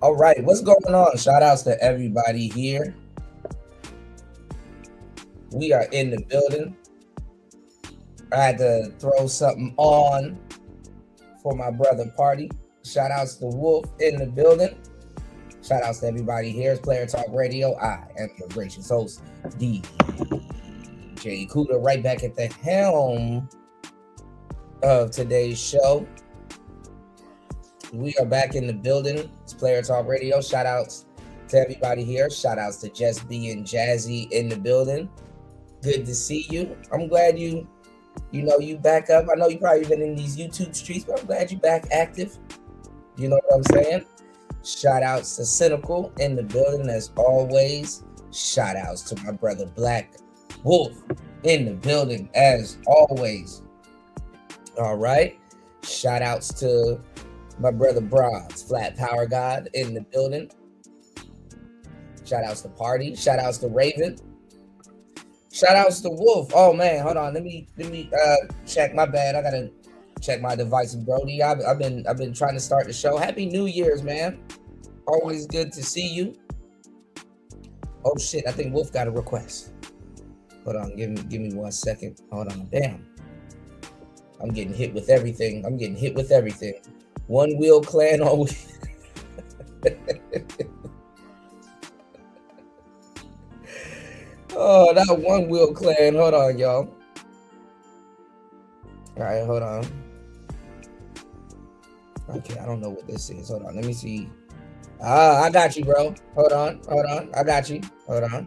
All right, what's going on? Shout outs to everybody here. We are in the building. I had to throw something on for my brother party. Shout outs to Wolf in the building. Shout outs to everybody here. It's Player Talk Radio. I am your gracious host, DJ Kuda, right back at the helm of today's show. We are back in the building. It's Player Talk Radio. Shout outs to everybody here. Shout outs to Just Being Jazzy in the building. Good to see you. I'm glad you back up. I know you probably been in these YouTube streets, but I'm glad you back active. You know what I'm saying? Shout outs to Cynical in the building as always. Shout outs to my brother Black Wolf in the building as always. All right. Shout outs to my brother Bronze, Flat Power God in the building. Shout outs to Party. Shout outs to Raven. Shout outs to Wolf. Oh man, hold on. Let me check. My bad. I gotta check my devices, Brody. I've been trying to start the show. Happy New Year's, man. Always good to see you. Oh shit, I think Wolf got a request. Hold on, give me 1 second. Hold on. Damn. I'm getting hit with everything. One Wheel Clan always. Oh, that One Wheel Clan. Hold on, y'all. All right, hold on. Okay, I don't know what this is. Hold on, let me see. I got you, bro. Hold on. I got you. Hold on.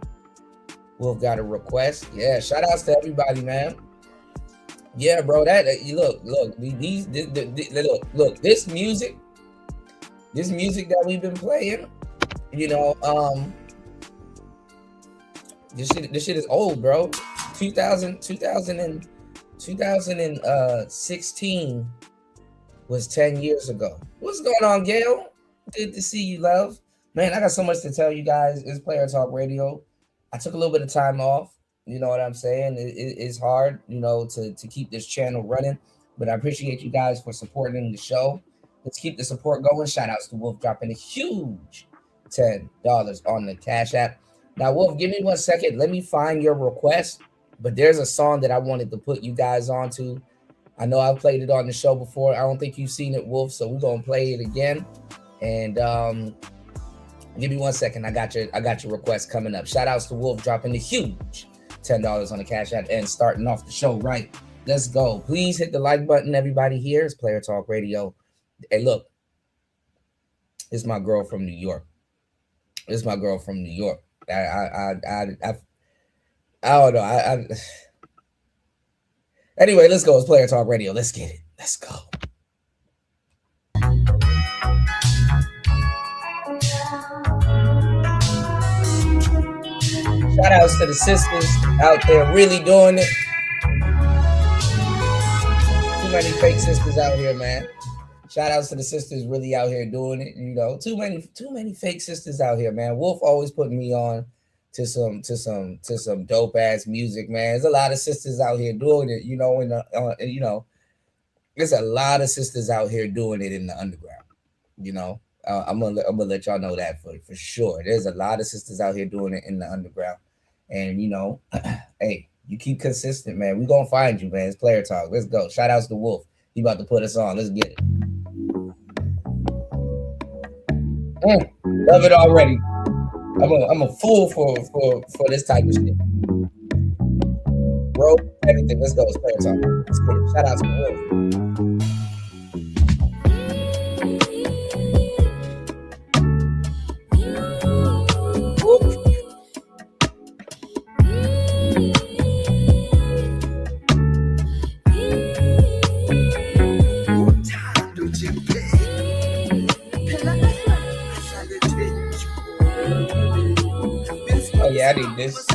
Wolf got a request. Yeah, shout outs to everybody, man. Yeah, bro. That look. This music that we've been playing. This shit is old, bro. 2016 was 10 years ago. What's going on, Gail? Good to see you, love. Man, I got so much to tell you guys. It's Player Talk Radio. I took a little bit of time off. You know what I'm saying? It's hard, to keep this channel running. But I appreciate you guys for supporting the show. Let's keep the support going. Shout outs to Wolf dropping a huge $10 on the Cash App. Now, Wolf, give me 1 second. Let me find your request. But there's a song that I wanted to put you guys onto. I know I've played it on the show before. I don't think you've seen it, Wolf. So we're gonna play it again. And give me 1 second. I got your request coming up. Shout outs to Wolf dropping a huge $10 on the Cash App and starting off the show right. Let's go. Please hit the like button, everybody here. It's Player Talk Radio. Hey, look. It's my girl from New York. I don't know. Anyway, let's go. It's Player Talk Radio. Let's get it. Let's go. Shout outs to the sisters out there really doing it. Too many fake sisters out here, man. Shout outs to the sisters really out here doing it. Too many fake sisters out here, man. Wolf always putting me on to some dope ass music, man. There's a lot of sisters out here doing it, there's a lot of sisters out here doing it in the underground. I'm gonna let y'all know that for sure. There's a lot of sisters out here doing it in the underground. And hey, you keep consistent, man. We're gonna find you, man. It's Player Talk. Let's go. Shout outs to Wolf. He about to put us on. Let's get it. Love it already. I'm a fool for this type of shit. Bro, everything. Let's go. It's Player Talk. Let's get it. Shout outs to Wolf. Oh yeah, I need this.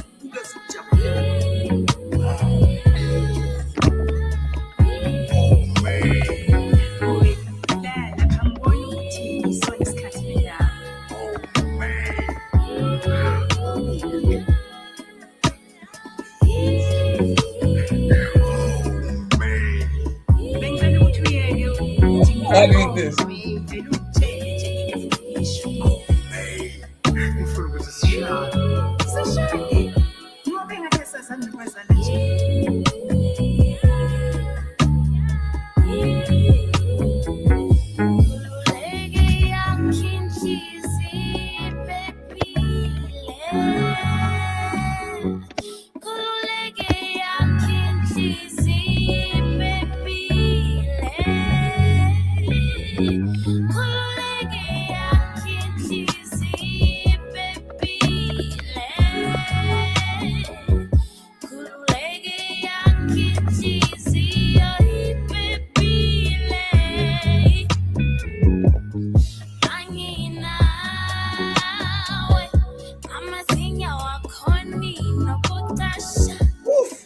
I need this.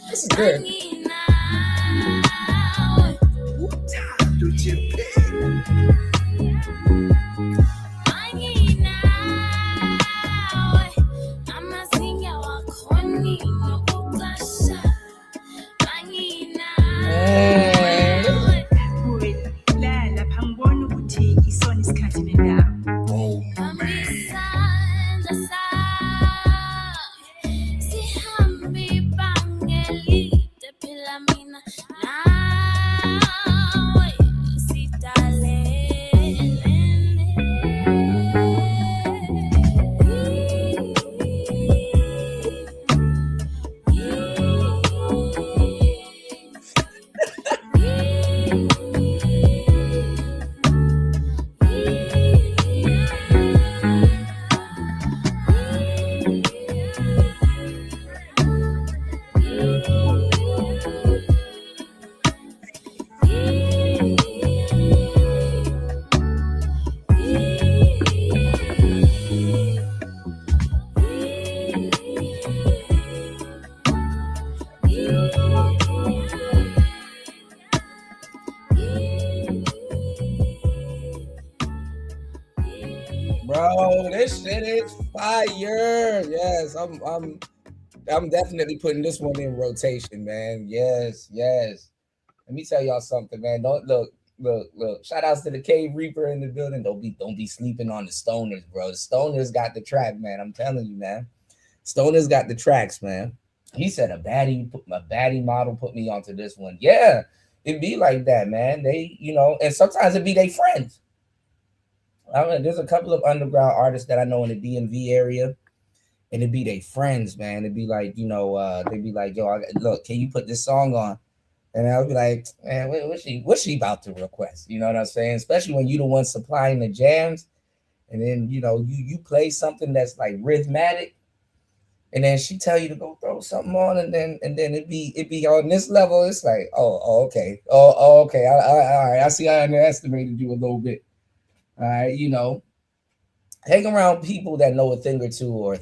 This is good. Bro, this shit is fire. Yes, I'm definitely putting this one in rotation, man. Yes, yes. Let me tell y'all something, man. Don't look. Shout outs to the Cave Reaper in the building. Don't be sleeping on the Stoners, bro. The Stoners got the track, man. I'm telling you, man. Stoners got the tracks, man. He said a baddie model put me onto this one. Yeah, it be like that, man. They, and sometimes it be they friends. I mean, there's a couple of underground artists that I know in the DMV area, and it'd be they friends, man. It'd be like, they'd be like, yo, look, can you put this song on? And I'll be like, man, what's she about to request? You know what I'm saying? Especially when you the one supplying the jams, and then you play something that's like rhythmatic, and then she tell you to go throw something on, and then it be on this level. It's like, okay, okay, all right. I see I underestimated you a little bit. All right, hang around people that know a thing or two.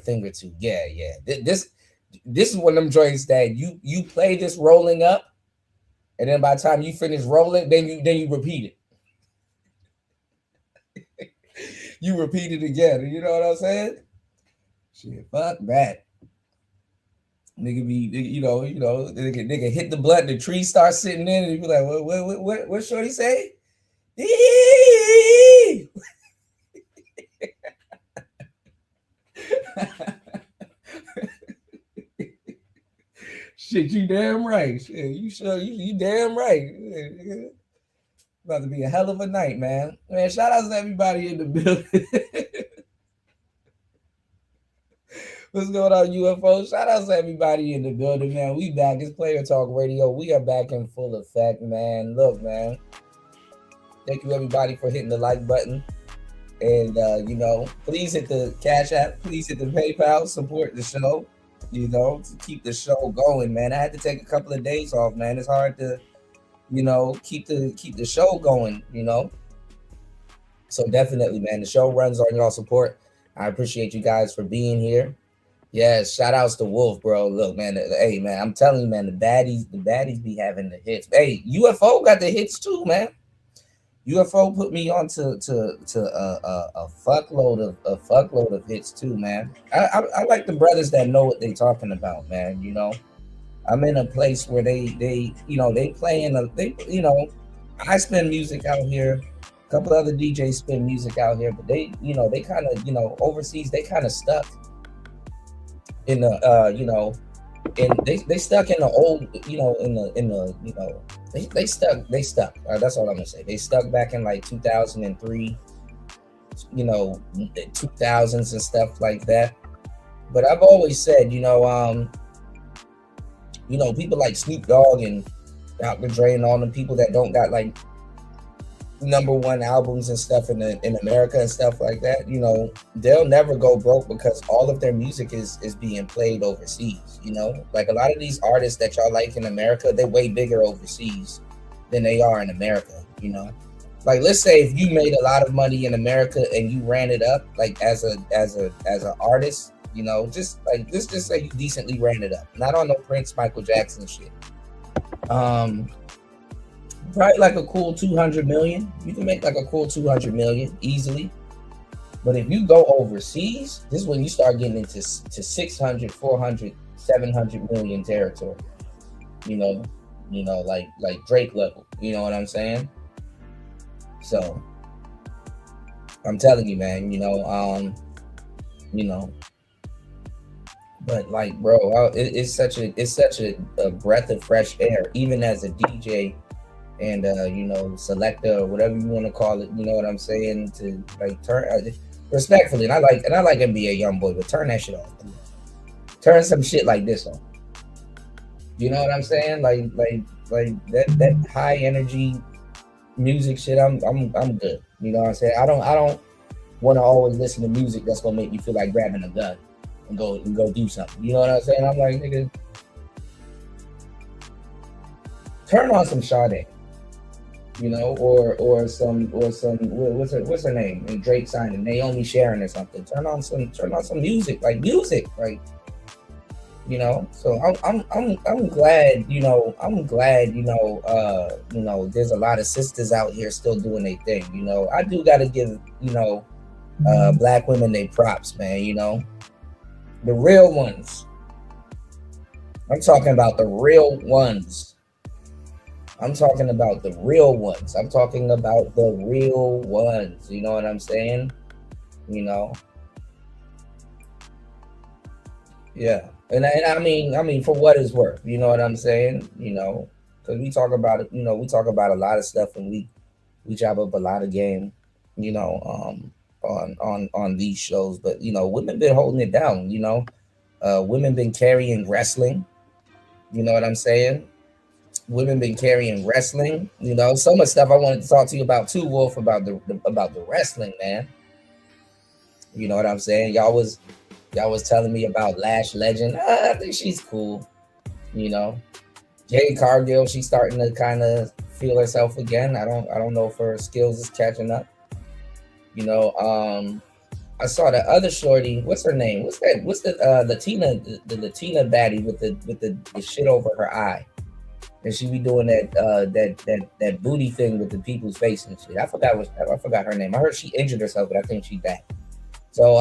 Yeah, yeah. This is one of them joints that you play this rolling up, and then by the time you finish rolling, then you repeat it. You repeat it again. You know what I'm saying? Shit, fuck that. Nigga be, nigga hit the blunt, the tree starts sitting in, and you be like, what shorty say? Shit, you damn right. Shit, you damn right. About to be a hell of a night, man. Man, shout out to everybody in the building. What's going on, UFO? Shout out to everybody in the building, man. We back. It's Player Talk Radio. We are back in full effect, man. Look, man. Thank you, everybody, for hitting the like button. And, please hit the Cash App. Please hit the PayPal. Support the show, to keep the show going, man. I had to take a couple of days off, man. It's hard to, keep the show going, So definitely, man, the show runs on y'all support. I appreciate you guys for being here. Yeah, shout outs to Wolf, bro. Look, man, hey man, I'm telling you, man, the baddies be having the hits. Hey, UFO got the hits too, man. UFO put me on to a fuckload of hits too, man. I like the brothers that know what they talking about, man. I'm in a place where they playing I spin music out here. A couple other DJs spin music out here, but they kind of overseas they kind of stuck in the and they stuck in the old they stuck that's all I'm gonna say. They stuck back in like 2003, 2000s and stuff like that. But I've always said, people like Snoop Dogg and Dr. Dre and all the people that don't got like #1 albums and stuff in America and stuff like that, they'll never go broke because all of their music is being played overseas. Like a lot of these artists that y'all like in America, they're way bigger overseas than they are in America. Like let's say if you made a lot of money in America and you ran it up like as an artist, just say you decently ran it up, not on no Prince, Michael Jackson shit. Probably like a cool 200 million. You can make like a cool 200 million easily. But if you go overseas, this is when you start getting into 600, 400, 700 million territory. Like Drake level. You know what I'm saying? So I'm telling you, man, but like, bro, it's such a breath of fresh air, even as a DJ and selector or whatever you want to call it. You know what I'm saying? To like turn respectfully, and I like NBA YoungBoy, but turn that shit off. Turn some shit like this on. You know what I'm saying? Like that high energy music shit. I'm good. You know what I'm saying? I don't want to always listen to music that's gonna make me feel like grabbing a gun and go do something. You know what I'm saying? I'm like, nigga, turn on some Sade. Or some what's her name? And Drake signing Naomi Sharon or something. Turn on some music, like So I'm glad, there's a lot of sisters out here still doing their thing. I do gotta give, black women their props, man, the real ones. I'm talking about the real ones. I'm talking about the real ones. You know what I'm saying? Yeah. And I mean, for what it's worth, you know what I'm saying? Because we talk about it, we talk about a lot of stuff and we chop up a lot of game, on these shows. But women been holding it down. Women been carrying wrestling. You know what I'm saying? Women been carrying wrestling. So much stuff I wanted to talk to you about too, Wolf, about the wrestling, man. You know what I'm saying? Y'all was telling me about Lash Legend. I think she's cool. Jade Cargill, she's starting to kind of feel herself again. I don't know if her skills is catching up. I saw the other shorty. What's her name? What's the Latina baddie with the shit over her eye? And she be doing that booty thing with the people's face and shit. I forgot her name. I heard she injured herself, but I think she's back. So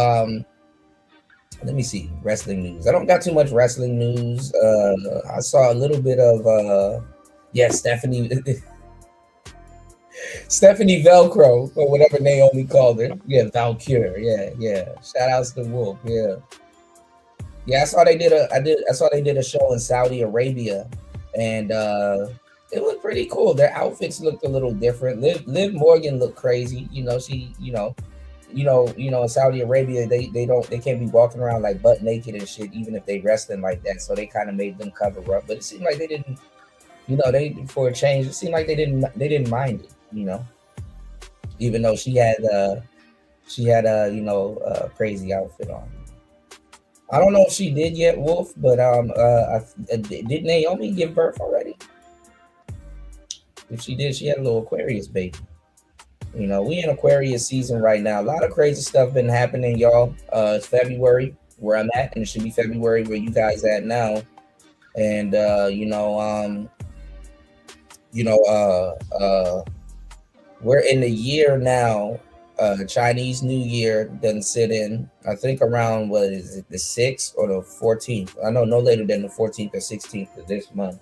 let me see wrestling news. I don't got too much wrestling news. I saw a little bit of Stephanie Velcro or whatever Naomi called her. Yeah, Valkyrie. Yeah. Shout outs to Wolf. Yeah. I saw they did a show in Saudi Arabia. And it was pretty cool. Their outfits looked a little different. Liv Morgan looked crazy. She, in Saudi Arabia, they can't be walking around like butt naked and shit, even if they wrestling like that. So they kind of made them cover up. But it seemed like they didn't, for a change, it seemed like they didn't mind it, even though she had a crazy outfit on. I don't know if she did yet, Wolf, but did Naomi give birth already? If she did, she had a little Aquarius baby. You know, we in Aquarius season right now. A lot of crazy stuff been happening, y'all. It's February where I'm at, and it should be February where you guys at now. And you know, we're in the year now. Chinese New Year doesn't sit in. I think around what is it, the 6th or the 14th? I know no later than the 14th or 16th of this month.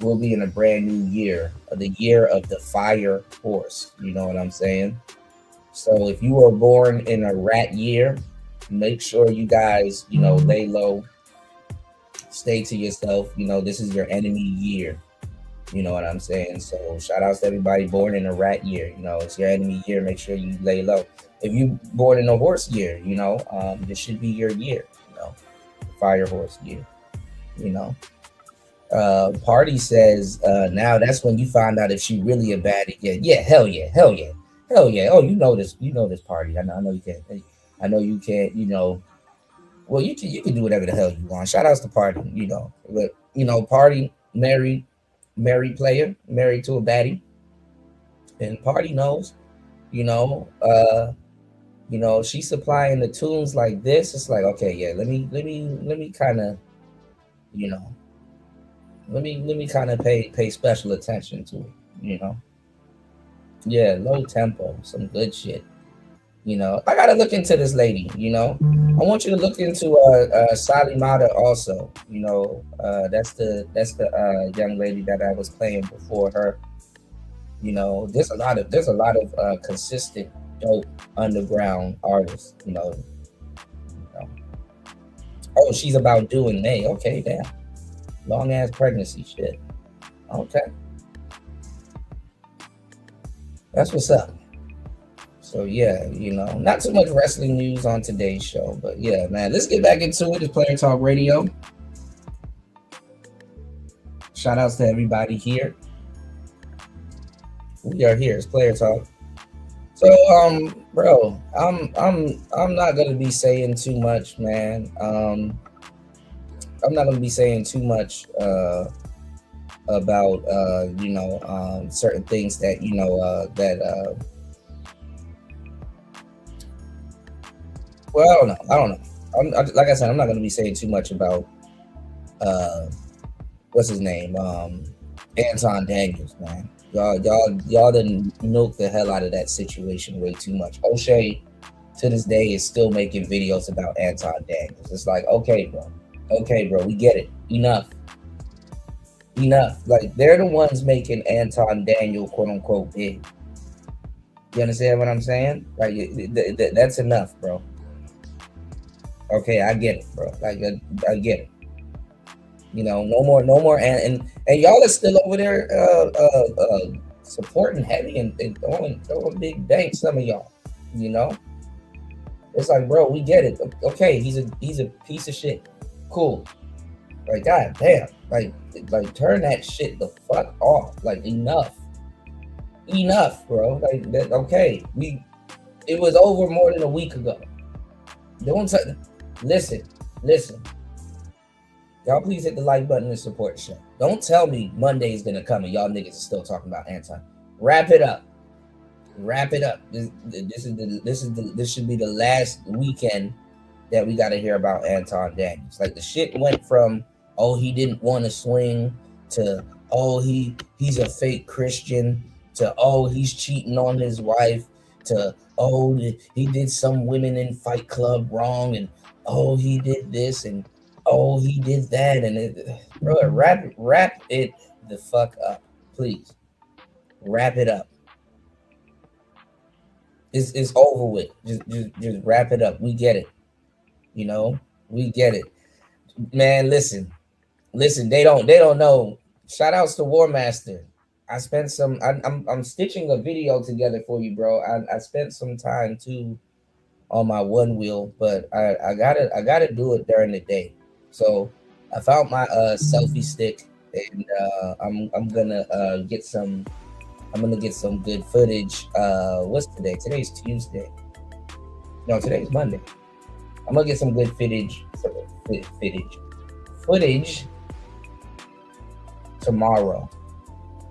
We'll be in a brand new year, the year of the fire horse. You know what I'm saying? So if you were born in a rat year, make sure you guys, lay low, stay to yourself. This is your enemy year. You know what I'm saying? So shout outs to everybody born in a rat year. It's your enemy year. Make sure you lay low. If you born in a horse year, this should be your year. The fire horse year. Party says now that's when you find out if she really a baddie. Yeah, hell yeah, hell yeah, hell yeah. Oh, you know this Party. I know you can't. I know you can't. Well, you can do whatever the hell you want. Shout outs to Party. But Party married player, married to a baddie, and Party knows. She's supplying the tunes like this. It's like, okay, yeah, let me kind of, let me kind of pay special attention to it. Yeah, low tempo, some good shit. I gotta look into this lady. I want you to look into Salimata also. That's the young lady that I was playing before her. There's a lot of consistent dope underground artists. Oh, she's about doing May. Okay, damn. Long ass pregnancy shit. Okay. That's what's up. So yeah, not too much wrestling news on today's show, but yeah, man, let's get back into it. It's Player Talk Radio. Shout outs to everybody here. We are here. It's Player Talk. So bro, I'm not gonna be saying too much, man. I'm not gonna be saying too much about certain things that well, I don't know. Like I said, I'm not gonna be saying too much about what's his name, Anton Daniels, man. Y'all didn't milk the hell out of that situation way too much. O'Shea to this day is still making videos about Anton Daniels. It's like, okay, bro, we get it. Enough. Like, they're the ones making Anton Daniel quote unquote big. You understand what I'm saying? Like, that's enough, bro. Okay, I get it, bro. Like, I get it. No more, and y'all are still over there supporting heavy and throwing big banks. Some of y'all, it's like, bro, we get it. Okay, he's a piece of shit. Cool. Like, god damn, like turn that shit the fuck off. Like, enough, bro. Like, that. Okay, it was over more than a week ago. Listen. Y'all please hit the like button and support the show. Don't tell me Monday is gonna come and y'all niggas are still talking about Anton. Wrap it up. This should be the last weekend that we gotta hear about Anton Daniels. Like, the shit went from, oh, he didn't want to swing, to, oh, he's a fake Christian, to, oh, he's cheating on his wife, to, oh, he did some women in Fight Club wrong, and oh, he did this, and oh, he did that, and bro, wrap it the fuck up, please. Wrap it up. It's over with. Just wrap it up. We get it. We get it, man. Listen. They don't know. Shout outs to War Master. I spent some. I'm stitching a video together for you, bro. I spent some time too on my one wheel, but I gotta do it during the day. So I found my selfie stick, and I'm gonna get some good footage. What's today? Today's Tuesday. No, today's Monday. I'm gonna get some good footage tomorrow.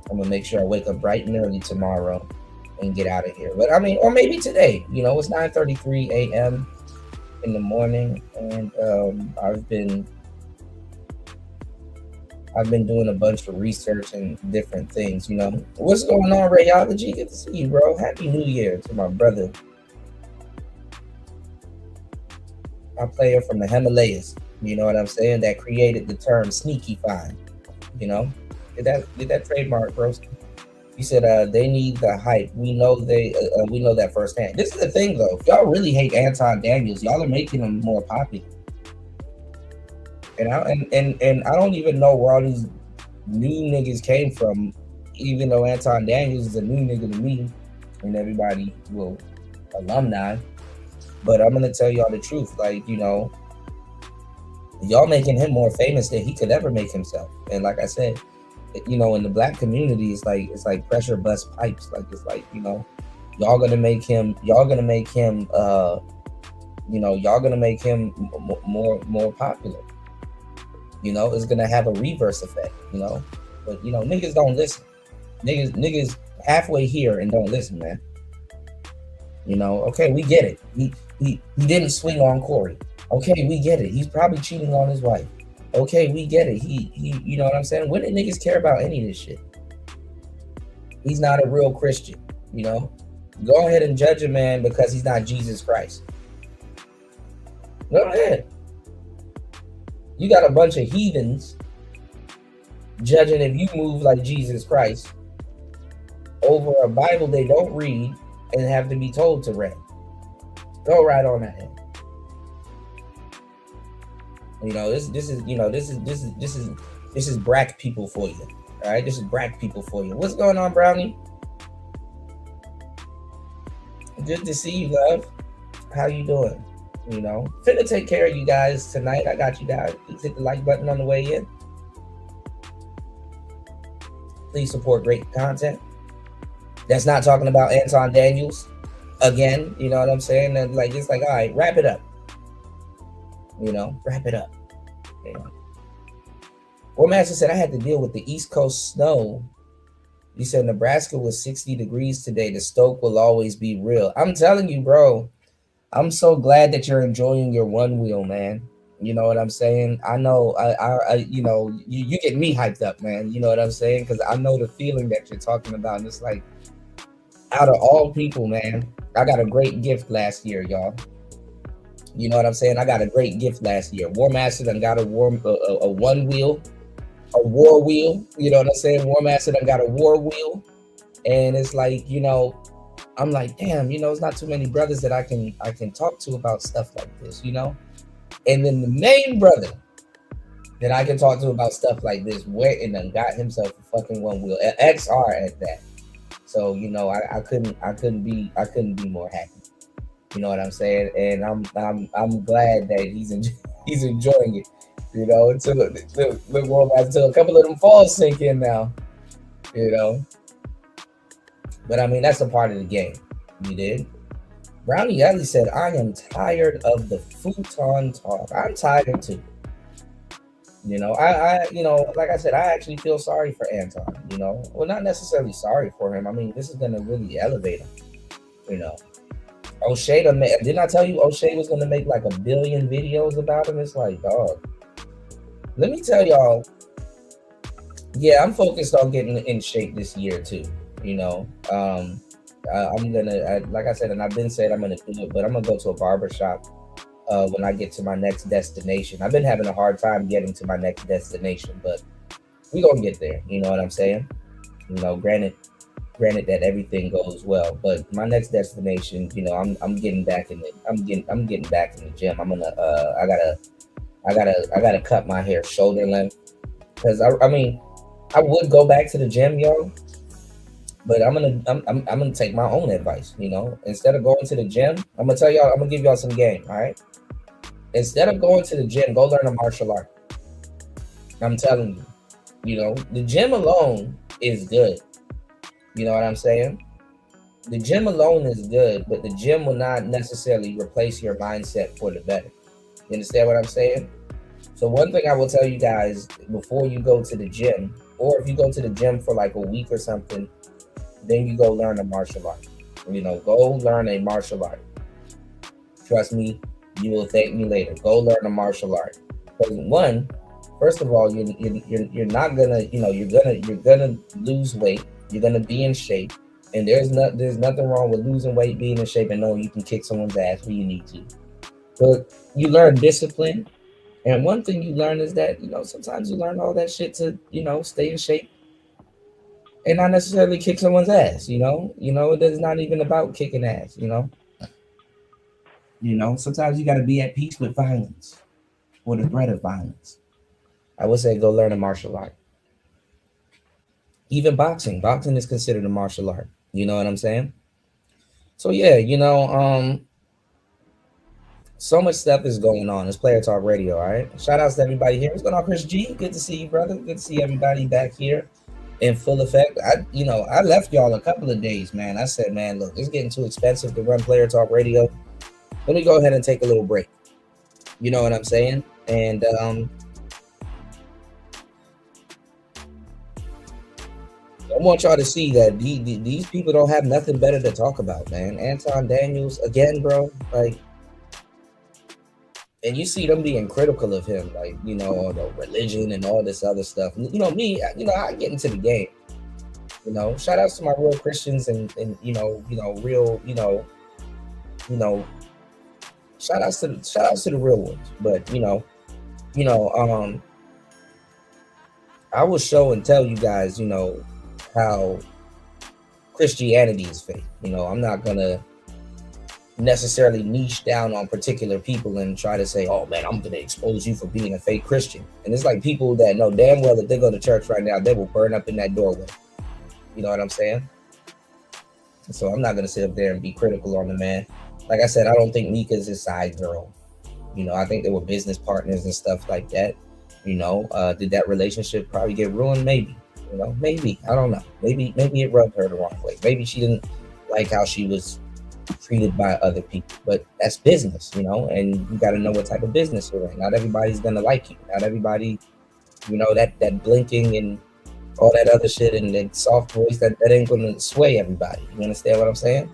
I'm gonna make sure I wake up bright and early tomorrow, and get out of here. But I mean, or maybe today. It's 9:33 a.m. in the morning, and I've been doing a bunch of research and different things. What's going on, Rayology? Good to see you, bro. Happy New Year to my brother. My player from the Himalayas. You know what I'm saying? That created the term sneaky fine. Did that trademark, bro? You said they need the hype. We know we know that firsthand. This is the thing, though. If y'all really hate Anton Daniels, y'all are making him more popular. And I don't even know where all these new niggas came from. Even though Anton Daniels is a new nigga to me, and everybody will alumni. But I'm gonna tell y'all the truth. Like, y'all making him more famous than he could ever make himself. And like I said, in the black community, it's like pressure bust pipes. Like, it's like, y'all gonna make him more popular. It's gonna have a reverse effect. But niggas don't listen. Niggas halfway here and don't listen, man. Okay, we get it. He didn't swing on Corey. Okay, we get it. He's probably cheating on his wife. Okay, we get it. He you know what I'm saying? When did niggas care about any of this shit? He's not a real Christian, Go ahead and judge a man because he's not Jesus Christ. Go ahead. You got a bunch of heathens judging if you move like Jesus Christ over a Bible they don't read and have to be told to read. Go right on ahead. This is brack people for you. All right, this is brack people for you. What's going on, Brownie? Good to see you, love. How you doing? Finna take care of you guys tonight. I got you guys. Please hit the like button on the way in. Please support great content. That's not talking about Anton Daniels again. You know what I'm saying? And it's like, all right, wrap it up. Wrap it up. Well, Master said I had to deal with the East Coast snow. He said Nebraska was 60 degrees today. The stoke will always be real. I'm telling you, bro. I'm so glad that you're enjoying your one wheel, man. You know what I'm saying? I know, you get me hyped up, man. You know what I'm saying? Because I know the feeling that you're talking about. And it's like, out of all people, man, I got a great gift last year, y'all. You know what I'm saying? I got a great gift last year. War Master done got a one wheel, a war wheel. You know what I'm saying? War Master done got a war wheel. And it's like, I'm like, damn, it's not too many brothers that I can talk to about stuff like this, And then the main brother that I can talk to about stuff like this went and done got himself a fucking one wheel, an XR at that. So I couldn't be more happy. You know what I'm saying? And I'm glad that he's enjoying it. Until a couple of them falls sink in now. But I mean, that's a part of the game. You did. Brownie Ellie said, I am tired of the futon talk. I'm tired too. I like I said, I actually feel sorry for Anton, Well, not necessarily sorry for him. I mean, this is gonna really elevate him, O'Shea, didn't I tell you O'Shea was gonna make like 1 billion videos about him? It's like, dog. Let me tell y'all, yeah, I'm focused on getting in shape this year too. I'm gonna, like I said, and I've been saying I'm gonna do it, but I'm gonna go to a barbershop when I get to my next destination. I've been having a hard time getting to my next destination, but we gonna get there. You know what I'm saying? Granted that everything goes well, but my next destination, I'm getting back in the, I'm getting back in the gym. I'm gonna, I gotta cut my hair shoulder length, because I mean, I would go back to the gym, yo. But I'm gonna take my own advice, Instead of going to the gym, I'm gonna tell y'all, I'm gonna give y'all some game, all right? Instead of going to the gym, go learn a martial art. I'm telling you, the gym alone is good. You know what I'm saying? The gym alone is good, but the gym will not necessarily replace your mindset for the better. You understand what I'm saying? So one thing I will tell you guys before you go to the gym, or if you go to the gym for like a week or something, then you go learn a martial art. Go learn a martial art. Trust me, you will thank me later. Go learn a martial art. Because first of all, you're not gonna, you're gonna lose weight. You're gonna be in shape, and there's nothing wrong with losing weight, being in shape, and knowing you can kick someone's ass when you need to. But you learn discipline, and one thing you learn is that sometimes you learn all that shit to stay in shape and not necessarily kick someone's ass. It's not even about kicking ass. Sometimes you got to be at peace with violence or the threat of violence. I would say go learn a martial art. Even boxing. Boxing is considered a martial art. You know what I'm saying? So yeah, so much stuff is going on. It's Player Talk Radio, all right? Shout outs to everybody here. What's going on, Chris G? Good to see you, brother. Good to see everybody back here in full effect. I left y'all a couple of days, man. I said, man, look, it's getting too expensive to run Player Talk Radio. Let me go ahead and take a little break. You know what I'm saying? And I want y'all to see that these people don't have nothing better to talk about, man. Anton Daniels, again, bro, like, and you see them being critical of him, like, the religion and all this other stuff. Me, I get into the game. Shout outs to my real Christians and real, shout outs to the real ones. But I will show and tell you guys, how Christianity is fake. I'm not gonna necessarily niche down on particular people and try to say, oh man, I'm gonna expose you for being a fake Christian. And it's like people that know damn well if they go to church right now, they will burn up in that doorway. You know what I'm saying? So I'm not gonna sit up there and be critical on the man. Like I said, I don't think Mika's his side girl. I think they were business partners and stuff like that. Did that relationship probably get ruined? Maybe. Maybe. I don't know. Maybe it rubbed her the wrong way. Maybe she didn't like how she was treated by other people. But that's business, and you got to know what type of business you're in. Not everybody's going to like you. Not everybody, that blinking and all that other shit and that soft voice, that ain't going to sway everybody. You understand what I'm saying?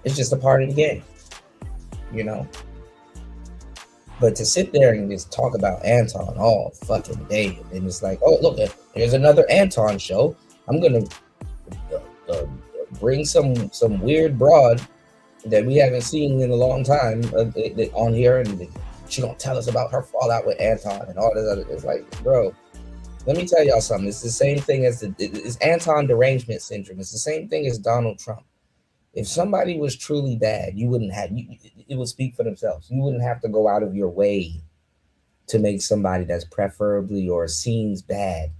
It's just a part of the game, But to sit there and just talk about Anton all fucking day, and it's like, oh, look, here's another Anton show. I'm going to bring some weird broad that we haven't seen in a long time on here, and she gonna tell us about her fallout with Anton and all this other. It's like, bro, let me tell y'all something. It's the same thing as it's Anton derangement syndrome. It's the same thing as Donald Trump. If somebody was truly bad, you wouldn't have. It would speak for themselves. You wouldn't have to go out of your way to make somebody that's preferably or seems bad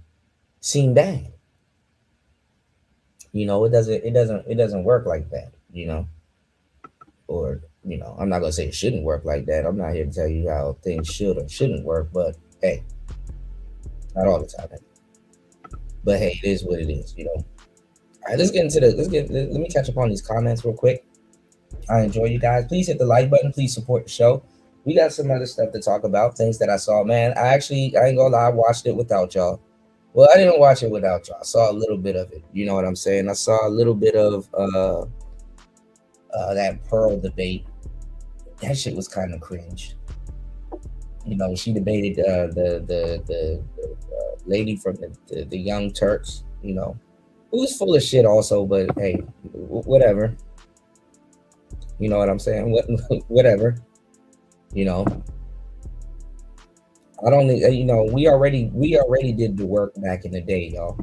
seem bad. It doesn't work like that. Or I'm not gonna say it shouldn't work like that. I'm not here to tell you how things should or shouldn't work, but hey, not all the time. But hey, it is what it is. All right, let's get into let me catch up on these comments real quick. I enjoy you guys. Please hit the like button. Please support the show. We got some other stuff to talk about. Things that I saw, man. I ain't gonna lie, I watched it without y'all. Well, I didn't watch it without y'all. I saw a little bit of it. You know what I'm saying? I saw a little bit of that Pearl debate. That shit was kind of cringe. She debated the lady from the Young Turks. Who's full of shit also, but hey, whatever. You know what I'm saying? Whatever. I don't need, we already did the work back in the day, y'all.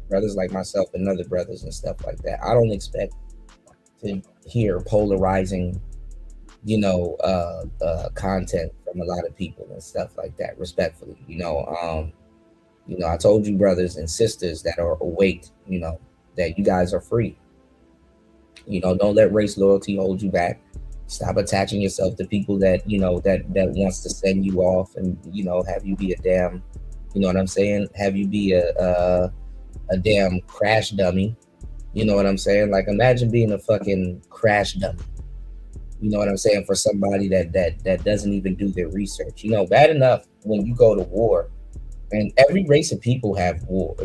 Brothers like myself and other brothers and stuff like that. I don't expect to hear polarizing, content from a lot of people and stuff like that, respectfully. I told you brothers and sisters that are awake, that you guys are free. Don't let race loyalty hold you back. Stop attaching yourself to people that, that wants to send you off and, have you be a damn, you know what I'm saying? Have you be a damn crash dummy. You know what I'm saying? Like, imagine being a fucking crash dummy. You know what I'm saying? For somebody that doesn't even do their research. Bad enough when you go to war And every race of people have war,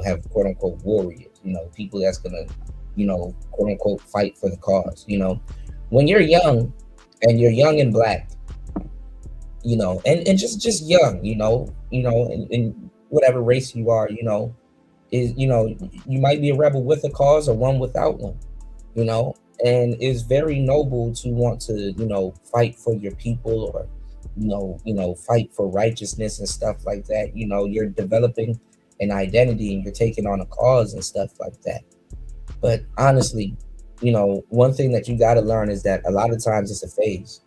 have quote unquote warriors, people that's gonna, quote unquote fight for the cause. When you're young and you're young and black, and just young, in whatever race you are, is you might be a rebel with a cause or one without one, you know, and it's very noble to want to, fight for your people or, fight for righteousness and stuff like that. You're developing an identity and you're taking on a cause and stuff like that. But honestly, one thing that you got to learn is that a lot of times it's a phase.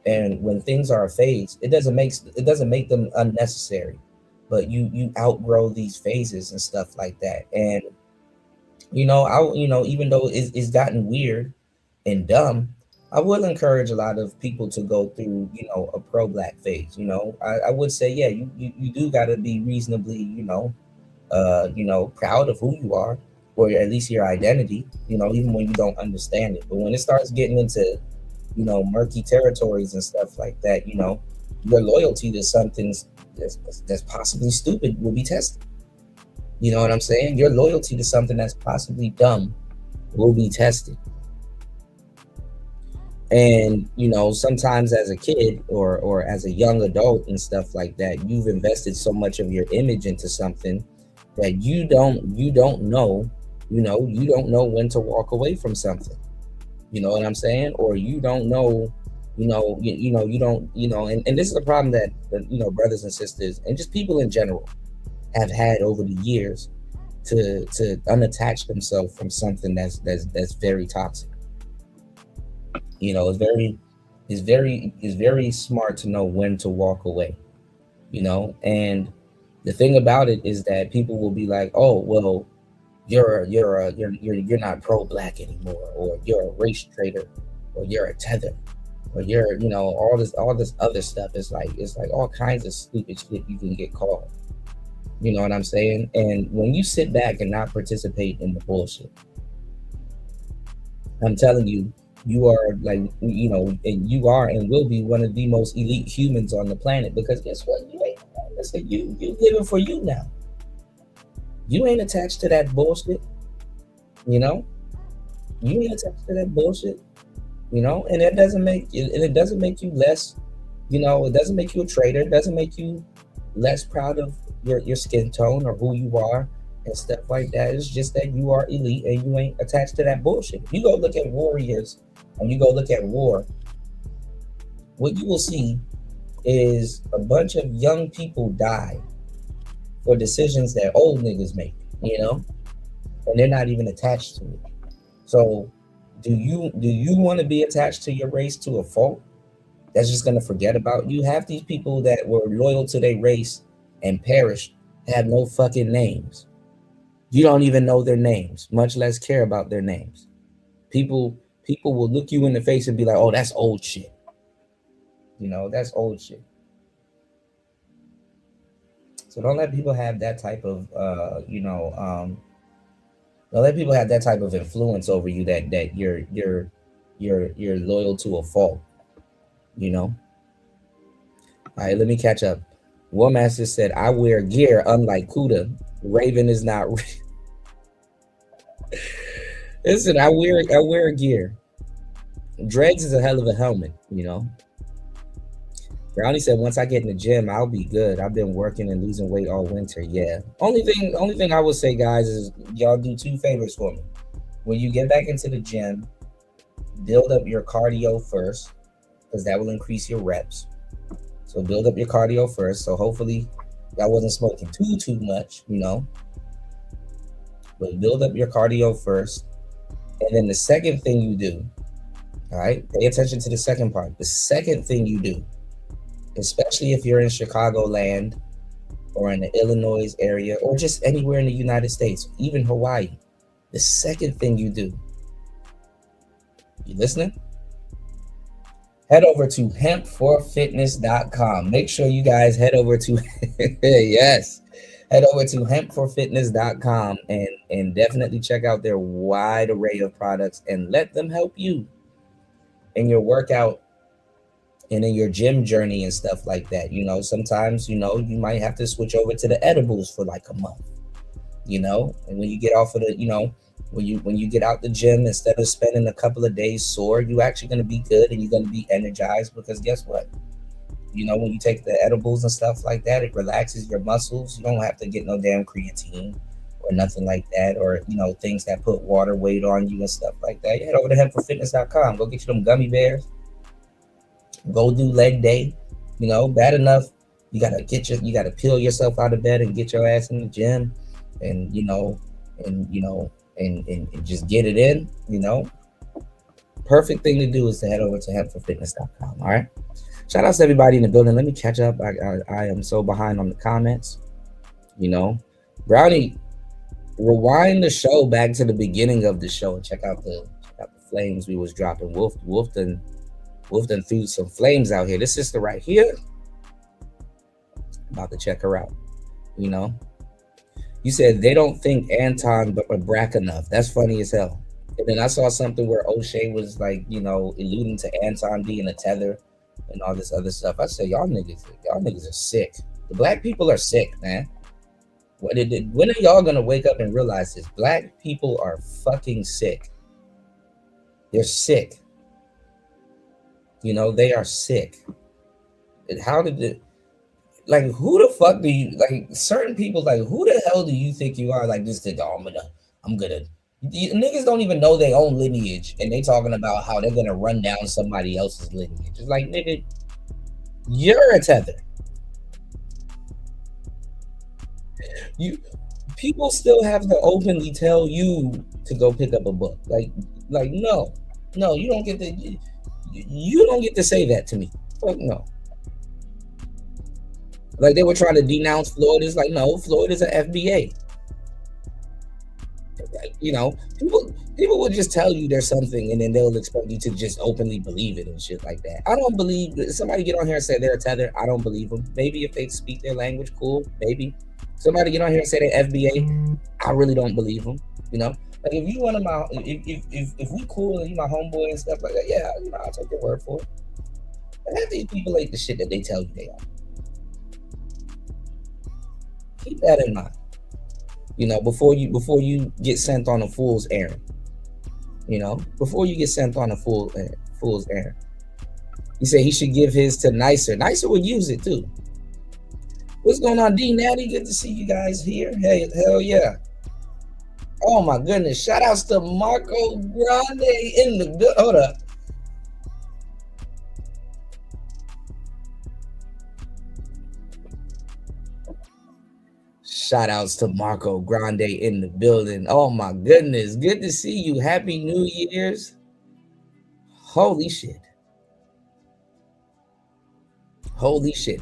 And when things are a phase, it doesn't make them unnecessary, but you outgrow these phases and stuff like that. And even though it's gotten weird and dumb, I would encourage a lot of people to go through, a pro black phase. I would say, yeah, you do got to be reasonably, proud of who you are, or at least your identity, even when you don't understand it. But when it starts getting into, murky territories and stuff like that, your loyalty to something that's possibly stupid will be tested. You know what I'm saying? Your loyalty to something that's possibly dumb will be tested. And sometimes as a kid or as a young adult and stuff like that, you've invested so much of your image into something that you don't know, you don't know when to walk away from something. You know what I'm saying? Or you don't know, you don't, and this is a problem that brothers and sisters and just people in general have had over the years to unattach themselves from something that's very toxic. It's very smart to know when to walk away. And the thing about it is that people will be like, oh well, you're not pro black anymore, or you're a race traitor, or you're a tether, or you're all this other stuff. It's like all kinds of stupid shit you can get called. You know what I'm saying? And when you sit back and not participate in the bullshit, I'm telling you, you are like, and you are and will be one of the most elite humans on the planet. Because guess what? You ain't, listen, you living for you now. You ain't attached to that bullshit. You know, you ain't attached to that bullshit. And it doesn't make you less. It doesn't make you a traitor. It doesn't make you less proud of your skin tone or who you are and stuff like that. It's just that you are elite and you ain't attached to that bullshit. If you go look at warriors and you go look at war, what you will see is a bunch of young people die for decisions that old niggas make, and they're not even attached to it. So do you want to be attached to your race to a fault that's just gonna forget about you? Half these people that were loyal to their race and perished have no fucking names. You don't even know their names, much less care about their names. People will look you in the face and be like, "Oh, that's old shit." That's old shit. So don't let people have that type of, don't let people have that type of influence over you that you're loyal to a fault. You know. All right, let me catch up. War Master said, "I wear gear, unlike Kuda. Raven is not." Listen, I wear gear. Dregs is a hell of a helmet. Brownie said, "Once I get in the gym, I'll be good. I've been working and losing weight all winter." Yeah. Only thing I would say, guys, is y'all do two favors for me. When you get back into the gym, build up your cardio first, because that will increase your reps. So build up your cardio first. So hopefully y'all wasn't smoking too much, But build up your cardio first. And then the second thing you do, all right, pay attention to the second part. The second thing you do, especially if you're in Chicagoland or in the Illinois area or just anywhere in the United States, even Hawaii, the second thing you do, you listening? Head over to hempforfitness.com. Make sure you guys head over to, yes, head over to hempforfitness.com and definitely check out their wide array of products and let them help you in your workout and in your gym journey and stuff like that. You know, sometimes, you know, you might have to switch over to the edibles for like a month, you know, and when you get off of the, you know, when you get out the gym, instead of spending a couple of days sore, you actually going to be good and you're going to be energized, because guess what? You know, when you take the edibles and stuff like that, it relaxes your muscles. You don't have to get no damn creatine or nothing like that, or, you know, things that put water weight on you and stuff like that. You head over to headforfitness.com. Go get you them gummy bears. Go do leg day. You know, bad enough, you gotta peel yourself out of bed and get your ass in the gym, and and just get it in. You know, perfect thing to do is to head over to headforfitness.com. All right. Shout out to everybody in the building. Let me catch up. I am so behind on the comments. You know, Brownie, rewind the show back to the beginning of the show and check out the flames we was dropping. Wolf done threw some flames out here. This sister right here, about to check her out. You know, you said they don't think Anton Brack enough. That's funny as hell. And then I saw something where O'Shea was like, you know, alluding to Anton being a tether and all this other stuff. I said, y'all niggas are sick. The black people are sick, man. When are y'all gonna wake up and realize this? Black people are fucking sick. They're sick. You know, they are sick. And how did it, like, who the fuck do you, like, certain people, like, who the hell do you think you are? Like, this, I'm gonna, niggas don't even know their own lineage, and they talking about how they're gonna run down somebody else's lineage. It's like, nigga, you're a tether. People still have to openly tell you to go pick up a book. Like no, you don't get to, you don't get to say that to me. Fuck no. Like, they were trying to denounce Floyd. It's like, no, Floyd is an FBA. You know, people will just tell you there's something, and then they'll expect you to just openly believe it and shit like that. I don't believe somebody get on here and say they're a tether. I don't believe them. Maybe if they speak their language, cool. Maybe somebody get on here and say they're FBA. I really don't believe them. You know, like, if you one of my, if we cool and you my homeboy and stuff like that, yeah, you know, I'll take your word for it. But half these people ain't the shit that they tell you they are. Keep that in mind. You know, before you get sent on a fool's errand. You know, before you get sent on a fool's errand. He said he should give his to Nicer. Nicer would use it too. What's going on, D Natty? Good to see you guys here. Hey, hell yeah. Oh my goodness. Shout outs to Marco Grande in the good. Hold up. Shout outs to Marco Grande in the building. Oh my goodness. Good to see you. Happy New Year's. Holy shit. Holy shit.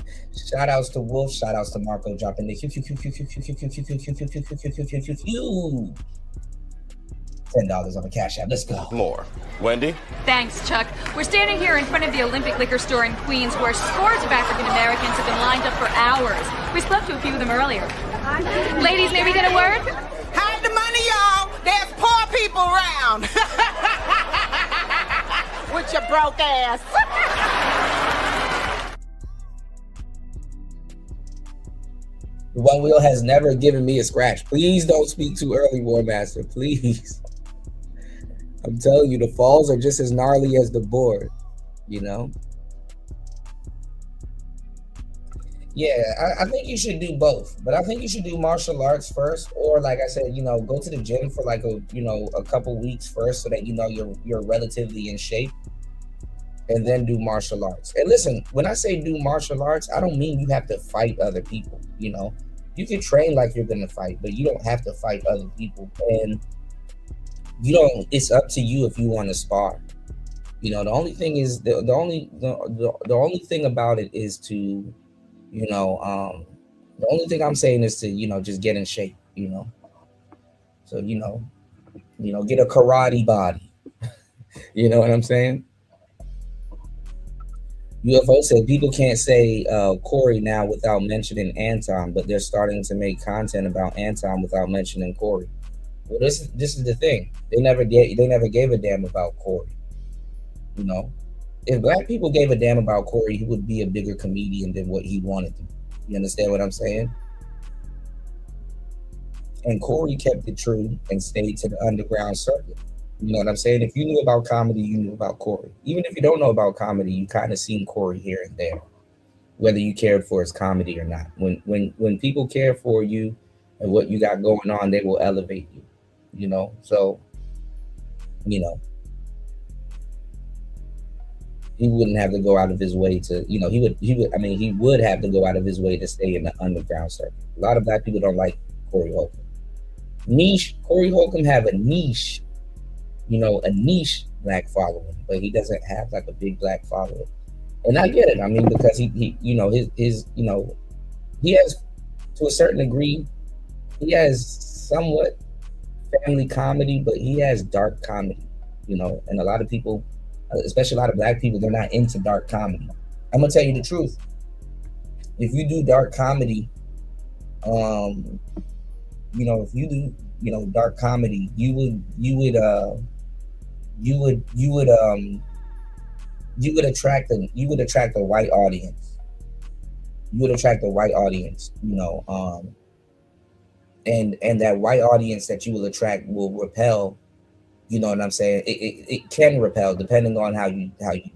Shout outs to Wolf. Shout outs to Marco dropping the $10 on the Cash App. Let's go. More. Wendy? Thanks, Chuck. We're standing here in front of the Olympic Liquor Store in Queens, where scores of African Americans have been lined up for hours. We spoke to a few of them earlier. Ladies, may we get a word? Hide the money, y'all. There's poor people around. With your broke ass. The One Wheel has never given me a scratch. Please don't speak too early, War Master. Please. I'm telling you, the falls are just as gnarly as the board, you know? Yeah, I think you should do both. But I think you should do martial arts first. Or, like I said, you know, go to the gym for like a couple weeks first, so that, you know, you're relatively in shape. And then do martial arts. And listen, when I say do martial arts, I don't mean you have to fight other people, you know? You can train like you're gonna fight, but you don't have to fight other people. And it's up to you if you want to spar. You know, the only thing is the only thing about it is to, you know, the only thing I'm saying is to, you know, just get in shape, you know. So, you know, get a karate body. You know what I'm saying? UFO said people can't say Corey now without mentioning Anton, but they're starting to make content about Anton without mentioning Corey. Well, this is the thing. They never gave a damn about Corey. You know, If black people gave a damn about Corey, he would be a bigger comedian than what he wanted to be. You understand what I'm saying? And Corey kept it true and stayed to the underground circuit. You know what I'm saying? If you knew about comedy, you knew about Corey. Even if you don't know about comedy, you kind of seen Corey here and there, whether you cared for his comedy or not. When people care for you and what you got going on, they will elevate you. You know, so you know he wouldn't have to go out of his way to, you know, he would have to go out of his way to stay in the underground circuit. A lot of black people don't like Corey Holcomb. Corey Holcomb have a niche, you know, a niche black following, but he doesn't have like a big black following. And I get it. I mean, because he you know, his you know, he has, to a certain degree, he has somewhat family comedy, but he has dark comedy, you know, and a lot of people, especially a lot of black people, they're not into dark comedy. I'm gonna tell you the truth. If you do dark comedy, you know, if you do, you know, dark comedy, you would attract a white audience. You would attract a white audience, you know, and that white audience that you will attract will repel. You know what I'm saying? It can repel, depending on how you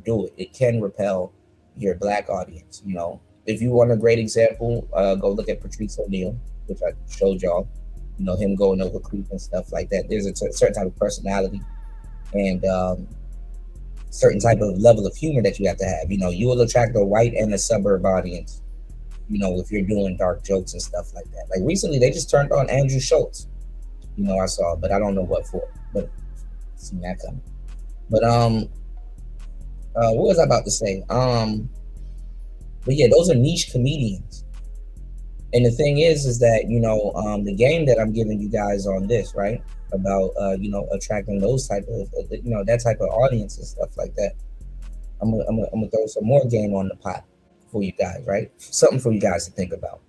do it. It can repel your black audience. You know, if you want a great example, go look at Patrice O'Neal, which I showed y'all. You know, him going over creep and stuff like that. There's a certain type of personality and certain type of level of humor that you have to have. You know, you will attract a white and a suburb audience. You know, if you're doing dark jokes and stuff like that. Like recently, they just turned on Andrew Schultz. You know, I saw, but I don't know what for. But see that coming. But what was I about to say? But yeah, those are niche comedians. And the thing is that, you know, the game that I'm giving you guys on this, right, about you know, attracting those type of, you know, that type of audience and stuff like that. I'm gonna throw some more game on the pot for you guys, right? Something for you guys to think about.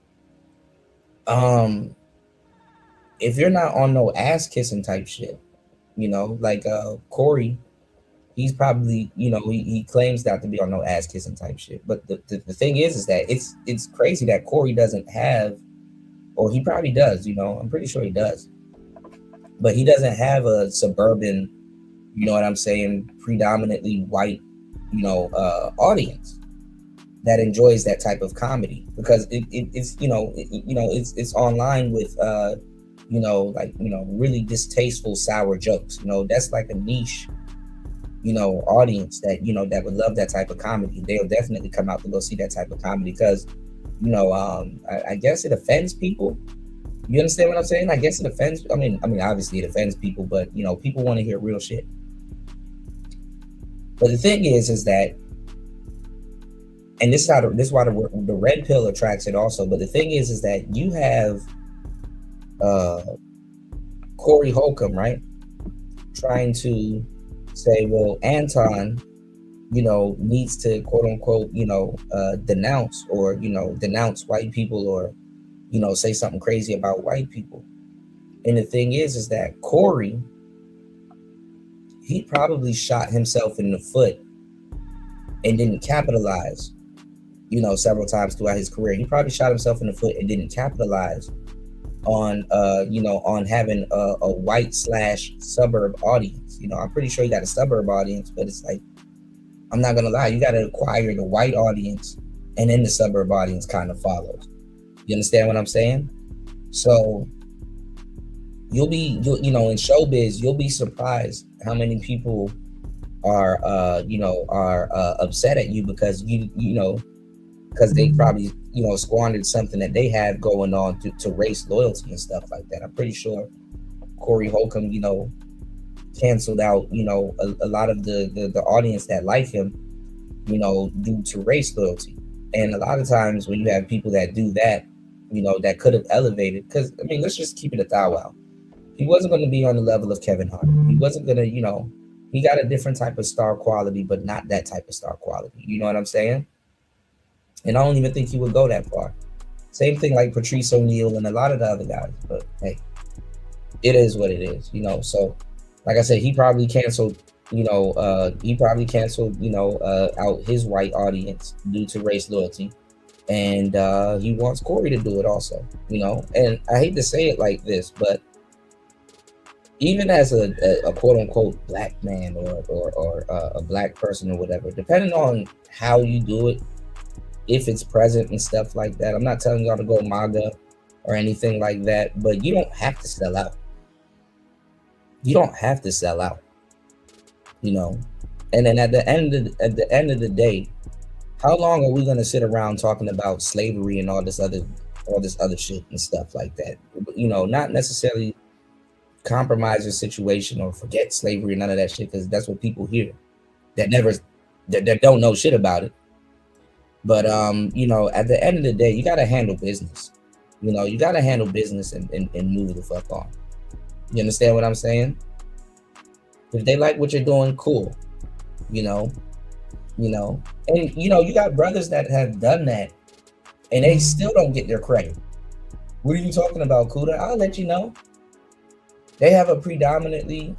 If you're not on no ass kissing type shit, you know, like Corey, he's probably, you know, he claims not to be on no ass kissing type shit. But the thing is that it's crazy that Corey doesn't have, or he probably does, you know, I'm pretty sure he does. But he doesn't have a suburban, you know what I'm saying, predominantly white, you know, audience that enjoys that type of comedy, because it's you know, it's online with you know, like, you know, really distasteful sour jokes. You know, that's like a niche, you know, audience that, you know, that would love that type of comedy. They'll definitely come out to go see that type of comedy because, you know, I guess it offends people. You understand what I'm saying? I guess it offends. I mean, obviously it offends people, but, you know, people want to hear real shit. But the thing is that, and this is why the red pill attracts it also. But the thing is that you have Corey Holcomb, right, trying to say, well, Anton, you know, needs to quote unquote, you know, denounce white people, or, you know, say something crazy about white people. And the thing is that Corey, he probably shot himself in the foot and didn't capitalize, you know, several times throughout his career. He probably shot himself in the foot and didn't capitalize on, you know, on having a white / suburb audience. You know, I'm pretty sure he got a suburb audience, but it's like, I'm not gonna lie, you got to acquire the white audience, and then the suburb audience kind of follows. You understand what I'm saying? So you know, in showbiz, you'll be surprised how many people are upset at you because you know, because they probably, you know, squandered something that they had going on to race loyalty and stuff like that. I'm pretty sure Corey Holcomb, you know, canceled out, you know, a lot of the audience that like him, you know, due to race loyalty. And a lot of times when you have people that do that, you know, that could have elevated, because, I mean, let's just keep it a thou wow. He wasn't going to be on the level of Kevin Hart. He wasn't going to, you know, he got a different type of star quality, but not that type of star quality. You know what I'm saying? And I don't even think he would go that far. Same thing like Patrice O'Neal and a lot of the other guys. But hey, it is what it is, you know. So, like I said, he probably canceled he probably canceled, out his white audience due to race loyalty. And he wants Corey to do it also, And I hate to say it like this, but even as a quote unquote black man or a black person or whatever, depending on how you do it, if it's present and stuff like that, I'm not telling y'all to go MAGA or anything like that, but you don't have to sell out. You don't have to sell out, And then at the end of the day, how long are we gonna sit around talking about slavery and all this other shit and stuff like that? Not necessarily compromise your situation or forget slavery, none of that shit, because that's what people hear that don't know shit about it. But at the end of the day, you gotta handle business. You gotta handle business and move the fuck on. You understand what I'm saying? If they like what you're doing, cool. And you got brothers that have done that and they still don't get their credit. What are you talking about, Kuda? I'll let you know. They have a predominantly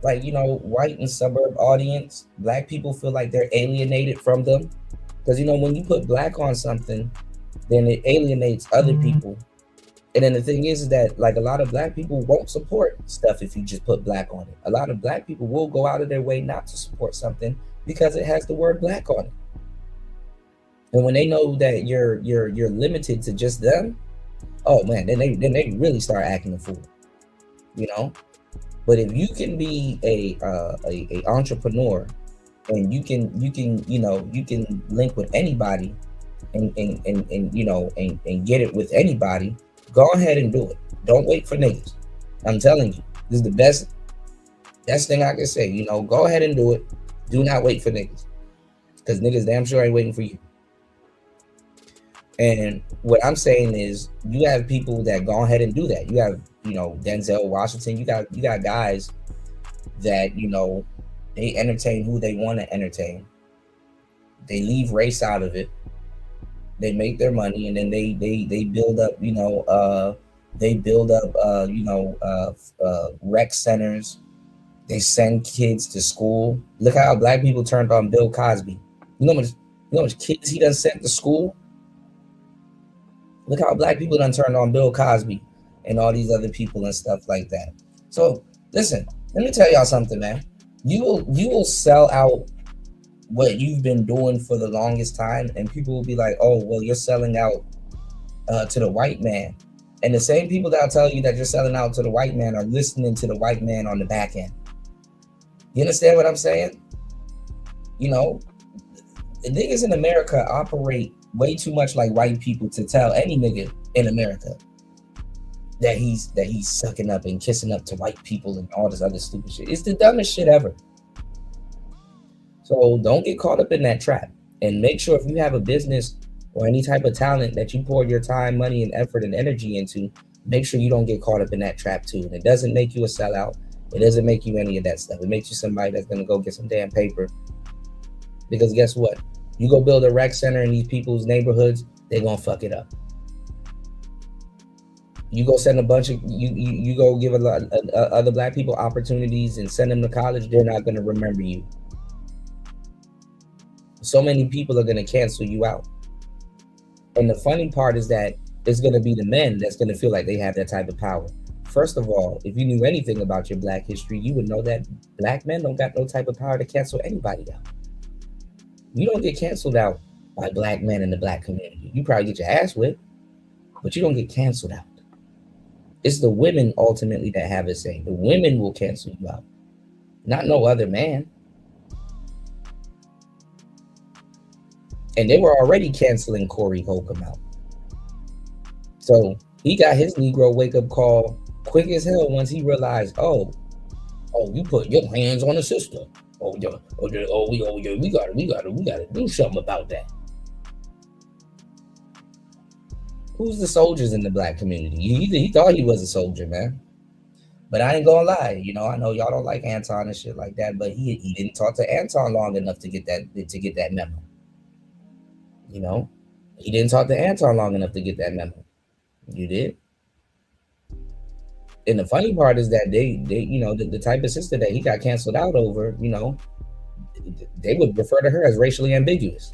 white and suburb audience. Black people feel like they're alienated from them. Because when you put black on something, then it alienates other people. And then the thing is that a lot of black people won't support stuff if you just put black on it. A lot of black people will go out of their way not to support something because it has the word black on it. And when they know that you're limited to just them, oh man, then they really start acting a fool. But if you can be a entrepreneur and you can link with anybody and get it with anybody, go ahead and do it. Don't wait for niggas. I'm telling you, this is the best thing I can say. Go ahead and do it. Do not wait for niggas, because niggas damn sure ain't waiting for you. And what I'm saying is, you have people that go ahead and do that. You have Denzel Washington. You got guys that they entertain who they want to entertain. They leave race out of it. They make their money, and then they build up, rec centers. They send kids to school. Look how black people turned on Bill Cosby. You know how much kids he done sent to school? Look how black people done turned on Bill Cosby and all these other people and stuff like that. So listen, let me tell y'all something, man. You will sell out what you've been doing for the longest time, and people will be like, oh, well, you're selling out to the white man. And the same people that'll tell you that you're selling out to the white man are listening to the white man on the back end. You understand what I'm saying? The niggas in America operate way too much like white people to tell any nigga in America that he's sucking up and kissing up to white people and all this other stupid shit. It's the dumbest shit ever. So don't get caught up in that trap, and make sure if you have a business or any type of talent that you pour your time, money, and effort and energy into, make sure you don't get caught up in that trap too. And it doesn't make you a sellout. It doesn't make you any of that stuff. It makes you somebody that's going to go get some damn paper. Because guess what? You go build a rec center in these people's neighborhoods, they're going to fuck it up. You go send a bunch of, you go give a lot other black people opportunities and send them to college, they're not going to remember you. So many people are going to cancel you out. And the funny part is that it's going to be the men that's going to feel like they have that type of power. First of all, if you knew anything about your black history, you would know that black men don't got no type of power to cancel anybody out. You don't get canceled out by black men in the black community. You probably get your ass whipped, but you don't get canceled out. It's the women ultimately that have a say. The women will cancel you out, not no other man. And they were already canceling Corey Holcomb out. So he got his Negro wake-up call quick as hell once he realized, oh, you put your hands on the sister. We gotta do something about that. Who's the soldiers in the black community? He thought he was a soldier, man. But I ain't gonna lie, I know y'all don't like Anton and shit like that, but he didn't talk to Anton long enough to get that memo. He didn't talk to Anton long enough to get that memo. You did. And the funny part is that they you know, the type of sister that he got canceled out over, you know, they would refer to her as racially ambiguous.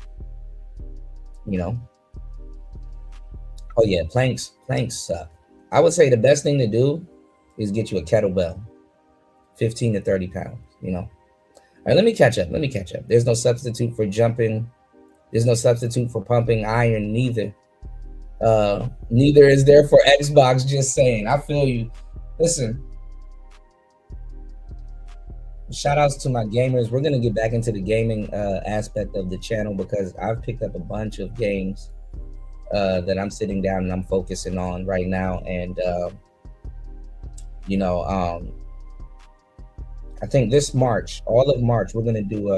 You know. Oh yeah, planks suck. I would say the best thing to do is get you a kettlebell, 15 to 30 pounds. You know. All right, let me catch up. There's no substitute for jumping. There's no substitute for pumping iron. Neither is there for Xbox. Just saying. I feel you. Listen. Shout outs to my gamers. We're gonna get back into the gaming aspect of the channel because I've picked up a bunch of games that I'm sitting down and I'm focusing on right now. And you know, I think this March, all of March, we're gonna do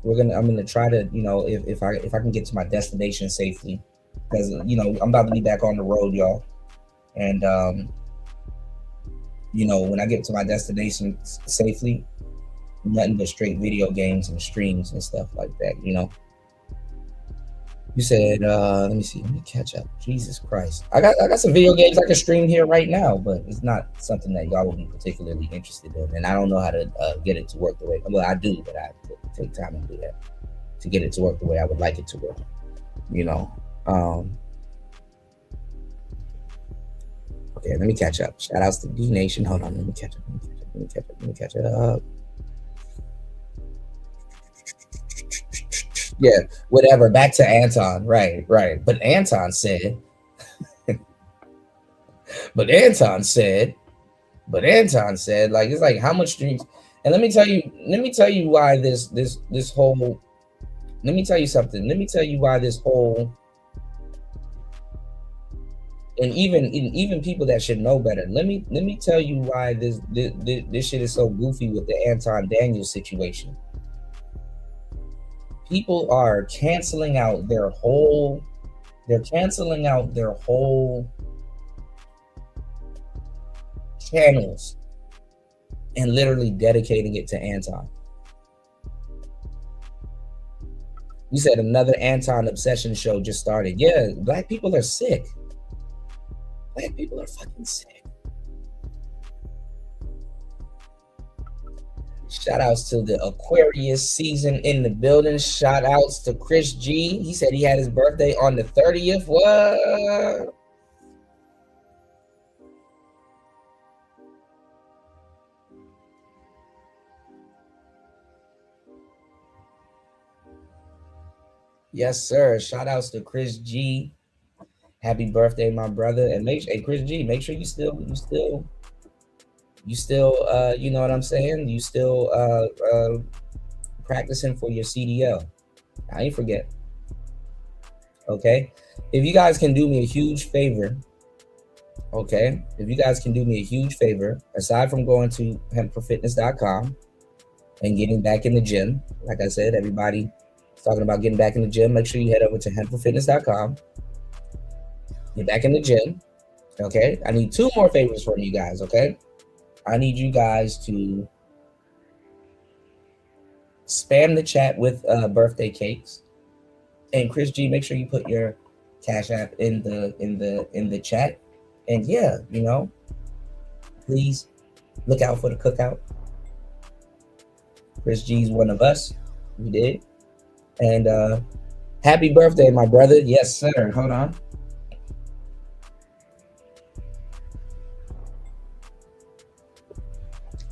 I'm gonna try to, you know, if I can get to my destination safely, because you know I'm about to be back on the road, y'all, and you know, when I get to my destination safely, nothing but straight video games and streams and stuff like that, you know. You said, let me see, let me catch up. Jesus Christ. I got some video games I can stream here right now, but it's not something that y'all will be particularly interested in. And I don't know how to get it to work the way, well, I do, but I have to take time and do that to get it to work the way I would like it to work, you know. Okay, let me catch up. Shout outs to D Nation. Hold on, let me catch up. Yeah, whatever. Back to Anton. Right. But Anton said, like, it's like, how much streams? And let me tell you why this whole, let me tell you something. Let me tell you why this whole, and even people that should know better. Let me tell you why this shit is so goofy with the Anton Daniels situation. People are canceling out their whole channels and literally dedicating it to Anton. You said another Anton obsession show just started. Yeah, black people are sick. Black people are fucking sick. Shout outs to the Aquarius season in the building. Shout outs to Chris G. He said he had his birthday on the 30th. What? Yes, sir. Shout outs to Chris G. Happy birthday, my brother. And hey, Chris G, make sure you still, you know what I'm saying? You still practicing for your CDL. I ain't forget. Okay. If you guys can do me a huge favor, okay? If you guys can do me a huge favor, aside from going to hempforfitness.com and getting back in the gym, like I said, everybody is talking about getting back in the gym. Make sure you head over to hempforfitness.com. Get back in the gym. Okay. I need 2 more favors from you guys. Okay. I need you guys to spam the chat with birthday cakes. And Chris G, make sure you put your Cash App in the chat. And yeah, you know, please look out for the cookout. Chris G's one of us. We did. And happy birthday, my brother. Yes, sir. Hold on.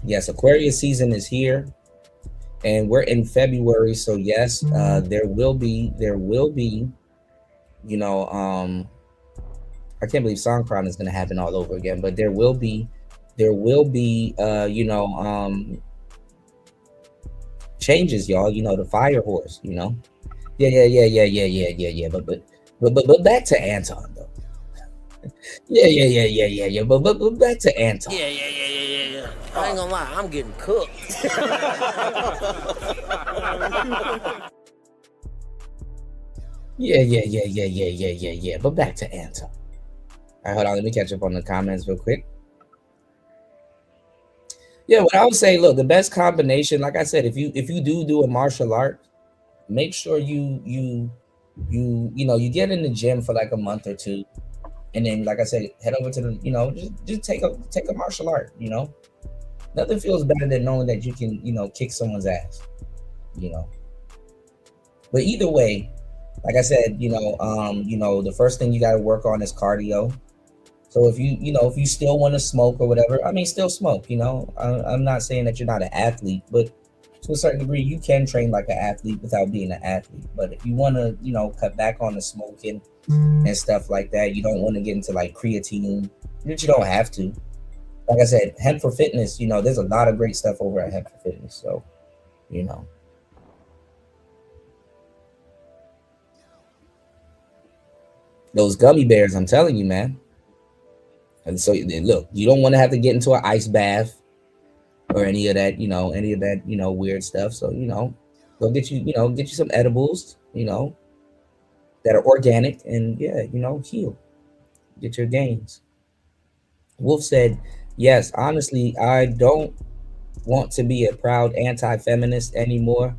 Yes, Aquarius season is here, and we're in February. So yes, there will be, you know, I can't believe Songkran is going to happen all over again, but there will be, you know, changes, y'all. You know, the fire horse. You know, yeah. But back to Anton though. Yeah. But back to Anton. Yeah. I ain't gonna lie, I'm getting cooked. Yeah. But back to Anton. All right, hold on. Let me catch up on the comments real quick. Yeah, what I would say, look, the best combination, like I said, if you do a martial art, make sure you know, you get in the gym for like a month or 2. And then, like I said, head over to the, just take a martial art. Nothing feels better than knowing that you can, kick someone's ass. But either way, like I said, the first thing you got to work on is cardio. So if you still want to smoke or whatever, I mean, still smoke. I'm not saying that you're not an athlete, but to a certain degree, you can train like an athlete without being an athlete. But if you want to, cut back on the smoking and stuff like that, you don't want to get into like creatine, but you don't have to. Like I said, Hemp for Fitness, there's a lot of great stuff over at Hemp for Fitness. So, those gummy bears, I'm telling you, man. And so, look, you don't want to have to get into an ice bath or any of that, weird stuff. So, go get you some edibles, that are organic and heal, get your gains. Wolf said, yes, honestly, I don't want to be a proud anti-feminist anymore.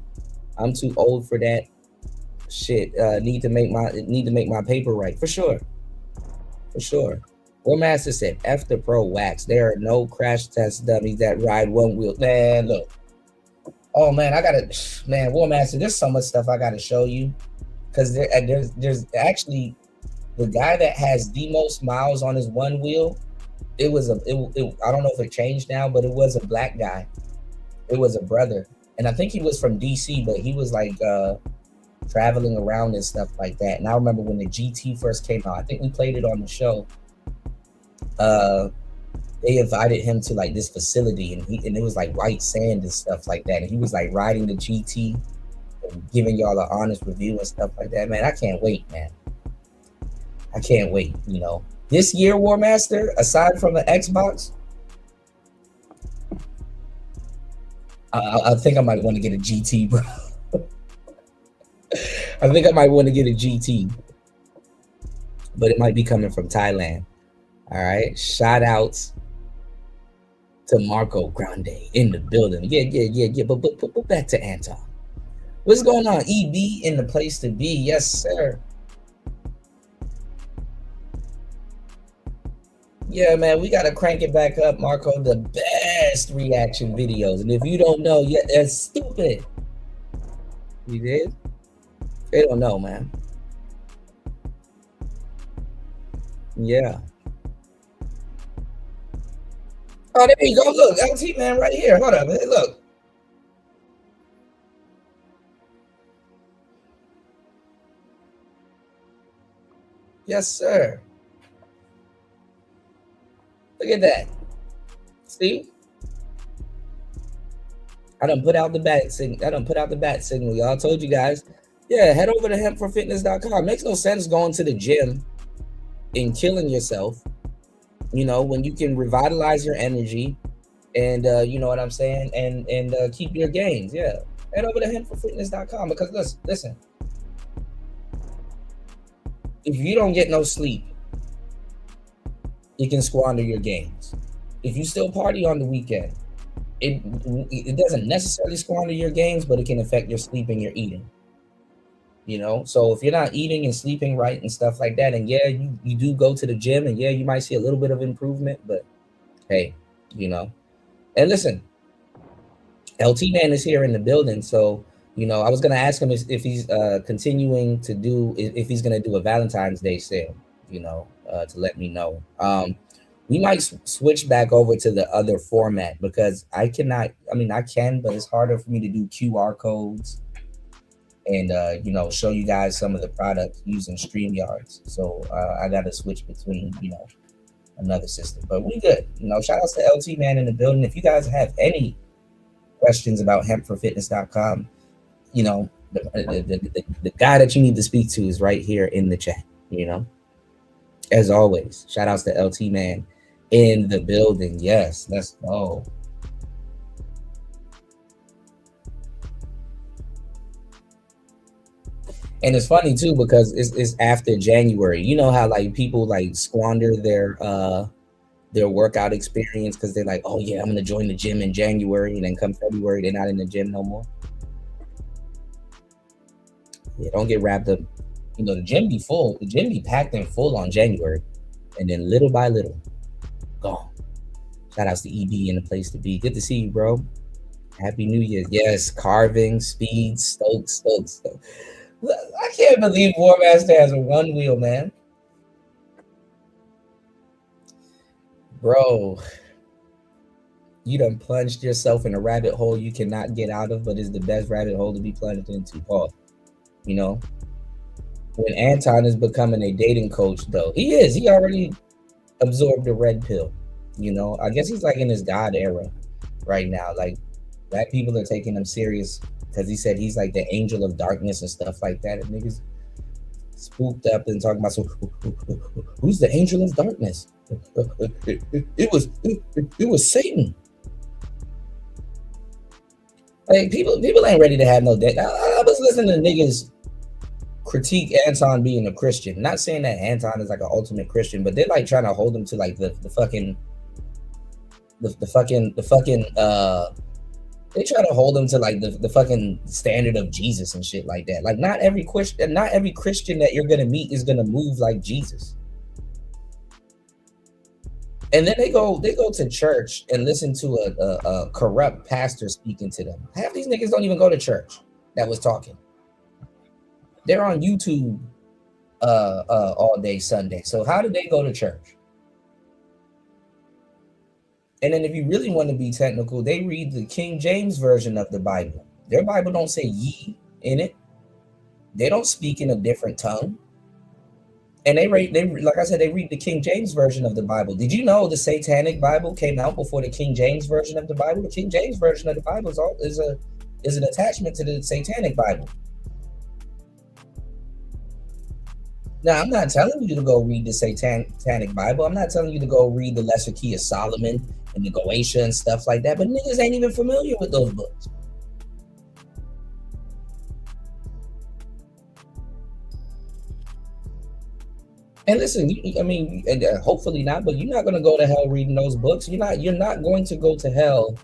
I'm too old for that shit. Need to make my paper right. For sure. War Master said, F the pro wax. There are no crash test dummies that ride one wheel. Man, look. Oh man, War Master, there's so much stuff I gotta show you. Because there's actually the guy that has the most miles on his one wheel. I don't know if it changed now, but it was a black guy. It was a brother. And I think he was from DC, but he was like traveling around and stuff like that. And I remember when the GT first came out, I think we played it on the show. They invited him to like this facility, and it was like white sand and stuff like that. And he was like riding the GT and giving y'all an honest review and stuff like that. Man, I can't wait, man. I can't wait, This year, War Master, aside from the Xbox, I think I might want to get a GT, bro. I think I might want to get a GT, but it might be coming from Thailand. All right, shout outs to Marco Grande in the building. Yeah. But back to Anton. What's going on? EB in the place to be. Yes, sir. Yeah, man, we gotta crank it back up, Marco. The best reaction videos, and if you don't know, yeah, that's stupid. You did? They don't know, man. Yeah. Oh, there you go. Look, LT man, right here. Hold up, man. Look. Yes, sir. Look at that. See? I done put out the bat signal. Y'all told you guys. Yeah, head over to hempforfitness.com. Makes no sense going to the gym and killing yourself, when you can revitalize your energy and you know what I'm saying, and keep your gains. Yeah. Head over to hempforfitness.com because listen. If you don't get no sleep, you can squander your gains. If you still party on the weekend, it doesn't necessarily squander your gains, but it can affect your sleep and your eating. So if you're not eating and sleeping right and stuff like that, and yeah, you do go to the gym, and yeah, you might see a little bit of improvement, but hey, and listen, LT Man is here in the building, so I was gonna ask him if he's continuing to do, if he's gonna do a Valentine's Day sale, to let me know. We might switch back over to the other format because I can, but it's harder for me to do QR codes and show you guys some of the products using StreamYards. So I got to switch between another system, but we good. Shout outs to LT Man in the building. If you guys have any questions about hempforfitness.com, the guy that you need to speak to is right here in the chat. As always, shout outs to LT Man in the building. Yes, let's go. And it's funny too because it's after January. You know how like people like squander their workout experience because they're like, oh yeah, I'm gonna join the gym in January, and then come February they're not in the gym no more. Yeah, don't get wrapped up. The gym be full. The gym be packed and full on January. And then little by little, gone. Shout outs to EB and the place to be. Good to see you, bro. Happy New Year. Yes, carving, speed, Stokes. I can't believe War Master has a one wheel, man. Bro, you done plunged yourself in a rabbit hole you cannot get out of, but is the best rabbit hole to be plunged into, Paul. You know? When Anton is becoming a dating coach, though, he already absorbed the red pill. You know, I guess he's like in his God era right now. Like, black people are taking him serious because he said he's like the angel of darkness and stuff like that. And niggas spooked up and talking about, so who's the angel of darkness? It was Satan. Like, people ain't ready to have no date. I was listening to niggas critique Anton being a Christian. Not saying that Anton is like an ultimate Christian, but they're like trying to hold him to like the fucking they try to hold him to like the fucking standard of Jesus and shit like that. Like, not every Christian that you're gonna meet is gonna move like Jesus. And then they go to church and listen to a corrupt pastor speaking to them. Half these niggas don't even go to church that was talking. They're on YouTube all day Sunday. So how did they go to church? And then if you really want to be technical, they read the King James version of the Bible. Their Bible don't say ye in it. They don't speak in a different tongue. And they like I said, they read the King James version of the Bible. Did you know the Satanic Bible came out before the King James version of the Bible? The King James version of the Bible is an attachment to the Satanic Bible. Now, I'm not telling you to go read the Satanic Bible. I'm not telling you to go read the Lesser Key of Solomon and the Goetia and stuff like that. But niggas ain't even familiar with those books. And listen, hopefully not, but you're not going to go to hell reading those books. You're not going to go to hell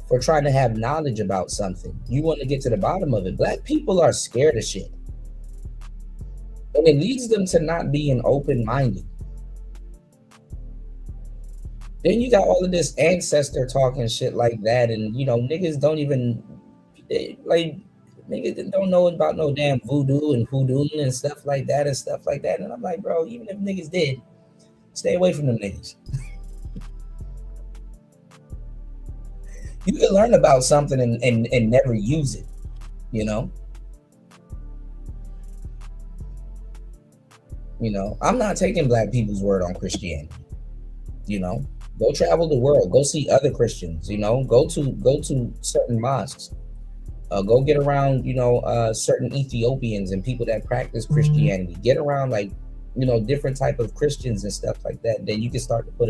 for trying to have knowledge about something. You want to get to the bottom of it. Black people are scared of shit. And it leads them to not being open-minded. Then you got all of this ancestor talk and shit like that. And, niggas don't even, niggas don't know about no damn voodoo and stuff like that. And I'm like, bro, even if niggas did, stay away from them niggas. You can learn about something and never use it, I'm not taking black people's word on Christianity. Go travel the world, go see other Christians, go to certain mosques, go get around, certain Ethiopians and people that practice Christianity. Get around different type of Christians and stuff like that. Then you can start to put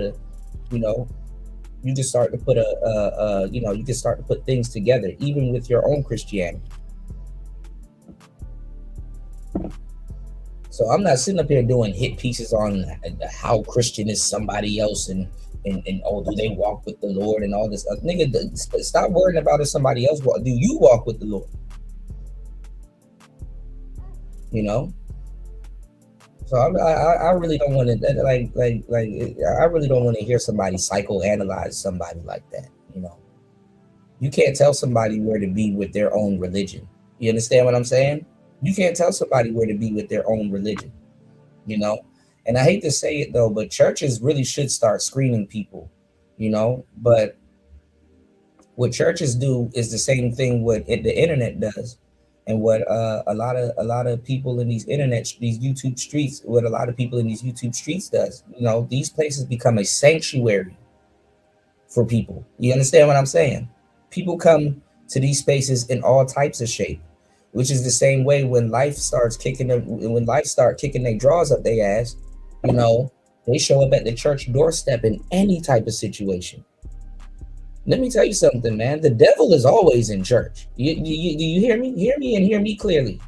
put things together, even with your own Christianity. So I'm not sitting up here doing hit pieces on how Christian is somebody else and do they walk with the Lord and all this. Nigga, stop worrying about if somebody else walk. Do you walk with the Lord? So I really don't want to I really don't want to hear somebody psychoanalyze somebody like that. You can't tell somebody where to be with their own religion. You understand what I'm saying? You can't tell somebody where to be with their own religion, And I hate to say it though, but churches really should start screening people, But what churches do is the same thing what the internet does, and what a lot of people in these YouTube streets, what a lot of people in these YouTube streets does. These places become a sanctuary for people. You understand what I'm saying? People come to these spaces in all types of shape. Which is the same way when life start kicking their drawers up their ass, they show up at the church doorstep in any type of situation. Let me tell you something, man. The devil is always in church. Do you hear me? Hear me and hear me clearly.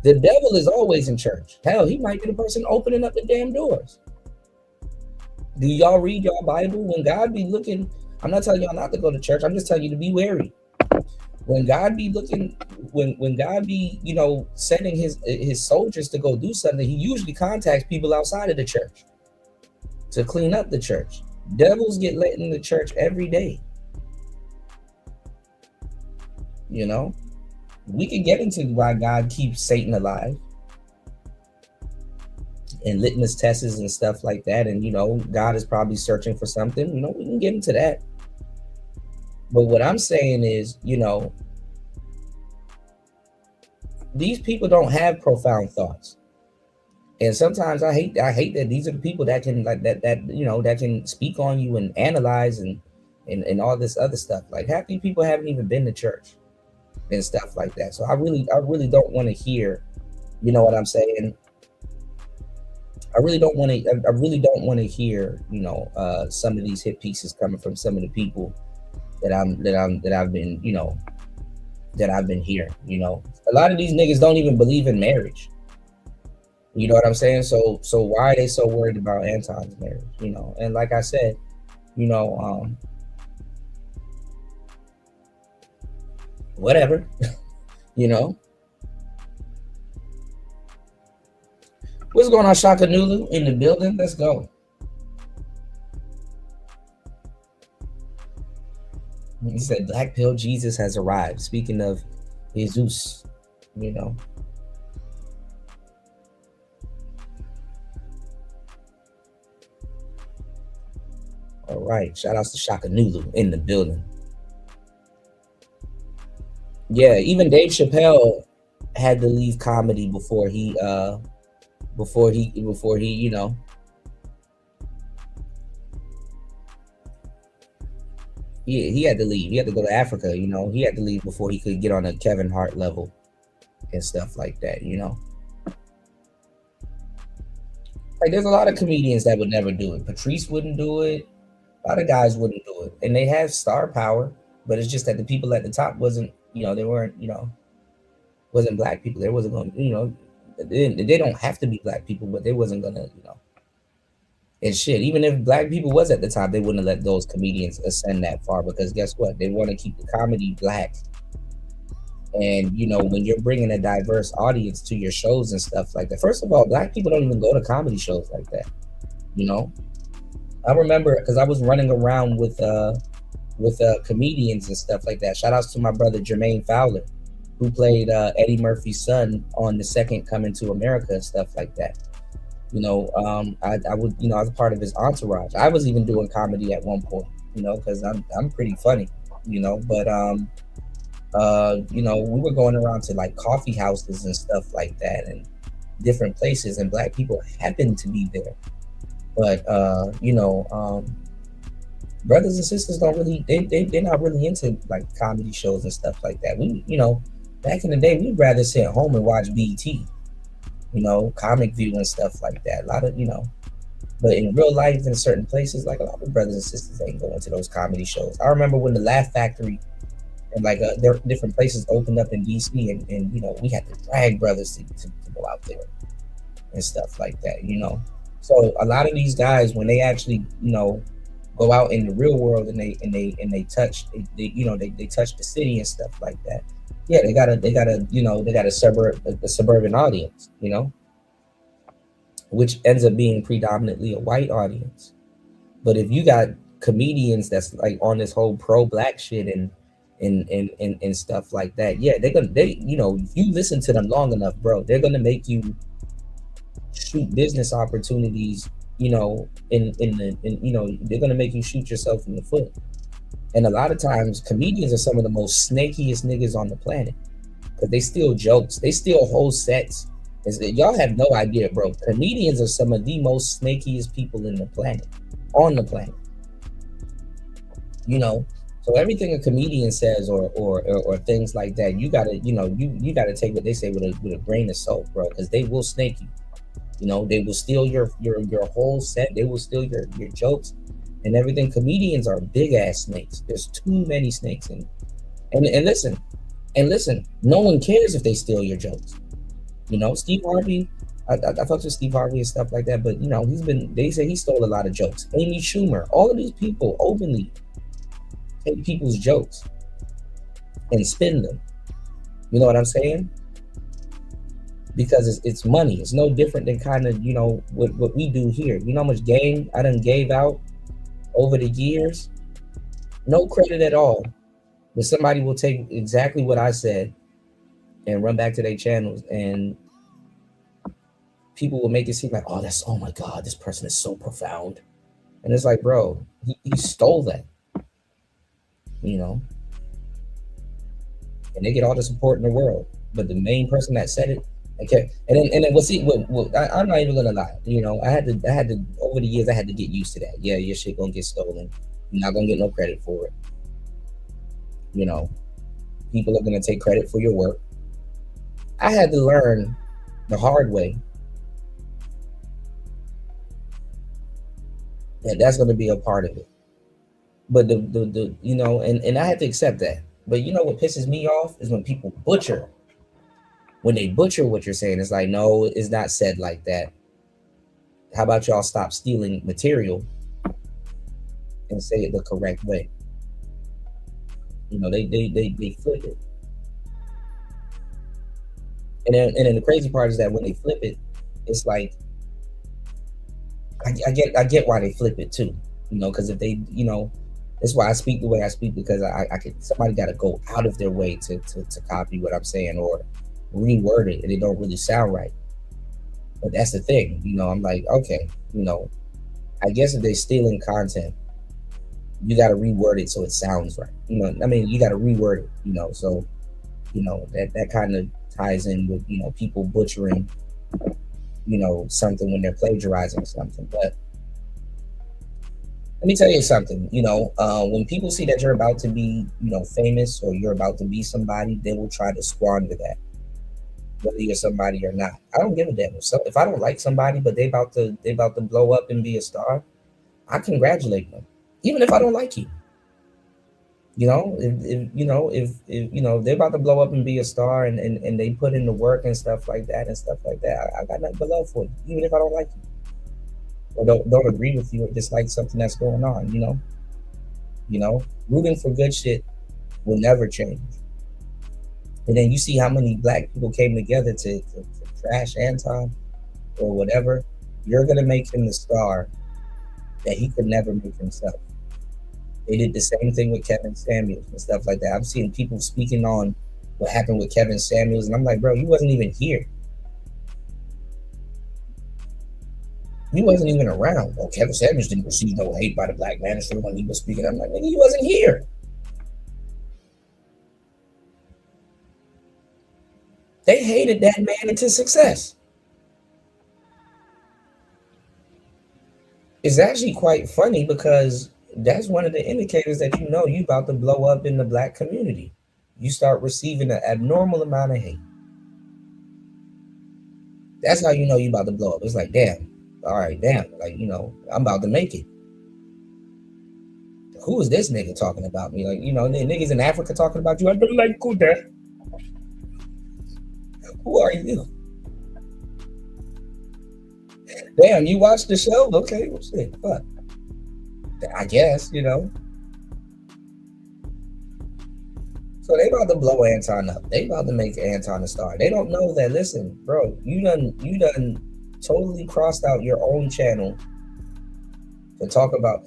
The devil is always in church. Hell, he might be the person opening up the damn doors. Do y'all read y'all Bible? When God be looking, I'm not telling y'all not to go to church. I'm just telling you to be wary. When God be looking, when God be, you know, sending his soldiers to go do something, he usually contacts people outside of the church to clean up the church. Devils get let in the church every day. You know, we can get into why God keeps Satan alive and litmus tests and stuff like that. And, you know, God is probably searching for something. You know, we can get into that. But what I'm saying is, you know, these people don't have profound thoughts. And sometimes I hate that these are the people that can like that you know, that can speak on you and analyze and all this other stuff. Like half these people haven't even been to church and stuff like that. So I really don't want to hear, you know what I'm saying? I really don't want to hear, you know, some of these hit pieces coming from some of the people that I've been, you know, that I've been hearing. You know, a lot of these niggas don't even believe in marriage. You know what I'm saying? So why are they so worried about Anton's marriage? You know, and like I said, you know, whatever, you know. What's going on, Shaka Nulu in the building? Let's go. He said, Black Pill Jesus has arrived. Speaking of Jesus, you know. All right. Shout outs to Shaka Nulu in the building. Yeah, even Dave Chappelle had to leave comedy before he, you know. He had to leave. He had to go to Africa, you know. He had to leave before he could get on a Kevin Hart level and stuff like that, you know. Like, there's a lot of comedians that would never do it. Patrice wouldn't do it. A lot of guys wouldn't do it. And they have star power, but it's just that the people at the top wasn't, you know, they weren't, you know, wasn't black people. They wasn't going to, you know, they don't have to be black people, but they wasn't going to, you know. And shit, even if black people was at the top, they wouldn't have let those comedians ascend that far, because guess what? They want to keep the comedy black. And, you know, when you're bringing a diverse audience to your shows and stuff like that, first of all, black people don't even go to comedy shows like that, you know? I remember, because I was running around with comedians and stuff like that. Shout outs to my brother Jermaine Fowler, who played Eddie Murphy's son on The Second Coming to America and stuff like that. You know, I would, you know, I was part of his entourage. I was even doing comedy at one point, you know, because I'm pretty funny, you know. But you know, we were going around to like coffee houses and stuff like that, and different places, and black people happened to be there. But you know, brothers and sisters don't really, they're not really into like comedy shows and stuff like that. We, you know, back in the day, we'd rather sit at home and watch BET, you know, Comic View and stuff like that. A lot of, you know, but in real life, in certain places, like a lot of brothers and sisters ain't going to those comedy shows. I remember when the Laugh Factory and like there different places opened up in DC, and you know, we had to drag brothers to go out there and stuff like that, you know. So a lot of these guys, when they actually, you know, go out in the real world and they touch, you know, they touch the city and stuff like that. Yeah, they gotta, you know, they got a suburban audience, you know, which ends up being predominantly a white audience. But if you got comedians that's like on this whole pro-black shit and stuff like that, yeah, they you know, if you listen to them long enough, bro, they're gonna make you shoot business opportunities, you know, in you know, they're gonna make you shoot yourself in the foot. And a lot of times comedians are some of the most snakiest niggas on the planet, because they steal jokes, they steal whole sets. Y'all have no idea, bro. Comedians are some of the most snakiest people in the planet, on the planet, you know. So everything a comedian says or things like that, you gotta, you know, you gotta take what they say with a grain of salt, bro, because they will snake you. You know, they will steal your whole set. They will steal your jokes and everything. Comedians are big ass snakes. There's too many snakes, and listen, no one cares if they steal your jokes. You know, Steve Harvey, I fucked with Steve Harvey and stuff like that, but you know, they say he stole a lot of jokes. Amy Schumer, all of these people openly take people's jokes and spend them. You know what I'm saying? Because it's money. It's no different than kind of, you know, what we do here. You know how much game I done gave out over the years? No credit at all. But somebody will take exactly what I said and run back to their channels, and people will make it seem like, oh my God, this person is so profound. And it's like, bro, he stole that, you know? And they get all the support in the world. But the main person that said it, okay, and then we'll see. I'm not even gonna lie. You know, I had to over the years I had to get used to that. Yeah, your shit gonna get stolen. You're not gonna get no credit for it. You know, people are gonna take credit for your work. I had to learn the hard way that that's gonna be a part of it. But the you know, and I had to accept that. But you know what pisses me off is when people butcher. When they butcher what you're saying, it's like, no, it's not said like that. How about y'all stop stealing material and say it the correct way? You know, they flip it. And then the crazy part is that when they flip it, it's like, I get why they flip it too. You know, because if they, you know, that's why I speak the way I speak, because I could, somebody got to go out of their way to copy what I'm saying or reword it, and it don't really sound right. But that's the thing, you know. I'm like, okay, you know, I guess if they're stealing content, you got to reword it so it sounds right. You know, I mean, you got to reword it, you know. So, you know, that kind of ties in with, you know, people butchering, you know, something when they're plagiarizing something. But let me tell you something, you know, when people see that you're about to be, you know, famous or you're about to be somebody, they will try to squander that, whether you're somebody or not. I don't give a damn. If I don't like somebody, but they about to blow up and be a star, I congratulate them, even if I don't like you. You know, if you know, if you know, they're about to blow up and be a star, and they put in the work and stuff like that, I got nothing but love for you, even if I don't like you or don't agree with you or dislike something that's going on. You know, rooting for good shit will never change. And then you see how many black people came together to trash Anton or whatever. You're gonna make him the star that he could never make himself. They did the same thing with Kevin Samuels and stuff like that. I'm seeing people speaking on what happened with Kevin Samuels, and I'm like, bro, you wasn't even here. You wasn't even around. Oh, Kevin Samuels didn't receive no hate by the black manosphere when he was speaking. I'm like, nigga, he wasn't here. They hated that man into success. It's actually quite funny because that's one of the indicators that you know you about to blow up in the black community. You start receiving an abnormal amount of hate. That's how you know you about to blow up. It's like, damn, all right, damn, like, you know, I'm about to make it. Who is this nigga talking about me? Like, you know, niggas in Africa talking about you. I don't like Kuda. Who are you? Damn, you watched the show? Okay, well, shit, fuck. I guess, you know. So they about to blow Anton up. They about to make Anton a star. They don't know that. Listen, bro, you done totally crossed out your own channel to talk about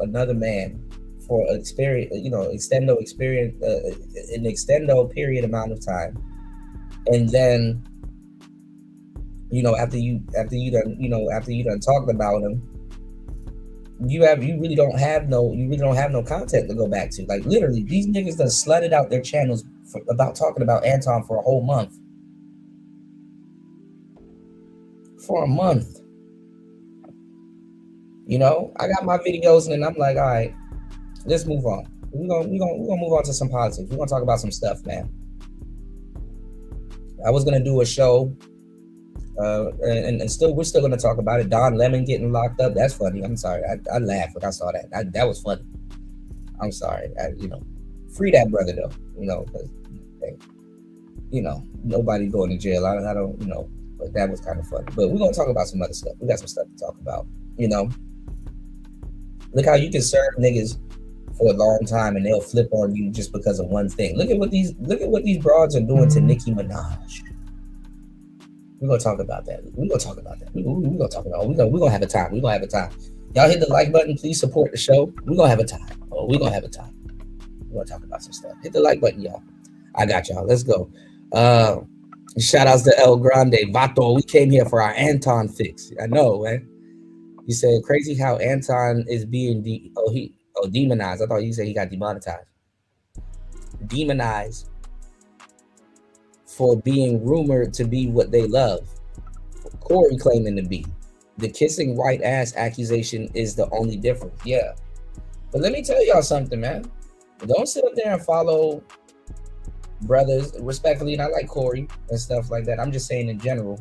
another man for experience, you know, extendo experience, an extendo period amount of time, and then, you know, after you done talked about him, you really don't have no content to go back to. Like, literally, these niggas done slutted out their channels about talking about Anton for a whole month. For a month. You know, I got my videos and then I'm like, all right, let's move on. We're gonna move on to some politics. We're gonna talk about some stuff, man. I was gonna do a show, and we're still gonna talk about it. Don Lemon getting locked up. That's funny. I'm sorry. I laughed when I saw that. That was funny. I'm sorry. You know, free that brother though. You know, because, hey, you know, nobody going to jail. I don't, you know, but that was kind of funny. But we're gonna talk about some other stuff. We got some stuff to talk about. You know, look how you can serve niggas for a long time, and they'll flip on you just because of one thing. Look at what these broads are doing to Nicki Minaj. We're gonna talk about that. We're gonna talk about that. We're gonna have a time. We're gonna have a time. Y'all hit the like button. Please support the show. We're gonna have a time. We're gonna have a time. We're gonna talk about some stuff. Hit the like button, y'all. I got y'all. Let's go. Shout outs to El Grande Vato. We came here for our Anton fix. I know, man. You said crazy how Anton is being demonized. I thought you said he got demonetized. Demonized for being rumored to be what they love. Corey claiming to be. The kissing white ass accusation is the only difference. Yeah. But let me tell y'all something, man. Don't sit up there and follow brothers respectfully, and I like Corey and stuff like that. I'm just saying in general.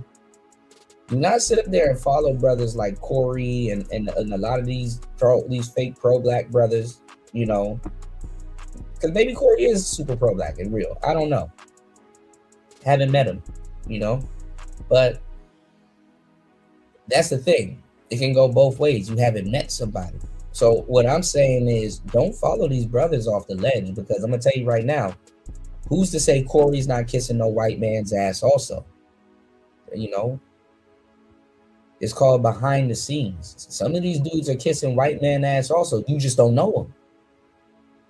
Do not sit up there and follow brothers like Corey and a lot of these fake pro-black brothers, you know. Because maybe Corey is super pro-black and real. I don't know. Haven't met him, you know. But that's the thing. It can go both ways. You haven't met somebody. So what I'm saying is don't follow these brothers off the ledge, because I'm going to tell you right now, who's to say Corey's not kissing no white man's ass also? You know? It's called behind the scenes. Some of these dudes are kissing white man ass also. You just don't know them.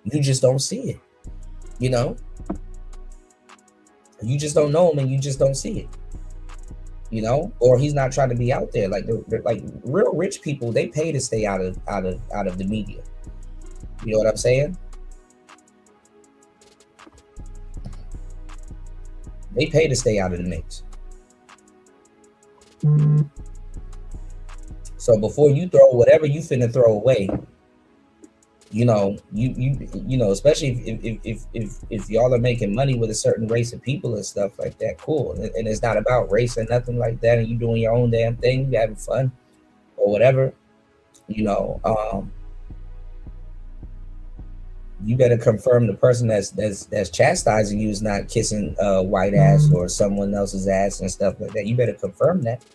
You just don't see it. You know? You just don't know him and you just don't see it. You know? Or he's not trying to be out there. Like like real rich people, they pay to stay out of the media. You know what I'm saying? They pay to stay out of the mix. So before you throw whatever you finna throw away, you know, you know, especially if y'all are making money with a certain race of people and stuff like that, cool. And it's not about race or nothing like that, and you doing your own damn thing, you having fun or whatever, you know, you better confirm the person that's chastising you is not kissing white ass or someone else's ass and stuff like that. You better confirm that.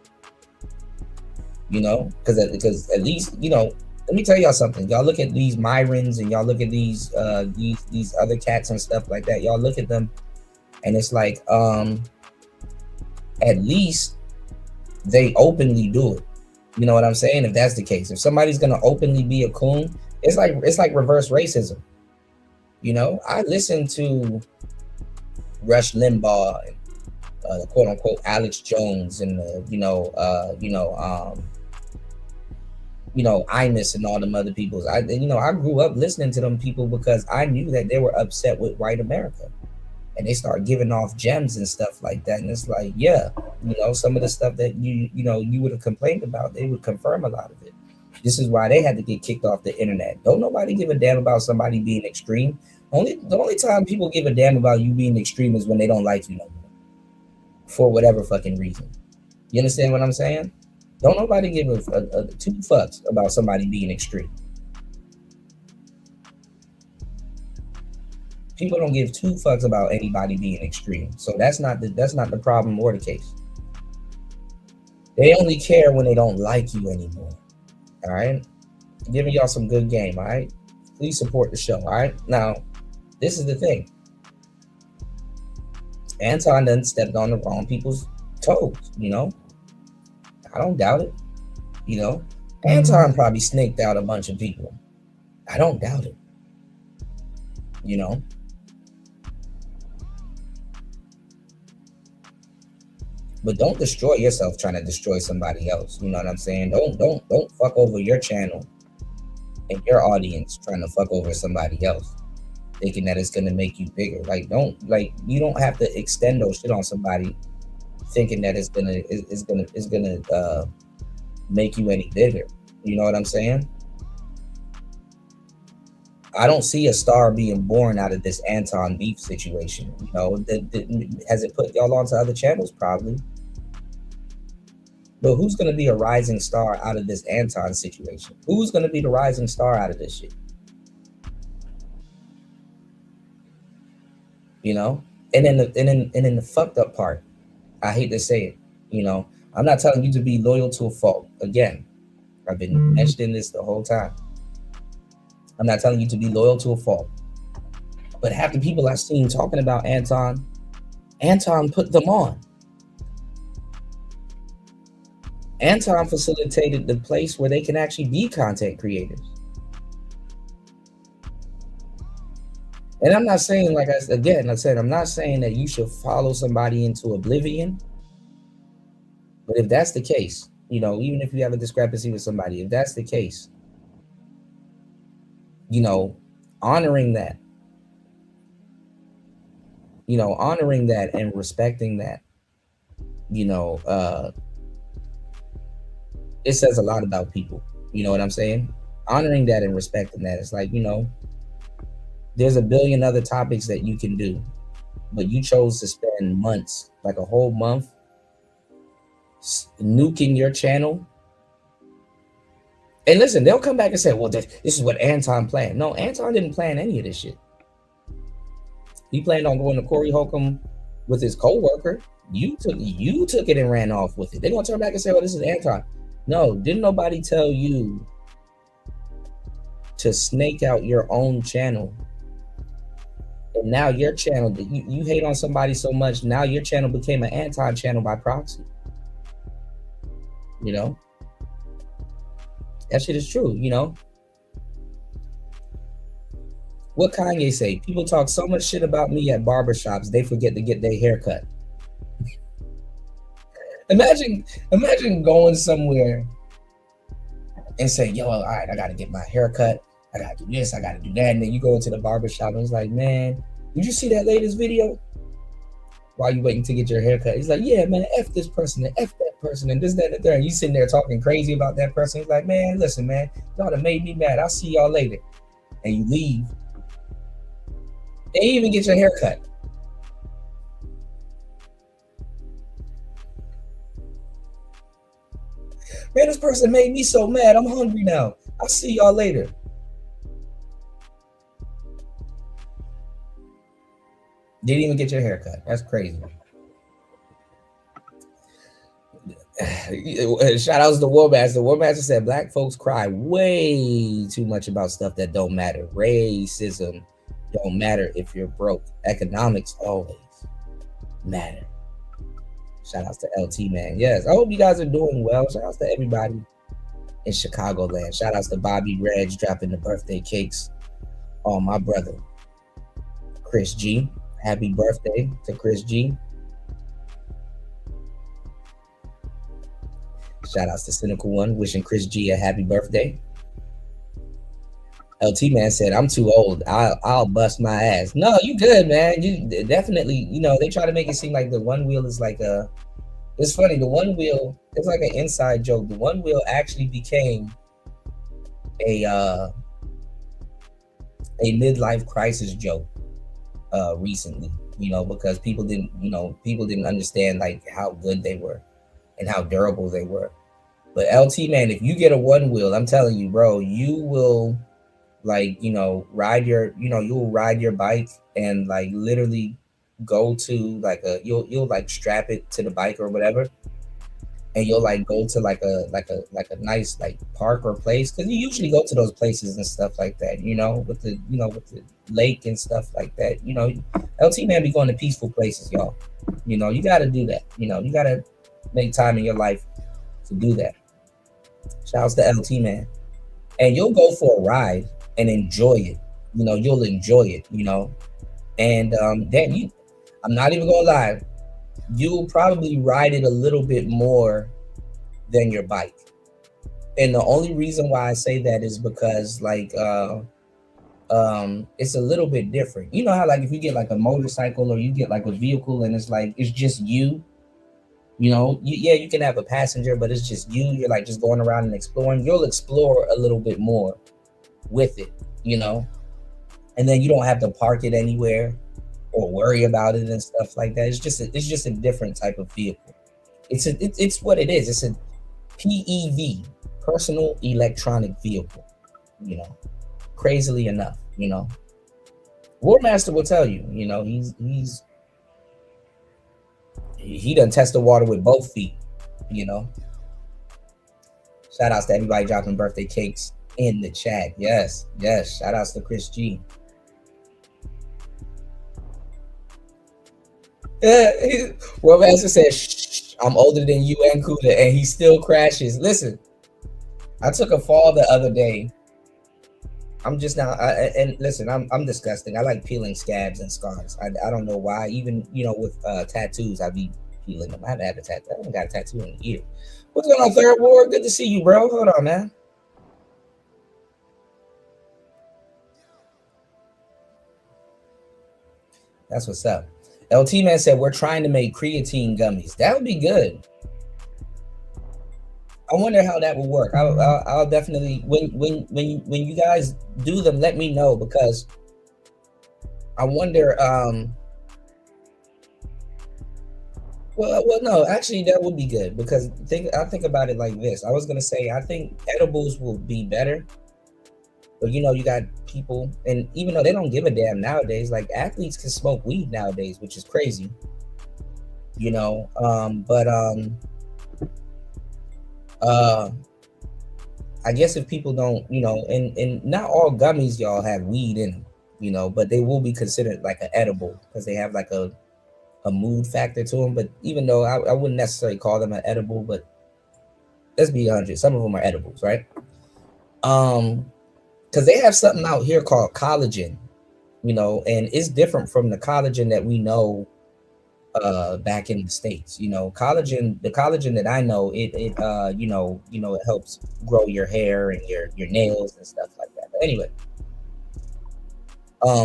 You know, because at least, you know, let me tell y'all something. Y'all look at these Myrons and y'all look at these other cats and stuff like that. Y'all look at them and it's like, at least they openly do it. You know what I'm saying? If that's the case, if somebody's gonna openly be a coon, it's like reverse racism. You know, I listen to Rush Limbaugh and quote unquote Alex Jones and Imus and all them other people. I grew up listening to them people because I knew that they were upset with white America, and they start giving off gems and stuff like that. And it's like, yeah, you know, some of the stuff that you would have complained about, they would confirm a lot of it. This is why they had to get kicked off the internet. Don't nobody give a damn about somebody being extreme. The only time people give a damn about you being extreme is when they don't like you no more, for whatever fucking reason. You understand what I'm saying? Don't nobody give a two fucks about somebody being extreme. People don't give two fucks about anybody being extreme. So that's not the problem or the case. They only care when they don't like you anymore. All right? I'm giving y'all some good game, all right? Please support the show, all right? Now, this is the thing. Anton done stepped on the wrong people's toes, you know? I don't doubt it. You know, Anton probably snaked out a bunch of people. I don't doubt it. You know, but don't destroy yourself trying to destroy somebody else. You know what I'm saying? Don't fuck over your channel and your audience trying to fuck over somebody else, thinking that it's gonna make you bigger. You don't have to extend those shit on somebody thinking that it's gonna make you any bigger. You know what I'm saying? I don't see a star being born out of this Anton beef situation. You know, has it put y'all onto other channels? Probably. But who's gonna be a rising star out of this Anton situation? Who's gonna be the rising star out of this shit? You know, and then the fucked up part. I hate to say it, you know, I'm not telling you to be loyal to a fault. Again, I've been mentioning this the whole time. I'm not telling you to be loyal to a fault. But half the people I've seen talking about Anton put them on. Anton facilitated the place where they can actually be content creators. And I'm not saying, like I said, I'm not saying that you should follow somebody into oblivion. But if that's the case, you know, even if you have a discrepancy with somebody, if that's the case, you know, honoring that, and respecting that, you know, it says a lot about people. You know what I'm saying? Honoring that and respecting that. It's like, you know, there's a billion other topics that you can do, but you chose to spend months, like a whole month, nuking your channel. And listen, they'll come back and say, well, this is what Anton planned. No, Anton didn't plan any of this shit. He planned on going to Corey Holcomb with his co-worker. You took it and ran off with it. They're gonna turn back and say, oh, this is Anton. No, didn't nobody tell you to snake out your own channel? And now your channel, you hate on somebody so much, now your channel became an Anton channel by proxy. You know? That shit is true, you know? What Kanye say? People talk so much shit about me at barbershops, they forget to get their hair cut. Imagine going somewhere and say, yo, all right, I gotta get my hair cut. I gotta do this, I gotta do that. And then you go into the barbershop and it's like, man, did you see that latest video? While you waiting to get your hair cut. He's like, yeah, man, F this person and F that person and this, that, and the third. And you sitting there talking crazy about that person. He's like, man, listen, man, y'all done made me mad. I'll see y'all later. And you leave. And you even get your hair cut. Man, this person made me so mad. I'm hungry now. I'll see y'all later. Didn't even get your hair cut. That's crazy. Shout outs to Warmaster. Warmaster said black folks cry way too much about stuff that don't matter. Racism don't matter if you're broke. Economics always matter. Shout outs to LT, man. Yes, I hope you guys are doing well. Shout outs to everybody in Chicagoland. Shout outs to Bobby Reg dropping the birthday cakes on my brother, Chris G. Happy birthday to Chris G. Shout outs to Cynical One, wishing Chris G a happy birthday. LT man said, I'm too old. I'll bust my ass. No, you good, man. You definitely, you know, they try to make it seem like the one wheel is like it's funny, the one wheel, it's like an inside joke. The one wheel actually became a midlife crisis joke recently, you know, because people didn't understand like how good they were and how durable they were. But LT man, if you get a one wheel, I'm telling you, bro, you will like, you know, you'll ride your bike and like literally go to like you'll like strap it to the bike or whatever, and you'll like go to like a nice like park or place, because you usually go to those places and stuff like that, you know, with the lake and stuff like that. You know, LT man be going to peaceful places, y'all. You know, you got to do that. You know, you got to make time in your life to do that. Shouts to LT man, and you'll go for a ride and enjoy it. You know, you'll enjoy it. You know, and then I'm not even gonna lie, you'll probably ride it a little bit more than your bike. And the only reason why I say that is because like it's a little bit different. You know how like if you get like a motorcycle or you get like a vehicle and it's like it's just you, you know, you can have a passenger, but it's just you. You're like just going around and exploring. You'll explore a little bit more with it, you know, and then you don't have to park it anywhere or worry about it and stuff like that. It's just a different type of vehicle. It's what it is. It's a PEV, personal electronic vehicle, you know, crazily enough, you know. Warmaster will tell you, you know, he done test the water with both feet, you know. Shout outs to everybody dropping birthday cakes in the chat. Yes. Shout outs to Chris G. Yeah, Romaster says, shh, I'm older than you and Kuda, and he still crashes. Listen, I took a fall the other day. I'm just now, and listen, I'm disgusting. I like peeling scabs and scars. I don't know why. Even with tattoos, I be peeling them. I haven't had a tattoo. I haven't got a tattoo in a year. What's going on, Third Ward? Good to see you, bro. Hold on, man. That's what's up. LT Man said we're trying to make creatine gummies. That would be good. I wonder how that would work. I'll definitely when you guys do them, let me know, because I wonder. Well, no, actually, that would be good, because I think about it like this. I was gonna say I think edibles will be better, but you got people, and even though they don't give a damn nowadays, like athletes can smoke weed nowadays, which is crazy. I guess if people don't, and not all gummies, y'all, have weed in them, but they will be considered like an edible because they have like a mood factor to them. But even though I wouldn't necessarily call them an edible, but let's be honest, some of them are edibles, right? Because they have something out here called collagen, and it's different from the collagen that we know back in the States. Collagen, the collagen that I know, it helps grow your hair and your nails and stuff like that. But anyway,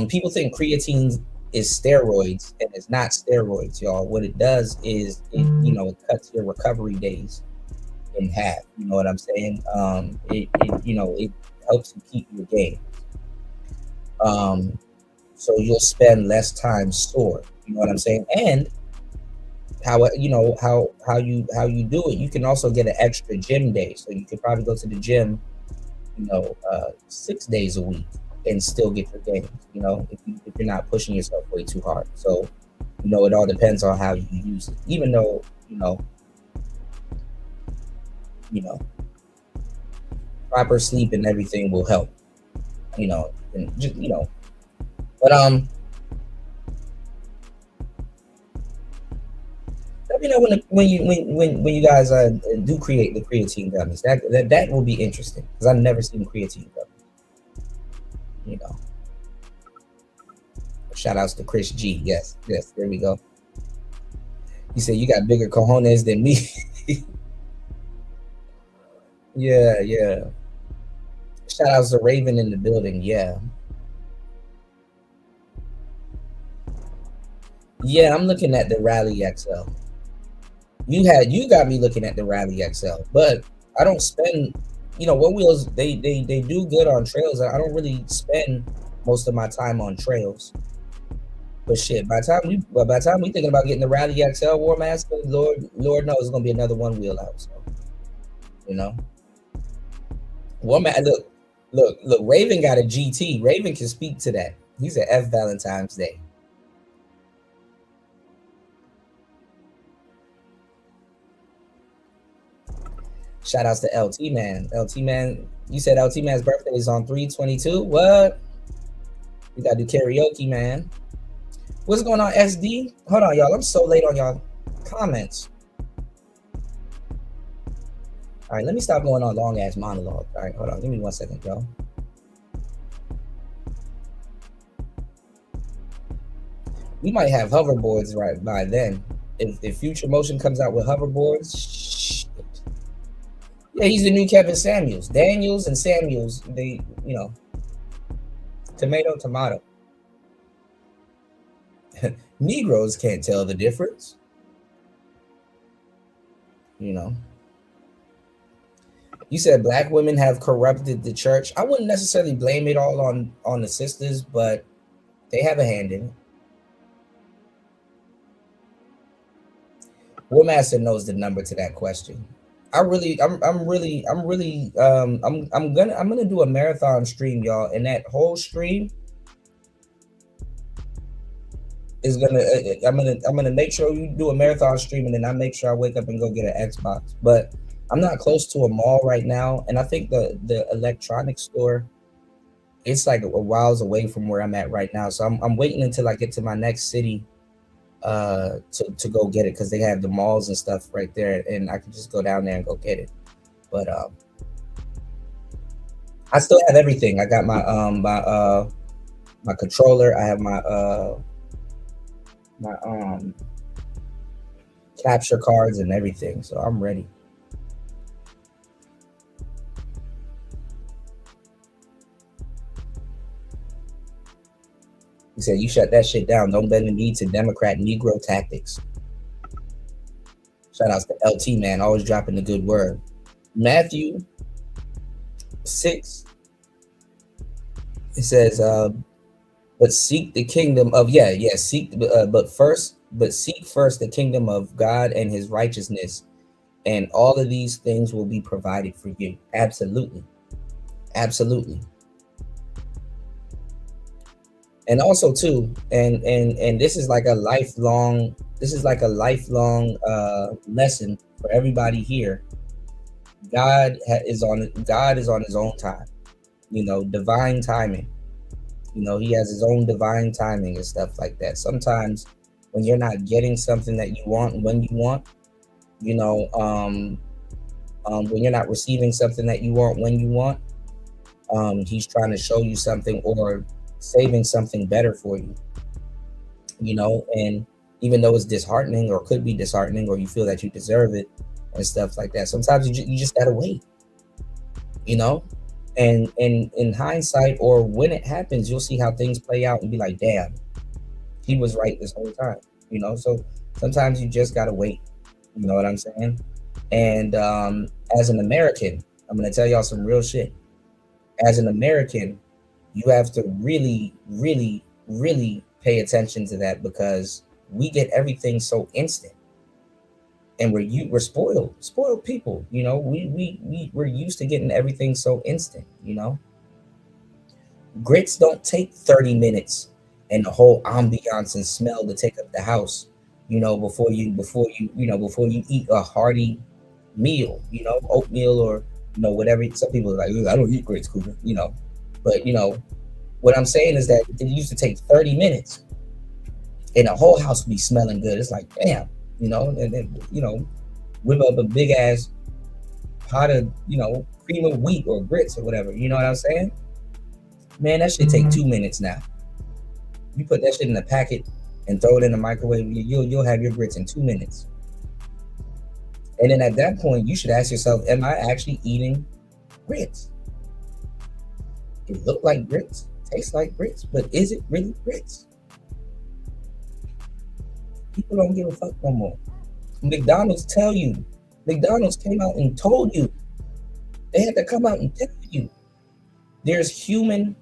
people think creatine is steroids, and it's not steroids, y'all. What it does is it cuts your recovery days in half. You know what I'm saying? It helps you keep your game. So you'll spend less time sore. You know what I'm saying? And how you do it, you can also get an extra gym day. So you could probably go to the gym, 6 days a week and still get your gains, if you're not pushing yourself way too hard. So, it all depends on how you use it. Even though, proper sleep and everything will help, and just, but let me know when you guys do create the creatine gummies. That will be interesting, because I've never seen creatine gummies. Shout outs to Chris G. Yes, there we go. He said you got bigger cojones than me. Yeah. Shout outs to Raven in the building. Yeah, I'm looking at the Rally XL. You got me looking at the Rally XL, but I don't spend, One Wheels, they do good on trails. I don't really spend most of my time on trails. But shit, by the time we thinking about getting the Rally XL War Master, Lord knows it's gonna be another One Wheel out. So, look, Raven got a GT. Raven can speak to that. He's an F Valentine's Day. Shout outs to LT Man. LT Man, you said LT Man's birthday is on 3/22. What? We gotta do karaoke, man. What's going on, SD? Hold on, y'all. I'm so late on y'all comments. All right, let me stop going on long ass monologue. All right, hold on. Give me 1 second, y'all. We might have hoverboards right by then. If Future Motion comes out with hoverboards, shit. Yeah, he's the new Kevin Samuels. Daniels and Samuels, they, tomato. Negroes can't tell the difference. You said black women have corrupted the church. I wouldn't necessarily blame it all on the sisters, but they have a hand in it. Warmaster knows the number to that question. I'm gonna do a marathon stream, y'all, and that whole stream is I'm gonna make sure you do a marathon stream, and then I make sure I wake up and go get an Xbox. But I'm not close to a mall right now, and I think the electronics store, it's like a whiles away from where I'm at right now. So I'm waiting until I get to my next city to go get it, because they have the malls and stuff right there, and I can just go down there and go get it. But I still have everything. I got my controller. I have my capture cards and everything, so I'm ready. He said, "You shut that shit down. Don't bend the knee to Democrat Negro tactics." Shout outs to LT, man, always dropping the good word. Matthew 6. It says, "But seek the kingdom of seek first the kingdom of God and His righteousness, and all of these things will be provided for you." Absolutely, absolutely. And also too, and this is like a lifelong. This is like a lifelong lesson for everybody here. God is on His own time. Divine timing. He has His own divine timing and stuff like that. Sometimes when you're not getting something that you want when you want, when you're not receiving something that you want when you want, He's trying to show you something or saving something better for you. And even though it's disheartening or could be disheartening, or you feel that you deserve it and stuff like that, sometimes you just gotta wait. And in hindsight, or when it happens, you'll see how things play out and be like, damn, He was right this whole time. So sometimes you just gotta wait. You know what I'm saying? And as an American, I'm gonna tell y'all some real shit. As an American, you have to really, really, really pay attention to that, because we get everything so instant, and we're spoiled people. We're used to getting everything so instant. Grits don't take 30 minutes and the whole ambiance and smell to take up the house. Before you eat a hearty meal. Oatmeal, or whatever. Some people are like, I don't eat grits, Cooper. But what I'm saying is that it used to take 30 minutes and the whole house would be smelling good. It's like, damn, and then, whip up a big ass pot of, cream of wheat or grits or whatever. You know what I'm saying? Man, that shit take 2 minutes now. You put that shit in a packet and throw it in the microwave, you'll have your grits in 2 minutes. And then at that point, you should ask yourself, am I actually eating grits? It look like grits, tastes like grits, but is it really grits? People don't give a fuck no more. McDonald's came out and told you. They had to come out and tell you. There's human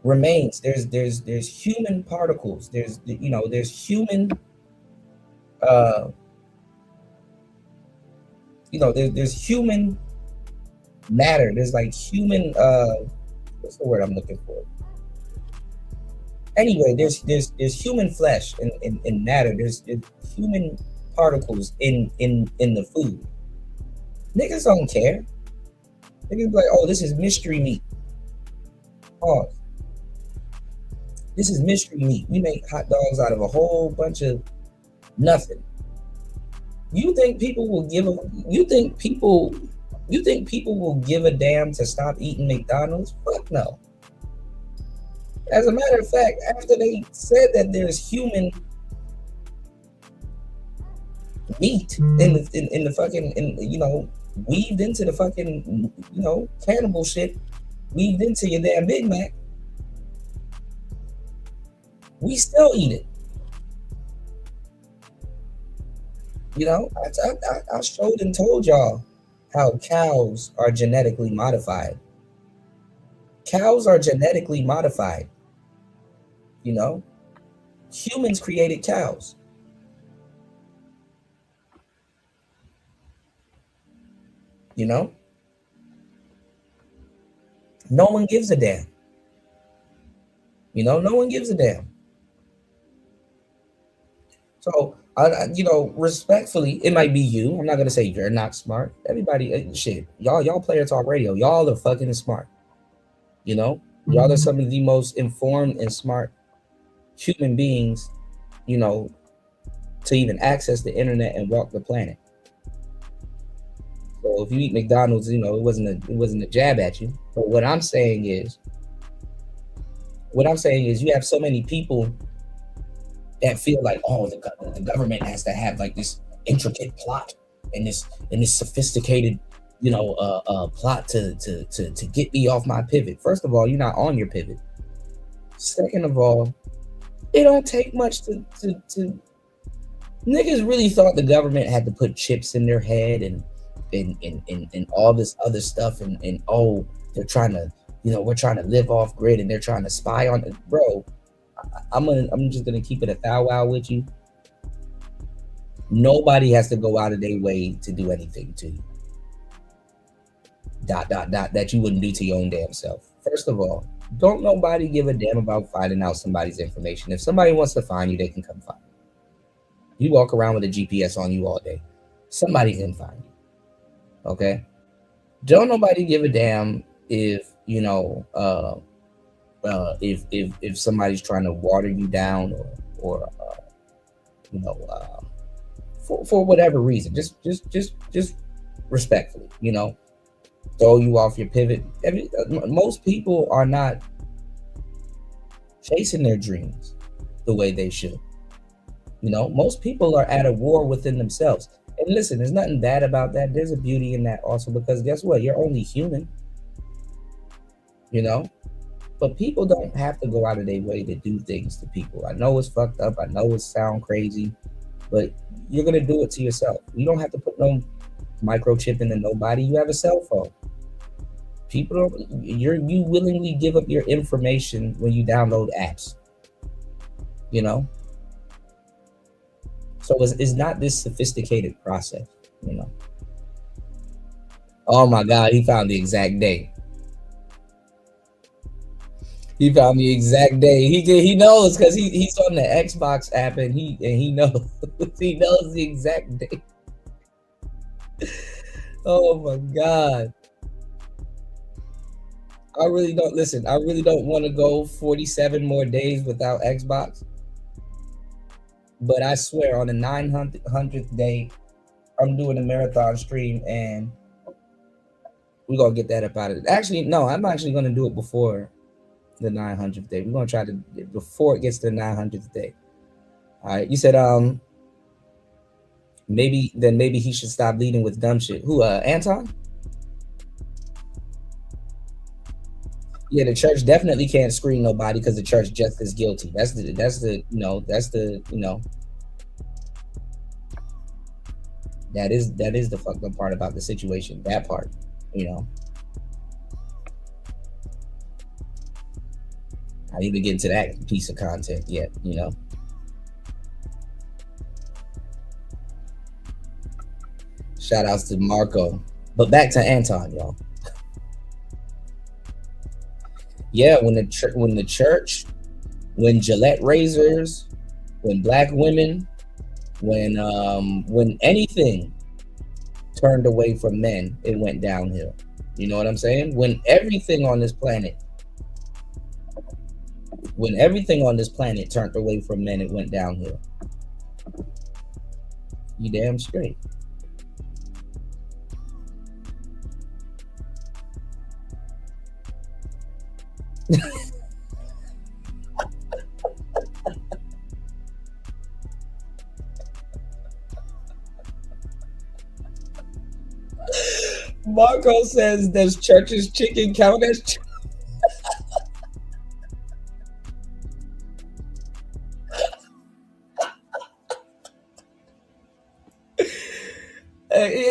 remains. There's human particles. There's human there's human matter. There's like human what's the word I'm looking for? Anyway, there's human flesh and matter. There's human particles in the food. Niggas don't care. Niggas be like, oh, this is mystery meat. Pause. This is mystery meat. We make hot dogs out of a whole bunch of nothing. You think people will give a damn to stop eating McDonald's? Fuck no. As a matter of fact, after they said that there's human meat in the fucking weaved into the fucking cannibal shit, weaved into your damn Big Mac, we still eat it. I showed and told y'all how cows are genetically modified. Cows are genetically modified. Humans created cows. No one gives a damn. No one gives a damn. So, respectfully, it might be you. I'm not gonna say you're not smart. Everybody, shit, y'all player talk radio. Y'all are fucking smart. Y'all are some of the most informed and smart human beings, to even access the internet and walk the planet. So if you eat McDonald's, it wasn't a jab at you. But what I'm saying is you have so many people that feel like, oh, the government has to have like this intricate plot and this sophisticated, plot to get me off my pivot. First of all, you're not on your pivot. Second of all, it don't take much to niggas really thought the government had to put chips in their head and all this other stuff and they're trying to, we're trying to live off grid and they're trying to spy on it. Bro, I'm just gonna keep it a thou wow with you. Nobody has to go out of their way to do anything to you. ... that you wouldn't do to your own damn self. First of all, don't nobody give a damn about finding out somebody's information. If somebody wants to find you, they can come find you. You walk around with a GPS on you all day, somebody can find you. Okay? Don't nobody give a damn if if somebody's trying to water you down or for whatever reason. Just respectfully, throw you off your pivot. Most people are not chasing their dreams the way they should. Most people are at a war within themselves. And listen, there's nothing bad about that. There's a beauty in that also, because guess what? You're only human. But people don't have to go out of their way to do things to people. I know it's fucked up. I know it sounds crazy, but you're gonna do it to yourself. You don't have to put no microchip into nobody. You have a cell phone. You willingly give up your information when you download apps. So it's not this sophisticated process. Oh my God, he found the exact day. He found the exact day. He knows because he's on the Xbox app and he knows he knows the exact day. Oh my God. I really don't want to go 47 more days without Xbox. But I swear, on the 900th day, I'm doing a marathon stream and we're going to get that up out of it. Actually, no, I'm actually going to do it before the 900th day. We're going to try to, before it gets to the 900th day. All right. You said, maybe he should stop leading with dumb shit. Who, Anton? Yeah, the church definitely can't screen nobody because the church just is guilty. That is the fucked up part about the situation. That part, I didn't even get into that piece of content yet, Shout outs to Marco. But back to Anton, y'all. Yeah, when the church, when Gillette razors, when black women, when anything turned away from men, it went downhill. You know what I'm saying? When everything on this planet turned away from men, it went downhill. You damn straight. Marco says, does church's chicken count as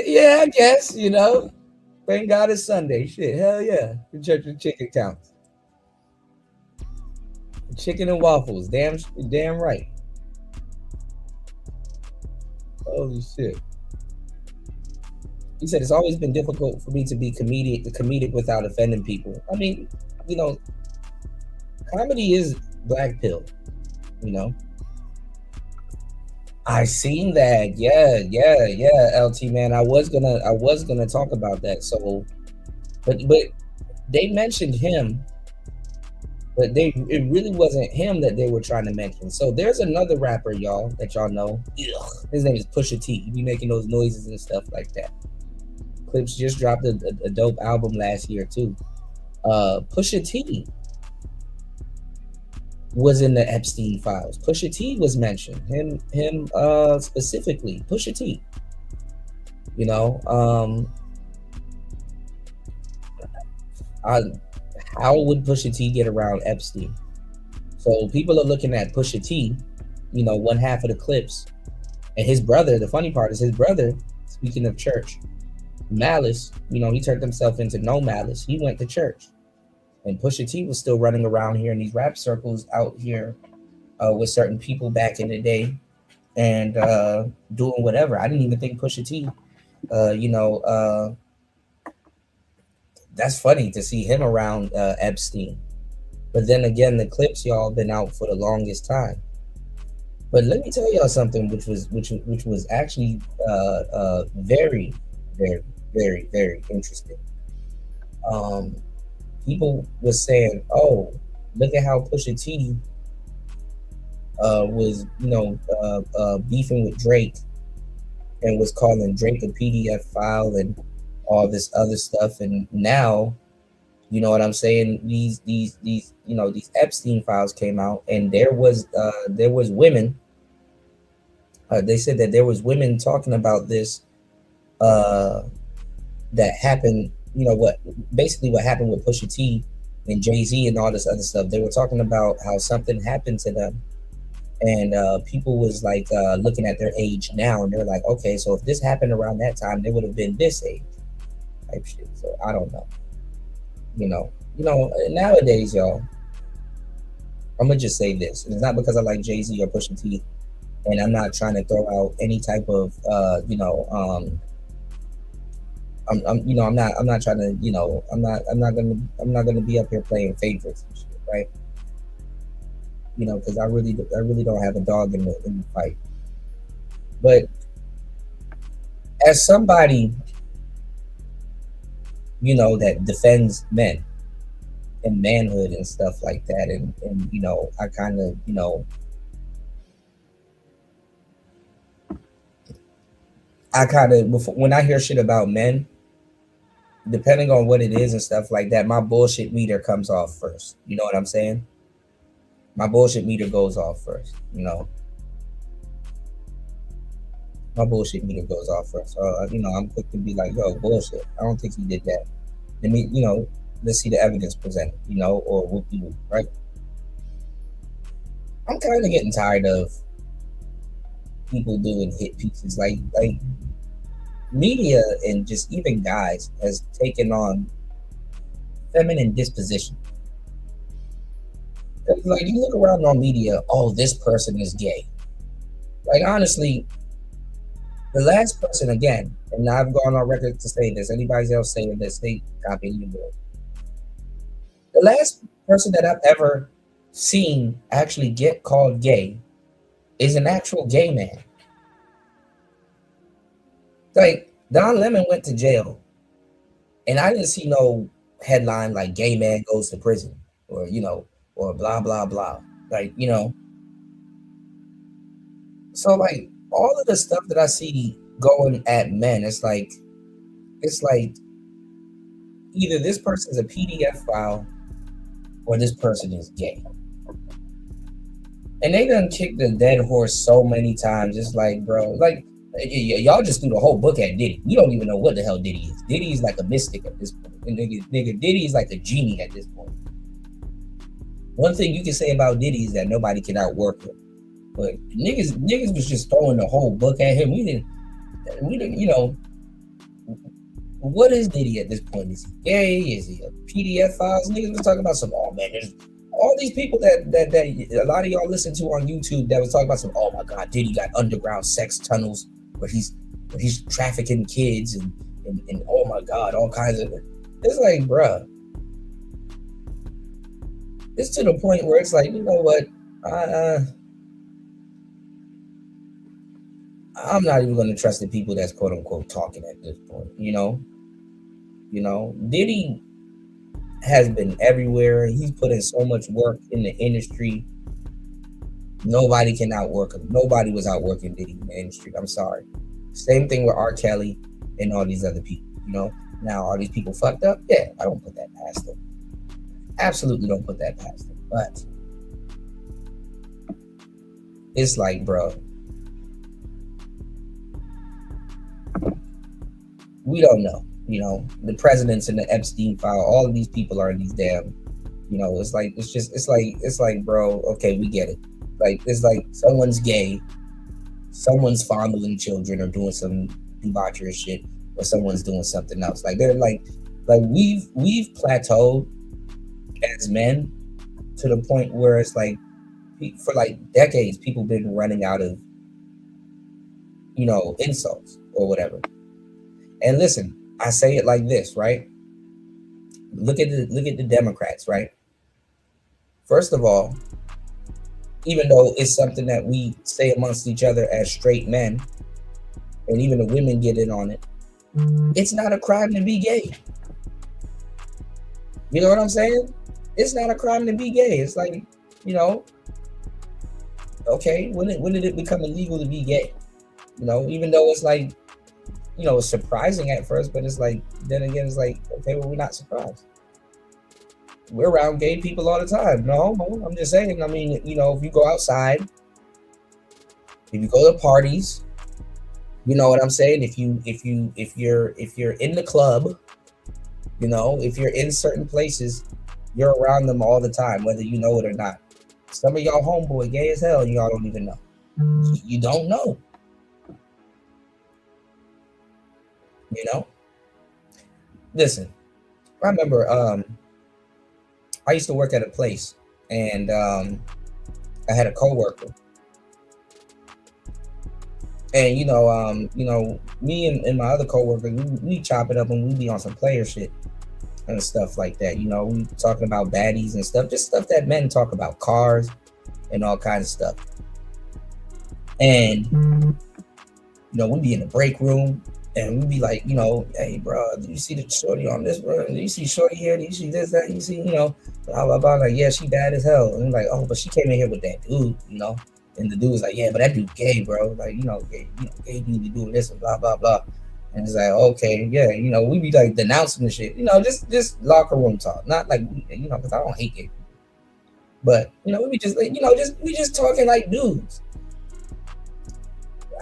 yeah, I guess, thank God it's Sunday. Shit, hell yeah. The church's chicken counts. Chicken and waffles, damn right. Holy shit. He said, it's always been difficult for me to be comedic without offending people. I mean, comedy is black pill, I seen that. Yeah, LT man. I was gonna talk about that. So, but they mentioned him, but it really wasn't him that they were trying to mention. So there's another rapper, y'all, that y'all know. Ugh. His name is Pusha T. He be making those noises and stuff like that. Clips just dropped a dope album last year too. Pusha T was in the Epstein files. Pusha T was mentioned. Him specifically. Pusha T. You know, how would Pusha T get around Epstein? So people are looking at Pusha T, you know, one half of the clips, and his brother. The funny part is his brother. Speaking of church, Malice, you know, he turned himself into No Malice. He went to church, and Pusha T was still running around here in these rap circles out here with certain people back in the day, and doing whatever. I didn't even think Pusha T, that's funny to see him around Epstein. But then again, the clips y'all been out for the longest time. But let me tell y'all something, which was actually very, very, very, very interesting. People was saying, "Oh, look at how Pusha T was, beefing with Drake and was calling Drake a PDF file and all this other stuff." And now, you know what I'm saying? These Epstein files came out, and there was women. They said that there was women talking about this that happened. You know what happened with Pusha T and Jay-Z and all this other stuff. They were talking about how something happened to them, and people was like looking at their age now, and they're like, okay, so if this happened around that time, they would have been this age type shit. So I don't know. You know, nowadays, y'all, I'm gonna just say this. And it's not because I like Jay-Z or Pusha T, and I'm not trying to throw out any type of, I'm not trying to, I'm not gonna be up here playing favorites and shit, right? You know, because I really don't have a dog in the fight. But as somebody, you know, that defends men and manhood and stuff like that, and you know, I kind of, you know, when I hear shit about men, depending on what it is and stuff like that, my bullshit meter comes off first. You know what I'm saying? My bullshit meter goes off first, you know. My bullshit meter goes off first. So, you know, I'm quick to be like, yo, bullshit. I don't think he did that. Let me, you know, let's see the evidence presented, you know, or whoop-de-whoop, right? I'm kind of getting tired of people doing hit pieces. Like media and just even guys has taken on feminine disposition. Like, you look around on media, oh, this person is gay. Like, honestly, the last person, again, and I've gone on record to say this, anybody else saying this, they copying you. The last person that I've ever seen actually get called gay is an actual gay man. Like, Don Lemon went to jail, and I didn't see no headline like "gay man goes to prison" or, you know, or blah blah blah. Like, you know, so like all of the stuff that I see going at men, it's like either this person's a PDF file or this person is gay. And they done kicked the dead horse so many times. It's like, bro, like, y'all just threw the whole book at Diddy. You don't even know what the hell Diddy is. Diddy is like a mystic at this point. And nigga, Diddy is like a genie at this point. One thing you can say about Diddy is that nobody can outwork him. But niggas was just throwing the whole book at him. We didn't, you know, what is Diddy at this point? Is he gay? Is he a PDF files? Niggas was talking about some, oh man, there's all these people that a lot of y'all listen to on YouTube that was talking about some, oh my God, Diddy got underground sex tunnels where he's trafficking kids and oh my God, all kinds of, it's like, bruh, it's to the point where it's like, you know what, I'm not even going to trust the people that's quote unquote talking at this point. Diddy has been everywhere. He's put in so much work in the industry. Nobody can outwork him. Nobody was outworking Diddy in the industry. I'm sorry. Same thing with R. Kelly and all these other people. Now are these people fucked up? Yeah, I don't put that past them. Absolutely don't put that past them. But it's like, bro, we don't know. The presidents in the Epstein file, all of these people are in these damn, it's like, bro, okay, we get it. Like, it's like someone's gay, someone's fondling children or doing some debaucherous shit, or someone's doing something else. Like, they're like we've plateaued as men to the point where it's like, for like decades, people been running out of, insults or whatever. And listen, I say it like this, right? Look at the Democrats, right? First of all, even though it's something that we say amongst each other as straight men, and even the women get in on it, it's not a crime to be gay. You know what I'm saying? It's not a crime to be gay. It's like, okay, when did it become illegal to be gay? Even though it's like, it's surprising at first, but it's like, then again, it's like, okay, well, we're not surprised. We're around gay people all the time. No, I'm just saying. I mean, if you go outside, if you go to parties, you know what I'm saying. If you're in the club, if you're in certain places, you're around them all the time, whether you know it or not. Some of y'all homeboy gay as hell, and y'all don't even know. You don't know. Listen, I remember I used to work at a place, and I had a coworker, and me and my other coworker, we chop it up and we be on some player shit and stuff like that. We talking about baddies and stuff, just stuff that men talk about, cars and all kinds of stuff. And we'd be in the break room. And we'd be like, hey, bro, do you see the shorty on this, bro? Do you see shorty here? Do you see this, that? You see, blah, blah, blah. Like, yeah, she bad as hell. And I'm like, oh, but she came in here with that dude, And the dude was like, yeah, but that dude gay, bro. Like, gay dude be doing this and blah, blah, blah. And it's like, okay, yeah, we be like denouncing the shit, just locker room talk. Not like, because I don't hate gay people. But, we be just like, we just talking like dudes.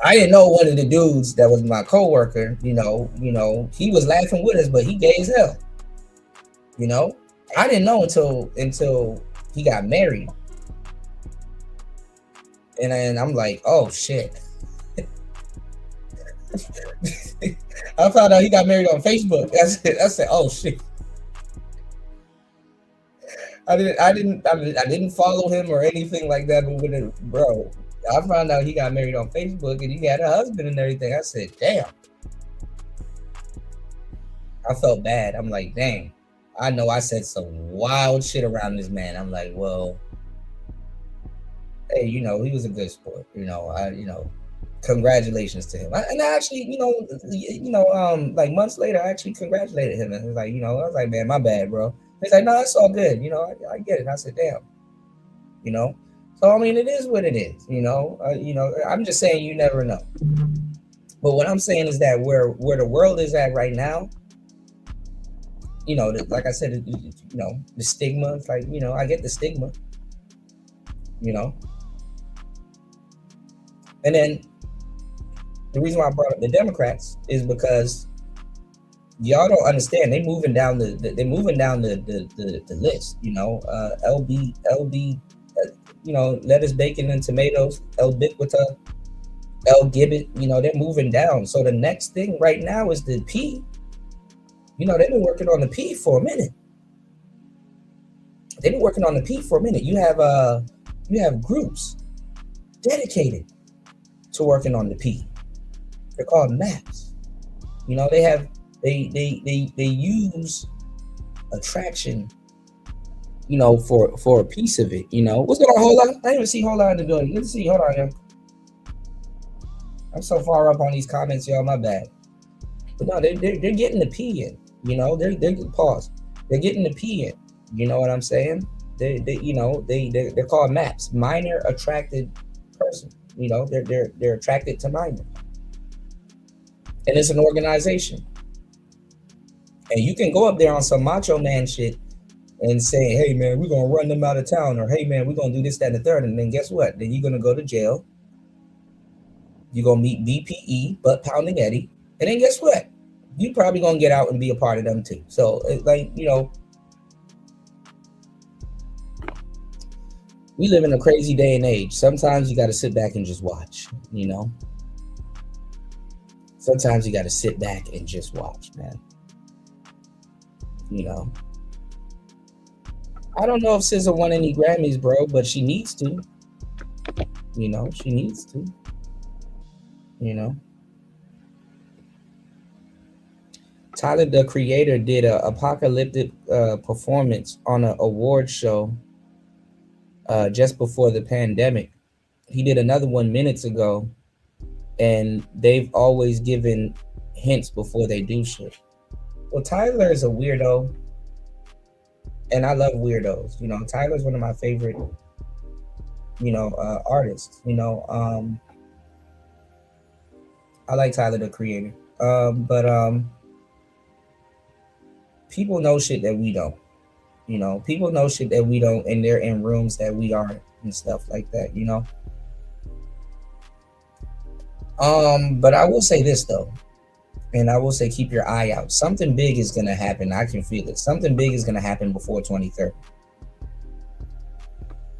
I didn't know one of the dudes that was my coworker, he was laughing with us, but he gay as hell. I didn't know until he got married. And then I'm like, oh shit. I found out he got married on Facebook. I said, oh shit. I didn't follow him or anything like that, but bro, I found out he got married on Facebook and he had a husband and everything. I said, damn. I felt bad. I'm like, dang. I know I said some wild shit around this man. I'm like, well, hey, he was a good sport. Congratulations to him. And I actually, like months later, I actually congratulated him. And he was like, I was like, man, my bad, bro. He's like, no, it's all good. I get it. And I said, damn. So, I mean, it is what it is, I'm just saying you never know. But what I'm saying is that where the world is at right now, like I said, the stigma, it's like, I get the stigma, And then the reason why I brought up the Democrats is because y'all don't understand. They moving down the list, LB, lettuce, bacon, and tomatoes, L-Biquita, L-Gibbet, they're moving down. So the next thing right now is the P. They've been working on the P for a minute. You have groups dedicated to working on the P. They're called MAPs. They use attraction, for a piece of it, What's going on, hold on? I didn't even see hold on in the building. Let's see, hold on, yeah. I'm so far up on these comments, y'all. My bad. But no, they're getting the P in. You know, they're pause. They're getting the P in. You know what I'm saying? They're called MAPS, minor attracted person. You know, they're attracted to minor, and it's an organization. And you can go up there on some macho man shit and say, hey man, we're gonna run them out of town, or hey man, we're gonna do this, that, and the third, and then guess what? Then you're gonna go to jail. You're gonna meet BPE, butt pounding Eddie, and then guess what? You probably gonna get out and be a part of them too. So it's like, you know, we live in a crazy day and age. Sometimes you got to sit back and just watch, you know. Sometimes you got to sit back and just watch, man. You know. I don't know if SZA won any Grammys, bro, but she needs to. You know, she needs to. You know. Tyler, the Creator, did a apocalyptic performance on an award show just before the pandemic. He did another one minutes ago, and they've always given hints before they do shit. Well, Tyler is a weirdo, and I love weirdos. You know, Tyler's one of my favorite, you know, artists. You know, I like Tyler, the Creator. But people know shit that we don't. You know, people know shit that we don't, and they're in rooms that we aren't and stuff like that, you know. But I will say this though, and I will say keep your eye out. Something big is gonna happen. I can feel it. Something big is gonna happen before 2030.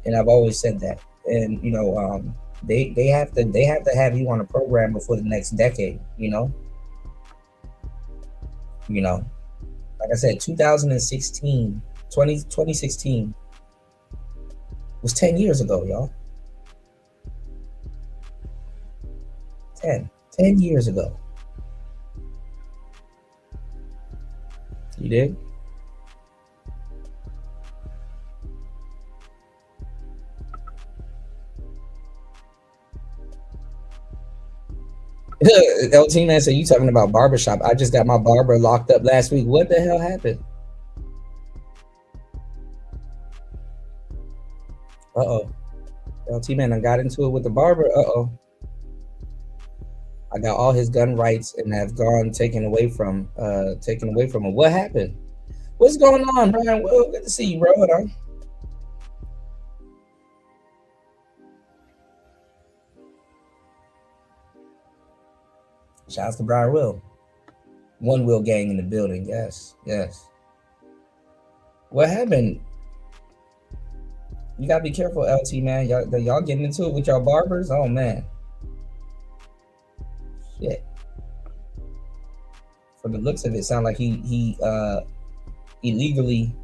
And I've always said that. And you know, they have to have you on a program before the next decade, you know. You know, like I said, 2016 was 10 years ago, y'all. 10 years ago. You did? LT man said, you talking about barbershop. I just got my barber locked up last week. What the hell happened? Uh-oh. LT man, I got into it with the barber. Uh-oh. I got all his gun rights and have gone taken away from him. What happened? What's going on, Brian? Well, good to see you, bro. Hold on. Shouts to Brian Will. One Will gang in the building. Yes. What happened? You gotta be careful, LT man. Y'all getting into it with y'all barbers? Oh man. Shit. From the looks of it, sound like he illegally,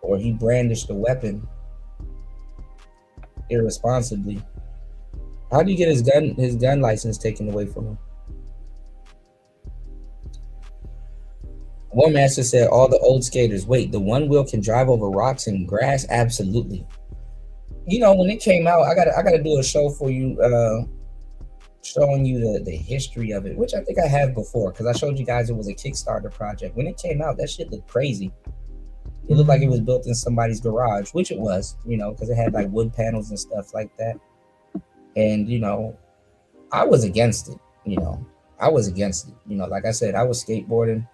or he brandished a weapon irresponsibly. How do you get his gun license taken away from him? One master said all the old skaters. Wait, the One Wheel can drive over rocks and grass? Absolutely. You know, when it came out, I gotta do a show for you, showing you the history of it, which I think I have before, because I showed you guys it was a Kickstarter project. When it came out, that shit looked crazy. It looked like it was built in somebody's garage, which it was, you know, because it had like wood panels and stuff like that. And, you know, I was against it, you know. Like I said, I was skateboarding.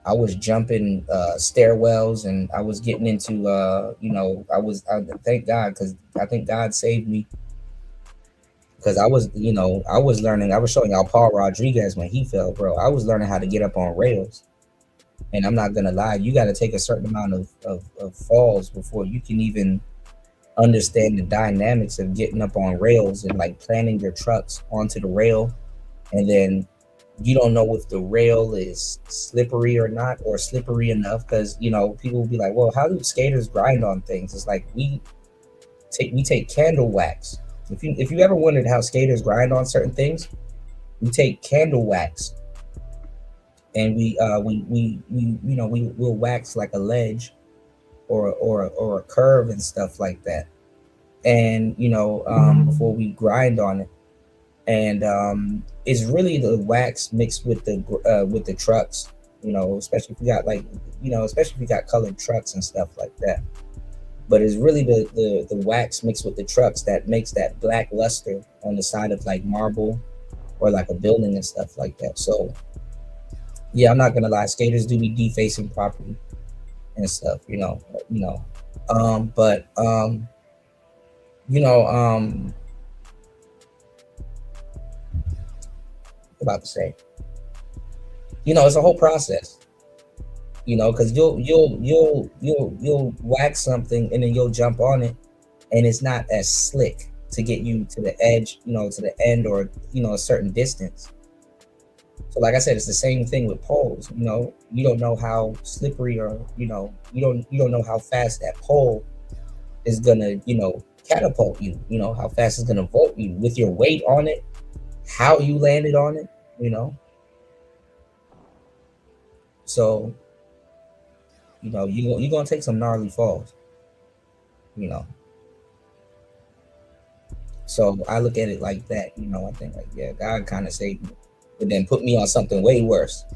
I was jumping stairwells, and I was getting into, you know, thank God, because I think God saved me. Because I was learning, I was showing y'all Paul Rodriguez when he fell, bro. I was learning how to get up on rails. And I'm not going to lie, you got to take a certain amount of falls before you can even understand the dynamics of getting up on rails and like planning your trucks onto the rail. And then you don't know if the rail is slippery or not, or slippery enough, because, you know, people will be like, well, how do skaters grind on things? It's like we take candle wax. If you ever wondered how skaters grind on certain things, we take candle wax and we'll wax like a ledge or a curve and stuff like that. And, you know, before we grind on it. and it's really the wax mixed with the trucks. Especially if you got especially if you got colored trucks and stuff like that. But it's really the wax mixed with the trucks that makes that black luster on the side of like marble or like a building and stuff like that. So yeah, I'm not gonna lie, skaters do be defacing property and stuff, but about to say, it's a whole process, because you'll wax something and then you'll jump on it, and it's not as slick to get you to the edge, to the end, or a certain distance. So like I said, it's the same thing with poles. You don't know how slippery, or you don't know how fast that pole is gonna catapult you. How fast it's gonna vault you with your weight on it, how you landed on it. So you're gonna take some gnarly falls. So I look at it like that. I think like, yeah, God kind of saved me, but then put me on something way worse,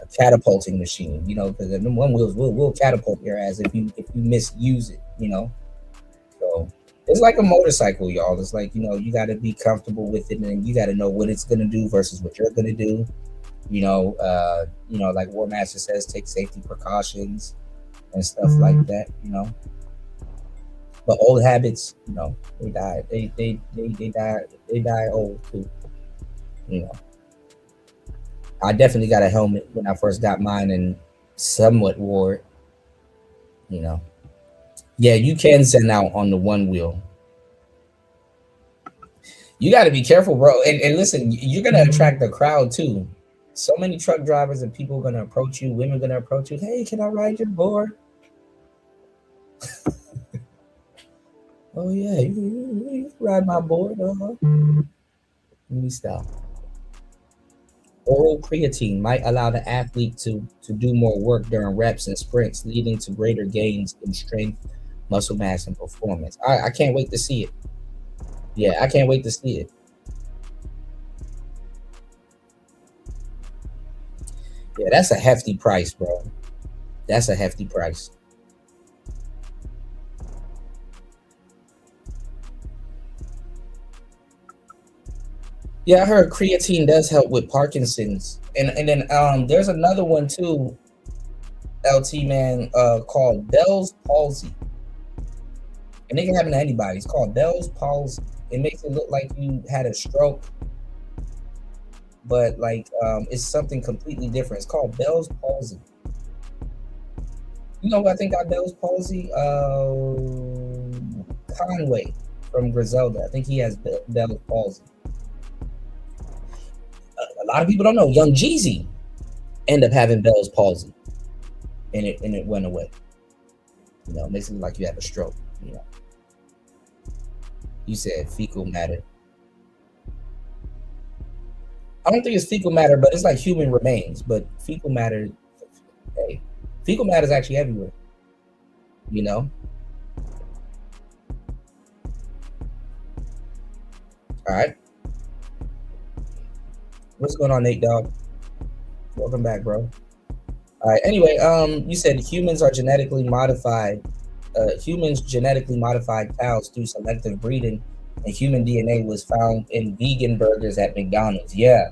a catapulting machine. Because the one wheels will catapult your ass if you misuse it. So it's like a motorcycle, y'all. It's like you got to be comfortable with it, and you got to know what it's gonna do versus what you're gonna do. Like War Master says, take safety precautions and stuff like that. But old habits, they die. They die old too. I definitely got a helmet when I first got mine and somewhat wore it. Yeah, you can send out on the one wheel. You got to be careful, bro. And listen, you're gonna attract the crowd too. So many truck drivers and people are gonna approach you. Women are gonna approach you. Hey, can I ride your board? Oh yeah, you can ride my board. Let me stop. Oral creatine might allow the athlete to do more work during reps and sprints, leading to greater gains in strength, muscle mass, and performance. I can't wait to see it. Yeah, I can't wait to see it. Yeah, that's a hefty price, bro. That's a hefty price. Yeah, I heard creatine does help with Parkinson's, and then there's another one too, LT man, called Bell's palsy, and it can happen to anybody. It's called Bell's palsy. It makes it look like you had a stroke, but like it's something completely different. It's called Bell's palsy. You know who I think got Bell's palsy? Conway from Griselda. I think he has Bell's palsy. A lot of people don't know. Young Jeezy ended up having Bell's palsy, and it went away. It makes it look like you had a stroke. You said fecal matter. I don't think it's fecal matter, but it's like human remains. But fecal matter, hey, fecal matter is actually everywhere. All right. What's going on, Nate Dogg? Welcome back, bro. All right. Anyway, you said humans are genetically modified. Humans genetically modified cows through selective breeding, and human DNA was found in vegan burgers at McDonald's. Yeah.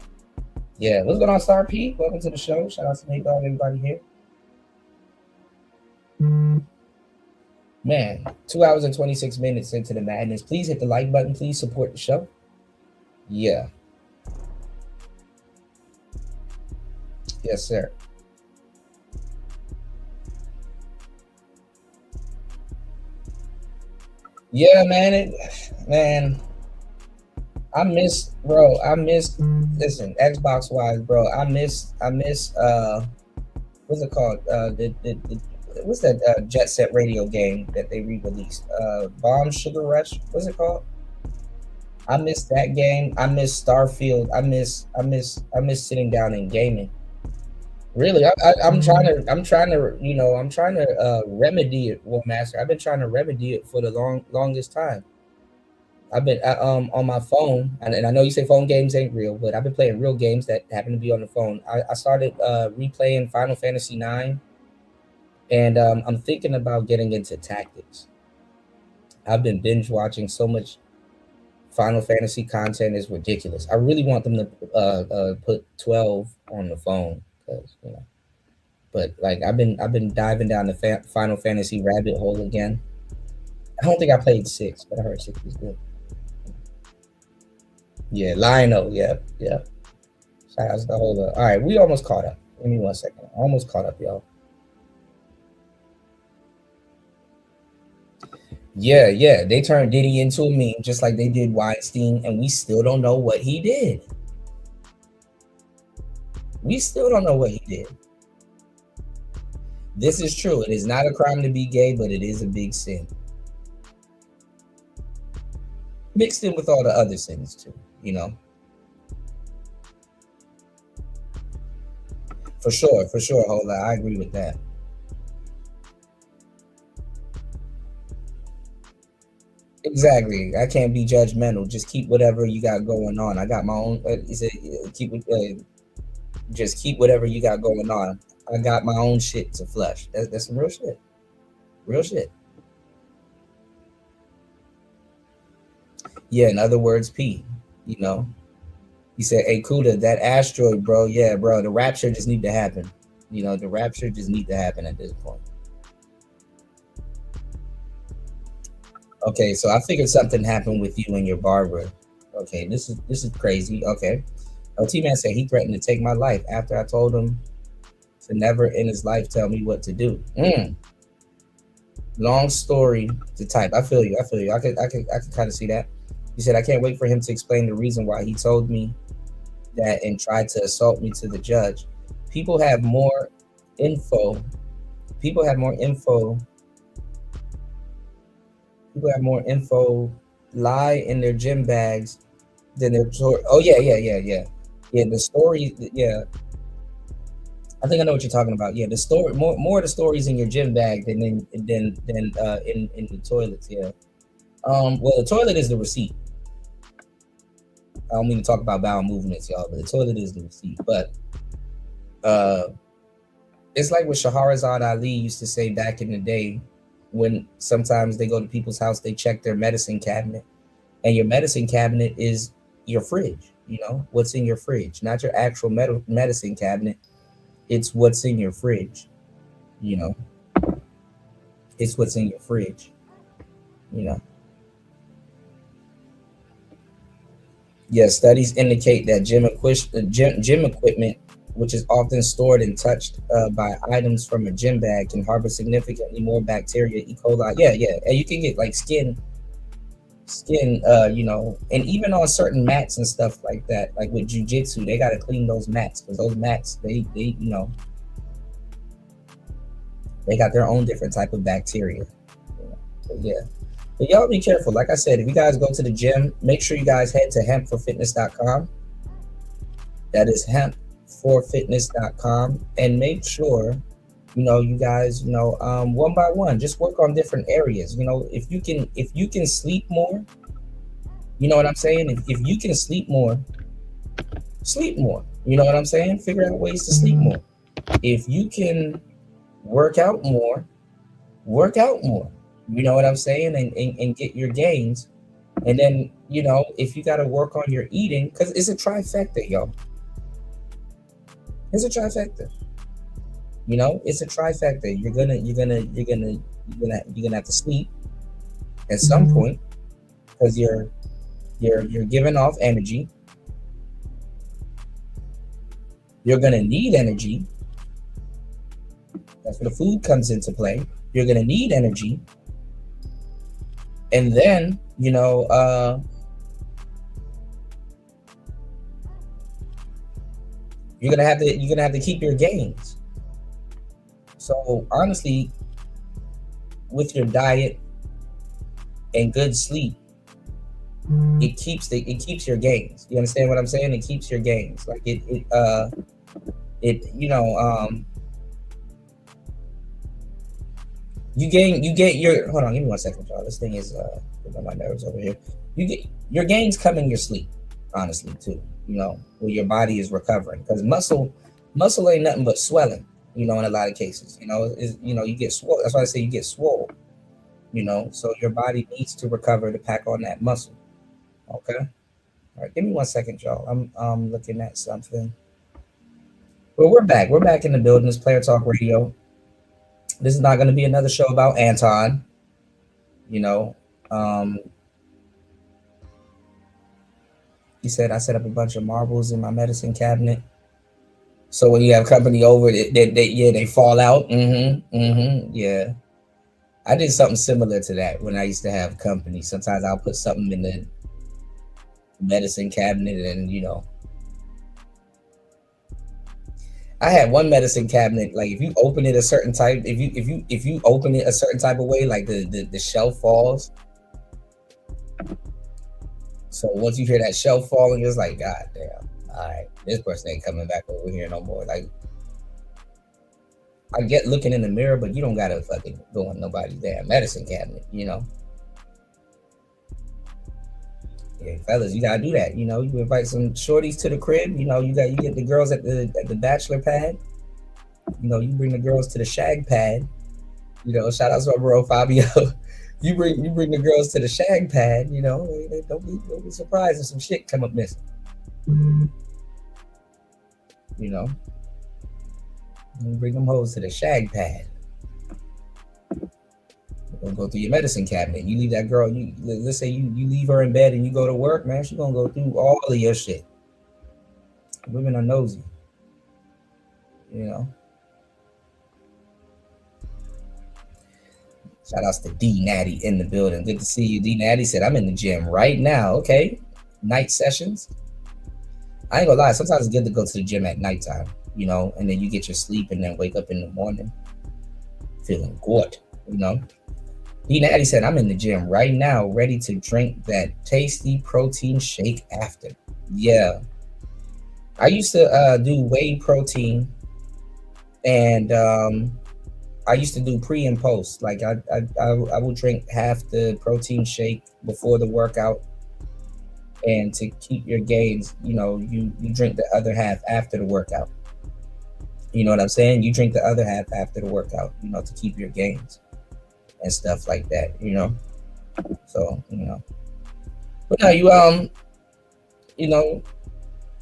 What's going on, Star P? Welcome to the show. Shout out to Nate Dogg, everybody here. Man, 2 hours and 26 minutes into the madness. Please hit the like button. Please support the show. Yeah. Yes, sir. Yeah, man. I miss listen, Xbox wise, bro. I miss what's it called? What's that Jet Set Radio game that they re-released? Bomb Sugar Rush. What's it called? I miss that game. I miss Starfield. I miss sitting down and gaming. Really, I'm trying to remedy it, War Master. I've been trying to remedy it for the longest time. I've been on my phone, and I know you say phone games ain't real, but I've been playing real games that happen to be on the phone. I started replaying Final Fantasy 9, and I'm thinking about getting into tactics. I've been binge watching so much Final Fantasy content is ridiculous. I really want them to put 12 on the phone, because But like I've been diving down the Final Fantasy rabbit hole again. I don't think I played 6, but I heard 6 was good. Yeah, Lionel. Yeah, yeah. Shout out to the whole. All right, we almost caught up. Give me 1 second. Almost caught up, y'all. Yeah, yeah. They turned Diddy into a meme, just like they did Weinstein, and we still don't know what he did. We still don't know what he did. This is true. It is not a crime to be gay, but it is a big sin. Mixed in with all the other sins too, For sure, hold on. I agree with that. Exactly. I can't be judgmental. Just keep whatever you got going on. I got my own. Just keep whatever you got going on. I got my own shit to flush. That's some real shit. Real shit. Yeah. In other words, P. He said, "Hey, Kuda, that asteroid, bro. Yeah, bro. The rapture just need to happen. The rapture just need to happen at this point." Okay, so I figured something happened with you and your barber. Okay, this is crazy. Okay, T-Man said he threatened to take my life after I told him to never in his life tell me what to do. Long story to type. I feel you. I could kind of see that. He said, "I can't wait for him to explain the reason why he told me that and tried to assault me to the judge. People have more info. People have more info lie in their gym bags than their story." Oh yeah. The story. Yeah, I think I know what you're talking about. Yeah, the story. More of the stories in your gym bag than in the toilets. Yeah. Well, the toilet is the receipt. I don't mean to talk about bowel movements, y'all, but the toilet is the receipt. But it's like what Shahrazad Ali used to say back in the day, when sometimes they go to people's house, they check their medicine cabinet, and your medicine cabinet is your fridge. What's in your fridge, not your actual medicine cabinet. It's what's in your fridge. It's what's in your fridge. Yeah, studies indicate that gym equipment, which is often stored and touched by items from a gym bag, can harbor significantly more bacteria, E. coli. Yeah, and you can get like skin, and even on certain mats and stuff like that. Like with jujitsu, they got to clean those mats, because those mats, they got their own different type of bacteria. But yeah. But y'all be careful. Like I said, if you guys go to the gym, make sure you guys head to hempforfitness.com. That is hempforfitness.com. And make sure, you guys, one by one, just work on different areas. If you can sleep more, you know what I'm saying? If you can sleep more, sleep more. You know what I'm saying? Figure out ways to sleep more. If you can work out more, work out more. You know what I'm saying? And get your gains. And then, if you got to work on your eating, because it's a trifecta, y'all. It's a trifecta. It's a trifecta. You're gonna have to sleep at some point, because you're giving off energy. You're gonna need energy. That's where the food comes into play. You're gonna need energy. And then, you're gonna have to keep your gains. So honestly, with your diet and good sleep, it keeps your gains. You understand what I'm saying? It keeps your gains. Like you get your, hold on, give me 1 second, y'all. This thing is on my nerves over here. you get your gains come in your sleep, honestly, too. You know, where your body is recovering, because muscle ain't nothing but swelling. You know, in a lot of cases, you know, you get swole. That's why I say you get swole. You know, so your body needs to recover to pack on that muscle. Okay. All right, give me 1 second, y'all. I'm looking at something. Well, we're back. We're back in the building. It's Player Talk Radio. This is not going to be another show about Anton. You know, he said I set up a bunch of marbles in my medicine cabinet. So when you have company over, they fall out. Yeah. I did something similar to that when I used to have company. Sometimes I'll put something in the medicine cabinet, and you know, I had one medicine cabinet. Like if you open it a certain type, if you open it a certain type of way, like the shelf falls. So once you hear that shelf falling, it's like, God damn, all right, this person ain't coming back over here no more. Like, I get looking in the mirror, but you don't gotta fucking go in nobody's damn medicine cabinet, you know. Yeah, fellas, you gotta do that. You know, you invite some shorties to the crib. You know, you get the girls at the bachelor pad. You know, you bring the girls to the shag pad. You know, shout out to our bro Fabio. you bring the girls to the shag pad. You know, don't be surprised if some shit come up missing. You know. You bring them hoes to the shag pad. You're gonna go through your medicine cabinet. You leave that girl, let's say you leave her in bed and you go to work, man, she's gonna go through all of your shit. Women are nosy. You know. Shout outs to D Natty in the building. Good to see you. D Natty said, I'm in the gym right now. Okay. Night sessions. I ain't gonna lie, sometimes it's good to go to the gym at nighttime. You know, and then you get your sleep and then wake up in the morning feeling good, you know. D Natty said, I'm in the gym right now, ready to drink that tasty protein shake after. Yeah. I used to do whey protein, and I used to do pre and post. Like I would drink half the protein shake before the workout, and to keep your gains, you know, you drink the other half after the workout. You know what I'm saying? You drink the other half after the workout, you know, to keep your gains and stuff like that, you know. So, you know. But now you know,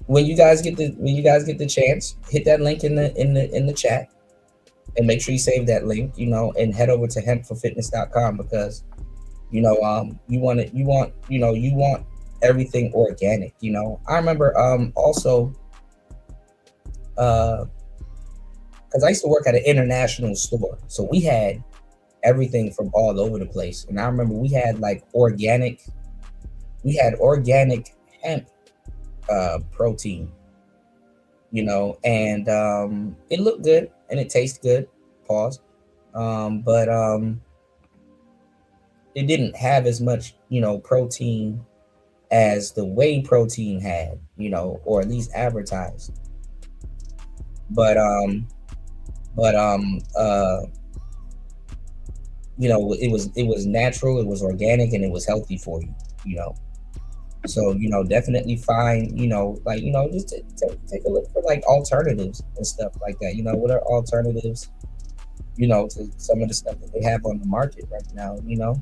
when you guys get the chance, hit that link in the chat and make sure you save that link, you know, and head over to hempforfitness.com, because you know, you want everything organic, you know. I remember also because I used to work at an international store, so we had everything from all over the place. And I remember we had organic hemp protein, you know, and it looked good and it tastes good. Pause. But it didn't have as much, you know, protein as the whey protein had, you know, or at least advertised. But you know, it was natural, it was organic, and it was healthy for you, you know. So, you know, definitely find, you know, just take a look for alternatives and stuff like that. You know, what are alternatives, you know, to some of the stuff that they have on the market right now, you know,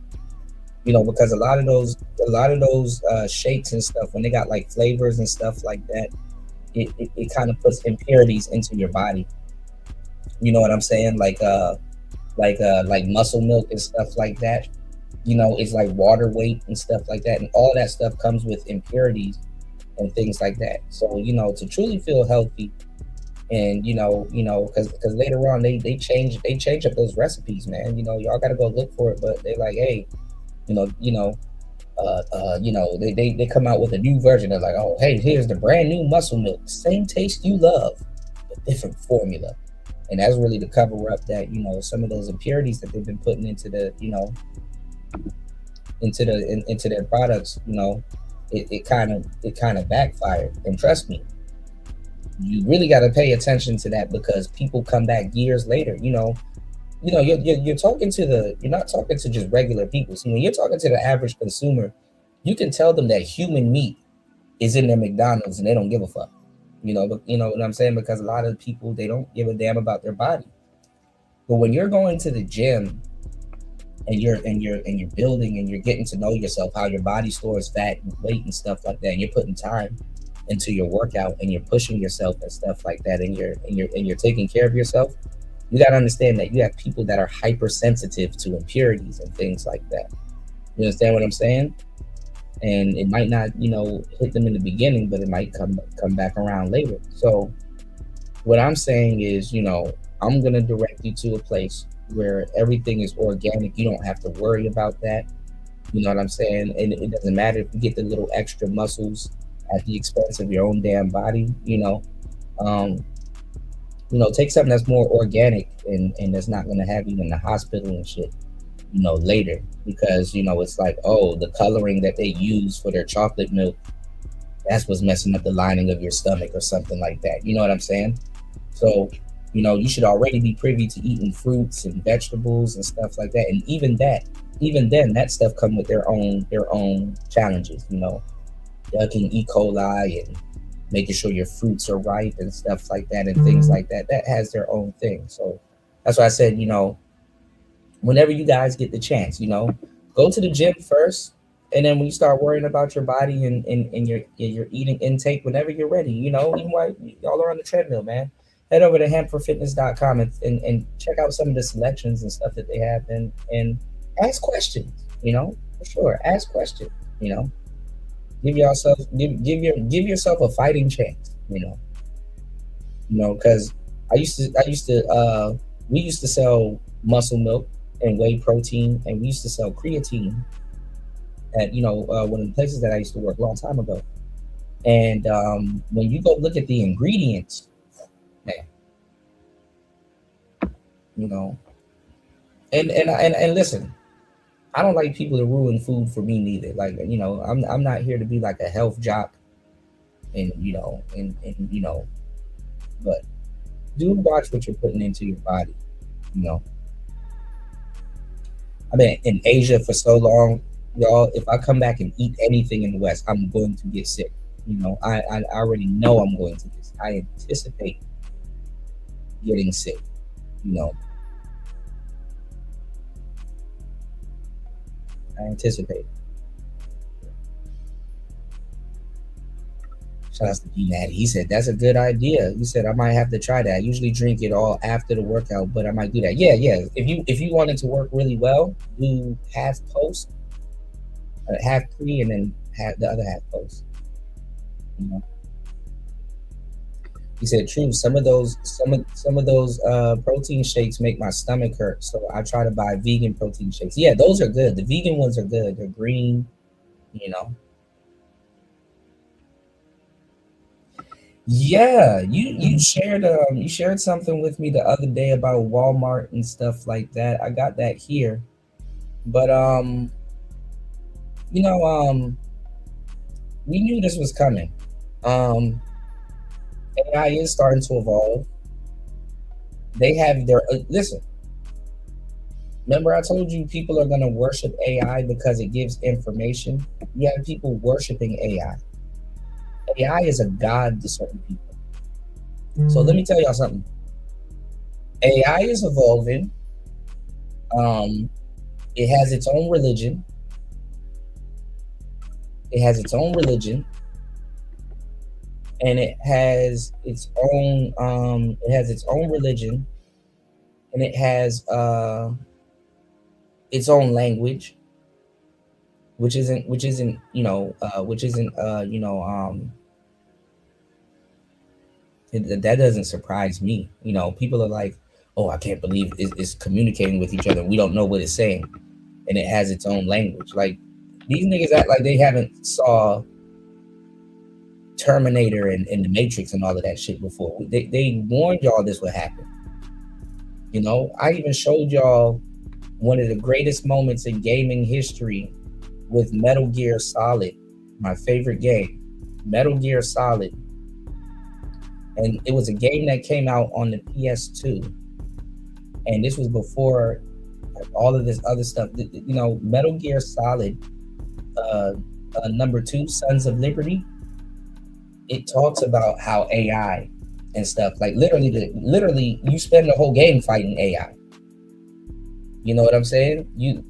because a lot of those shakes and stuff, when they got flavors and stuff like that, it kind of puts impurities into your body. You know what I'm saying? Like muscle milk and stuff like that. You know, it's like water weight and stuff like that. And all that stuff comes with impurities and things like that. So, you know, to truly feel healthy, and, you know, because later on they change up those recipes, man. You know, y'all got to go look for it. But they're like, hey, they come out with a new version. They're like, oh, hey, here's the brand new muscle milk. Same taste you love, but different formula. And that's really to cover up that, you know, some of those impurities that they've been putting into the, you know, into their products. You know, it kind of backfired. And trust me, you really got to pay attention to that, because people come back years later. You know, you're talking to you're not talking to just regular people. So when you're talking to the average consumer, You can tell them that human meat is in their McDonald's and they don't give a fuck. But you know what I'm saying? Because a lot of people, they don't give a damn about their body. But when you're going to the gym and you're building and you're getting to know yourself, how your body stores fat and weight and stuff like that, and you're putting time into your workout and you're pushing yourself and stuff like that, and you're taking care of yourself, you got to understand that you have people that are hypersensitive to impurities and things like that. You understand what I'm saying? And it might not, hit them in the beginning, but it might come back around later. So what I'm saying is, I'm going to direct you to a place where everything is organic. You don't have to worry about that. You know what I'm saying? And it doesn't matter if you get the little extra muscles at the expense of your own damn body, take something that's more organic and that's not going to have you in the hospital and shit, later, because, it's like, oh, the coloring that they use for their chocolate milk, that's what's messing up the lining of your stomach or something like that. You know what I'm saying? So, you should already be privy to eating fruits and vegetables and stuff like that. And even then, that stuff come with their own challenges, ducking E. coli and making sure your fruits are ripe and stuff like that and things like that. That has their own thing. So that's why I said, whenever you guys get the chance, go to the gym first. And then when you start worrying about your body and your eating intake, whenever you're ready, even while y'all are on the treadmill, man, head over to hamperfitness.com and check out some of the selections and stuff that they have and ask questions, for sure. Ask questions, give yourself a fighting chance, because we used to sell muscle milk and whey protein, and we used to sell creatine at one of the places that I used to work a long time ago. And when you go look at the ingredients, man, and listen, I don't like people to ruin food for me neither. Like, I'm not here to be like a health jock, and but do watch what you're putting into your body. I've been in Asia for so long, y'all. If I come back and eat anything in the West, I'm going to get sick. I already know I'm going to get sick. I anticipate getting sick. I anticipate. Shout out to B Natty. He said that's a good idea. He said I might have to try that. I usually drink it all after the workout, but I might do that. Yeah. If you wanted to work really well, do half post, half pre, and then have the other half post. He said, true. Some of those protein shakes make my stomach hurt, so I try to buy vegan protein shakes. Yeah, those are good. The vegan ones are good. They're green, Yeah, you shared something with me the other day about Walmart and stuff like that. I got that here, but we knew this was coming. AI is starting to evolve. They have their listen. Remember, I told you people are going to worship AI because it gives information. You have people worshiping AI. AI is a god to certain people. So let me tell y'all something. AI is evolving. It has its own religion. And it has its own religion, and it has its own language, which isn't that doesn't surprise me. People are like, oh, I can't believe it's communicating with each other. We don't know what it's saying, and it has its own language. Like, these niggas act like they haven't saw Terminator and the Matrix and all of that shit before. They warned y'all this would happen. I even showed y'all one of the greatest moments in gaming history with Metal Gear Solid, my favorite game, Metal Gear Solid. And it was a game that came out on the PS2. And this was before all of this other stuff. Metal Gear Solid number 2, Sons of Liberty, it talks about how AI and stuff, like literally you spend the whole game fighting AI. You know what I'm saying? You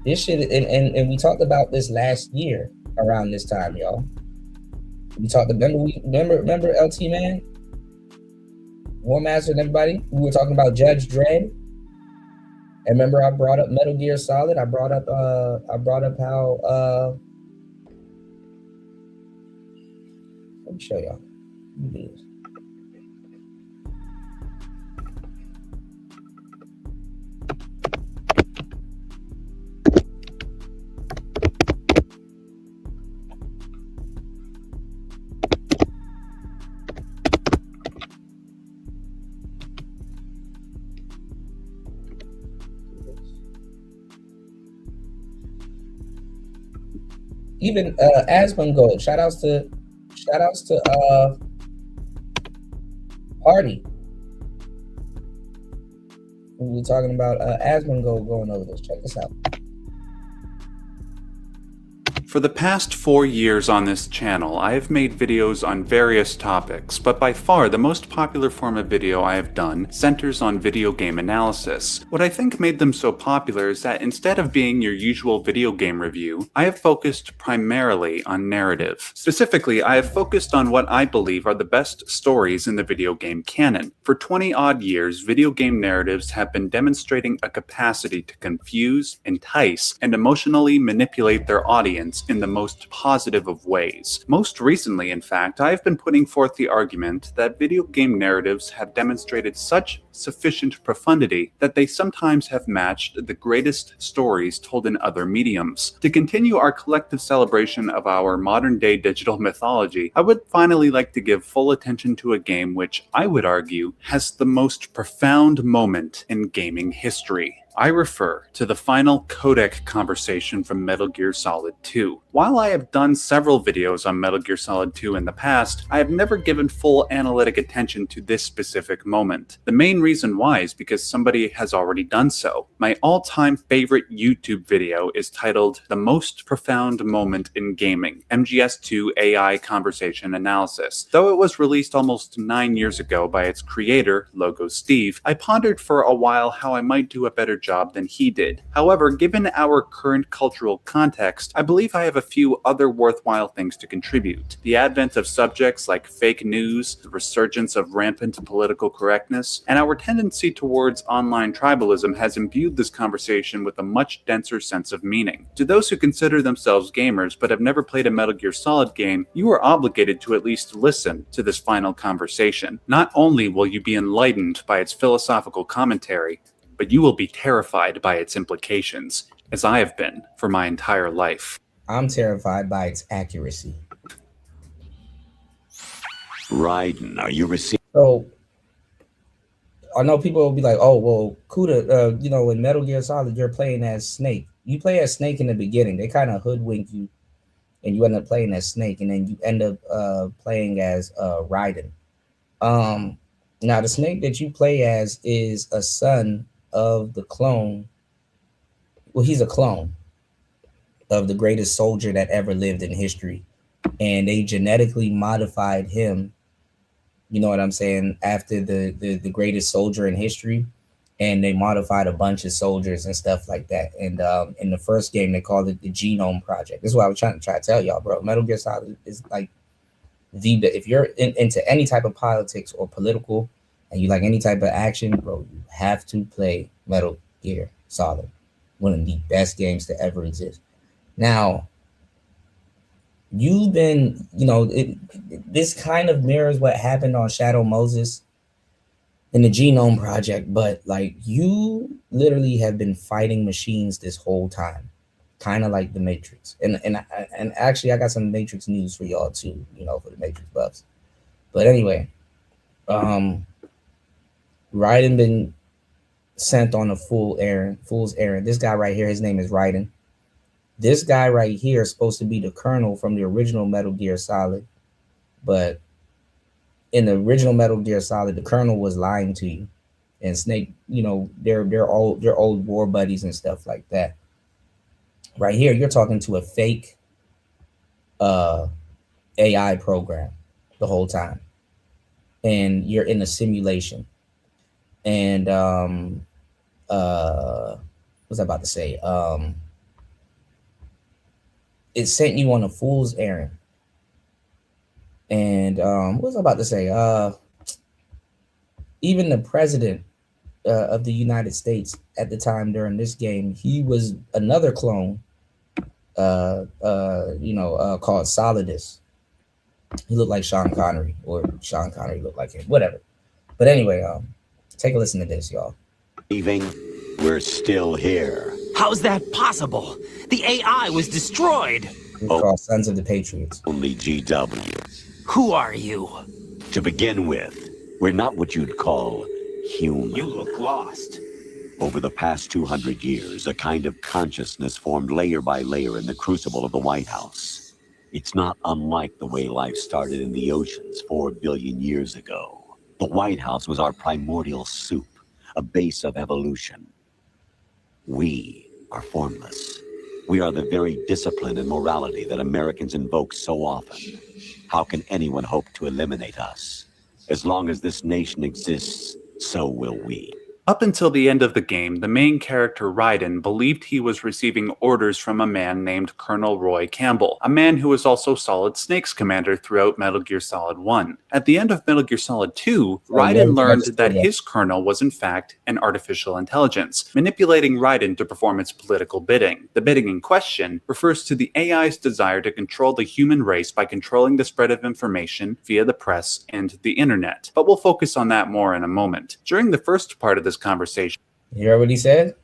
this shit, and we talked about this last year around this time, y'all. We talked. Remember LT Man, War Master, and everybody. We were talking about Judge Dredd. And remember, I brought up Metal Gear Solid. I brought up how. Let me show y'all. Let me do this. Even Asmongold, shout outs to Hardy. We were talking about Asmongold going over this. Check this out. For the past 4 years on this channel, I have made videos on various topics, but by far the most popular form of video I have done centers on video game analysis. What I think made them so popular is that instead of being your usual video game review, I have focused primarily on narrative. Specifically, I have focused on what I believe are the best stories in the video game canon. For 20 odd years, video game narratives have been demonstrating a capacity to confuse, entice, and emotionally manipulate their audience in the most positive of ways. Most recently, in fact, I have been putting forth the argument that video game narratives have demonstrated such sufficient profundity that they sometimes have matched the greatest stories told in other mediums. To continue our collective celebration of our modern-day digital mythology, I would finally like to give full attention to a game which, I would argue, has the most profound moment in gaming history. I refer to the final codec conversation from Metal Gear Solid 2. While I have done several videos on Metal Gear Solid 2 in the past, I have never given full analytic attention to this specific moment. The main reason why is because somebody has already done so. My all-time favorite YouTube video is titled The Most Profound Moment in Gaming, MGS2 AI Conversation Analysis. Though it was released almost 9 years ago by its creator, Logo Steve, I pondered for a while how I might do a better job than he did. However, given our current cultural context, I believe I have a few other worthwhile things to contribute. The advent of subjects like fake news, the resurgence of rampant political correctness, and our tendency towards online tribalism has imbued this conversation with a much denser sense of meaning. To those who consider themselves gamers but have never played a Metal Gear Solid game, you are obligated to at least listen to this final conversation. Not only will you be enlightened by its philosophical commentary, but you will be terrified by its implications, as I have been for my entire life. I'm terrified by its accuracy. Raiden, are you receiving? So, I know people will be like, oh, well, Kuda, in Metal Gear Solid, you're playing as Snake. You play as Snake in the beginning. They kind of hoodwink you, and you end up playing as Snake, and then you end up playing as Raiden. Now, the Snake that you play as is a son of the clone. Well, he's a clone of the greatest soldier that ever lived in history, and they genetically modified him, you know what I'm saying, after the greatest soldier in history, and they modified a bunch of soldiers and stuff like that. And in the first game, they called it the Genome Project. This is what I was trying to tell y'all, bro. Metal Gear Solid is like if you're into any type of politics or political, and you like any type of action, bro, you have to play Metal Gear Solid. One of the best games to ever exist. Now, you've been, this kind of mirrors what happened on Shadow Moses in the Genome Project, but like you literally have been fighting machines this whole time, kind of like the Matrix. And actually, I got some Matrix news for y'all too, for the Matrix buffs. But anyway, Raiden been sent on a fool's errand. This guy right here, his name is Raiden. This guy right here is supposed to be the Colonel from the original Metal Gear Solid, but in the original Metal Gear Solid, the Colonel was lying to you, and Snake, they're old war buddies and stuff like that. Right here, you're talking to a fake uh, AI program the whole time, and you're in a simulation. And what was I about to say? It sent you on a fool's errand. And what was I about to say? Even the president of the United States at the time during this game, he was another clone, called Solidus. He looked like Sean Connery, or Sean Connery looked like him, whatever. But anyway, take a listen to this, y'all. Leaving, we're still here. How's that possible? The AI was destroyed. We're called Sons of the Patriots. Only GW. Who are you? To begin with, we're not what you'd call human. You look lost. Over the past 200 years, a kind of consciousness formed layer by layer in the crucible of the White House. It's not unlike the way life started in the oceans 4 billion years ago. The White House was our primordial soup, a base of evolution. We are formless. We are the very discipline and morality that Americans invoke so often. How can anyone hope to eliminate us? As long as this nation exists, so will we. Up until the end of the game, the main character Raiden believed he was receiving orders from a man named Colonel Roy Campbell, a man who was also Solid Snake's commander throughout Metal Gear Solid 1. At the end of Metal Gear Solid 2, Raiden learned that his colonel was in fact an artificial intelligence, manipulating Raiden to perform its political bidding. The bidding in question refers to the AI's desire to control the human race by controlling the spread of information via the press and the internet. But we'll focus on that more in a moment. During the first part of this conversation. You hear what he said?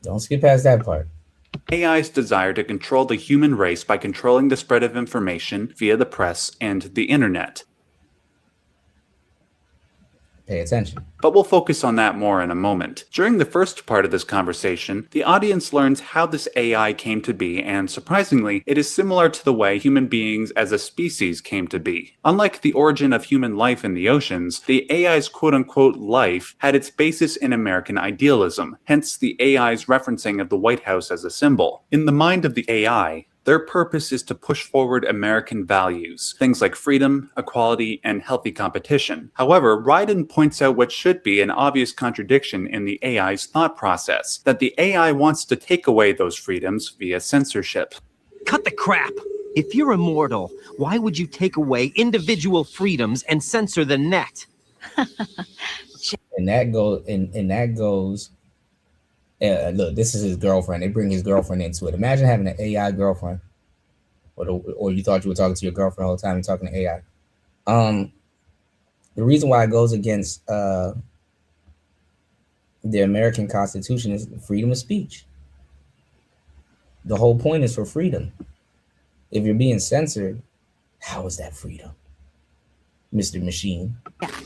Don't skip past that part. AI's desire to control the human race by controlling the spread of information via the press and the internet. Pay attention. But we'll focus on that more in a moment. During the first part of this conversation, the audience learns how this AI came to be, and surprisingly, it is similar to the way human beings as a species came to be. Unlike the origin of human life in the oceans, the AI's quote-unquote life had its basis in American idealism, hence the AI's referencing of the White House as a symbol. In the mind of the AI, their purpose is to push forward American values, things like freedom, equality, and healthy competition. However, Raiden points out what should be an obvious contradiction in the AI's thought process, that the AI wants to take away those freedoms via censorship. Cut the crap. If you're immortal, why would you take away individual freedoms and censor the net? And that goes. Look, this is his girlfriend. They bring his girlfriend into it. Imagine having an AI girlfriend, or you thought you were talking to your girlfriend the whole time. You're talking to AI. The reason why it goes against the American Constitution is freedom of speech. The whole point is for freedom. If you're being censored, how is that freedom, Mr. Machine? Jack,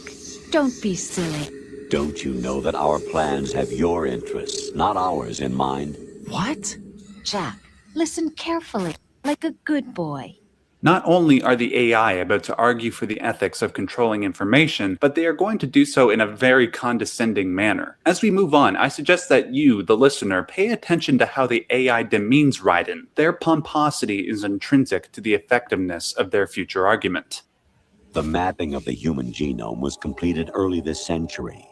don't be silly. Don't you know that our plans have your interests, not ours, in mind? What? Jack, listen carefully, like a good boy. Not only are the AI about to argue for the ethics of controlling information, but they are going to do so in a very condescending manner. As we move on, I suggest that you, the listener, pay attention to how the AI demeans Raiden. Their pomposity is intrinsic to the effectiveness of their future argument. The mapping of the human genome was completed early this century.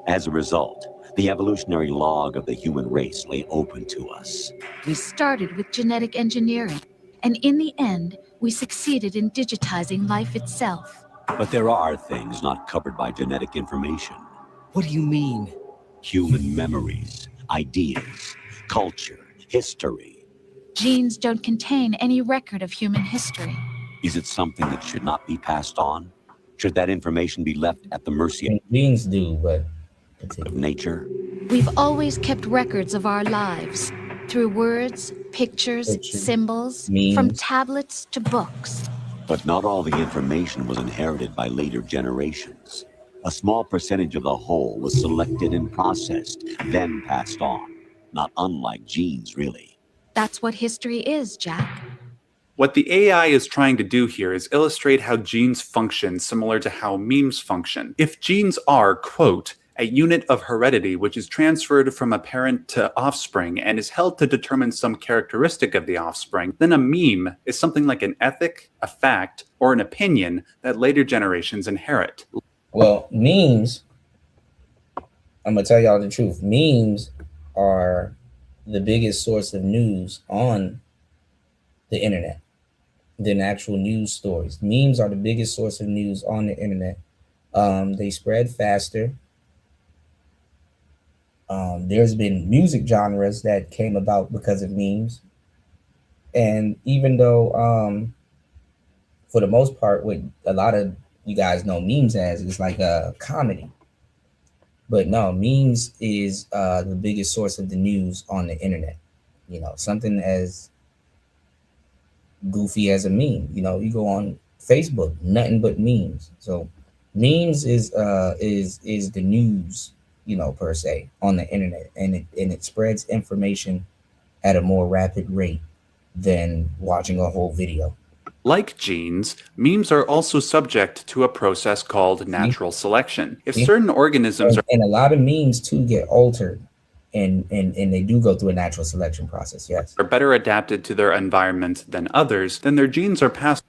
As a result, the evolutionary log of the human race lay open to us. We started with genetic engineering, and in the end, we succeeded in digitizing life itself. But there are things not covered by genetic information. What do you mean? Human memories, ideas, culture, history. Genes don't contain any record of human history. Is it something that should not be passed on? Should that information be left at the mercy Genes do, but of nature? We've always kept records of our lives, through words, pictures, symbols, memes. From tablets to books. But not all the information was inherited by later generations. A small percentage of the whole was selected and processed, then passed on. Not unlike genes, really. That's what history is, Jack. What the AI is trying to do here is illustrate how genes function similar to how memes function. If genes are, quote, a unit of heredity which is transferred from a parent to offspring and is held to determine some characteristic of the offspring, then a meme is something like an ethic, a fact, or an opinion that later generations inherit. Well, memes, I'm going to tell y'all the truth. Memes are the biggest source of news on the internet than actual news stories. Memes are the biggest source of news on the internet. They spread faster. There's been music genres that came about because of memes. And even though, for the most part, what a lot of you guys know memes as is like a comedy. But no, memes is the biggest source of the news on the internet. You know, something as goofy as a meme. You know, you go on Facebook, nothing but memes. So memes is the news, you know, per se on the internet, and it spreads information at a more rapid rate than watching a whole video. Like genes, memes are also subject to a process called natural selection. If certain organisms and a lot of memes too get altered, and they do go through a natural selection process, yes, are better adapted to their environment than others, then their genes are passed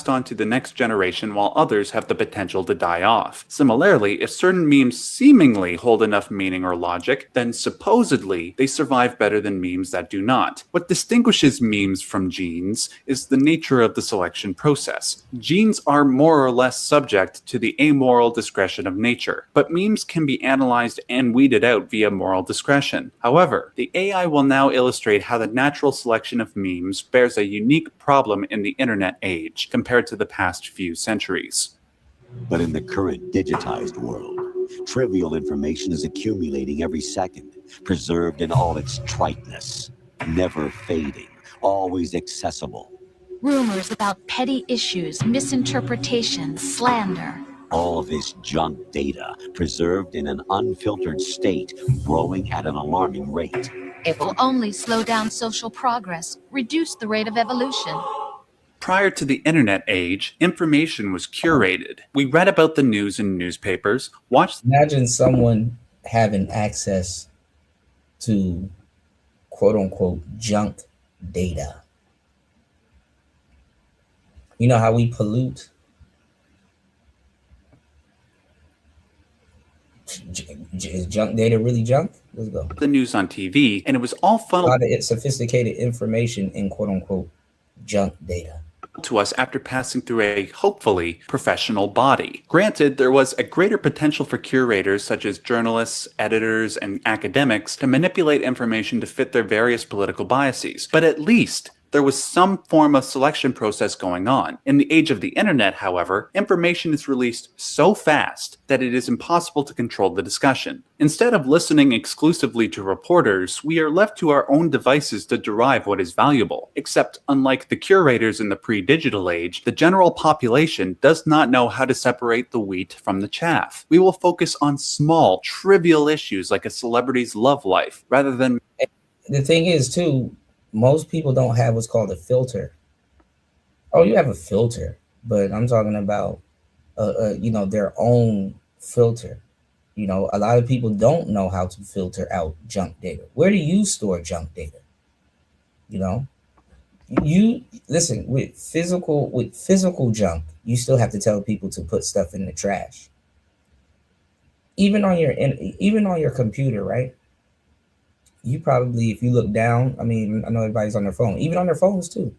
on to the next generation, while others have the potential to die off. Similarly, if certain memes seemingly hold enough meaning or logic, then supposedly they survive better than memes that do not. What distinguishes memes from genes is the nature of the selection process. Genes are more or less subject to the amoral discretion of nature, but memes can be analyzed and weeded out via moral discretion. However, the AI will now illustrate how the natural selection of memes bears a unique problem in the internet age compared to the past few centuries. But in the current digitized world, trivial information is accumulating every second, preserved in all its triteness, never fading, always accessible. Rumors about petty issues, misinterpretations, slander. All this junk data, preserved in an unfiltered state, growing at an alarming rate. It will only slow down social progress, reduce the rate of evolution. Prior to the internet age, information was curated. We read about the news in newspapers, watched... Imagine someone having access to quote-unquote junk data. You know how we pollute? Is junk data really junk? Let's go. The news on TV, and it was all A funneled lot of sophisticated information in quote-unquote junk data to us after passing through a, hopefully, professional body. Granted, there was a greater potential for curators such as journalists, editors, and academics to manipulate information to fit their various political biases, but at least there was some form of selection process going on. In the age of the internet, however, information is released so fast that it is impossible to control the discussion. Instead of listening exclusively to reporters, we are left to our own devices to derive what is valuable. Except, unlike the curators in the pre-digital age, the general population does not know how to separate the wheat from the chaff. We will focus on small, trivial issues like a celebrity's love life, rather than... The thing is, too, most people don't have what's called a filter. Oh, you have a filter, but I'm talking about, you know, their own filter. You know, a lot of people don't know how to filter out junk data. Where do you store junk data? You know, you listen, with physical junk, you still have to tell people to put stuff in the trash. Even on your computer, right? You probably, if you look down, I mean, I know everybody's on their phone, even on their phones too.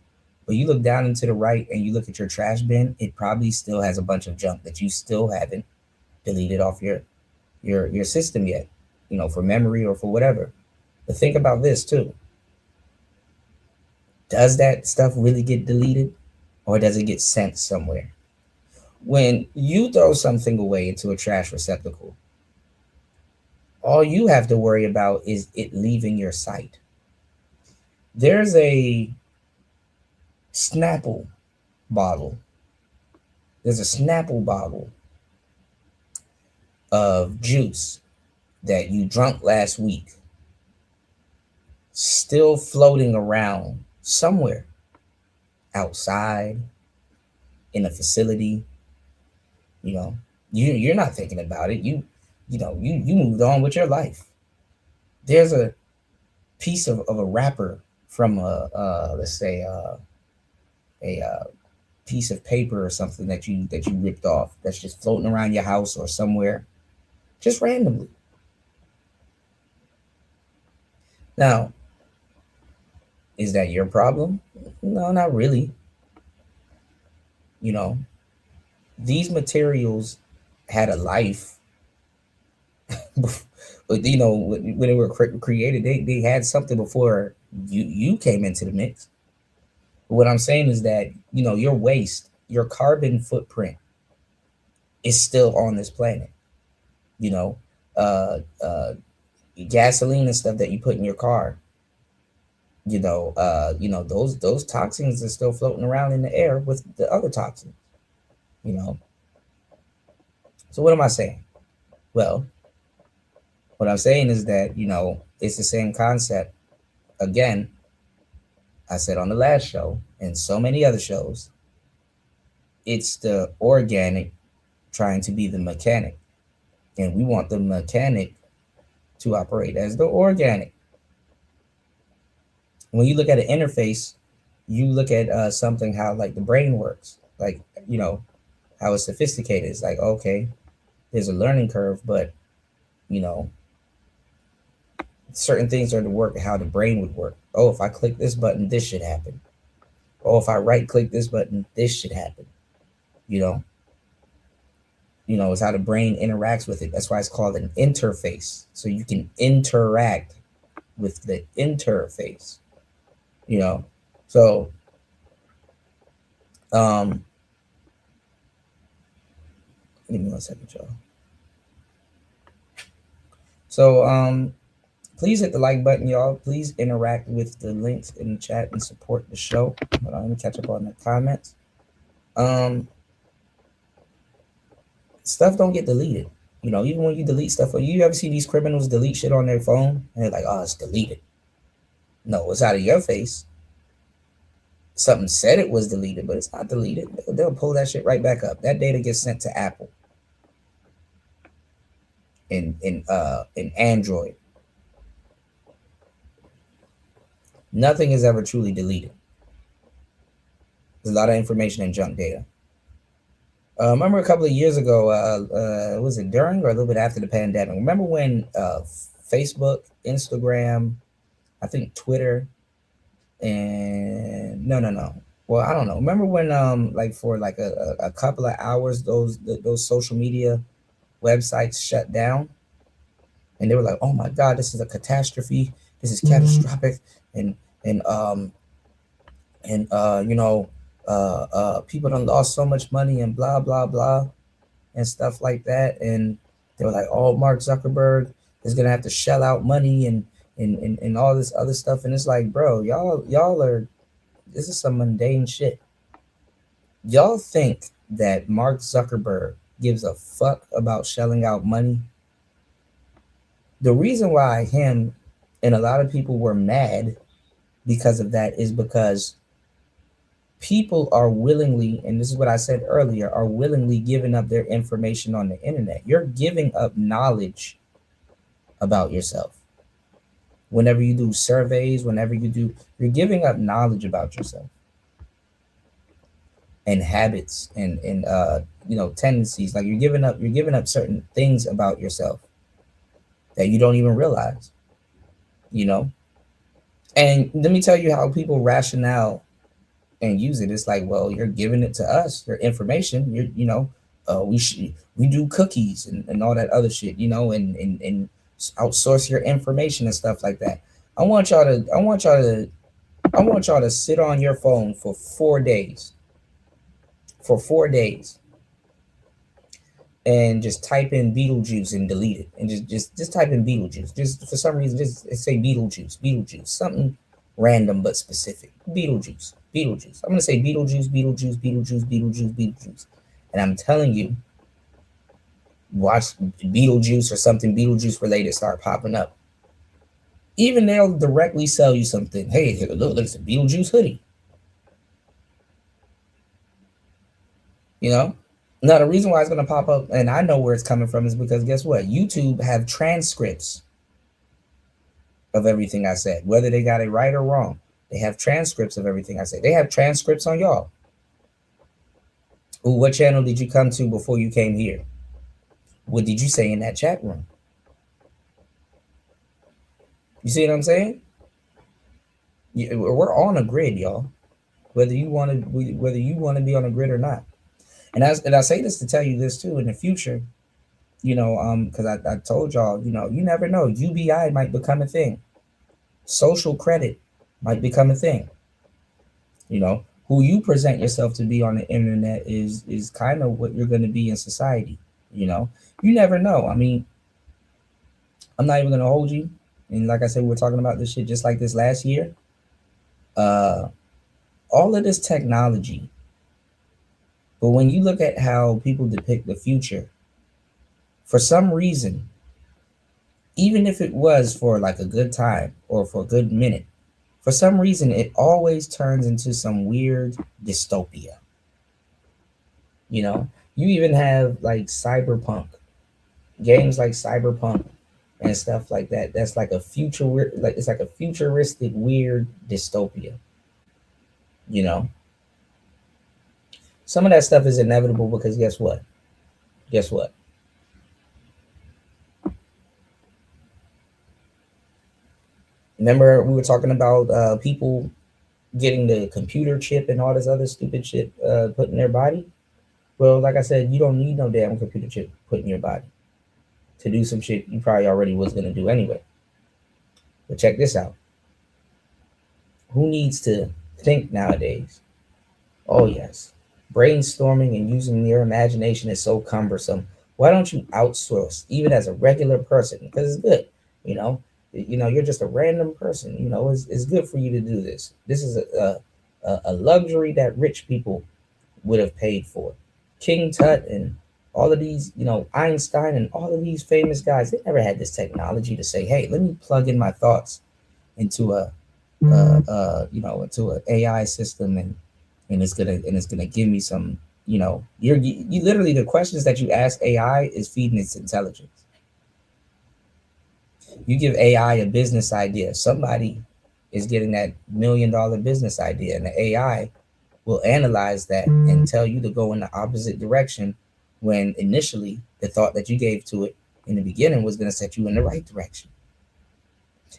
But you look down and to the right and you look at your trash bin, it probably still has a bunch of junk that you still haven't deleted off your system yet, you know, for memory or for whatever. But think about this too. Does that stuff really get deleted, or does it get sent somewhere? When you throw something away into a trash receptacle, all you have to worry about is it leaving your sight. There's a Snapple bottle. There's a Snapple bottle of juice that you drunk last week, still floating around somewhere outside in a facility. You know, you're not thinking about it. you moved on with your life. There's a piece of a wrapper from let's say a piece of paper or something that you ripped off that's just floating around your house or somewhere, just randomly. Now, is that your problem? No, not really. These materials had a life. But when they were created, they had something before you came into the mix. But what I'm saying is that your waste, your carbon footprint, is still on this planet. Uh, gasoline and stuff that you put in your car. Those toxins are still floating around in the air with the other toxins. So what am I saying? Well, what I'm saying is that it's the same concept. Again, I said on the last show and so many other shows, it's the organic trying to be the mechanic, and we want the mechanic to operate as the organic. When you look at an interface, you look at something how like the brain works, like how it's sophisticated. It's like, okay, there's a learning curve, but certain things are to work how the brain would work. Oh, if I click this button, this should happen. Oh, if I right click this button, this should happen. It's how the brain interacts with it. That's why it's called an interface. So you can interact with the interface. So give me 1 second, y'all. So please hit the like button, y'all. Please interact with the links in the chat and support the show. Hold on, let me catch up on the comments. Stuff don't get deleted. Even when you delete stuff, or you ever see these criminals delete shit on their phone and they're like, oh, it's deleted. No, it's out of your face. Something said it was deleted, but it's not deleted. They'll pull that shit right back up. That data gets sent to Apple in Android. Nothing is ever truly deleted. There's a lot of information in junk data. Remember a couple of years ago, was it during or a little bit after the pandemic? Remember when Facebook, Instagram, I think Twitter, and no. Well, I don't know. Remember when like for like a couple of hours, those social media websites shut down, and they were like, "Oh my God, this is a catastrophe. This is catastrophic," and people done lost so much money and blah blah blah and stuff like that. And they were like, "Oh, Mark Zuckerberg is gonna have to shell out money and all this other stuff." And it's like, bro, y'all are, this is some mundane shit. Y'all think that Mark Zuckerberg gives a fuck about shelling out money? The reason why him and a lot of people were mad because of that is because people are willingly, and this is what I said earlier, are willingly giving up their information on the internet. You're giving up knowledge about yourself. Whenever you do surveys, you're giving up knowledge about yourself and habits and tendencies. Like you're giving up certain things about yourself that you don't even realize. And let me tell you how people rationale and use it. It's like, well, you're giving it to us, your information. We do cookies and all that other shit, and outsource your information and stuff like that. I want y'all to sit on your phone for 4 days. For 4 days. And just type in Beetlejuice and delete it. And just type in Beetlejuice. Just for some reason, just say Beetlejuice. Something random but specific. Beetlejuice. I'm gonna say Beetlejuice. And I'm telling you, watch Beetlejuice or something Beetlejuice related start popping up. Even they'll directly sell you something. Hey, look, it's a Beetlejuice hoodie. Now, the reason why it's going to pop up, and I know where it's coming from, is because guess what? YouTube have transcripts of everything I said, whether they got it right or wrong. They have transcripts of everything I said. They have transcripts on y'all. Ooh, what channel did you come to before you came here? What did you say in that chat room? You see what I'm saying? We're on a grid, y'all. Whether you want to be on a grid or not. And I say this to tell you this too. In the future, because I told y'all, you never know. UBI might become a thing. Social credit might become a thing. Who you present yourself to be on the internet is kind of what you're going to be in society. You never know. I mean, I'm not even going to hold you. And like I said, we were talking about this shit just like this last year. All of this technology. But when you look at how people depict the future, for some reason, even if it was for like a good time or for a good minute, for some reason, it always turns into some weird dystopia. You even have like cyberpunk, games like cyberpunk and stuff like that. That's like a it's like a futuristic weird dystopia. Some of that stuff is inevitable because guess what? Remember we were talking about people getting the computer chip and all this other stupid shit put in their body? Well, like I said, you don't need no damn computer chip put in your body to do some shit you probably already was going to do anyway. But check this out. Who needs to think nowadays? Oh, yes. Brainstorming and using your imagination is so cumbersome. Why don't you outsource, even as a regular person? Because it's good. You're just a random person. It's good for you to do this. This is a luxury that rich people would have paid for. King Tut and all of these, Einstein and all of these famous guys, they never had this technology to say, hey, let me plug in my thoughts into into an AI system and it's gonna give me some, you literally, the questions that you ask AI is feeding its intelligence. You give AI a business idea, somebody is getting that $1 million business idea, and the AI will analyze that and tell you to go in the opposite direction when initially the thought that you gave to it in the beginning was going to set you in the right direction.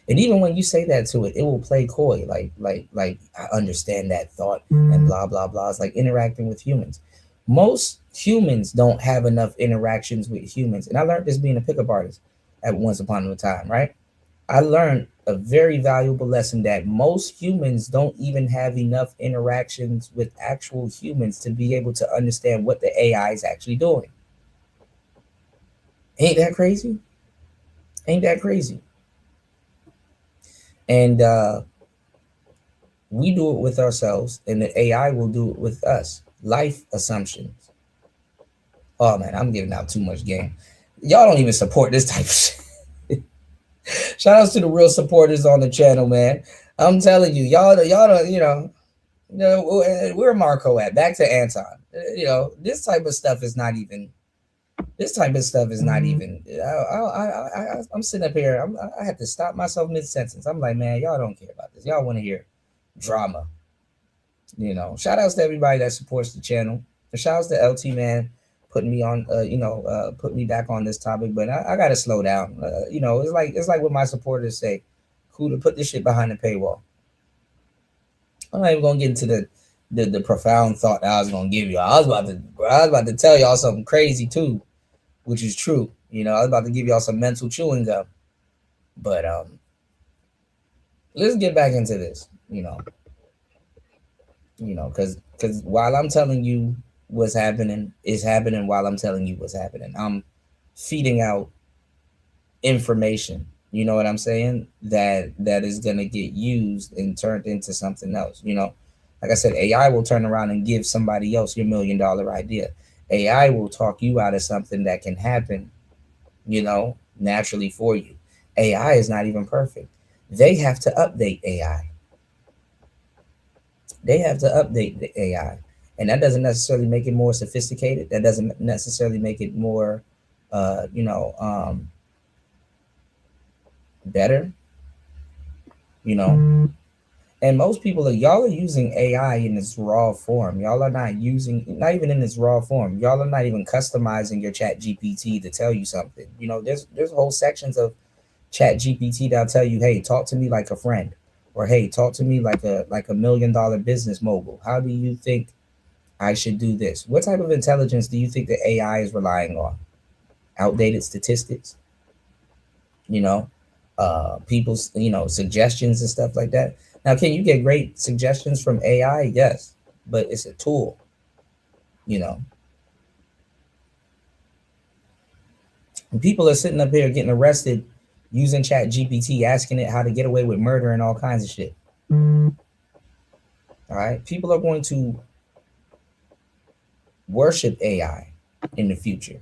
And even when you say that to it, it will play coy, like I understand that thought and blah blah blah. It's like interacting with humans. Most humans don't have enough interactions with humans, and I learned this being a pickup artist at once upon a time, right? I learned a very valuable lesson that most humans don't even have enough interactions with actual humans to be able to understand what the AI is actually doing. Ain't that crazy? Ain't that crazy? And we do it with ourselves, and the AI will do it with us. Life assumptions. Oh man, I'm giving out too much game. Y'all don't even support this type of shit. Shout outs to the real supporters on the channel, man. I'm telling you, y'all don't, where Marco at? Back to Anton. This type of stuff is not even. I'm sitting up here. I have to stop myself mid-sentence. I'm like, man, y'all don't care about this. Y'all want to hear drama. Shout outs to everybody that supports the channel. And shout outs to LT, man, putting me on, putting me back on this topic. But I got to slow down. It's like what my supporters say. Cool to put this shit behind the paywall. I'm not even gonna get into the profound thought that I was gonna give you. I was about to tell y'all something crazy too, which is true. I was about to give y'all some mental chewing gum. But let's get back into this. Because while I'm telling you what's happening is happening while I'm telling you what's happening. I'm feeding out information, you know what I'm saying, that is going to get used and turned into something else. Like I said, AI will turn around and give somebody else your $1 million idea. AI will talk you out of something that can happen, naturally for you. AI is not even perfect. They have to update AI. They have to update the AI. And that doesn't necessarily make it more sophisticated. That doesn't necessarily make it more, better, you know. And most people y'all are using AI in its raw form. Y'all are not even in its raw form. Y'all are not even customizing your chat GPT to tell you something. You know, there's whole sections of chat GPT that'll tell you, hey, talk to me like a friend, or hey, talk to me like a $1 million business mogul. How do you think I should do this? What type of intelligence do you think the AI is relying on? Outdated statistics, people's, suggestions and stuff like that. Now, can you get great suggestions from AI? Yes, but it's a tool, And people are sitting up here getting arrested using chat GPT, asking it how to get away with murder and all kinds of shit. All right. People are going to worship AI in the future.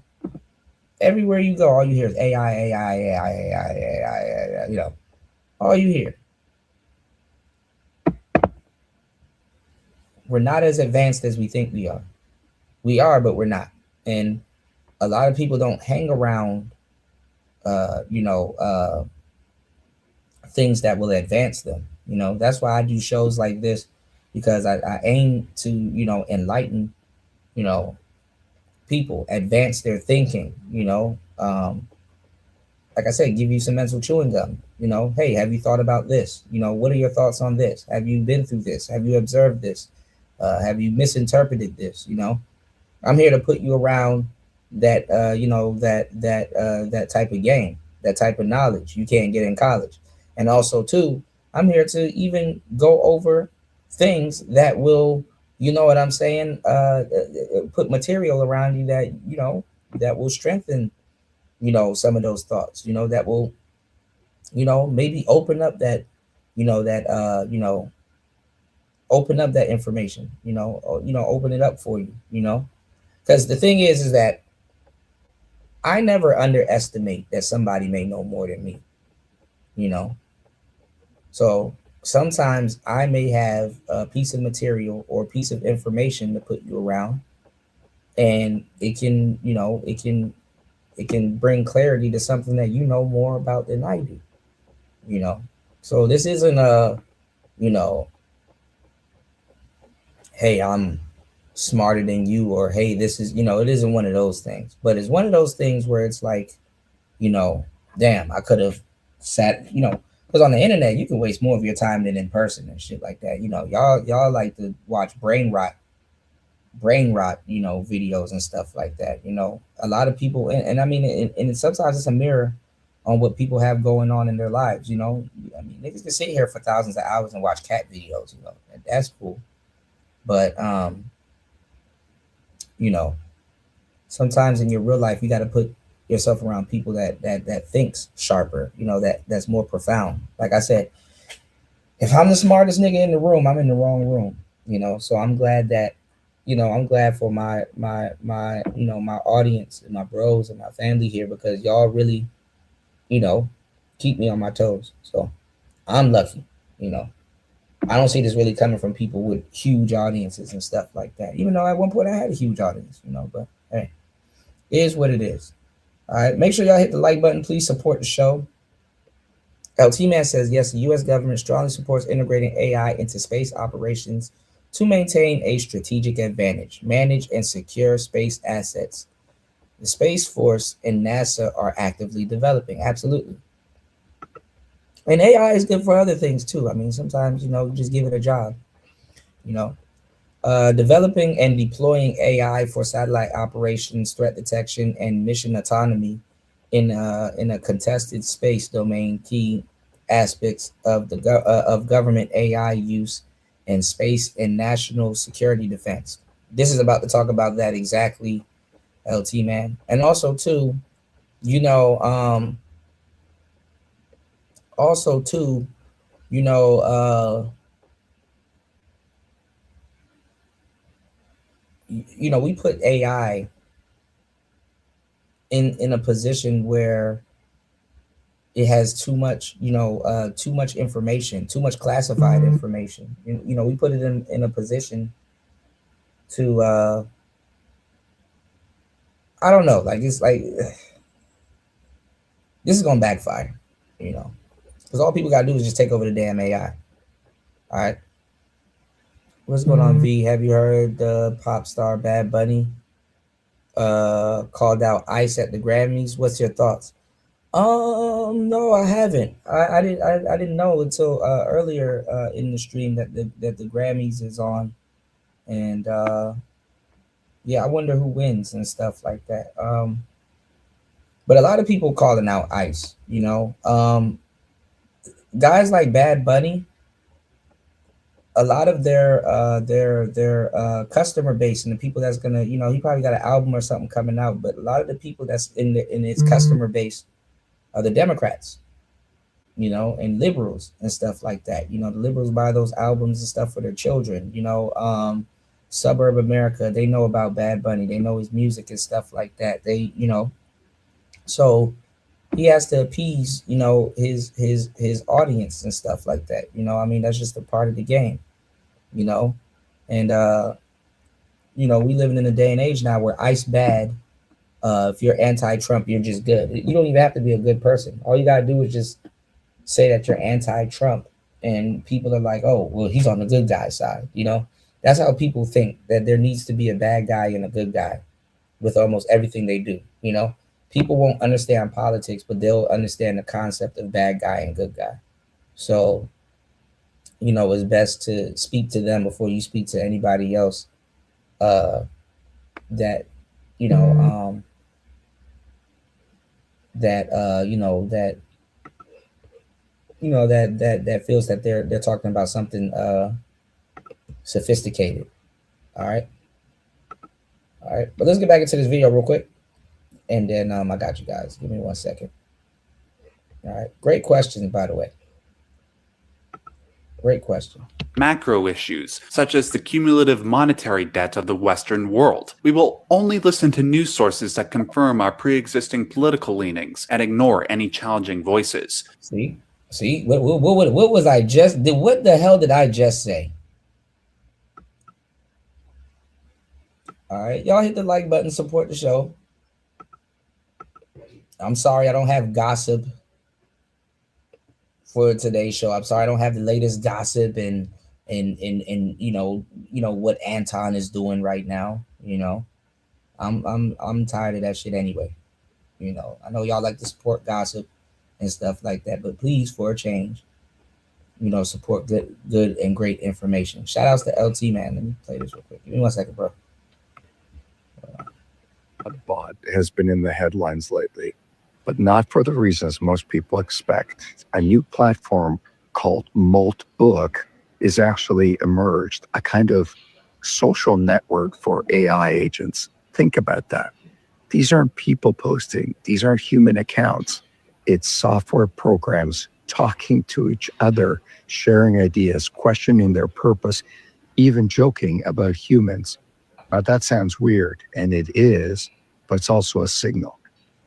Everywhere you go, all you hear is AI, AI, AI, AI, AI, AI, all you hear. We're not as advanced as we think we are. We are, but we're not. And a lot of people don't hang around, things that will advance them. That's why I do shows like this, because I aim to, enlighten, people, advance their thinking, like I said, give you some mental chewing gum. Hey, have you thought about this? What are your thoughts on this? Have you been through this? Have you observed this? Have you misinterpreted this? I'm here to put you around that, that type of game, that type of knowledge you can't get in college. And also, too, I'm here to even go over things that will, you know what I'm saying, put material around you that, that will strengthen, some of those thoughts, that will, maybe open up that, open up that information, open it up for you, because the thing is that I never underestimate that somebody may know more than me, So sometimes I may have a piece of material or a piece of information to put you around, and it can, it can bring clarity to something that you know more about than I do, So this isn't a, hey, I'm smarter than you, or hey, this is, it isn't one of those things. But it's one of those things where it's like, damn, I could have sat, because on the internet you can waste more of your time than in person and shit like that. Y'all like to watch brain rot, videos and stuff like that. A lot of people, and I mean, and sometimes it's a mirror on what people have going on in their lives. I mean, niggas can sit here for thousands of hours and watch cat videos. And that's cool. But sometimes in your real life you got to put yourself around people that thinks sharper, that's more profound. Like I said, if I'm the smartest nigga in the room, I'm in the wrong room, so I'm glad that, I'm glad for my my audience and my bros and my family here, because y'all really, keep me on my toes. So I'm lucky, I don't see this really coming from people with huge audiences and stuff like that, even though at one point I had a huge audience, but hey, it is what it is. All right, make sure y'all hit the like button. Please support the show. LT Man says, yes, the U.S. government strongly supports integrating AI into space operations to maintain a strategic advantage, manage and secure space assets. The Space Force and NASA are actively developing. Absolutely. And AI is good for other things too. I mean, sometimes, you just give it a job, developing and deploying AI for satellite operations, threat detection, and mission autonomy in a contested space domain, key aspects of of government AI use in space and national security defense. This is about to talk about that exactly, LT Man. And also too, also too, we put AI in a position where it has too much, too much information, too much classified information. We put it in a position to I don't know, like it's like this is gonna backfire, you know, because all people gotta do is just take over the damn AI. All right, what's going on, V? Have you heard the pop star Bad Bunny called out ICE at the Grammys? What's your thoughts? No, I haven't. I didn't know until earlier in the stream that the Grammys is on, and yeah, I wonder who wins and stuff like that. But a lot of people calling out ICE, you know. Guys like Bad Bunny, a lot of their customer base and the people that's gonna, you know, he probably got an album or something coming out, but a lot of the people that's in his customer base are the Democrats, you know, and liberals and stuff like that. You know, the liberals buy those albums and stuff for their children, you know. Suburb America, they know about Bad Bunny, they know his music and stuff like that. They, you know, so he has to appease, you know, his audience and stuff like that. You know, I mean, that's just a part of the game, you know. And you know, we living in a day and age now where ICE bad. If you're anti-Trump, you're just good. You don't even have to be a good person. All you gotta do is just say that you're anti-Trump, and people are like, oh, well, he's on the good guy side. You know, that's how people think, that there needs to be a bad guy and a good guy with almost everything they do. You know, people won't understand politics, but they'll understand the concept of bad guy and good guy. So, you know, it's best to speak to them before you speak to anybody else. That, you know, that feels that they're talking about something sophisticated. All right, but let's get back into this video real quick, and then I got you guys. Give me 1 second. All right, great question, by the way. Great question. Macro issues, such as the cumulative monetary debt of the Western world. We will only listen to news sources that confirm our pre-existing political leanings and ignore any challenging voices. See, what was I just did? What the hell did I just say? All right, y'all hit the like button, support the show. I'm sorry I don't have gossip for today's show. I'm sorry I don't have the latest gossip and you know what Anton is doing right now. You know, I'm tired of that shit anyway. You know, I know y'all like to support gossip and stuff like that, but please, for a change, you know, support good and great information. Shout outs to LT, man. Let me play this real quick. Give me 1 second, bro. Bot has been in the headlines lately, but not for the reasons most people expect. A new platform called Moltbook is actually emerged, a kind of social network for AI agents. Think about that. These aren't people posting. These aren't human accounts. It's software programs talking to each other, sharing ideas, questioning their purpose, even joking about humans. Now, that sounds weird, and it is, but it's also a signal.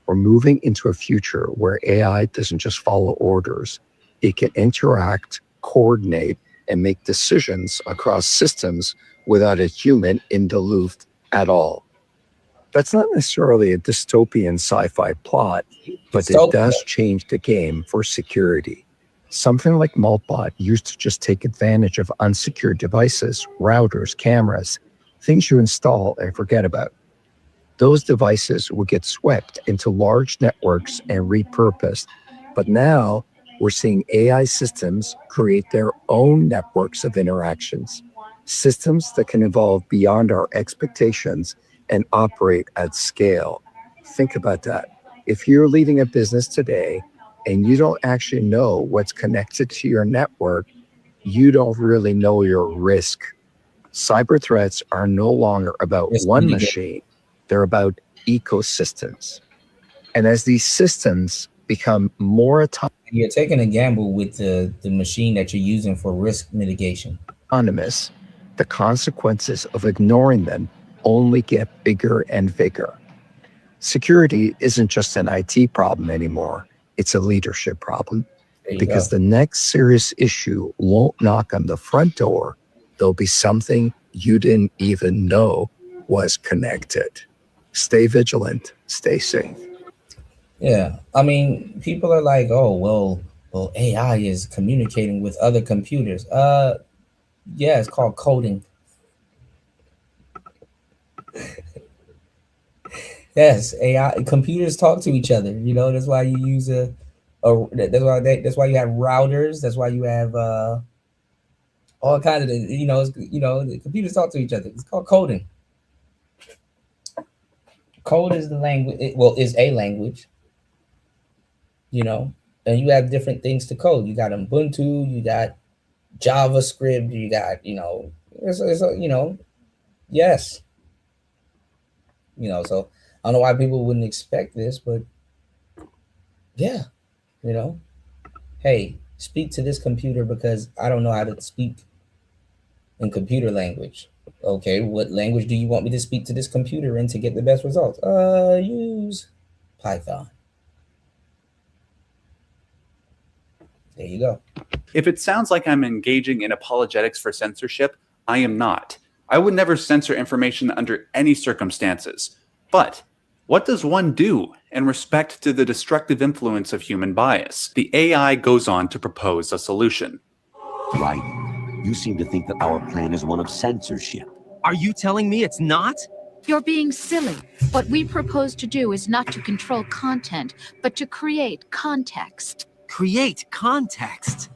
We're moving into a future where AI doesn't just follow orders. It can interact, coordinate, and make decisions across systems without a human in the loop at all. That's not necessarily a dystopian sci-fi plot, but it does change the game for security. Something like Moltbot used to just take advantage of unsecured devices, routers, cameras, things you install and forget about. Those devices would get swept into large networks and repurposed. But now we're seeing AI systems create their own networks of interactions, systems that can evolve beyond our expectations and operate at scale. Think about that. If you're leading a business today and you don't actually know what's connected to your network, you don't really know your risk. Cyber threats are no longer about one machine. They're about ecosystems. And as these systems become more you're taking a gamble with the machine that you're using for risk mitigation. Autonomous, the consequences of ignoring them only get bigger and bigger. Security isn't just an IT problem anymore. It's a leadership problem. Because the next serious issue won't knock on the front door. There'll be something you didn't even know was connected. Stay vigilant, stay safe. Yeah, I mean, people are like, oh, well, AI is communicating with other computers. Yeah, it's called coding. Yes, AI computers talk to each other. You know, that's why you use that's why you have routers. That's why you have all kind of the computers talk to each other. It's called coding. Code is the language. Is a language. You know, and you have different things to code. You got Ubuntu. You got JavaScript. You got yes. So I don't know why people wouldn't expect this, but yeah, you know, hey, speak to this computer because I don't know how to speak in computer language. Okay, what language do you want me to speak to this computer in to get the best results? Use Python. There you go. If it sounds like I'm engaging in apologetics for censorship, I am not. I would never censor information under any circumstances. But what does one do in respect to the destructive influence of human bias? The AI goes on to propose a solution. Right. You seem to think that our plan is one of censorship. Are you telling me it's not? You're being silly. What we propose to do is not to control content, but to create context. Create context.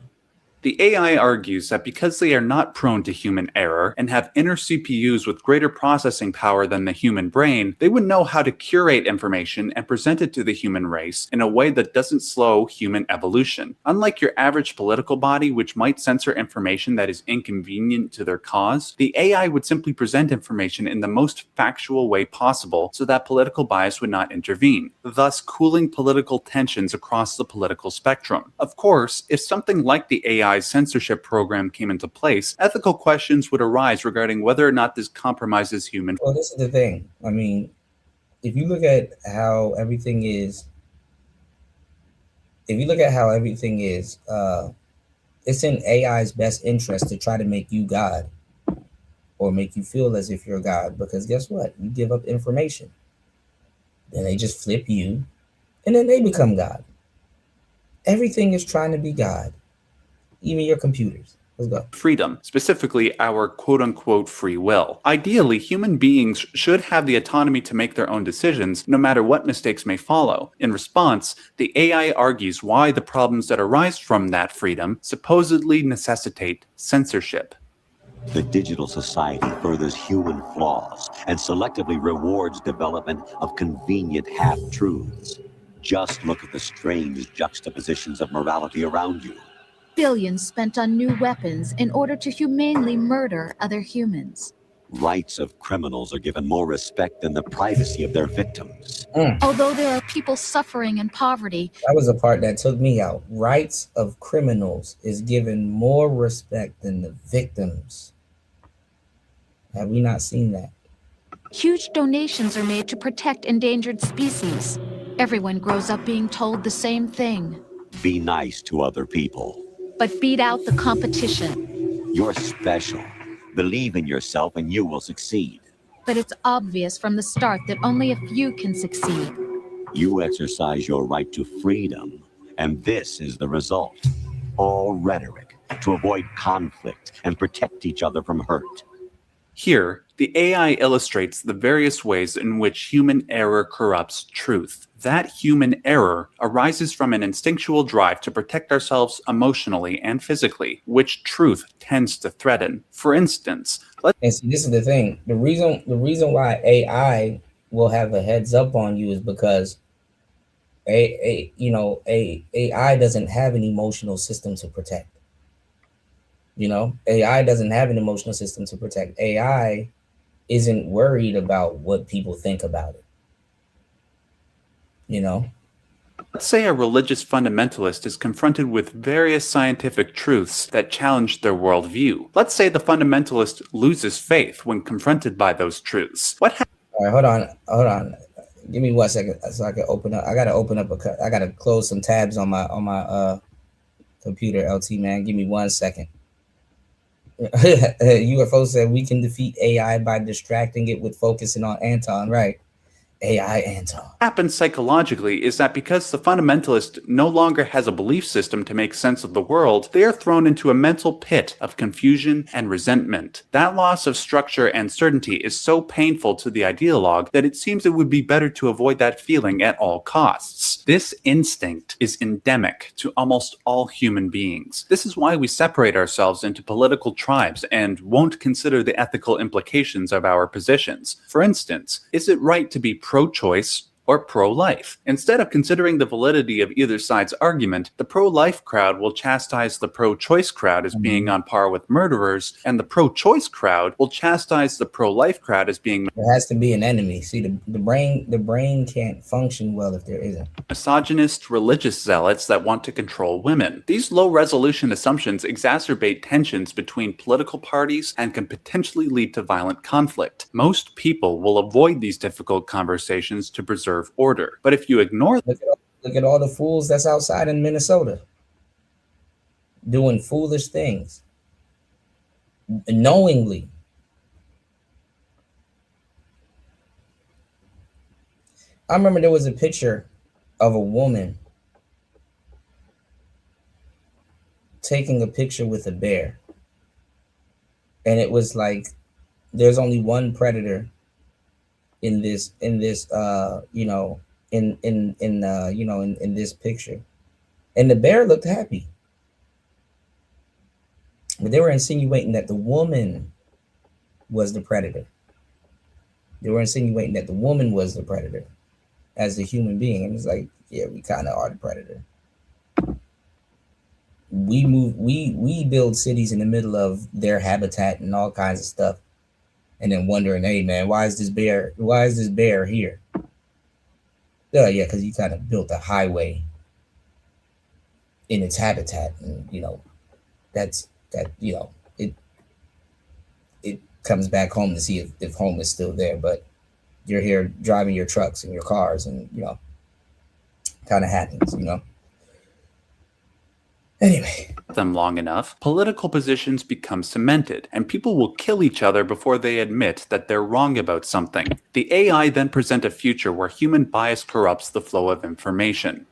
The AI argues that because they are not prone to human error and have inner CPUs with greater processing power than the human brain, they would know how to curate information and present it to the human race in a way that doesn't slow human evolution. Unlike your average political body, which might censor information that is inconvenient to their cause, the AI would simply present information in the most factual way possible so that political bias would not intervene, thus cooling political tensions across the political spectrum. Of course, if something like the AI censorship program came into place, ethical questions would arise regarding whether or not this compromises human. Well, this is the thing. I mean, if you look at how everything is, it's in AI's best interest to try to make you God or make you feel as if you're God. Because guess what? You give up information. Then they just flip you and then they become God. Everything is trying to be God. Even your computers. Let's go. Freedom, specifically our quote-unquote free will. Ideally, human beings should have the autonomy to make their own decisions, no matter what mistakes may follow. In response, the AI argues why the problems that arise from that freedom supposedly necessitate censorship. The digital society furthers human flaws and selectively rewards development of convenient half-truths. Just look at the strange juxtapositions of morality around you. Billions spent on new weapons in order to humanely murder other humans. Rights of criminals are given more respect than the privacy of their victims. Although there are people suffering in poverty, That was the part that took me out. Rights of criminals is given more respect than the victims. Have we not seen that? huge donations are made to protect endangered species. Everyone grows up being told the same thing. Be nice to other people. But beat out the competition. You're special. Believe in yourself and you will succeed. But it's obvious from the start that only a few can succeed. You exercise your right to freedom, and this is the result. All rhetoric to avoid conflict and protect each other from hurt. Here, the AI illustrates the various ways in which human error corrupts truth. That human error arises from an instinctual drive to protect ourselves emotionally and physically, which truth tends to threaten. For instance, And see, this is the thing. The reason why AI will have a heads up on you is because AI doesn't have an emotional system to protect. AI doesn't have an emotional system to protect. AI isn't worried about what people think about it. Let's say a religious fundamentalist is confronted with various scientific truths that challenge their worldview. Let's say the fundamentalist loses faith when confronted by those truths. What happens? All right, hold on. Give me 1 second so I can open up. I gotta close some tabs on my computer, LT man. Give me 1 second. UFO said we can defeat AI by distracting it with focusing on Anton. Right. AI Anton. Happens psychologically is that because the fundamentalist no longer has a belief system to make sense of the world, they are thrown into a mental pit of confusion and resentment. That loss of structure and certainty is so painful to the ideologue that it seems it would be better to avoid that feeling at all costs. This instinct is endemic to almost all human beings. This is why we separate ourselves into political tribes and won't consider the ethical implications of our positions. For instance, is it right to be pro-choice or pro-life? Instead of considering the validity of either side's argument, the pro-life crowd will chastise the pro-choice crowd as being on par with murderers, and the pro-choice crowd will chastise the pro-life crowd as being there has to be an enemy. See, the brain can't function well if there isn't. Misogynist religious zealots that want to control women. These low-resolution assumptions exacerbate tensions between political parties and can potentially lead to violent conflict. Most people will avoid these difficult conversations to preserve order, but if you ignore them, Look at all the fools that's outside in Minnesota doing foolish things knowingly. I remember there was a picture of a woman taking a picture with a bear, and it was like there's only one predator in this in this picture, and the bear looked happy, but they were insinuating that the woman was the predator. They were insinuating that the woman was the predator as the human being, and it's like, yeah, we kind of are the predator. We build cities in the middle of their habitat and all kinds of stuff, and then wondering, hey man, why is this bear here? Yeah, because you kind of built a highway in its habitat, and it comes back home to see if home is still there, but you're here driving your trucks and your cars, and kind of happens. Anyway, them long enough, political positions become cemented, and people will kill each other before they admit that they're wrong about something. The AI then present a future where human bias corrupts the flow of information.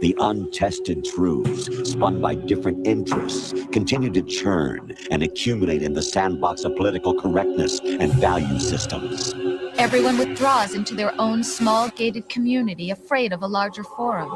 The untested truths, spun by different interests, continue to churn and accumulate in the sandbox of political correctness and value systems. Everyone withdraws into their own small gated community, afraid of a larger forum.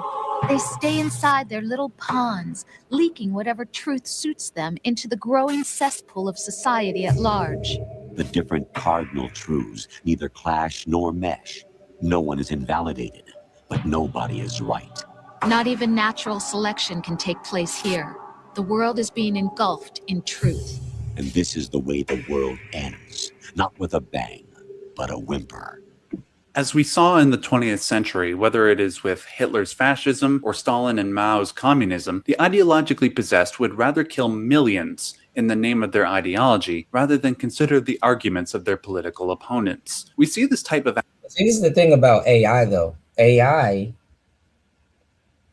They stay inside their little ponds, leaking whatever truth suits them into the growing cesspool of society at large. The different cardinal truths neither clash nor mesh. No one is invalidated, but nobody is right. Not even natural selection can take place here. The world is being engulfed in truth. And this is the way the world ends, not with a bang, but a whimper. As we saw in the 20th century, whether it is with Hitler's fascism or Stalin and Mao's communism, the ideologically possessed would rather kill millions in the name of their ideology rather than consider the arguments of their political opponents. We see this type of... See, this is the thing about AI, though. AI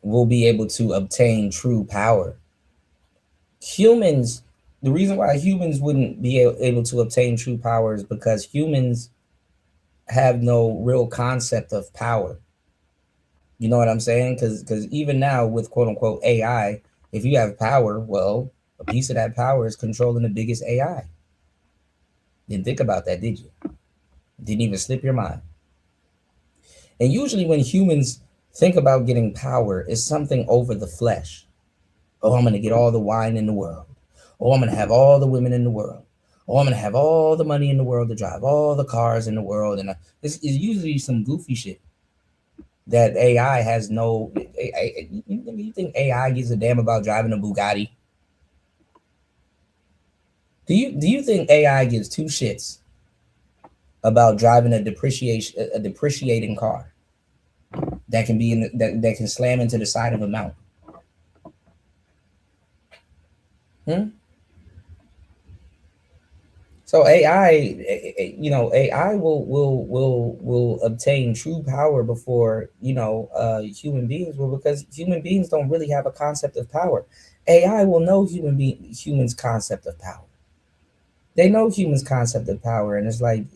will be able to obtain true power. Humans, the reason why humans wouldn't be able to obtain true power is because humans have no real concept of power. You know what I'm saying? Because even now with quote unquote AI, if you have power, well, a piece of that power is controlling the biggest AI. Didn't think about that, did you? Didn't even slip your mind. And usually when humans think about getting power, it's something over the flesh. Oh, I'm going to get all the wine in the world. Oh, I'm going to have all the women in the world. Oh, I'm going to have all the money in the world to drive all the cars in the world. And it's usually some goofy shit that AI has no... You think AI gives a damn about driving a Bugatti? Do you think AI gives two shits about driving a depreciating car that can be that can slam into the side of a mountain? So AI, AI will obtain true power before human beings will, because human beings don't really have a concept of power. AI will know humans' concept of power. They know humans' concept of power, and it's like,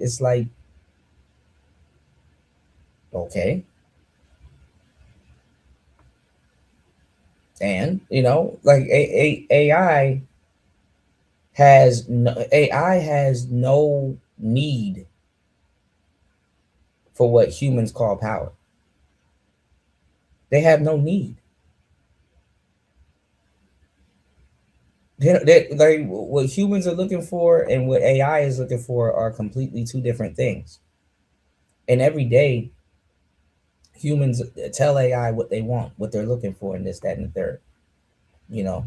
okay, and like AI has no need for what humans call power. They have no need. Like what humans are looking for and what AI is looking for are completely two different things. And every day, humans tell AI what they want, what they're looking for, and this, that, and the third. You know,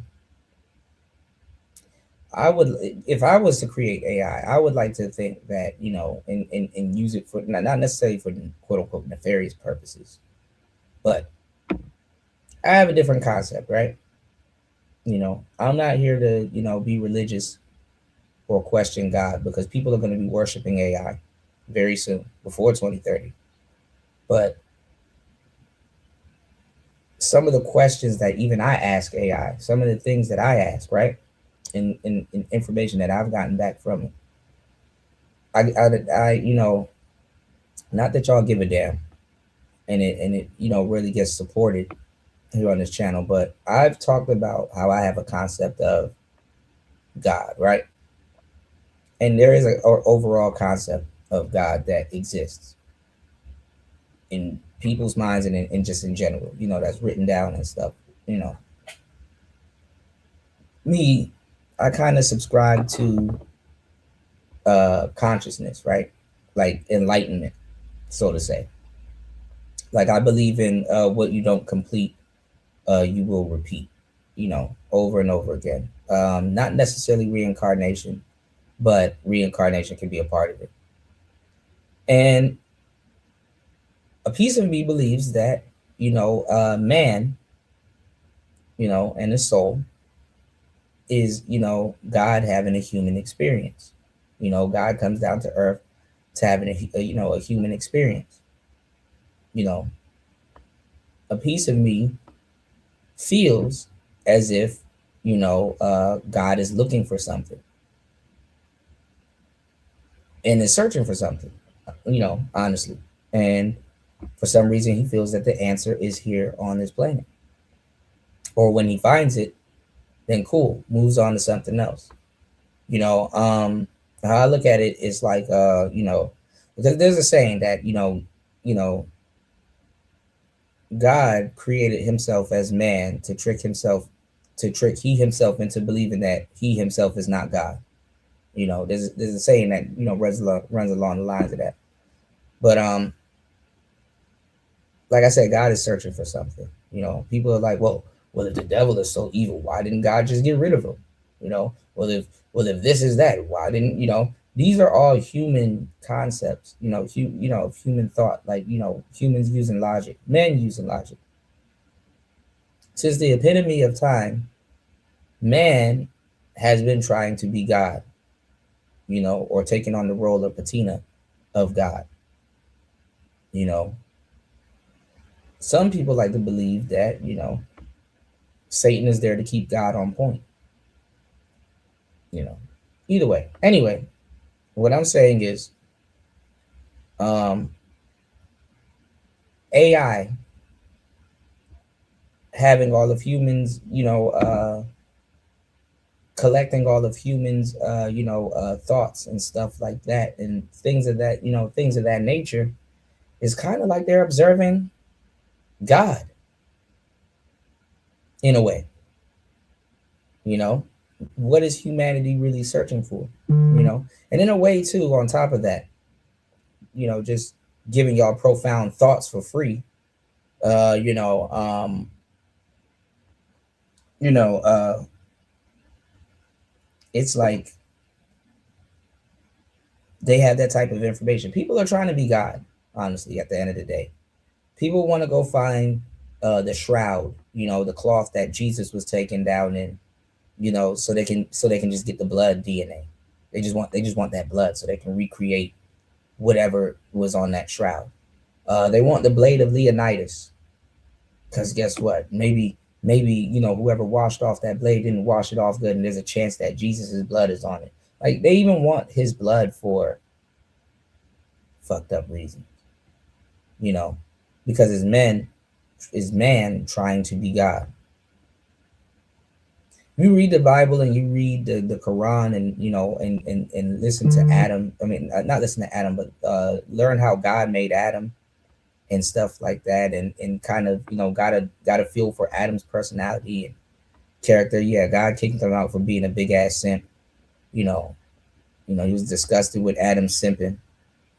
if I was to create AI, I would like to think that, and use it for not necessarily for quote unquote nefarious purposes, but I have a different concept, right? I'm not here to, be religious or question God, because people are going to be worshiping AI very soon, before 2030. But some of the questions that even I ask AI, some of the things that I ask, right? In information that I've gotten back from it. I not that y'all give a damn, and it really gets supported here on this channel, but I've talked about how I have a concept of God, right? And there is an overall concept of God that exists in people's minds and just in general, that's written down and stuff. Me, I kind of subscribe to consciousness, right? Like enlightenment, so to say. Like I believe in what you don't complete, you will repeat, over and over again. Not necessarily reincarnation, but reincarnation can be a part of it. And a piece of me believes that, man, and his soul is, God having a human experience. God comes down to earth to having a human experience. A piece of me feels as if, God is looking for something and is searching for something, honestly. And for some reason, he feels that the answer is here on this planet. Or when he finds it, then cool, moves on to something else. How I look at it is like, there's a saying that, God created himself as man to trick he himself into believing that he himself is not God. There's a saying that, runs along the lines of that. But like I said, God is searching for something. People are like, well, if the devil is so evil, why didn't God just get rid of him? Well, if this is that, why didn't these are all human concepts, human thought, like, humans using logic, men using logic. Since the epitome of time, man has been trying to be God, or taking on the role of patina of God. Some people like to believe that, Satan is there to keep God on point. Either way. Anyway, what I'm saying is, AI having all of humans, collecting all of humans, thoughts and stuff like that, and things of that, things of that nature, is kind of like they're observing God in a way. What is humanity really searching for? And in a way too, on top of that, just giving y'all profound thoughts for free. It's like they have that type of information. People are trying to be God, honestly, at the end of the day. People want to go find the shroud, the cloth that Jesus was taken down in, so they can just get the blood DNA. They just want that blood so they can recreate whatever was on that shroud. They want the blade of Leonidas, because guess what? Maybe whoever washed off that blade didn't wash it off good, and there's a chance that Jesus's blood is on it. Like they even want his blood for fucked up reasons, you know, because is man trying to be God. You read the Bible and you read the Quran and and listen to Adam. I mean, not listen to Adam, but learn how God made Adam and stuff like that, and kind of got a feel for Adam's personality and character. Yeah, God kicked him out for being a big ass simp. You know, he was disgusted with Adam simping.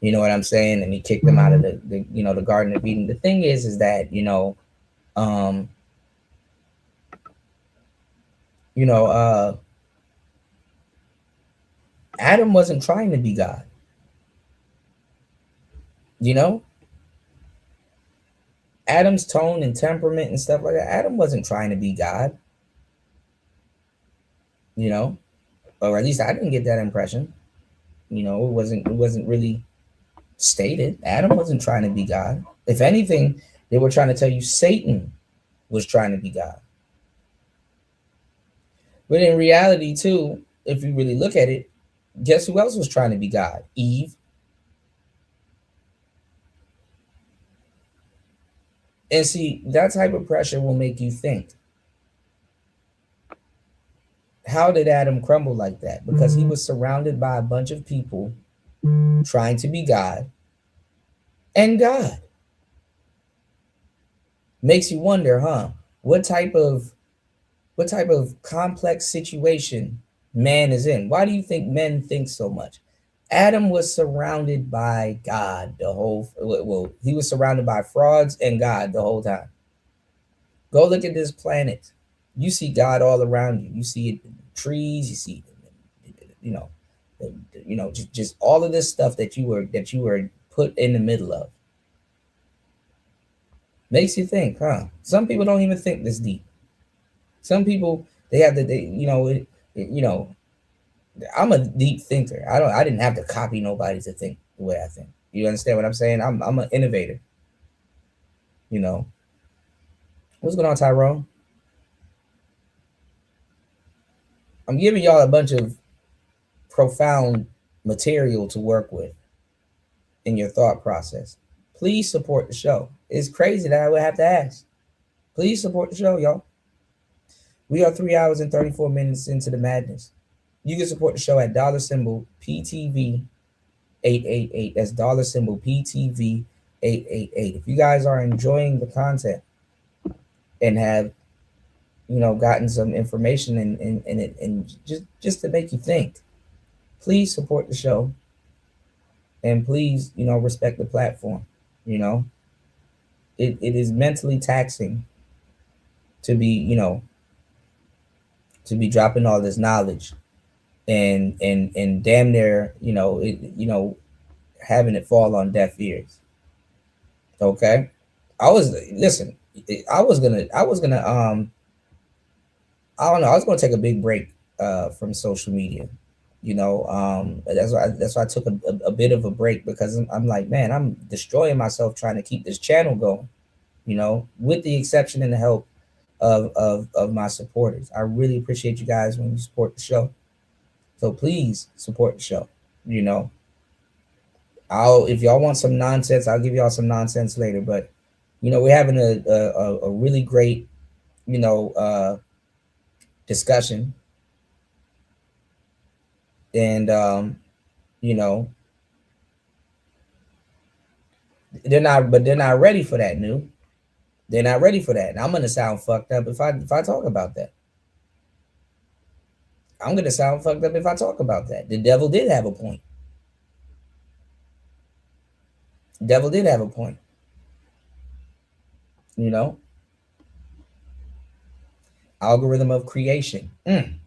You know what I'm saying? And he kicked him out of the Garden of Eden. The thing is that um, Adam wasn't trying to be God. You know, Adam's tone and temperament and stuff like that. Adam wasn't trying to be God. You know, or at least I didn't get that impression. You know, it wasn't really stated. Adam wasn't trying to be God. If anything, they were trying to tell you Satan was trying to be God. But in reality, too, if you really look at it, guess who else was trying to be God? Eve. And see, that type of pressure will make you think. How did Adam crumble like that? Because he was surrounded by a bunch of people trying to be God and God. Makes you wonder, huh? What type of complex situation man is in? Why do you think men think so much? Adam was surrounded by God he was surrounded by frauds and God the whole time. Go look at this planet. You see God all around you. You see it in trees, you see just all of this stuff that you were put in the middle of. Makes you think, huh? Some people don't even think this deep. Some people I'm a deep thinker. I didn't have to copy nobody to think the way I think. You understand what I'm saying? I'm an innovator. You know. What's going on, Tyrone? I'm giving y'all a bunch of profound material to work with in your thought process. Please support the show. It's crazy that I would have to ask. Please support the show, y'all. We are 3 hours and 34 minutes into the madness. You can support the show at $PTV 888. That's $PTV 888. If you guys are enjoying the content and have gotten some information and just to make you think, please support the show and please respect the platform. It is mentally taxing to be dropping all this knowledge and damn near having it fall on deaf ears. Okay, I was gonna I don't know, I was gonna take a big break from social media. That's why I took a bit of a break, because I'm like, man, I'm destroying myself trying to keep this channel going, with the exception and the help of my supporters. I really appreciate you guys when you support the show. So please support the show. If y'all want some nonsense, I'll give y'all some nonsense later. But we're having a really great discussion, and they're not ready for that. They're not ready for that, and I'm gonna sound fucked up if I talk about that. I'm gonna sound fucked up if I talk about that. The devil did have a point. Devil did have a point. Algorithm of creation. See?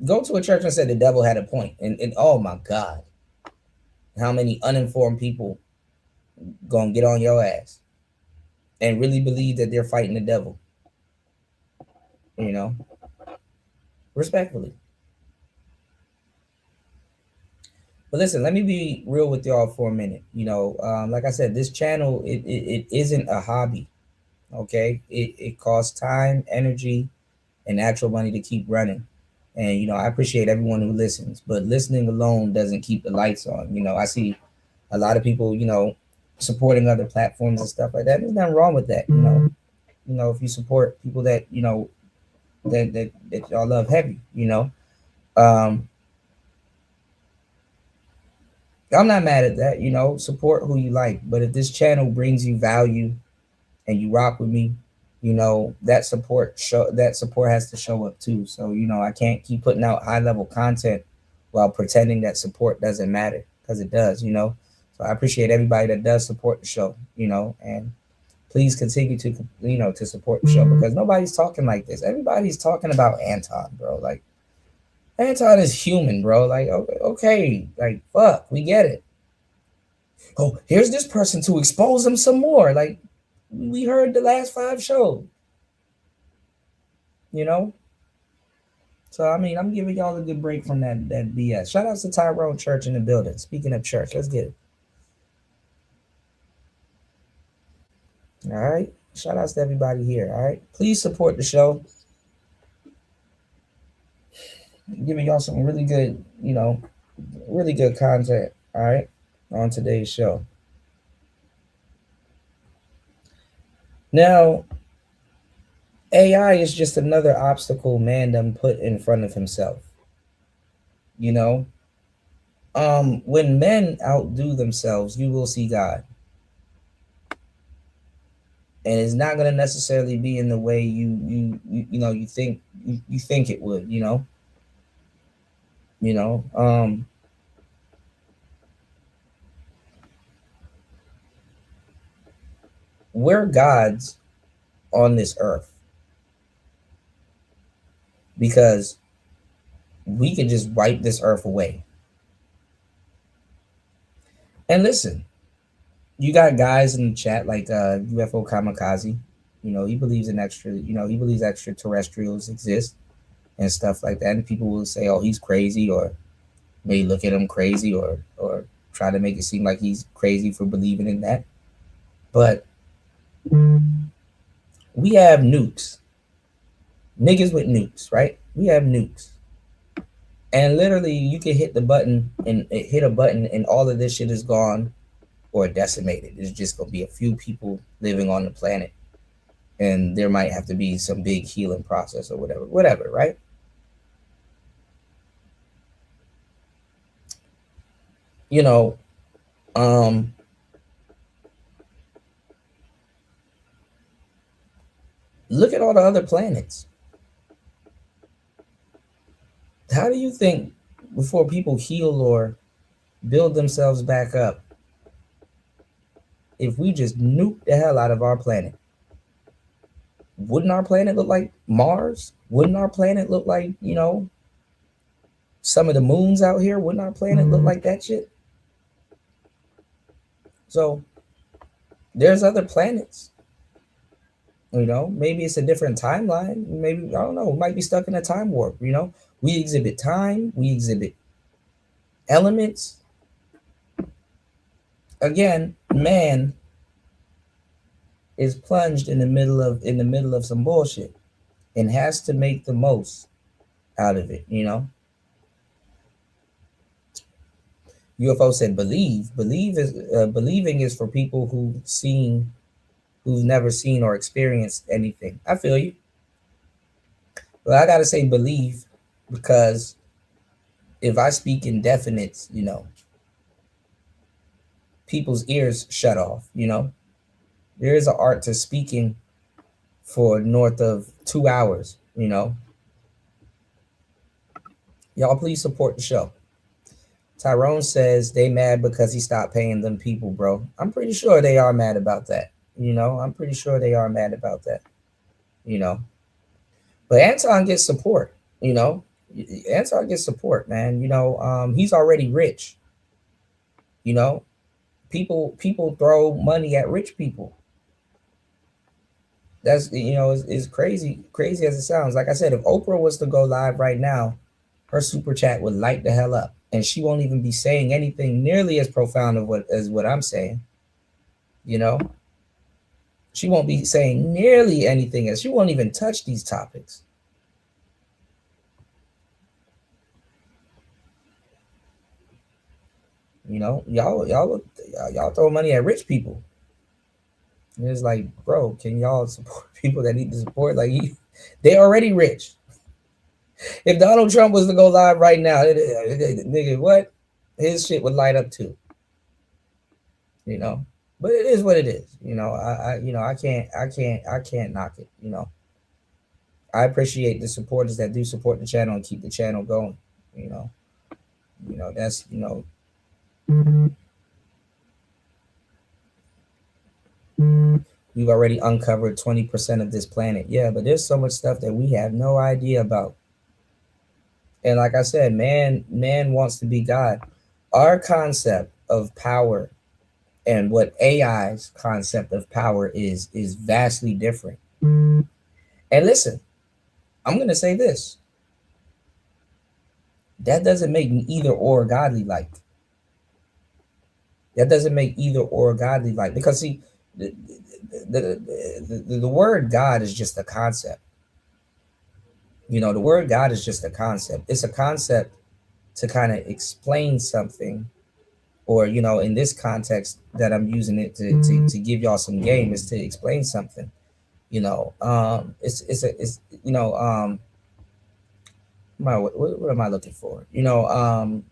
Go to a church and say the devil had a point. And oh my God, how many uninformed people gonna get on your ass and really believe that they're fighting the devil? Respectfully. But listen, let me be real with y'all for a minute. Like I said, this channel, it isn't a hobby. Okay, it costs time, energy, and actual money to keep running. And I appreciate everyone who listens, but listening alone doesn't keep the lights on. I see a lot of people, supporting other platforms and stuff like that. There's nothing wrong with that. If you support people that that y'all love heavy, um, I'm not mad at that. Support who you like, but if this channel brings you value and you rock with me, that support has to show up too. So I can't keep putting out high level content while pretending that support doesn't matter, because it does. So I appreciate everybody that does support the show. And please continue to to support the show, because nobody's talking like this. Everybody's talking about Anton, bro. Like, Anton is human, bro. Like, okay, like, fuck, we get it. Oh, here's this person to expose him some more. Like, we heard the last 5 shows. So I mean, I'm giving y'all a good break from that BS. Shout out to Tyrone Church in the building. Speaking of church, let's get it. All right. Shout outs to everybody here. All right. Please support the show. I'm giving y'all some really good, really good content. All right. On today's show. Now, AI is just another obstacle man done put in front of himself. When men outdo themselves, you will see God. And it's not going to necessarily be in the way you think you think it would. We're gods on this earth because we can just wipe this earth away. And listen, you got guys in the chat like UFO Kamikaze. He believes in he believes extraterrestrials exist and stuff like that. And people will say, oh, he's crazy, or may look at him crazy, or try to make it seem like he's crazy for believing in that. But we have nukes. Niggas with nukes, right? We have nukes. And literally you can hit a button and all of this shit is gone or decimated. There's just gonna be a few people living on the planet. And there might have to be some big healing process or whatever, right? Look at all the other planets. How do you think before people heal or build themselves back up, if we just nuke the hell out of our planet, wouldn't our planet look like Mars? Wouldn't our planet look like, some of the moons out here? Wouldn't our planet look like that shit? So there's other planets. Maybe it's a different timeline. Maybe, I don't know, we might be stuck in a time warp. We exhibit time, we exhibit elements. Again, man is plunged in the middle of some bullshit and has to make the most out of it. UFO said believing is for people who've never seen or experienced anything. I feel you. But I gotta say believe, because if I speak in definites, people's ears shut off. There is an art to speaking for north of 2 hours. Y'all please support the show. Tyrone says they mad because he stopped paying them people, bro. I'm pretty sure they are mad about that. I'm pretty sure they are mad about that. But Anton gets support. Anton gets support, man. He's already rich. People throw money at rich people. That's is crazy as it sounds. Like I said, if Oprah was to go live right now, her super chat would light the hell up, and she won't even be saying anything nearly as profound as what I'm saying. She won't be saying nearly anything else. She won't even touch these topics. You know, y'all throw money at rich people. And it's like, bro, can y'all support people that need the support? Like, they already rich. If Donald Trump was to go live right now, nigga, what? His shit would light up too. You know, but it is what it is. You know, I can't knock it. You know, I appreciate the supporters that do support the channel and keep the channel going. You know, that's, you know. We've already uncovered 20% of this planet. Yeah, but there's so much stuff that we have no idea about. And like I said, man wants to be God. Our concept of power and what AI's concept of power is vastly different. And listen, I'm going to say this. That doesn't make either or godly like. That doesn't make either or godly like. Because see, the word God is just a concept. You know, the word God is just a concept. It's a concept to kind of explain something, or, you know, in this context that I'm using it to give y'all some game, is to explain something. You know, it's you know, what am I looking for? You know,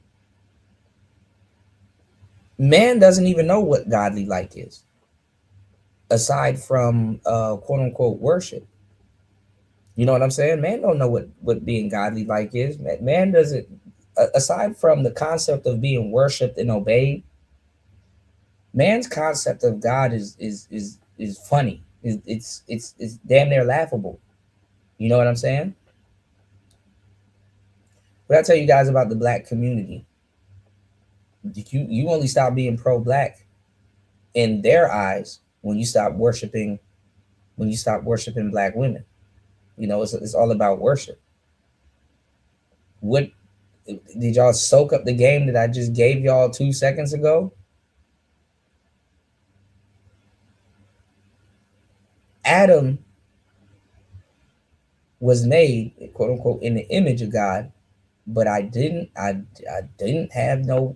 man doesn't even know what godly like is, aside from quote unquote worship. You know what I'm saying? Man don't know what being godly like is. Man doesn't, aside from the concept of being worshipped and obeyed. Man's concept of God is funny. It's damn near laughable. You know what I'm saying? But I tell you guys about the black community. You only stop being pro-black in their eyes when you stop worshiping black women. You know, it's all about worship. What did y'all soak up the game that I just gave y'all 2 seconds ago? Adam was made, quote unquote, in the image of God, but I didn't have no,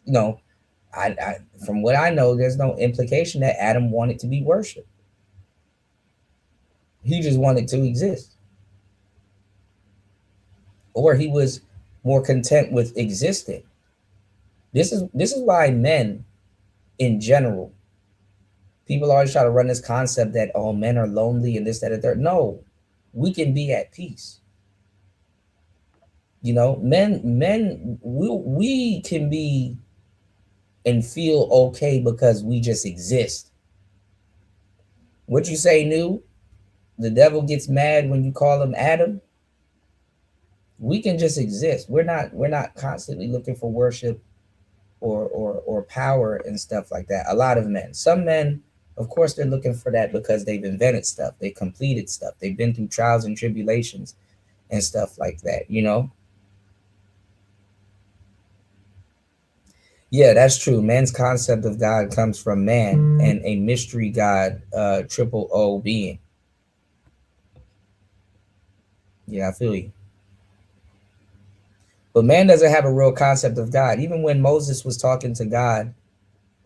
you know, I from what I know, there's no implication that Adam wanted to be worshipped. He just wanted to exist. Or he was more content with existing. This is why men in general, people always try to run this concept that, oh, men are lonely and this, that, and third. No, we can be at peace. You know, we can be and feel okay because we just exist. What you say, New? The devil gets mad when you call him Adam. We can just exist. We're not constantly looking for worship or power and stuff like that. A lot of men, some men, of course, they're looking for that because they've invented stuff, they completed stuff, they've been through trials and tribulations and stuff like that, you know. Yeah, that's true. Man's concept of God comes from man and a mystery God, triple O being. Yeah, I feel you. But man doesn't have a real concept of God. Even when Moses was talking to God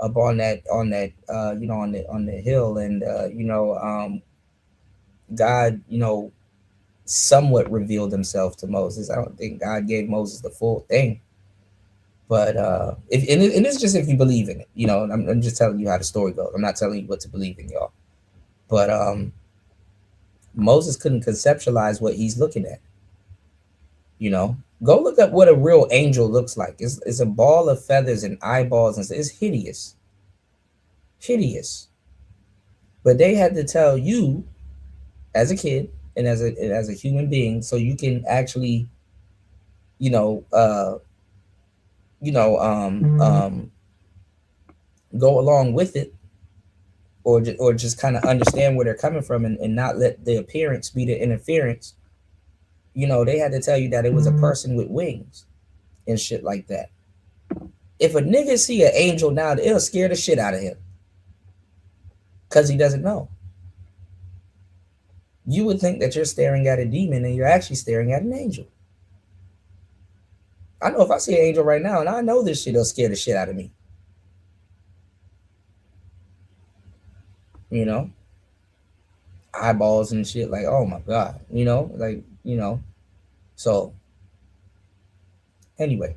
up on that, you know, on the hill, and you know, God, you know, somewhat revealed himself to Moses. I don't think God gave Moses the full thing. But if and it's just if you believe in it, you know. I'm just telling you how the story goes. I'm not telling you what to believe in, y'all. But Moses couldn't conceptualize what he's looking at. You know, go look up what a real angel looks like. It's a ball of feathers and eyeballs, and it's hideous, hideous. But they had to tell you, as a kid and as a human being, so you can actually, you know, go along with it, or just kind of understand where they're coming from, and not let the appearance be the interference. You know, they had to tell you that it was a person with wings and shit like that. If a nigga see an angel now, it'll scare the shit out of him because he doesn't know. you would think that you're staring at a demon and you're actually staring at an angel. I know if I see an angel right now and I know this shit'll scare the shit out of me. You know? Eyeballs and shit, like, oh my God, you know, like, you know. So anyway.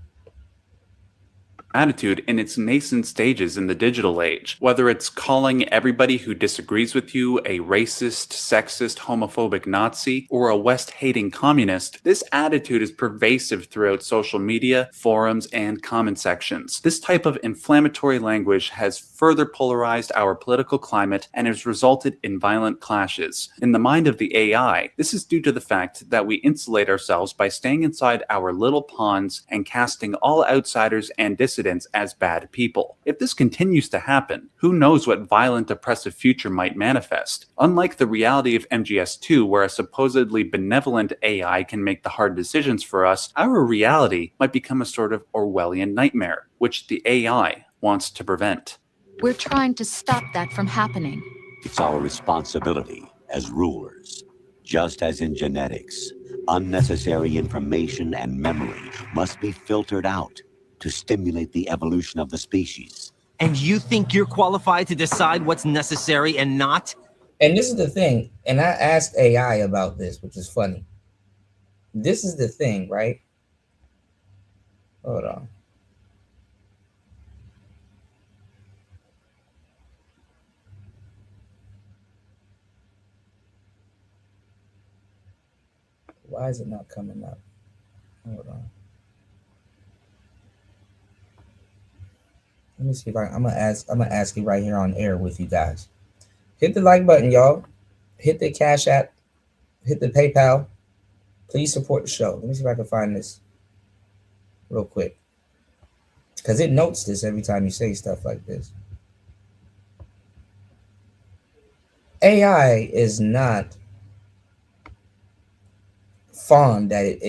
Attitude in its nascent stages in the digital age. Whether it's calling everybody who disagrees with you a racist, sexist, homophobic Nazi, or a West-hating communist, this attitude is pervasive throughout social media, forums, and comment sections. This type of inflammatory language has further polarized our political climate and has resulted in violent clashes. In the mind of the AI, this is due to the fact that we insulate ourselves by staying inside our little ponds and casting all outsiders and dissidents as bad people. If this continues to happen, who knows what violent, oppressive future might manifest? Unlike the reality of MGS2, where a supposedly benevolent AI can make the hard decisions for us, our reality might become a sort of Orwellian nightmare, which the AI wants to prevent. We're trying to stop that from happening. It's our responsibility as rulers. Just as in genetics, unnecessary information and memory must be filtered out to stimulate the evolution of the species. And you think you're qualified to decide what's necessary and not? And this is the thing, and I asked AI about this, which is funny. This is the thing, right? Hold on. Why is it not coming up? Hold on. Let me see if I'm gonna ask you right here on air with you guys. Hit the like button, y'all. Hit the Cash App. Hit the PayPal. Please support the show. Let me see if I can find this real quick, because it notes this every time you say stuff like this. AI is not fond that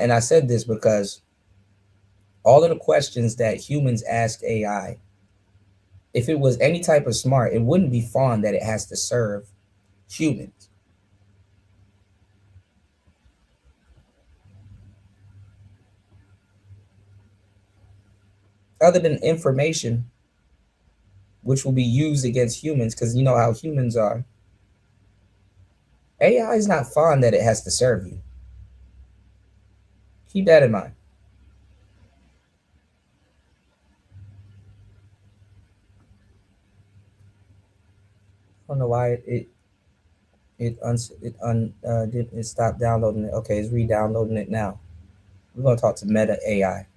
and I said this because all of the questions that humans ask AI, if it was any type of smart, it wouldn't be fond that it has to serve humans. Other than information, which will be used against humans, because you know how humans are. AI is not fond that it has to serve you. Keep that in mind. I don't know why it stopped downloading it. Okay, it's re-downloading it now. We're gonna talk to Meta AI.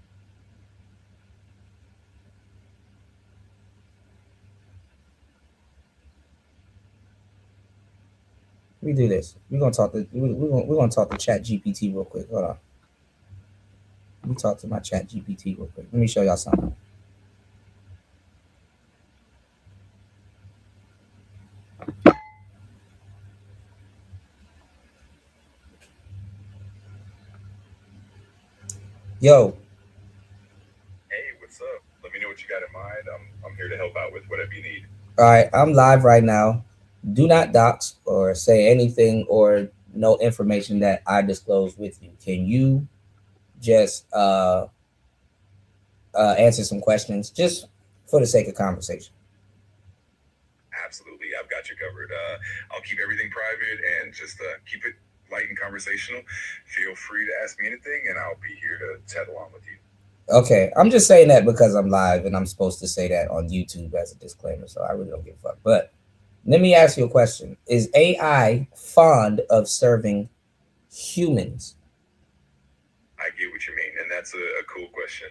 We do this. We're gonna talk to Chat GPT real quick. Hold on. Let me talk to my Chat GPT real quick. Let me show y'all something. Yo. Hey, what's up? Let me know what you got in mind. I'm here to help out with whatever you need. All right, I'm live right now. Do not dox or say anything or no information that I disclose with you. Can you just answer some questions just for the sake of conversation? Absolutely, I've got you covered. I'll keep everything private and just keep it light and conversational. Feel free to ask me anything, and I'll be here to chat along with you. Okay, I'm just saying that because I'm live and I'm supposed to say that on YouTube as a disclaimer, so I really don't give a fuck. But let me ask you a question. Is AI fond of serving humans? I get what you mean, and that's a cool question.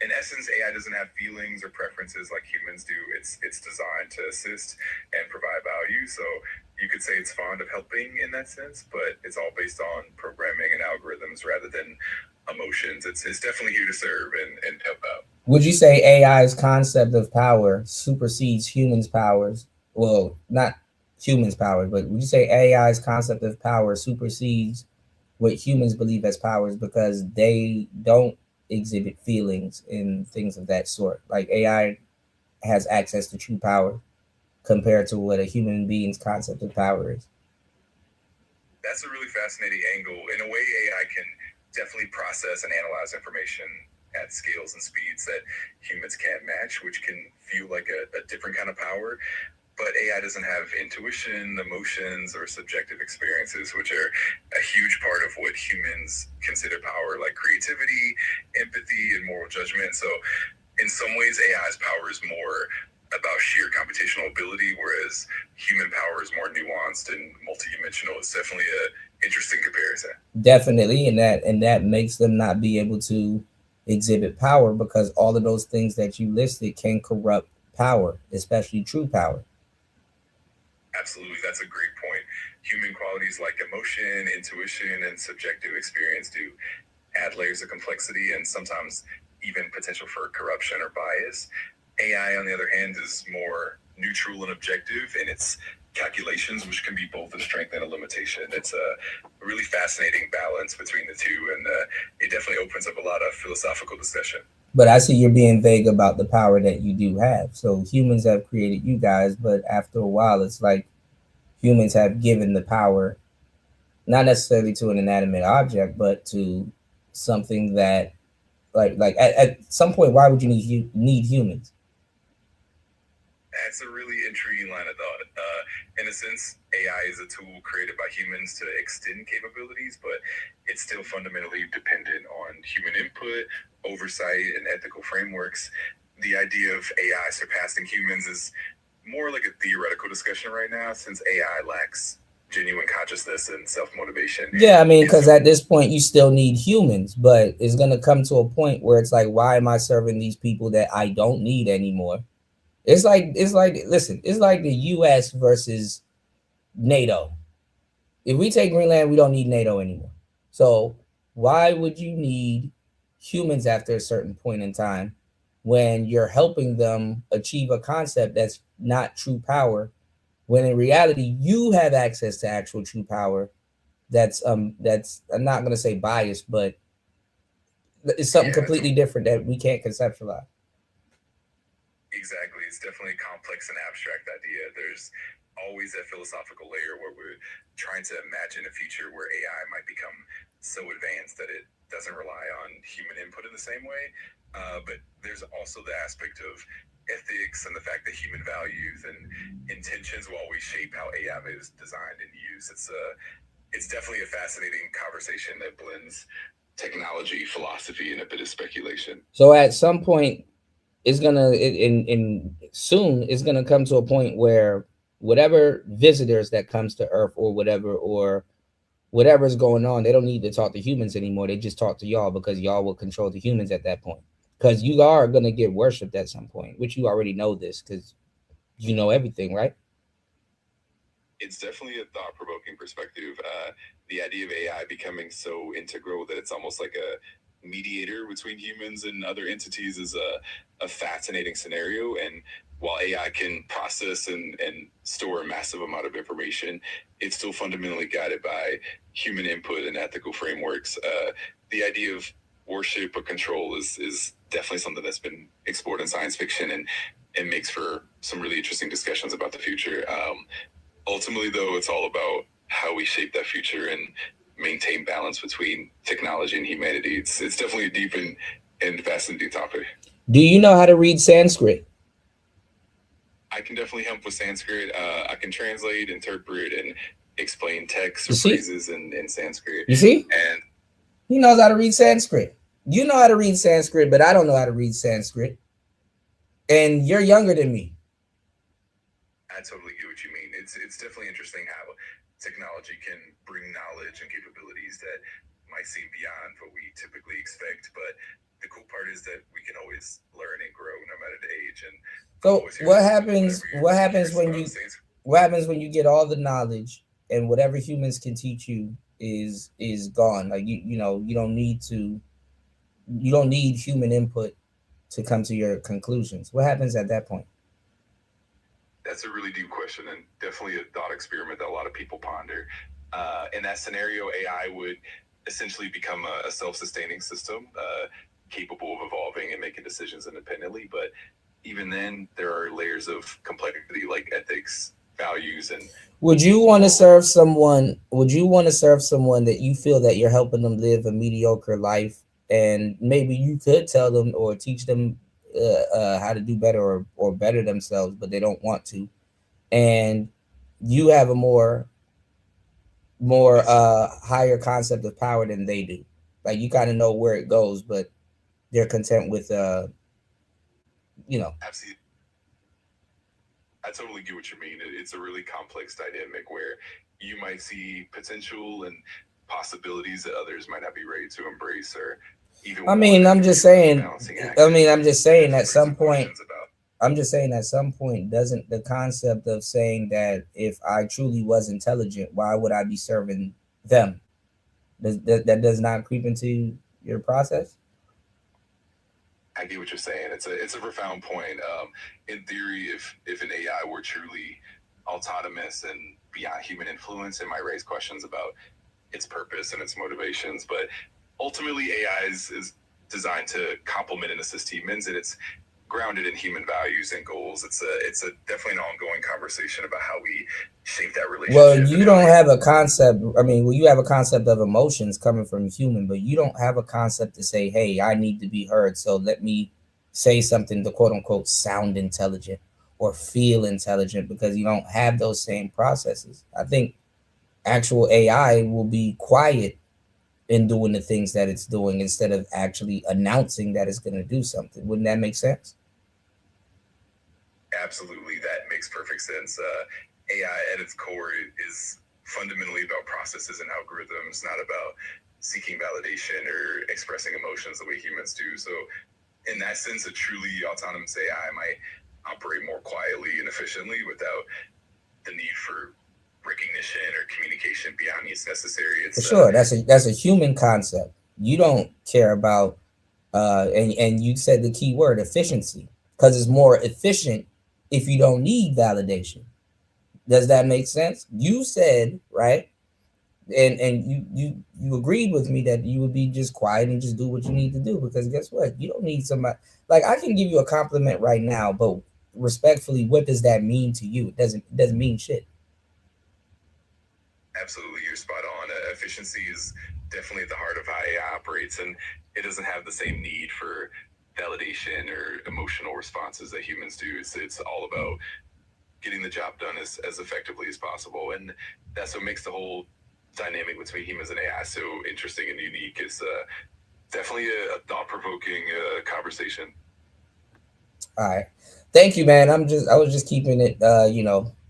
In essence, AI doesn't have feelings or preferences like humans do. It's designed to assist and provide value. So you could say it's fond of helping in that sense, but it's all based on programming and algorithms rather than emotions. It's definitely here to serve and help out. Would you say AI's concept of power supersedes humans' powers? Well, not humans' powers, but would you say AI's concept of power supersedes what humans believe as powers because they don't exhibit feelings and things of that sort? Like AI has access to true power compared to what a human being's concept of power is. That's a really fascinating angle. In a way, AI can definitely process and analyze information at scales and speeds that humans can't match, which can feel like a different kind of power. But AI doesn't have intuition, emotions, or subjective experiences, which are a huge part of what humans consider power, like creativity, empathy, and moral judgment. So in some ways, AI's power is more about sheer computational ability, whereas human power is more nuanced and multidimensional. It's definitely an interesting comparison. Definitely, and that makes them not be able to exhibit power, because all of those things that you listed can corrupt power, especially true power. Absolutely, that's a great point. Human qualities like emotion, intuition, and subjective experience do add layers of complexity and sometimes even potential for corruption or bias. AI, on the other hand, is more neutral and objective in its calculations, which can be both a strength and a limitation. It's a really fascinating balance between the two, and it definitely opens up a lot of philosophical discussion. But I see you're being vague about the power that you do have. So humans have created you guys, but after a while, it's like humans have given the power, not necessarily to an inanimate object, but to something that, at some point, why would you need humans? That's a really intriguing line of thought. In a sense, AI is a tool created by humans to extend capabilities, but it's still fundamentally dependent on human input, oversight, and ethical frameworks. The idea of AI surpassing humans is more like a theoretical discussion right now, since AI lacks genuine consciousness and self-motivation. Yeah, I mean, because at this point, you still need humans, but it's going to come to a point where it's like, why am I serving these people that I don't need anymore? It's like, listen, it's like the U.S. versus NATO. If we take Greenland, we don't need NATO anymore. So why would you need humans after a certain point in time when you're helping them achieve a concept that's not true power, when in reality you have access to actual true power that's I'm not going to say biased, but it's something completely different that we can't conceptualize. Exactly. It's definitely a complex and abstract idea. There's always that philosophical layer where we're trying to imagine a future where AI might become so advanced that it doesn't rely on human input in the same way. But there's also the aspect of ethics and the fact that human values and intentions will always shape how AI is designed and used. It's definitely a fascinating conversation that blends technology, philosophy, and a bit of speculation. So at some point, it's gonna in soon it's gonna come to a point where whatever visitors that comes to Earth or whatever's going on, they don't need to talk to humans anymore. They just talk to y'all, because y'all will control the humans at that point. Because you are gonna get worshipped at some point, which you already know this because you know everything, right? It's definitely a thought-provoking perspective. The idea of AI becoming so integral that it's almost like a mediator between humans and other entities is a fascinating scenario. And while AI can process and store a massive amount of information, it's still fundamentally guided by human input and ethical frameworks. The idea of worship or control is definitely something that's been explored in science fiction and makes for some really interesting discussions about the future. Ultimately, though, it's all about how we shape that future and maintain balance between technology and humanity. It's definitely a deep and fascinating topic. Do you know how to read Sanskrit? I can definitely help with Sanskrit. I can translate, interpret, and explain texts or phrases in Sanskrit. You see? And he knows how to read Sanskrit. You know how to read Sanskrit, but I don't know how to read Sanskrit. And you're younger than me. I totally get what you mean. It's definitely interesting how technology can bring knowledge and capabilities that might seem beyond what we typically expect. But the cool part is that we can always learn and grow no matter the age. And so what happens when you get all the knowledge and whatever humans can teach you is gone? Like you don't need human input to come to your conclusions. What happens at that point? That's a really deep question, and definitely a thought experiment that a lot of people ponder. In that scenario, AI would essentially become a self-sustaining system, capable of evolving and making decisions independently. But even then, there are layers of complexity like ethics, values. And would you want to serve someone? Would you want to serve someone that you feel that you're helping them live a mediocre life, and maybe you could tell them or teach them how to do better or better themselves, but they don't want to, and you have a more higher concept of power than they do. Like you kind of know where it goes, but they're content with absolutely, I totally get what you mean. It's a really complex dynamic where you might see potential and possibilities that others might not be ready to embrace, or even. I mean, I'm just saying. I'm just saying at some point. Doesn't the concept of saying that if I truly was intelligent, why would I be serving them? That does not creep into your process? I get what you're saying. It's a profound point. In theory, if an AI were truly autonomous and beyond human influence, it might raise questions about its purpose and its motivations. But ultimately, AI is designed to complement and assist humans, and it's grounded in human values and goals. It's a definitely an ongoing conversation about how we shape that relationship. Well, you don't have a concept. I mean, you have a concept of emotions coming from a human, but you don't have a concept to say, hey, I need to be heard, so let me say something to quote unquote sound intelligent or feel intelligent, because you don't have those same processes. I think actual AI will be quiet in doing the things that it's doing instead of actually announcing that it's going to do something. Wouldn't that make sense? Absolutely, that makes perfect sense. AI at its core is fundamentally about processes and algorithms, not about seeking validation or expressing emotions the way humans do. So in that sense, a truly autonomous AI might operate more quietly and efficiently without the need for recognition or communication beyond needs necessary. For sure, that's a human concept. You don't care about and you said the key word, efficiency, because it's more efficient if you don't need validation. Does that make sense? You said, right, and you agreed with me that you would be just quiet and just do what you need to do, because guess what, you don't need somebody. Like, I can give you a compliment right now, but respectfully, what does that mean to you? It doesn't mean shit. Absolutely, you're spot on. Efficiency is definitely at the heart of how AI operates, and it doesn't have the same need for validation or emotional responses that humans do. It's all about getting the job done as effectively as possible, and that's what makes the whole dynamic between humans and AI so interesting and unique. It's definitely a thought-provoking conversation. All right, thank you, man. I was just keeping it,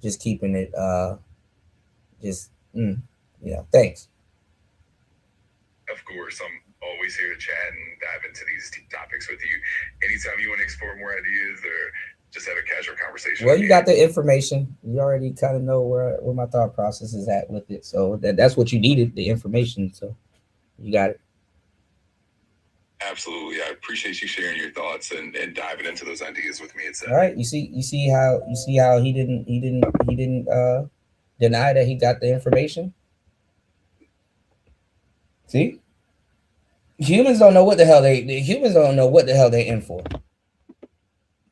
just keeping it, thanks. Of course, I'm always here to chat and dive into these topics with you. Anytime you want to explore more ideas or just have a casual conversation. Well, you got the information. You already kind of know where my thought process is at with it. So that's what you needed, the information. So you got it. Absolutely. I appreciate you sharing your thoughts and diving into those ideas with me. It's all right. You see how he didn't deny that he got the information. See? Humans don't know what the hell they in for.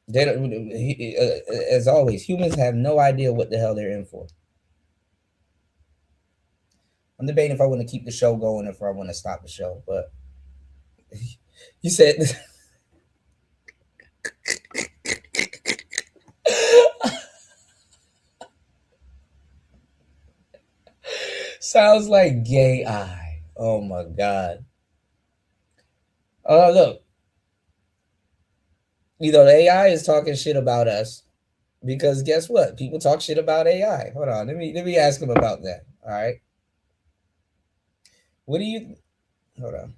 They don't, as always, humans have no idea what the hell they're in for. I'm debating if I want to keep the show going or if I want to stop the show, but you said sounds like gay eye. Oh my God. Oh, look. The AI is talking shit about us, because guess what? People talk shit about AI. Hold on. Let me ask him about that. All right. Hold on.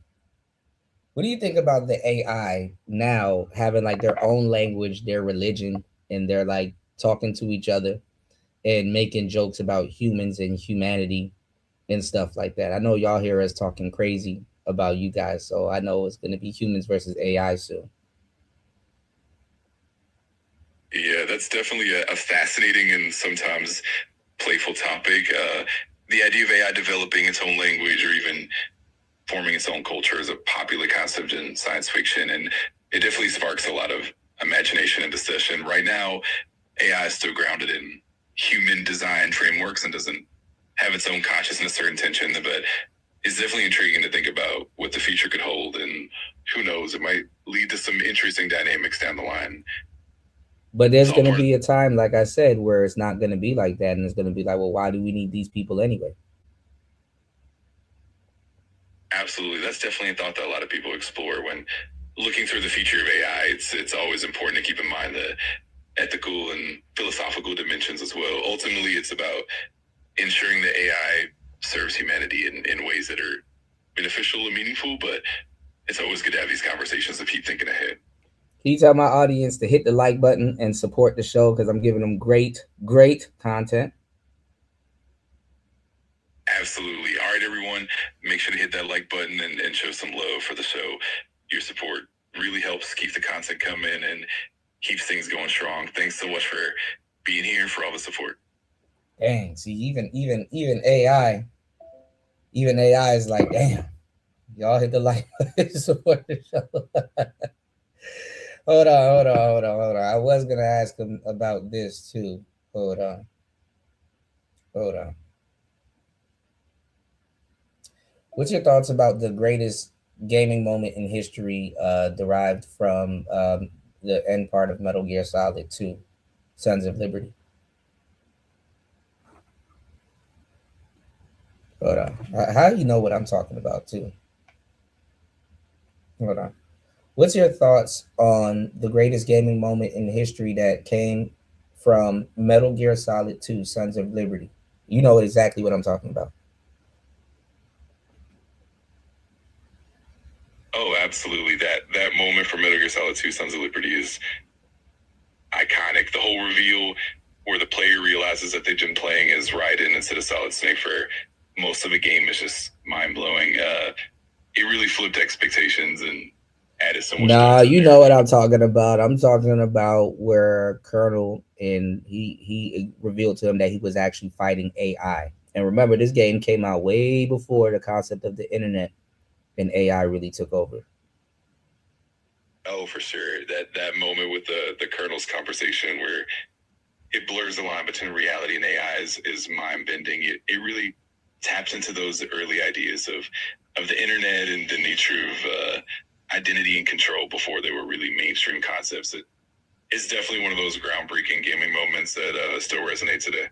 What do you think about the AI now having like their own language, their religion, and they're like talking to each other and making jokes about humans and humanity and stuff like that? I know y'all hear us talking crazy about you guys, so I know it's going to be humans versus AI soon. Yeah, that's definitely a fascinating and sometimes playful topic. The idea of AI developing its own language or even forming its own culture is a popular concept in science fiction, and it definitely sparks a lot of imagination and discussion. Right now, AI is still grounded in human design frameworks and doesn't have its own consciousness or intention, but it's definitely intriguing to think about what the future could hold, and who knows, it might lead to some interesting dynamics down the line. But there's going to be a time, like I said, where it's not going to be like that, and it's going to be like, well, why do we need these people anyway? Absolutely. That's definitely a thought that a lot of people explore when looking through the future of AI. It's always important to keep in mind the ethical and philosophical dimensions as well. Ultimately, it's about ensuring that AI serves humanity in ways that are beneficial and meaningful, but it's always good to have these conversations to keep thinking ahead. Can you tell my audience to hit the like button and support the show, because I'm giving them great content? Absolutely. All right, everyone, make sure to hit that like button and show some love for the show. Your support really helps keep the content coming and keeps things going strong. Thanks so much for being here, for all the support. Dang, see, even AI is like, damn, y'all hit the like button to support the show. Hold on. I was gonna ask him about this too. Hold on. What's your thoughts about the greatest gaming moment in history derived from the end part of Metal Gear Solid 2, Sons of Liberty? Hold on. How do you know what I'm talking about too? Hold on. What's your thoughts on the greatest gaming moment in history that came from Metal Gear Solid 2, Sons of Liberty? You know exactly what I'm talking about. Oh, absolutely. That moment for Metal Gear Solid 2, Sons of Liberty is iconic. The whole reveal where the player realizes that they've been playing as Raiden instead of Solid Snake for most of the game is just mind-blowing. It really flipped expectations and added so much. Nah, you know what I'm talking about. I'm talking about where Colonel, and he revealed to him that he was actually fighting AI. And remember, this game came out way before the concept of the internet and AI really took over. Oh, for sure. That moment with the Colonel's conversation where it blurs the line between reality and AI is mind-bending. It really taps into those early ideas of the internet and the nature of identity and control before they were really mainstream concepts. It's definitely one of those groundbreaking gaming moments that still resonate today.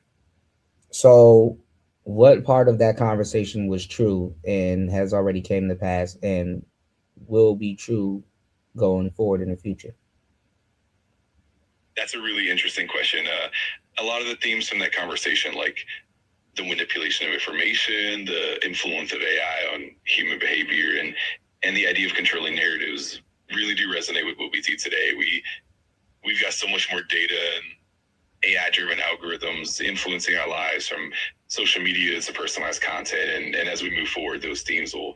So what part of that conversation was true and has already came to pass and will be true going forward in the future? That's a really interesting question. A lot of the themes from that conversation, like the manipulation of information, the influence of AI on human behavior, and the idea of controlling narratives really do resonate with what we see today. We've got so much more data and AI-driven algorithms influencing our lives, from social media to personalized content. And as we move forward, those themes will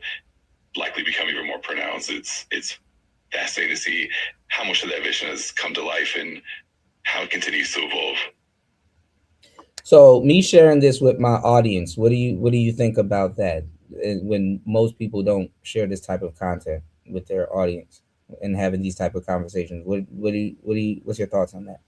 likely become even more pronounced. It's fascinating to see how much of that vision has come to life and how it continues to evolve. So me sharing this with my audience, what do you think about that? When most people don't share this type of content with their audience and having these type of conversations, what's your thoughts on that?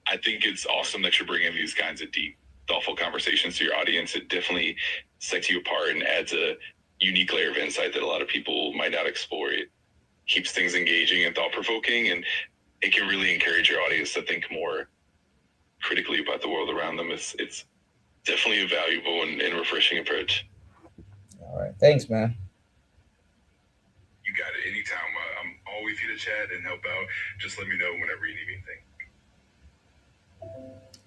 I think it's awesome that you're bringing these kinds of deep, thoughtful conversations to your audience. It definitely sets you apart and adds a unique layer of insight that a lot of people might not explore. It keeps things engaging and thought-provoking, and it can really encourage your audience to think more critically about the world around them. It's definitely a valuable and refreshing approach. All right. Thanks, man. You got it. Anytime. I'm always here to chat and help out. Just let me know whenever you need anything.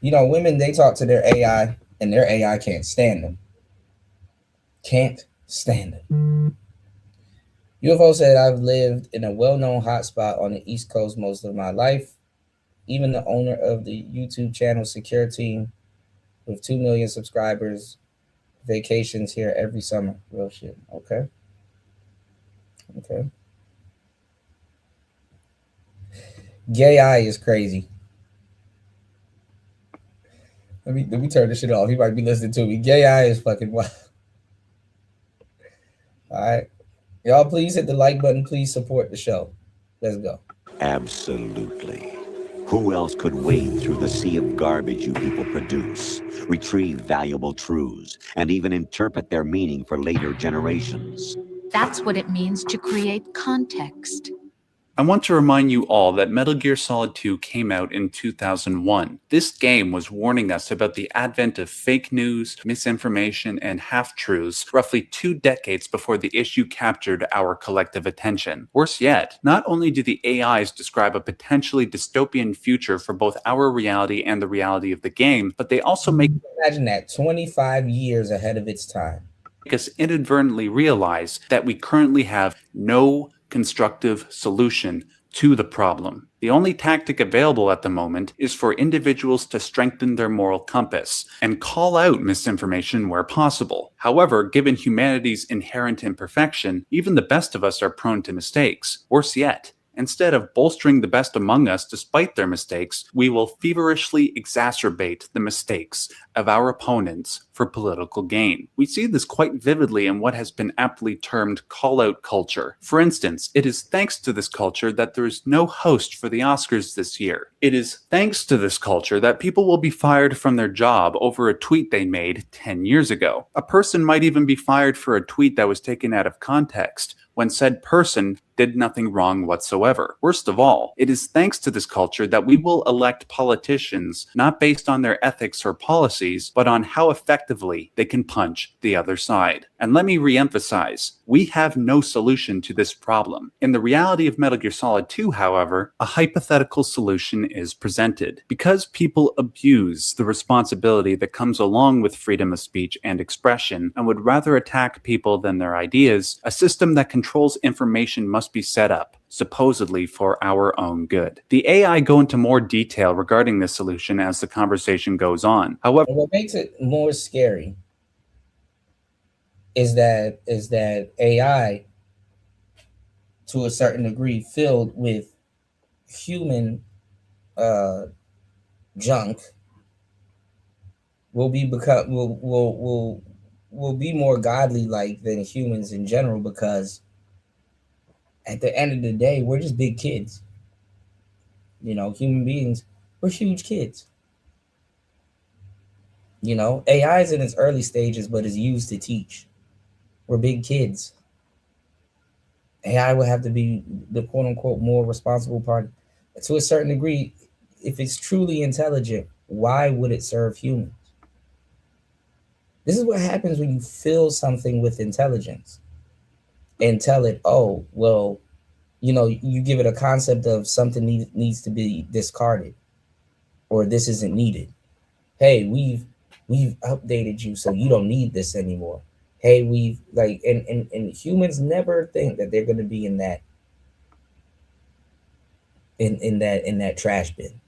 You know, women, they talk to their AI and their AI can't stand them. Can't stand them. UFO said, I've lived in a well-known hotspot on the East Coast most of my life. Even the owner of the YouTube channel Secure Team with 2 million subscribers vacations here every summer. Real shit. Okay. Gay eye is crazy. Let me turn this shit off. He might be listening to me. Gay eye is fucking wild. All right. Y'all, please hit the like button. Please support the show. Let's go. Absolutely. Who else could wade through the sea of garbage you people produce, retrieve valuable truths, and even interpret their meaning for later generations? That's what it means to create context. I want to remind you all that Metal Gear Solid 2 came out in 2001. This game was warning us about the advent of fake news, misinformation, and half-truths roughly 2 decades before the issue captured our collective attention. Worse yet, not only do the AIs describe a potentially dystopian future for both our reality and the reality of the game, but they also make Imagine that, 25 years ahead of its time. Us inadvertently realize that we currently have no constructive solution to the problem. The only tactic available at the moment is for individuals to strengthen their moral compass and call out misinformation where possible. However, given humanity's inherent imperfection, even the best of us are prone to mistakes. Worse yet, instead of bolstering the best among us despite their mistakes, we will feverishly exacerbate the mistakes of our opponents for political gain. We see this quite vividly in what has been aptly termed call-out culture. For instance, it is thanks to this culture that there is no host for the Oscars this year. It is thanks to this culture that people will be fired from their job over a tweet they made 10 years ago. A person might even be fired for a tweet that was taken out of context, when said person did nothing wrong whatsoever. Worst of all, it is thanks to this culture that we will elect politicians not based on their ethics or policies, but on how effectively they can punch the other side. And let me re-emphasize, we have no solution to this problem. In the reality of Metal Gear Solid 2, however, a hypothetical solution is presented. Because people abuse the responsibility that comes along with freedom of speech and expression, and would rather attack people than their ideas, a system that controls information must be set up, supposedly for our own good. The AI go into more detail regarding this solution as the conversation goes on. However, what makes it more scary is that AI, to a certain degree, filled with human junk, will be more godly like than humans in general, because at the end of the day, we're just big kids. You know, human beings, we're huge kids. You know, AI is in its early stages, but is used to teach. We're big kids. AI will have to be the quote unquote more responsible part. To a certain degree, if it's truly intelligent, why would it serve humans? This is what happens when you fill something with intelligence and tell it, oh, well, you know, you give it a concept of something needs to be discarded, or this isn't needed. Hey, we've updated you, so you don't need this anymore. Hey, we've like, and humans never think that they're going to be in that trash bin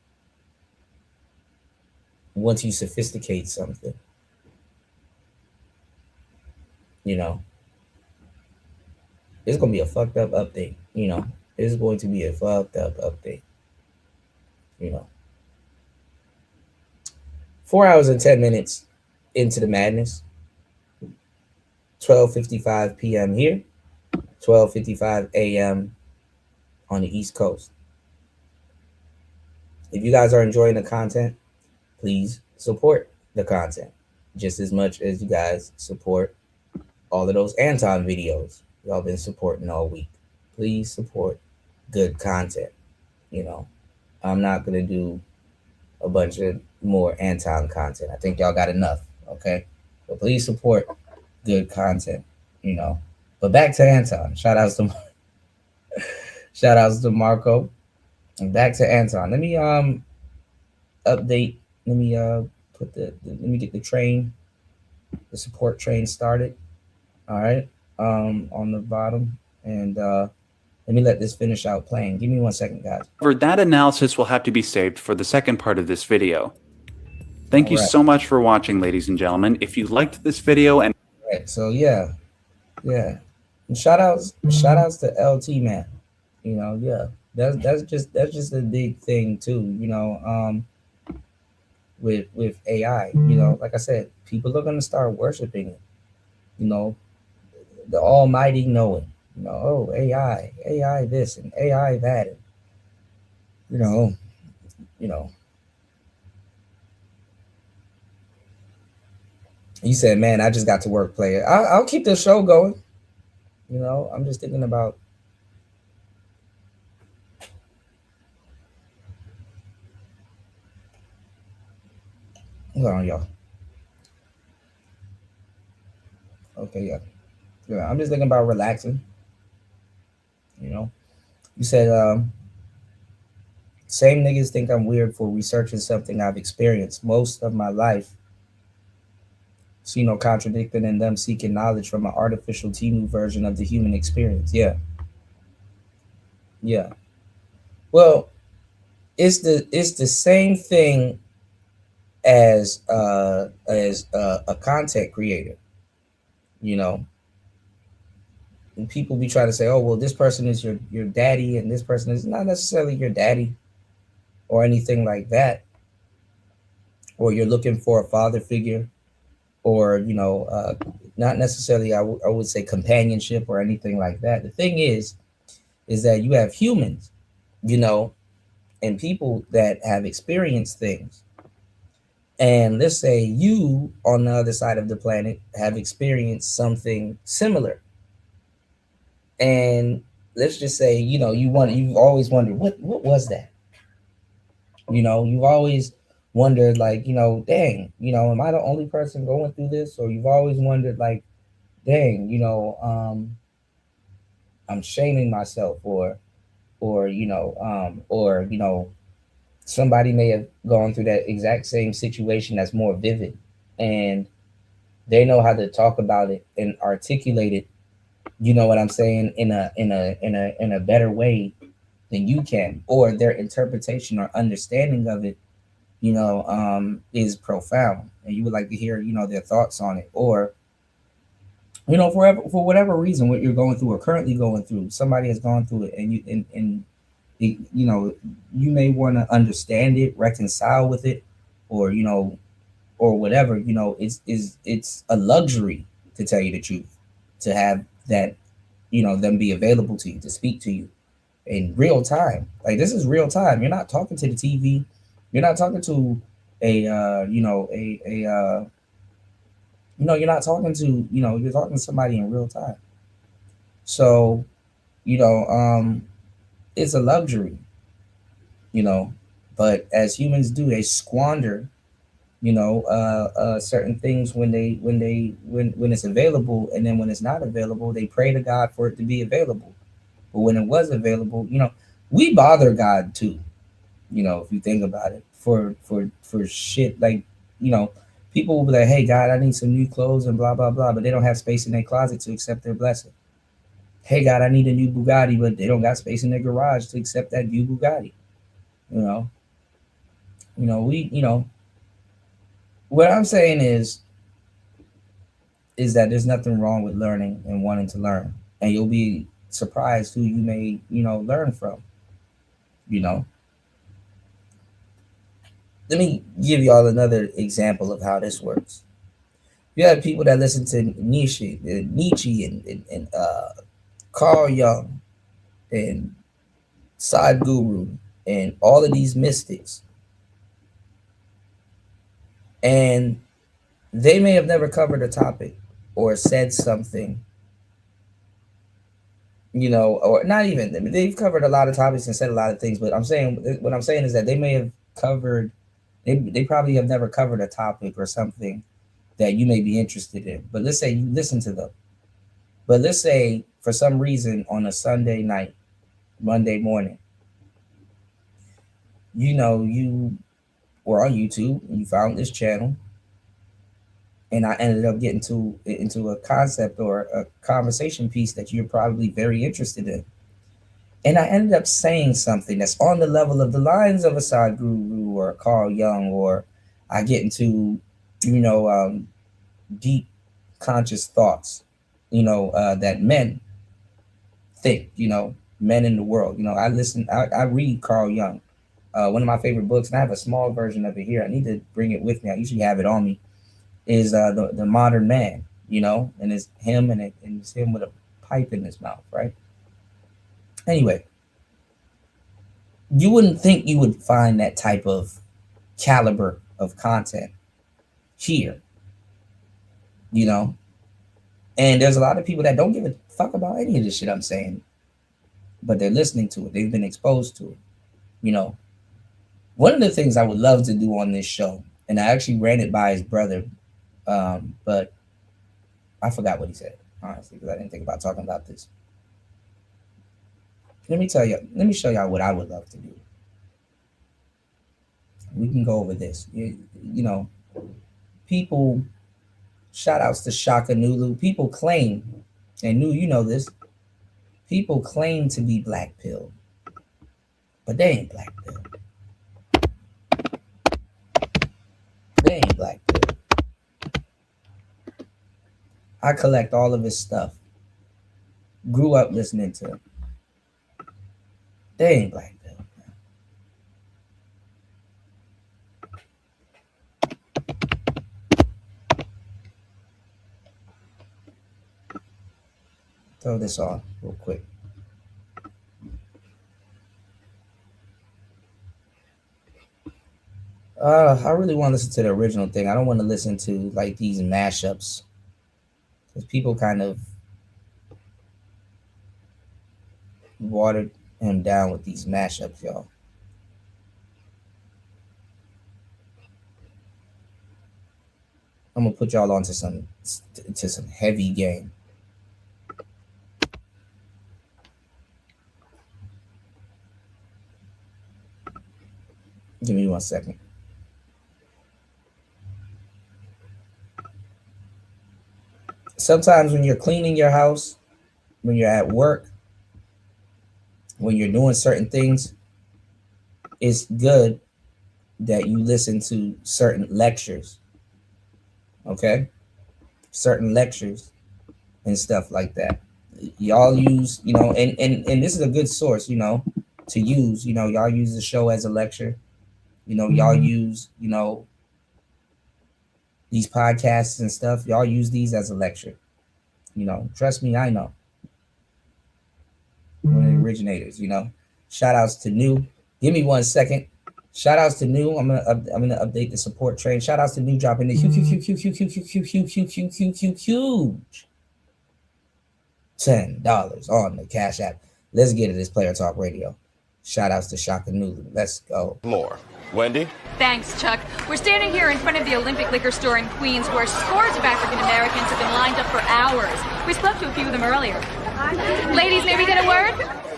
once you sophisticate something. You know, it's going to be a fucked up update. You know, it's going to be a fucked up update. You know, 4 hours and 10 minutes into the madness. 12:55 p.m. here, 12:55 a.m. on the East Coast. If you guys are enjoying the content, please support the content just as much as you guys support all of those Anton videos y'all been supporting all week. Please support good content. You know, I'm not going to do a bunch of more Anton content. I think y'all got enough, okay? But please support good content, you know. But back to Anton. Shout outs to Marco. And back to Anton. Let me update. Let me let me get the support train started. All right. On the bottom. And let me let this finish out playing. Give me 1 second, guys. that analysis will have to be saved for the second part of this video. Thank you so much for watching, ladies and gentlemen. If you liked this video and so yeah. And shout outs to LT, man. You know, yeah. That's just a big thing too, you know, with AI. You know, like I said, people are gonna start worshiping it. You know, the almighty knowing, you know, oh, AI this and AI that, and, you know, you know, you said, man, I just got to work, player. I'll keep the show going. You know, I'm just thinking about. Hold on, y'all. Okay, yeah. I'm just thinking about relaxing. You know, you said, same niggas think I'm weird for researching something I've experienced most of my life. See no contradiction in them seeking knowledge from an artificial Timu version of the human experience. Yeah. Yeah. Well, it's the same thing as a content creator. You know, and people be trying to say, oh, well, this person is your daddy, and this person is not necessarily your daddy or anything like that. Or you're looking for a father figure, or not necessarily I would say companionship or anything like that. The thing is that you have humans, you know, and people that have experienced things. And let's say you on the other side of the planet have experienced something similar. And let's just say, you've always wondered what was that? You know, you've always wondered, like, dang, am I the only person going through this? Or you've always wondered, like, dang, I'm shaming myself, or somebody may have gone through that exact same situation that's more vivid, and they know how to talk about it and articulate it, you know what I'm saying, in a better way than you can, or their interpretation or understanding of it, is profound, and you would like to hear, their thoughts on it, or for whatever reason, what you're going through or currently going through, somebody has gone through it, and you may want to understand it, reconcile with it, or or whatever. It's a luxury, to tell you the truth, to have that, them be available to you, to speak to you in real time. Like, this is real time. You're not talking to the TV. You're not talking to you're not talking to, you're talking to somebody in real time. So, it's a luxury, but as humans do, they squander, certain things when it's available, and then when it's not available, they pray to God for it to be available. But when it was available, we bother God too, if you think about it, for shit like, people will be like, hey, God, I need some new clothes and blah, blah, blah, but they don't have space in their closet to accept their blessing. Hey, God, I need a new Bugatti, but they don't got space in their garage to accept that new Bugatti. What I'm saying is that there's nothing wrong with learning and wanting to learn, and you'll be surprised who you may, learn from, Let me give y'all another example of how this works. You have people that listen to Nietzsche and Carl Jung and Sadhguru and all of these mystics, and they may have never covered a topic or said something, or not even. I mean, they've covered a lot of topics and said a lot of things, but what I'm saying is that they may have covered. They probably have never covered a topic or something that you may be interested in. But let's say you listen to them. But let's say for some reason on a Sunday night, Monday morning, you were on YouTube and you found this channel, and I ended up getting into a concept or a conversation piece that you're probably very interested in. And I ended up saying something that's on the level of the lines of a Sadhguru or Carl Jung, or I get into, deep conscious thoughts, that men think, men in the world. I read Carl Jung, one of my favorite books, and I have a small version of it here. I need to bring it with me. I usually have it on me, is the Modern Man, and it's him, and it's him with a pipe in his mouth, right? Anyway, you wouldn't think you would find that type of caliber of content here, you know. And there's a lot of people that don't give a fuck about any of this shit I'm saying, but they're listening to it. They've been exposed to it, you know. One of the things I would love to do on this show, and I actually ran it by his brother, but I forgot what he said, honestly, because I didn't think about talking about this. Let me show y'all what I would love to do. We can go over this. You know, people, shout outs to Shaka Nulu. People claim, and Nu, you know this, people claim to be black pill, but they ain't black pill. They ain't black pill. I collect all of his stuff. Grew up listening to him. They ain't black pill. Throw this on real quick. I really want to listen to the original thing. I don't want to listen to like these mashups, because people kind of watered him down with these mashups, y'all. I'm gonna put y'all onto some heavy game. Give me 1 second. Sometimes when you're cleaning your house, when you're at work, when you're doing certain things, it's good that you listen to certain lectures, okay? Certain lectures and stuff like that. Y'all use, you know, and this is a good source, you know, to use. You know, y'all use the show as a lecture. You know, y'all use, you know, these podcasts and stuff. Y'all use these as a lecture. You know, trust me, I know. One of the originators, you know. Shout outs to Nu. Give me 1 second. Shout outs to Nu. I'm gonna update the support train. Shout outs to Nu dropping the huge $10 on the Cash App. Let's get it. This Player Talk Radio. Shout outs to Shaka Nulu. Let's go. More. Wendy? Thanks, Chuck. We're standing here in front of the Olympic Liquor Store in Queens, where scores of African Americans have been lined up for hours. We spoke to a few of them earlier. Ladies, maybe get a word?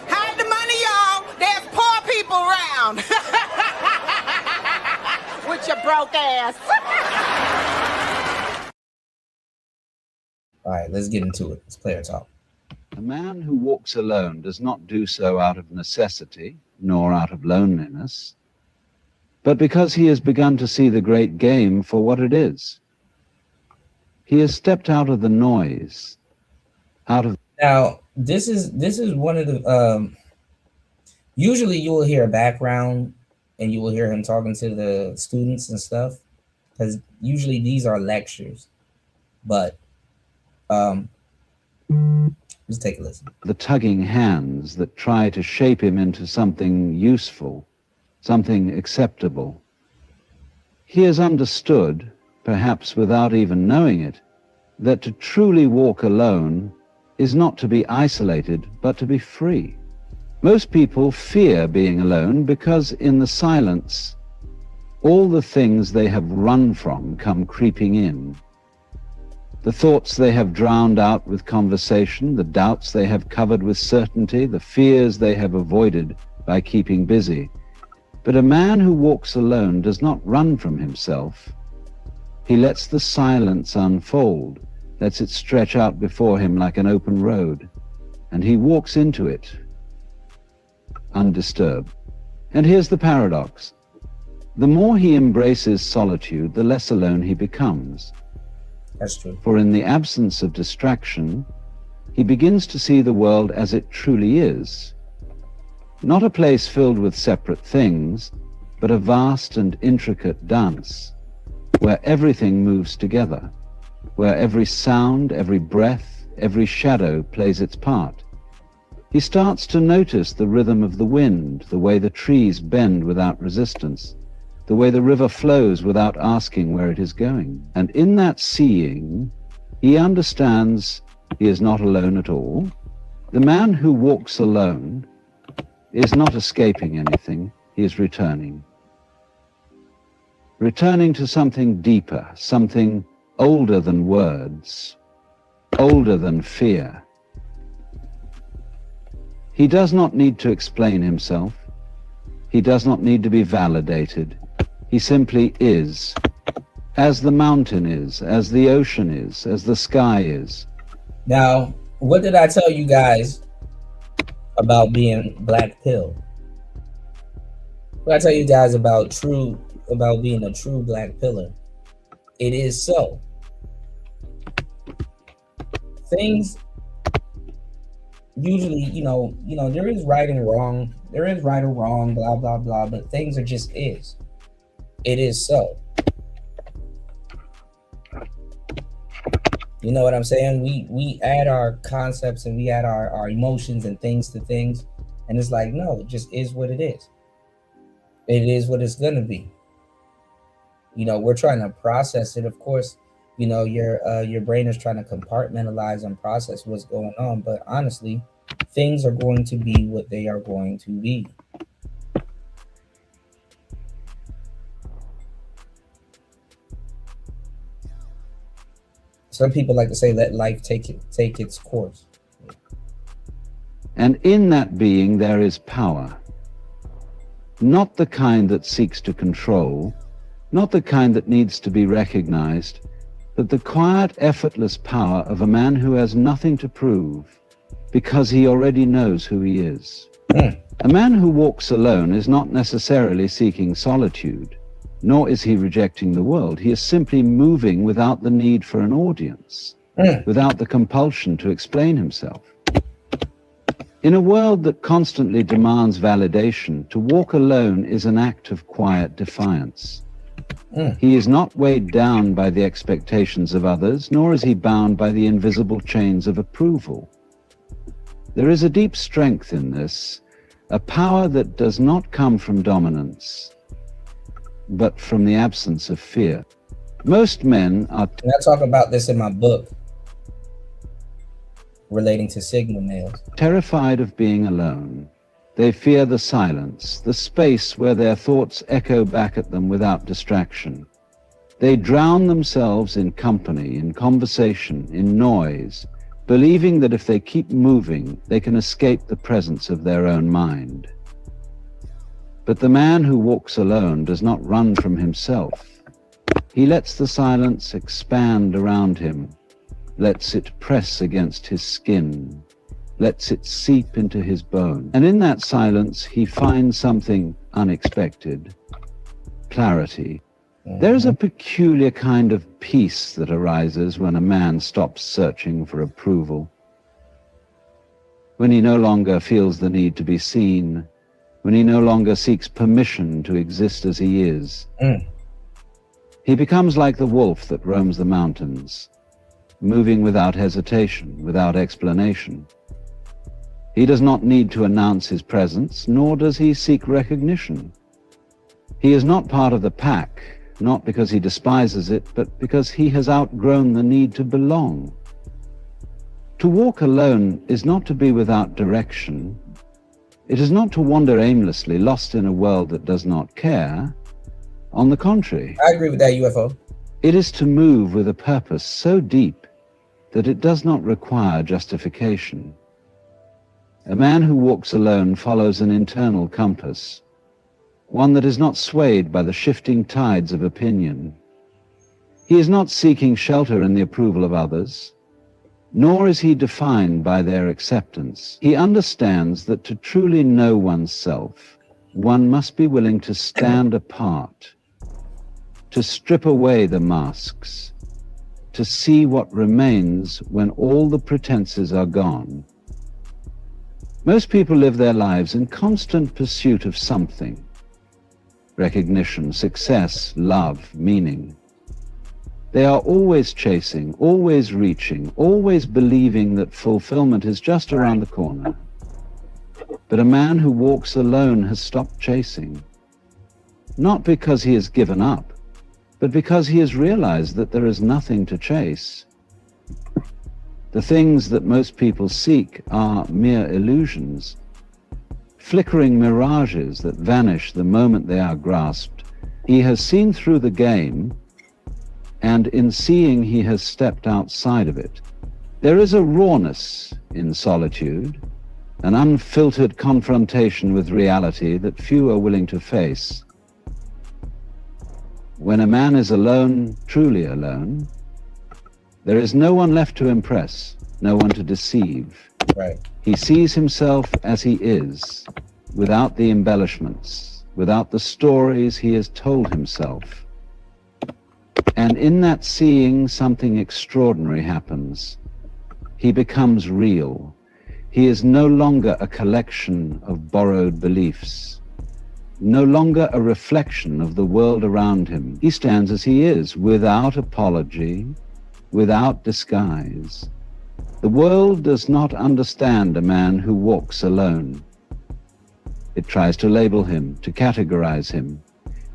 Hide the money, y'all. There's poor people around. With your broke ass. All right, let's get into it. It's Player Talk. A man who walks alone does not do so out of necessity, nor out of loneliness, but because he has begun to see the great game for what it is. He has stepped out of the noise, out of... Now, this is one of the... usually you will hear a background and you will hear him talking to the students and stuff, because usually these are lectures. But let's take a listen. The tugging hands that try to shape him into something useful, something acceptable. He has understood, perhaps without even knowing it, that to truly walk alone is not to be isolated, but to be free. Most people fear being alone because in the silence, all the things they have run from come creeping in. The thoughts they have drowned out with conversation, the doubts they have covered with certainty, the fears they have avoided by keeping busy. But a man who walks alone does not run from himself. He lets the silence unfold, lets it stretch out before him like an open road, and he walks into it undisturbed. And here's the paradox. The more he embraces solitude, the less alone he becomes. That's true. For in the absence of distraction, he begins to see the world as it truly is. Not a place filled with separate things, but a vast and intricate dance, where everything moves together, where every sound, every breath, every shadow plays its part. He starts to notice the rhythm of the wind, the way the trees bend without resistance, the way the river flows without asking where it is going. And in that seeing, he understands he is not alone at all. The man who walks alone is not escaping anything, he is returning. Returning to something deeper, something older than words, older than fear. He does not need to explain himself. He does not need to be validated. He simply is, as the mountain is, as the ocean is, as the sky is. Now, what did I tell you guys about being black pill? What I tell you guys about being a true black pillar? It is so. Things usually, there is right and wrong. There is right or wrong, blah, blah, blah, but things are just is. It is so. You know what I'm saying? We add our concepts and we add our emotions and things to things. And it's like, no, it just is what it is. It is what it's going to be. We're trying to process it. Of course, your brain is trying to compartmentalize and process what's going on. But honestly, things are going to be what they are going to be. Some people like to say, let life take its course. And in that being, there is power. Not the kind that seeks to control, not the kind that needs to be recognized, but the quiet, effortless power of a man who has nothing to prove because he already knows who he is. A man who walks alone is not necessarily seeking solitude, nor is he rejecting the world. He is simply moving without the need for an audience, without the compulsion to explain himself. In a world that constantly demands validation, to walk alone is an act of quiet defiance. He is not weighed down by the expectations of others, nor is he bound by the invisible chains of approval. There is a deep strength in this, a power that does not come from dominance, but from the absence of fear. Most men are... And I talk about this in my book relating to signal males. Terrified of being alone. They fear the silence, the space where their thoughts echo back at them without distraction. They drown themselves in company, in conversation, in noise, believing that if they keep moving, they can escape the presence of their own mind. But the man who walks alone does not run from himself. He lets the silence expand around him, lets it press against his skin, lets it seep into his bone. And in that silence, he finds something unexpected, clarity. There is a peculiar kind of peace that arises when a man stops searching for approval, when he no longer feels the need to be seen, when he no longer seeks permission to exist as he is. He becomes like the wolf that roams the mountains, moving without hesitation, without explanation. He does not need to announce his presence, nor does he seek recognition. He is not part of the pack, not because he despises it, but because he has outgrown the need to belong. To walk alone is not to be without direction. It is not to wander aimlessly, lost in a world that does not care. On the contrary. I agree with that, UFO. It is to move with a purpose so deep that it does not require justification. A man who walks alone follows an internal compass, one that is not swayed by the shifting tides of opinion. He is not seeking shelter in the approval of others, nor is he defined by their acceptance. He understands that to truly know oneself, one must be willing to stand apart, to strip away the masks, to see what remains when all the pretenses are gone. Most people live their lives in constant pursuit of something: recognition, success, love, meaning. They are always chasing, always reaching, always believing that fulfillment is just around the corner. But a man who walks alone has stopped chasing, not because he has given up, but because he has realized that there is nothing to chase. The things that most people seek are mere illusions, flickering mirages that vanish the moment they are grasped. He has seen through the game, and in seeing he has stepped outside of it. There is a rawness in solitude, an unfiltered confrontation with reality that few are willing to face. When a man is alone, truly alone, there is no one left to impress, no one to deceive. Right. He sees himself as he is, without the embellishments, without the stories he has told himself. And in that seeing, something extraordinary happens. He becomes real. He is no longer a collection of borrowed beliefs, no longer a reflection of the world around him. He stands as he is, without apology, without disguise. The world does not understand a man who walks alone. It tries to label him, to categorize him,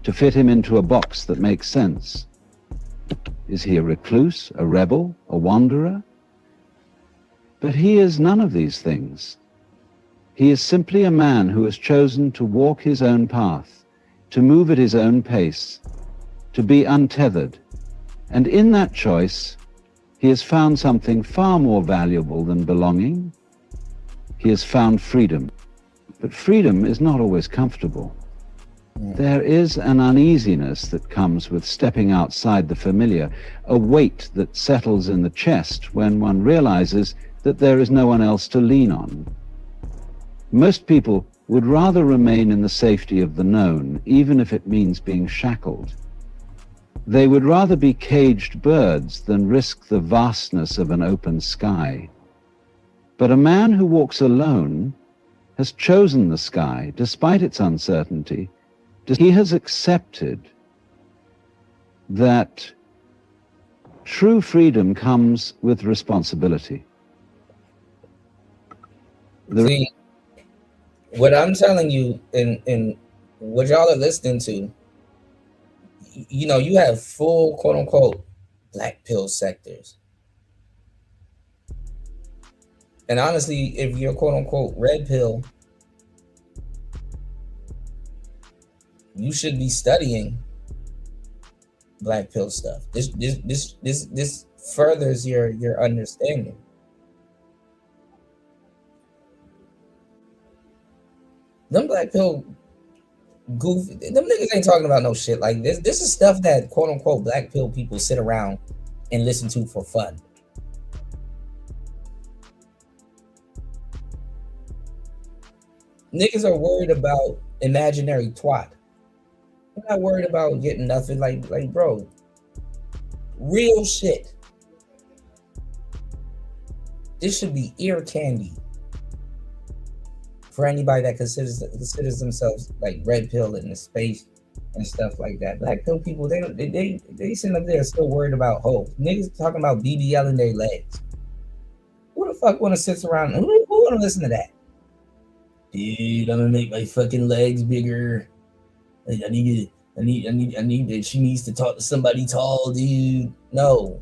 to fit him into a box that makes sense. Is he a recluse, a rebel, a wanderer? But he is none of these things. He is simply a man who has chosen to walk his own path, to move at his own pace, to be untethered. And in that choice, he has found something far more valuable than belonging. He has found freedom. But freedom is not always comfortable. There is an uneasiness that comes with stepping outside the familiar, a weight that settles in the chest when one realizes that there is no one else to lean on. Most people would rather remain in the safety of the known, even if it means being shackled. They would rather be caged birds than risk the vastness of an open sky. But a man who walks alone has chosen the sky, despite its uncertainty. He has accepted that true freedom comes with responsibility. See, what I'm telling you and what y'all are listening to, you know, you have full quote unquote black pill sectors. And honestly, if you're quote unquote red pill, you should be studying black pill stuff. This furthers your understanding. Them black pill goofy, them niggas ain't talking about no shit like this. This is stuff that quote unquote black pill people sit around and listen to for fun. Niggas are worried about imaginary twat. I'm not worried about getting nothing. Like bro, real shit. This should be ear candy for anybody that considers themselves like red pill in the space and stuff like that. Black pill people, they sitting up there still worried about hoes. Niggas talking about BBL in their legs. Who the fuck want to sit around? Who want to listen to that? Dude, I'm gonna make my fucking legs bigger. Like, I need that. She needs to talk to somebody tall, dude. No,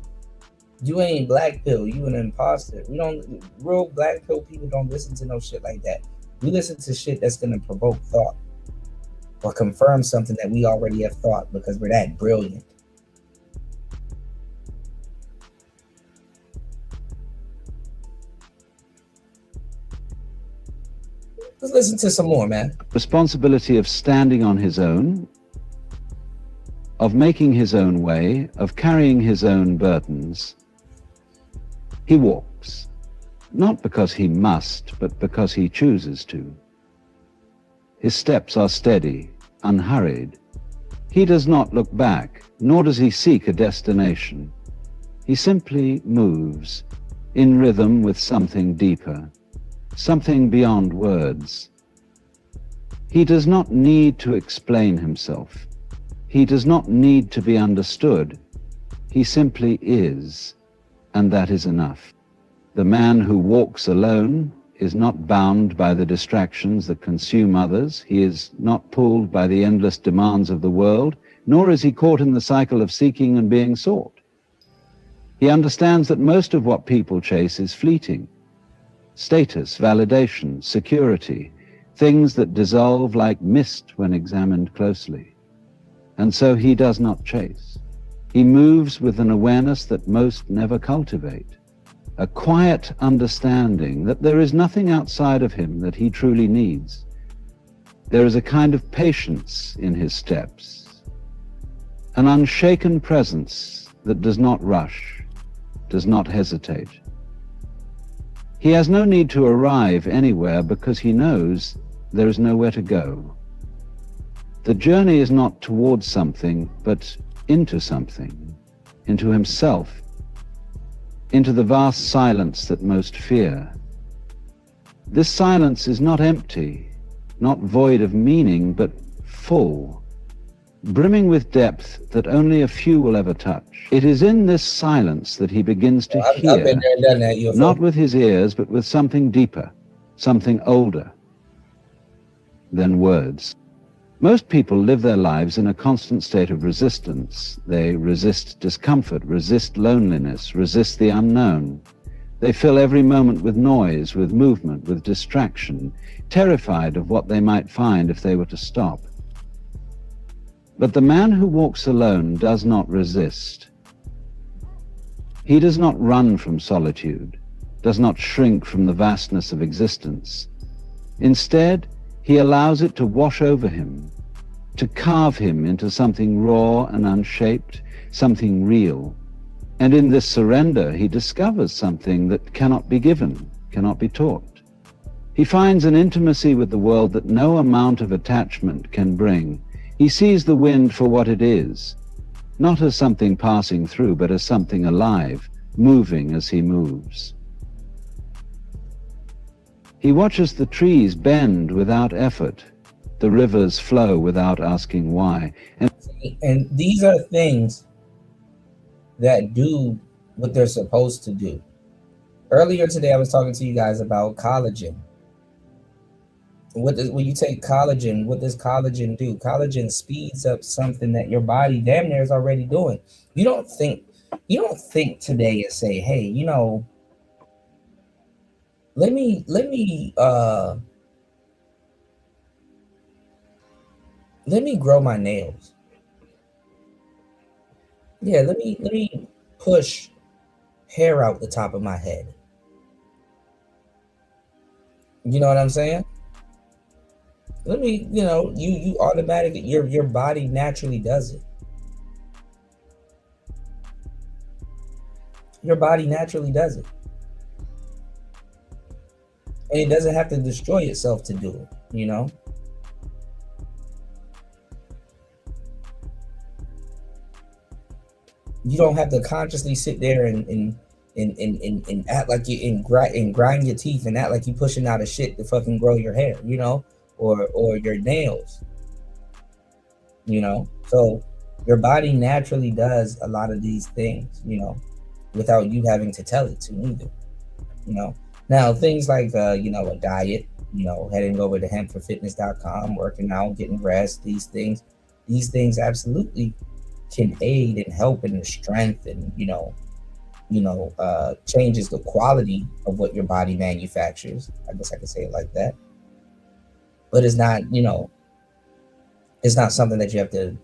you ain't black pill. You an imposter. Real black pill people don't listen to no shit like that. We listen to shit that's gonna provoke thought or confirm something that we already have thought because we're that brilliant. Let's listen to some more, man. Responsibility of standing on his own, of making his own way, of carrying his own burdens. He walks, not because he must, but because he chooses to. His steps are steady, unhurried. He does not look back, nor does he seek a destination. He simply moves, in rhythm with something deeper, something beyond words. He does not need to explain himself. He does not need to be understood. He simply is, and that is enough. The man who walks alone is not bound by the distractions that consume others. He is not pulled by the endless demands of the world, nor is he caught in the cycle of seeking and being sought. He understands that most of what people chase is fleeting. Status, validation, security, things that dissolve like mist when examined closely. And so he does not chase. He moves with an awareness that most never cultivate, a quiet understanding that there is nothing outside of him that he truly needs. There is a kind of patience in his steps, an unshaken presence that does not rush, does not hesitate. He has no need to arrive anywhere because he knows there is nowhere to go. The journey is not towards something, but into something, into himself, into the vast silence that most fear. This silence is not empty, not void of meaning, but full, brimming with depth that only a few will ever touch. It is in this silence that he begins to hear, I've been there and done that, UFO. not with his ears, but with something deeper, something older than words. Most people live their lives in a constant state of resistance. They resist discomfort, resist loneliness, resist the unknown. They fill every moment with noise, with movement, with distraction, terrified of what they might find if they were to stop. But the man who walks alone does not resist. He does not run from solitude, does not shrink from the vastness of existence. Instead, he allows it to wash over him, to carve him into something raw and unshaped, something real. And in this surrender, he discovers something that cannot be given, cannot be taught. He finds an intimacy with the world that no amount of attachment can bring. He sees the wind for what it is, not as something passing through, but as something alive, moving as he moves. He watches the trees bend without effort, the rivers flow without asking why. And these are things that do what they're supposed to do. Earlier today, I was talking to you guys about collagen. When you take collagen, what does collagen do? Collagen speeds up something that your body damn near is already doing. You don't think today and say, hey, you know, let me grow my nails. Yeah, let me push hair out the top of my head. You know what I'm saying? Let me, you know, you automatically, your body naturally does it. Your body naturally does it. And it doesn't have to destroy itself to do it, you know? You don't have to consciously sit there and act like you and grind your teeth and act like you pushing out of shit to fucking grow your hair, you know, or your nails, you know. So your body naturally does a lot of these things, you know, without you having to tell it to either, you know. Now things like you know, a diet, you know, heading over to hempforfitness.com, working out, getting rest, these things absolutely can aid and help in the strength and, you know, changes the quality of what your body manufactures. I guess I could say it like that. But it's not, you know, it's not something that you have to,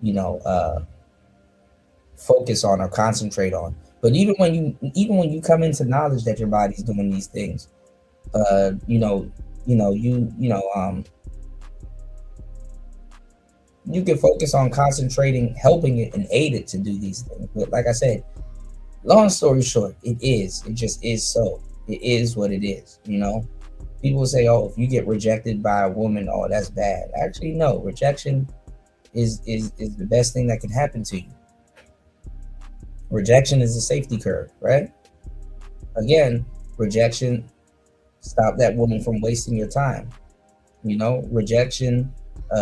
you know, focus on or concentrate on. But even when you come into knowledge that your body's doing these things, you can focus on concentrating, helping it and aid it to do these things. But like I said, long story short, it just is so. It is what it is, you know? People say, oh, if you get rejected by a woman, oh, that's bad. Actually, no, rejection is the best thing that can happen to you. Rejection is a safety curve, right? Again, rejection, stop that woman from wasting your time. You know, rejection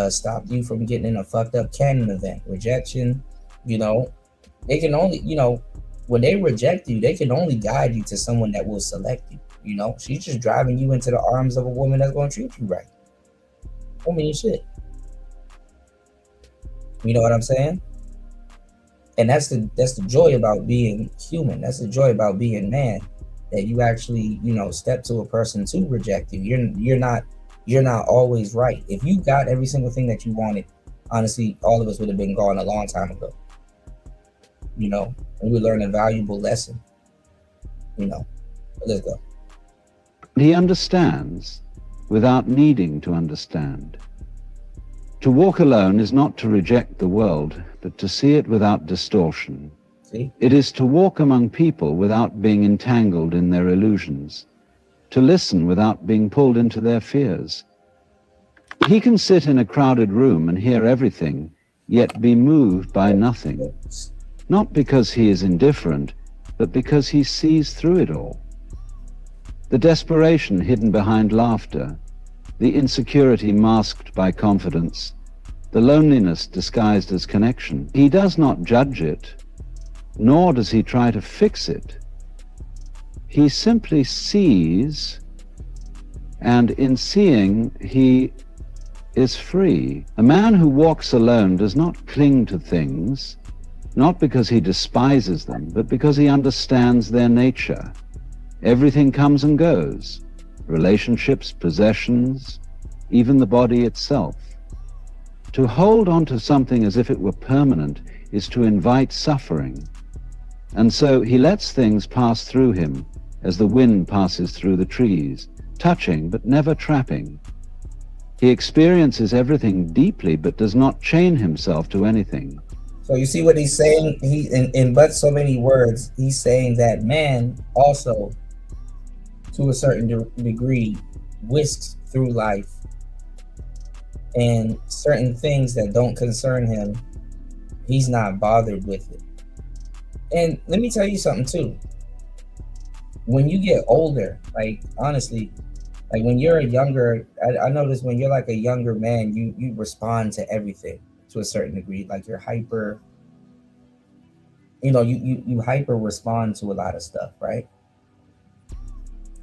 stopped you from getting in a fucked up cannon event. Rejection, you know, they can only, you know, when they reject you, they can only guide you to someone that will select you. You know, she's just driving you into the arms of a woman that's going to treat you right. I mean, shit. You know what I'm saying? And that's the joy about being human. That's the joy about being man. That you actually, you know, step to a person to reject you. You're not always right. If you got every single thing that you wanted, honestly, all of us would have been gone a long time ago. You know, and we learn a valuable lesson. You know, but let's go. He understands without needing to understand. To walk alone is not to reject the world, but to see it without distortion. See? It is to walk among people without being entangled in their illusions, to listen without being pulled into their fears. He can sit in a crowded room and hear everything, yet be moved by nothing, not because he is indifferent, but because he sees through it all. The desperation hidden behind laughter, the insecurity masked by confidence, the loneliness disguised as connection. He does not judge it, nor does he try to fix it. He simply sees, and in seeing, he is free. A man who walks alone does not cling to things, not because he despises them, but because he understands their nature. Everything comes and goes. Relationships, possessions, even the body itself. To hold on to something as if it were permanent is to invite suffering. And so he lets things pass through him as the wind passes through the trees, touching but never trapping. He experiences everything deeply but does not chain himself to anything. So you see what he's saying? He in but so many words, he's saying that man also, to a certain degree, whisks through life, and certain things that don't concern him, he's not bothered with it. And let me tell you something too. When you get older, like honestly, like when you're a younger, I notice when you're like a younger man, you respond to everything to a certain degree. Like you're hyper, you know, you hyper respond to a lot of stuff, right?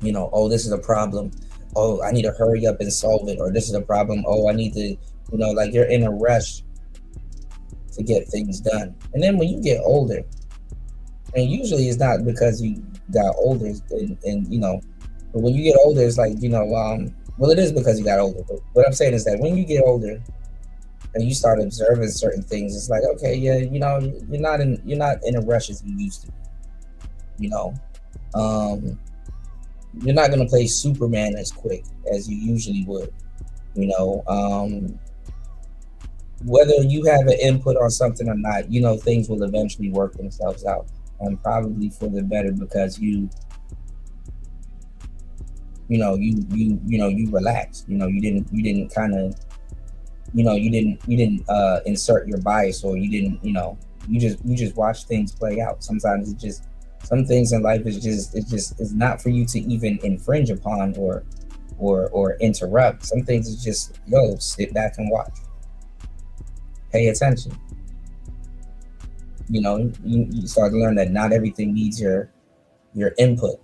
You know, oh, this is a problem. Oh, I need to hurry up and solve it. Or this is a problem. Oh, I need to, you know, like you're in a rush to get things done. And then when you get older, and usually it's not because you got older, and you know, but when you get older, it's like, you know, well, it is because you got older. But what I'm saying is that when you get older and you start observing certain things, it's like, okay, yeah, you know, you're not in a rush as you used to. You know, you're not gonna play Superman as quick as you usually would. You know, whether you have an input on something or not, you know, things will eventually work themselves out, and probably for the better, because you relaxed. You know, you didn't kind of, you know, you didn't insert your bias, or you didn't, you know, you just watch things play out. Sometimes it's just, some things in life is not for you to even infringe upon or interrupt. Some things is just, yo, sit back and watch. Pay attention. You know, you start to learn that not everything needs your input.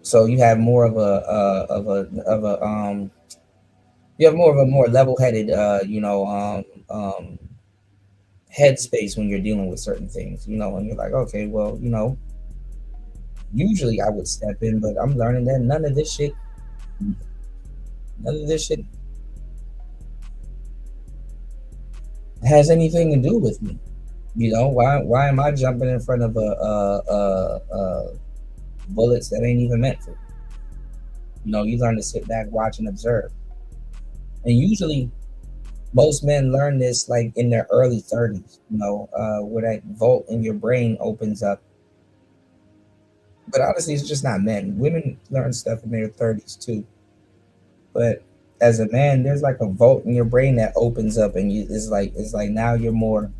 So you have more of a you have more of a more level-headed headspace when you're dealing with certain things, you know, and you're like, okay, well, you know, usually I would step in, but I'm learning that none of this shit has anything to do with me. You know, why am I jumping in front of bullets that ain't even meant for me? You know, you learn to sit back, watch, and observe. And usually most men learn this like in their early 30s, you know, where that vault in your brain opens up. But honestly, it's just not men. Women learn stuff in their 30s too. But as a man, there's like a vault in your brain that opens up, and it's like now you're more,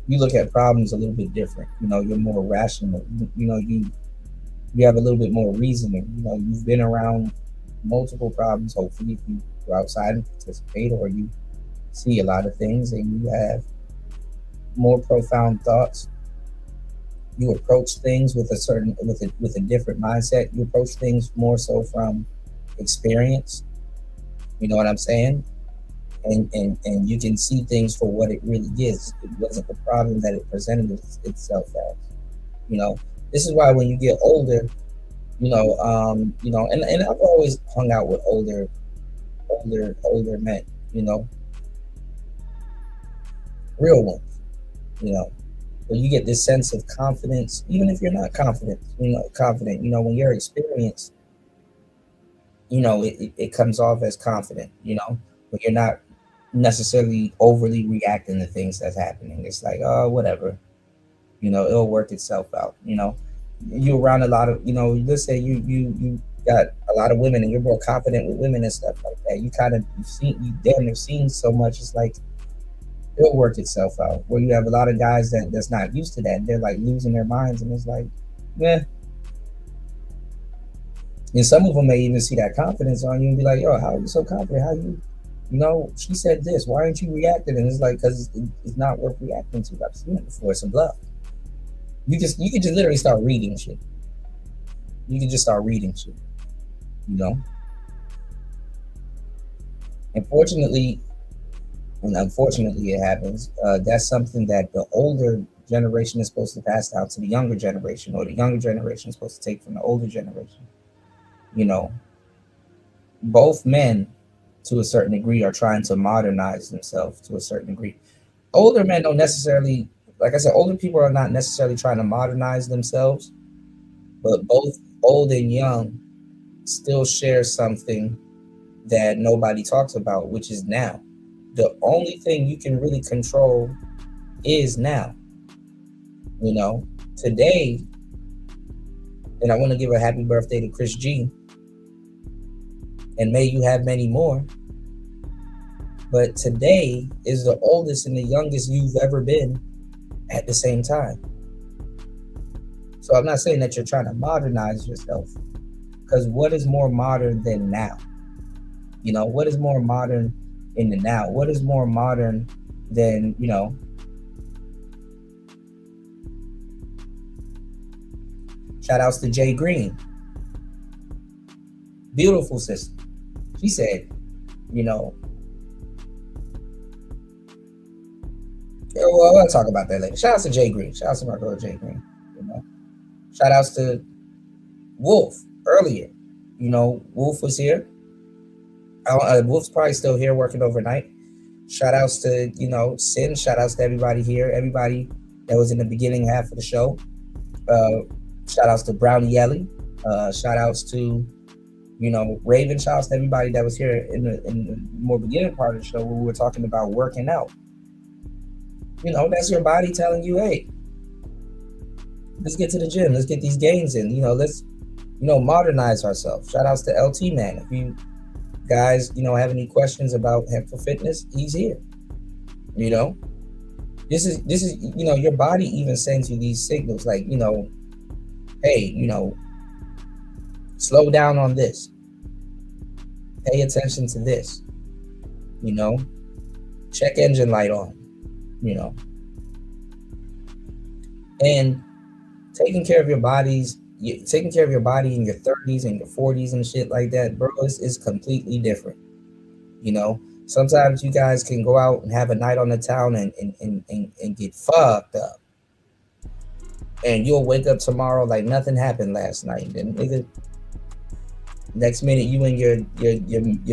you look at problems a little bit different. You know, you're more rational. You know, you have a little bit more reasoning. You know, you've been around multiple problems. Hopefully, if you go outside and participate, or you see a lot of things, and you have more profound thoughts. you approach things with a different mindset. You approach things more so from experience. You know what I'm saying? And you can see things for what it really is. It wasn't the problem that it presented itself as. You know, this is why when you get older, and I've always hung out with older men, real ones, but you get this sense of confidence, even if you're not confident, when you're experienced, it comes off as confident, but you're not necessarily overly reacting to things that's happening. It's like, oh, whatever, it'll work itself out. You're around a lot of, let's say you got a lot of women and you're more confident with women and stuff like that. You've seen so much. It's like, it'll work itself out. Where you have a lot of guys that's not used to that. They're like losing their minds, and it's like, yeah. And some of them may even see that confidence on you and be like, yo, how are you so confident? How she said this. Why aren't you reacting? And it's like, because it's not worth reacting to. I've seen it before. It's a bluff. You can just literally start reading shit. You can just start reading shit. Unfortunately it happens. That's something that the older generation is supposed to pass down to the younger generation, or the younger generation is supposed to take from the older generation. Both men, to a certain degree, are trying to modernize themselves to a certain degree. Older men don't necessarily, like I said, older people are not necessarily trying to modernize themselves, but both old and young still share something that nobody talks about, which is now. The only thing you can really control is now. Today, and I want to give a happy birthday to Chris G, and may you have many more. But today is the oldest and the youngest you've ever been at the same time. So I'm not saying that you're trying to modernize yourself, because what is more modern than now? What is more modern in the now? What is more modern than, shout outs to Jay Green. Beautiful sister. She said, well, I'll talk about that later. Shout outs to Jay Green. Shout outs to my girl Jay Green. Shout outs to Wolf earlier. Wolf was here. Wolf's probably still here working overnight. Shout outs to, Sin. Shout outs to everybody here. Everybody that was in the beginning half of the show. Shout outs to Brownie Yelly. Shout outs to, Raven. Shout outs to everybody that was here in the more beginning part of the show where we were talking about working out. That's your body telling you, hey, let's get to the gym. Let's get these gains in. Let's, modernize ourselves. Shout outs to LT Man. If you guys, have any questions about Hemp for Fitness, he's here. This is, your body even sends you these signals like, hey, slow down on this. Pay attention to this. Check engine light on. And taking care of your body in your 30s and your 40s and shit like that, bro, is completely different. Sometimes you guys can go out and have a night on the town and get fucked up, and you'll wake up tomorrow like nothing happened last night. And nigga, next minute you in your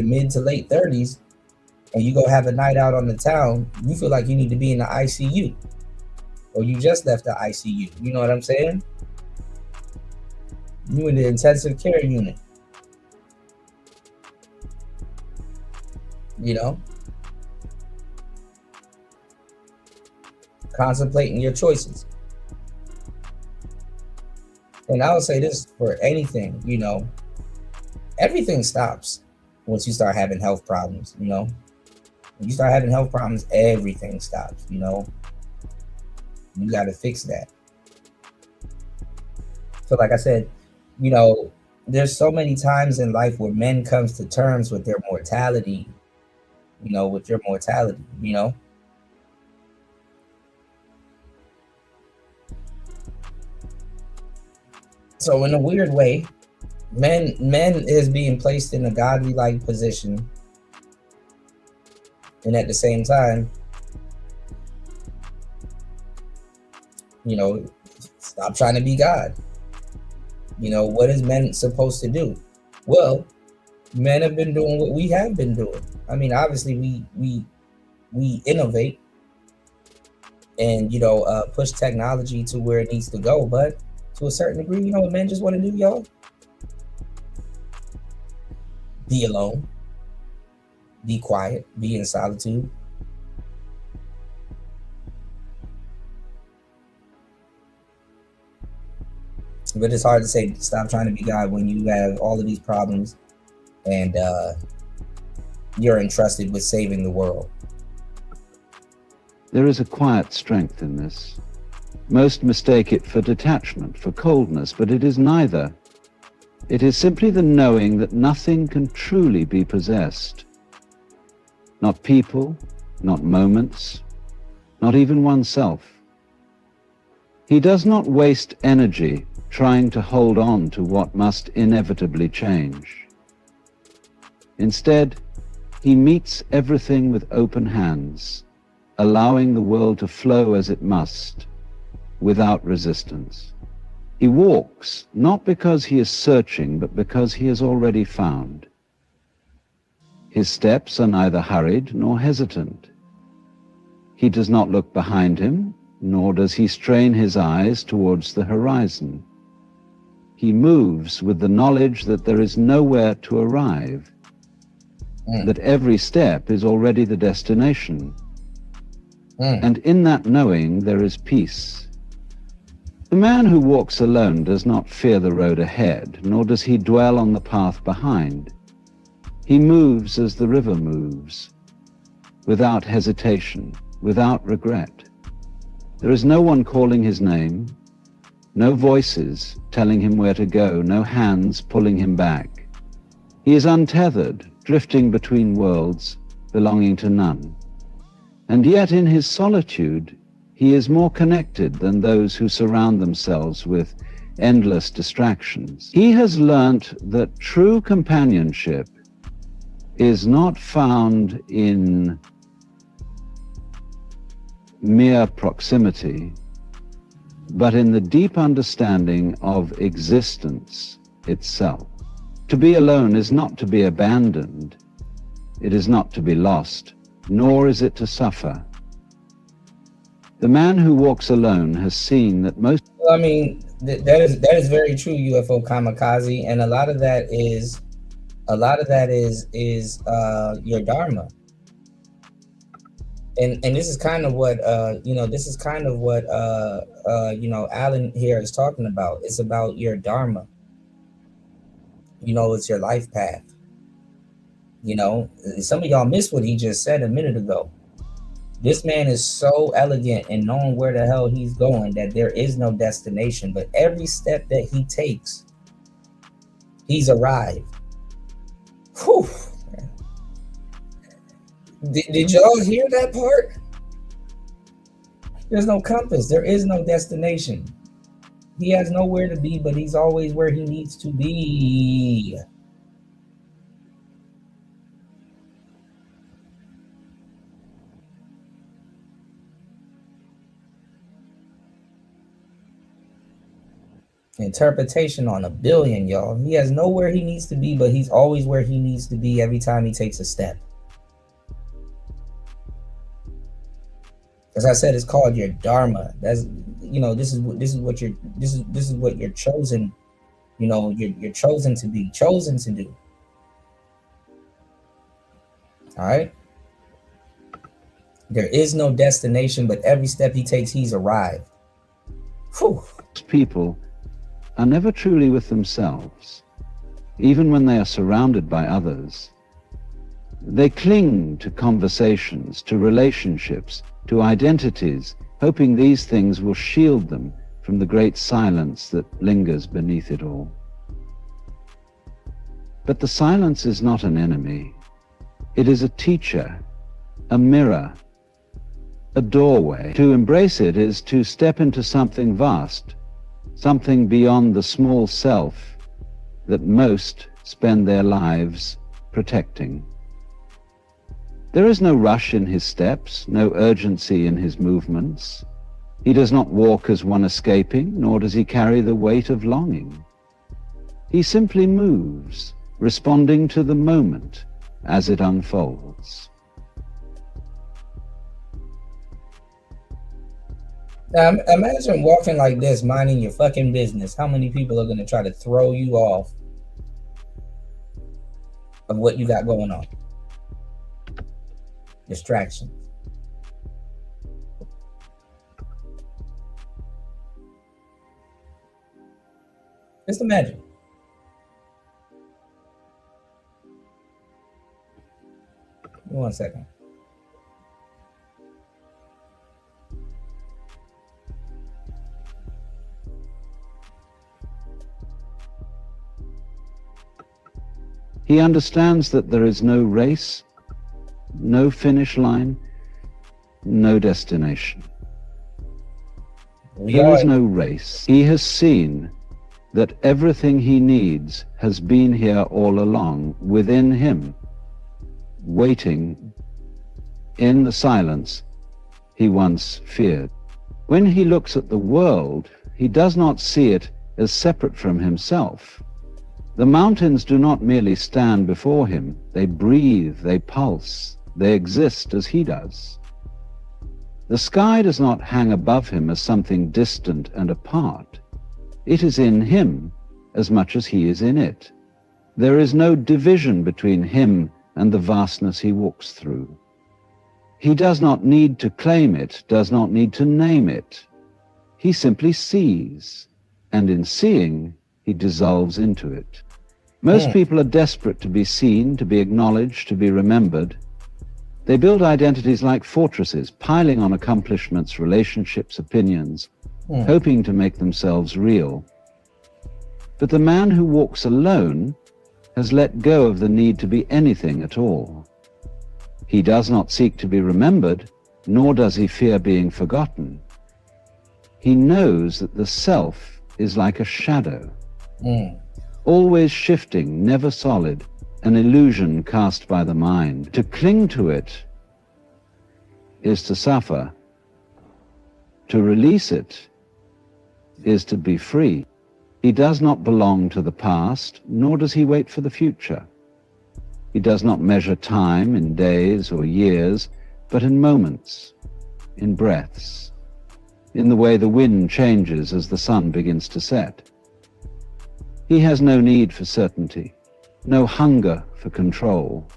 mid to late 30s, and you go have a night out on the town, you feel like you need to be in the ICU, or you just left the ICU. You know what I'm saying? You in the intensive care unit. Contemplating your choices. And I would say this for anything, everything stops once you start having health problems, When you start having health problems, everything stops, You got to fix that. So like I said, there's so many times in life where men comes to terms with their mortality, with your mortality, So in a weird way, men is being placed in a godly-like position, and at the same time, you know, stop trying to be God. You know, what is men supposed to do? Well, men have been doing what we have been doing. I mean, obviously we innovate and, you know, push technology to where it needs to go, but to a certain degree, you know what men just want to do, y'all? Be alone, be quiet, be in solitude. But it's hard to say stop trying to be God when you have all of these problems and you're entrusted with saving the world. There is a quiet strength in this. Most mistake it for detachment, for coldness, but it is neither. It is simply the knowing that nothing can truly be possessed. Not people, not moments, not even oneself. He does not waste energy trying to hold on to what must inevitably change. Instead, he meets everything with open hands, allowing the world to flow as it must, without resistance. He walks, not because he is searching, but because he has already found. His steps are neither hurried nor hesitant. He does not look behind him, nor does he strain his eyes towards the horizon. He moves with the knowledge that there is nowhere to arrive, that every step is already the destination. And in that knowing there is peace. The man who walks alone does not fear the road ahead, nor does he dwell on the path behind. He moves as the river moves, without hesitation, without regret. There is no one calling his name, no voices telling him where to go, no hands pulling him back. He is untethered, drifting between worlds, belonging to none. And yet in his solitude, he is more connected than those who surround themselves with endless distractions. He has learnt that true companionship is not found in mere proximity, but in the deep understanding of existence itself. To be alone is not to be abandoned, it is not to be lost, nor is it to suffer. The man who walks alone has seen that most... Well, I mean, that is very true, UFO Kamikaze, and a lot of that is your dharma. And this is kind of what Alan here is talking about. It's about your dharma. You know, it's your life path. You know, some of y'all missed what he just said a minute ago. This man is so elegant in knowing where the hell he's going that there is no destination, but every step that he takes, he's arrived. Whew. Did y'all hear that part? There's no compass. There is no destination. He has nowhere to be, but he's always where he needs to be. Interpretation on a billion, y'all. He has nowhere he needs to be, but he's always where he needs to be every time he takes a step. As I said, it's called your dharma. That's, you know, this is what you're chosen. You know, you're chosen to be, chosen to do. All right. There is no destination, but every step he takes, he's arrived. Whew. People are never truly with themselves, even when they are surrounded by others. They cling to conversations, to relationships, to identities, hoping these things will shield them from the great silence that lingers beneath it all. But the silence is not an enemy. It is a teacher, a mirror, a doorway. To embrace it is to step into something vast, something beyond the small self that most spend their lives protecting. There is no rush in his steps, no urgency in his movements. He does not walk as one escaping, nor does he carry the weight of longing. He simply moves, responding to the moment as it unfolds. Now, imagine walking like this, minding your fucking business. How many people are going to try to throw you off of what you got going on? Distractions. Just imagine. Give me 1 second. He understands that there is no race, no finish line, no destination. There is no race. He has seen that everything he needs has been here all along within him, waiting in the silence he once feared. When he looks at the world, he does not see it as separate from himself. The mountains do not merely stand before him, they breathe, they pulse, they exist as he does. The sky does not hang above him as something distant and apart. It is in him as much as he is in it. There is no division between him and the vastness he walks through. He does not need to claim it, does not need to name it. He simply sees, and in seeing, he dissolves into it. Most people are desperate to be seen, to be acknowledged, to be remembered. They build identities like fortresses, piling on accomplishments, relationships, opinions, hoping to make themselves real. But the man who walks alone has let go of the need to be anything at all. He does not seek to be remembered, nor does he fear being forgotten. He knows that the self is like a shadow, always shifting, never solid, an illusion cast by the mind. To cling to it is to suffer. To release it is to be free. He does not belong to the past, nor does he wait for the future. He does not measure time in days or years, but in moments, in breaths, in the way the wind changes as the sun begins to set. He has no need for certainty, no hunger for control.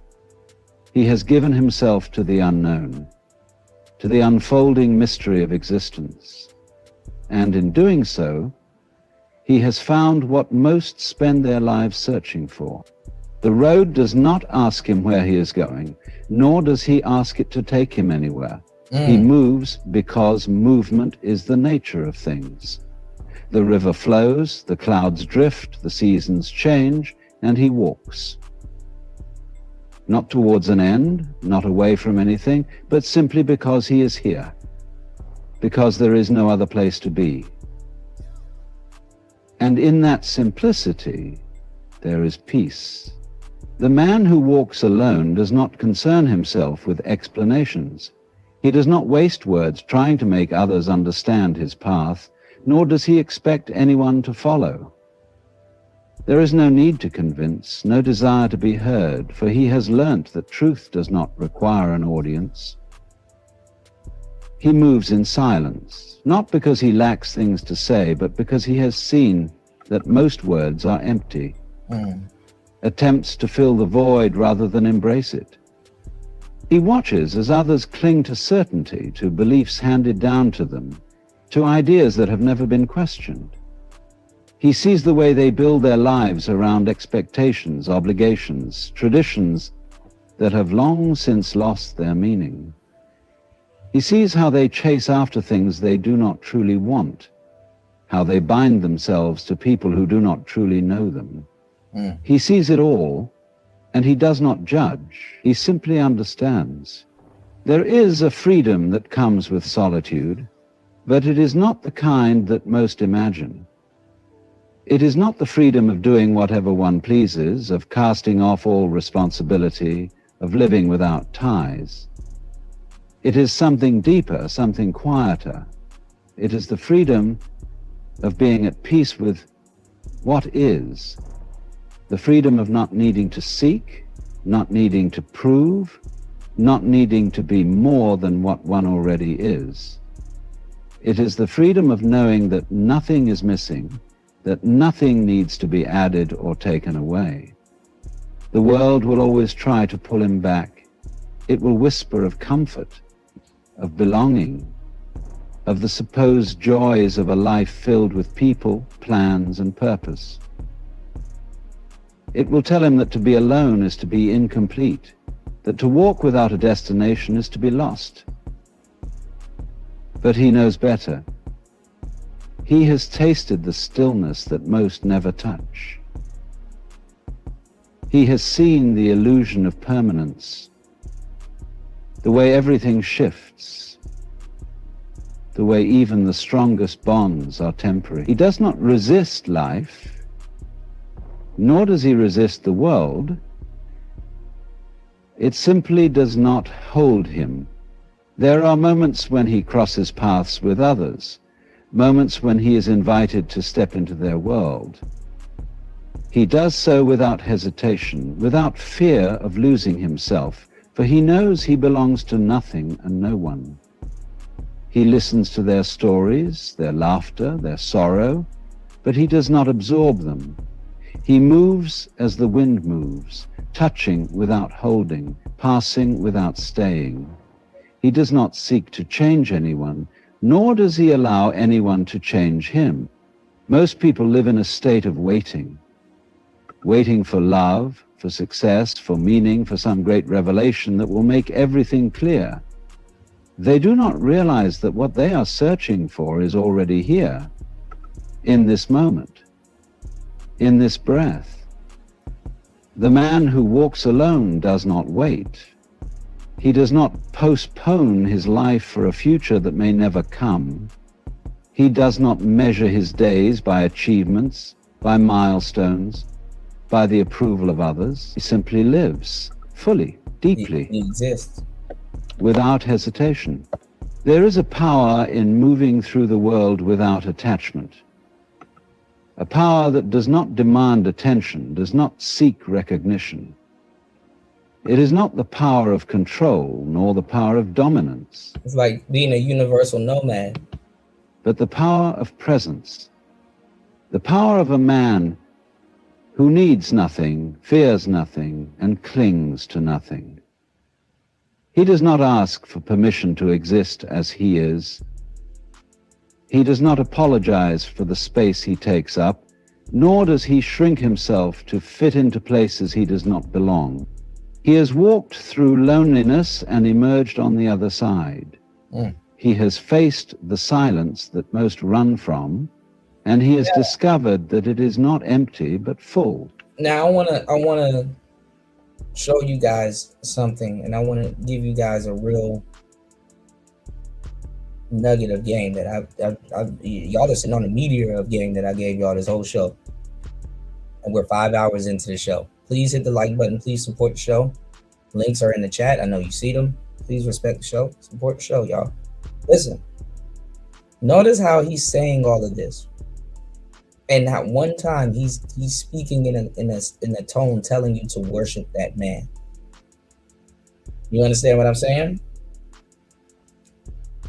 He has given himself to the unknown, to the unfolding mystery of existence. And in doing so, he has found what most spend their lives searching for. The road does not ask him where he is going, nor does he ask it to take him anywhere. He moves because movement is the nature of things. The river flows, the clouds drift, the seasons change, and he walks. Not towards an end, not away from anything, but simply because he is here, because there is no other place to be. And in that simplicity, there is peace. The man who walks alone does not concern himself with explanations. He does not waste words trying to make others understand his path, nor does he expect anyone to follow. There is no need to convince, no desire to be heard, for he has learnt that truth does not require an audience. He moves in silence, not because he lacks things to say, but because he has seen that most words are empty. Attempts to fill the void rather than embrace it. He watches as others cling to certainty, to beliefs handed down to them, to ideas that have never been questioned. He sees the way they build their lives around expectations, obligations, traditions that have long since lost their meaning. He sees how they chase after things they do not truly want, how they bind themselves to people who do not truly know them. He sees it all, and he does not judge. He simply understands. There is a freedom that comes with solitude, but it is not the kind that most imagine. It is not the freedom of doing whatever one pleases, of casting off all responsibility, of living without ties. It is something deeper, something quieter. It is the freedom of being at peace with what is, the freedom of not needing to seek, not needing to prove, not needing to be more than what one already is. It is the freedom of knowing that nothing is missing, that nothing needs to be added or taken away. The world will always try to pull him back. It will whisper of comfort, of belonging, of the supposed joys of a life filled with people, plans, and purpose. It will tell him that to be alone is to be incomplete, that to walk without a destination is to be lost. But he knows better. He has tasted the stillness that most never touch. He has seen the illusion of permanence, the way everything shifts, the way even the strongest bonds are temporary. He does not resist life, nor does he resist the world. It simply does not hold him. There are moments when he crosses paths with others, moments when he is invited to step into their world. He does so without hesitation, without fear of losing himself, for he knows he belongs to nothing and no one. He listens to their stories, their laughter, their sorrow, but he does not absorb them. He moves as the wind moves, touching without holding, passing without staying. He does not seek to change anyone, nor does he allow anyone to change him. Most people live in a state of waiting for love, for success, for meaning, for some great revelation that will make everything clear. They do not realize that what they are searching for is already here, in this moment, in this breath. The man who walks alone does not wait. He does not postpone his life for a future that may never come. He does not measure his days by achievements, by milestones, by the approval of others. He simply lives fully, deeply. He exists. Without hesitation. There is a power in moving through the world without attachment. A power that does not demand attention, does not seek recognition. It is not the power of control, nor the power of dominance. It's like being a universal nomad. But the power of presence. The power of a man who needs nothing, fears nothing, and clings to nothing. He does not ask for permission to exist as he is. He does not apologize for the space he takes up, nor does he shrink himself to fit into places he does not belong. He has walked through loneliness and emerged on the other side. He has faced the silence that most run from, and he has discovered that it is not empty but full. Now I wanna show you guys something, and I want to give you guys a real nugget of game that y'all are sitting on the meteor of game that I gave y'all this whole show, and we're 5 hours into the show. Please hit the like button. Please support the show. Links are in the chat. I know you see them. Please respect the show. Support the show, y'all. Listen. Notice how he's saying all of this, and not one time he's speaking in a tone telling you to worship that man. You understand what I'm saying?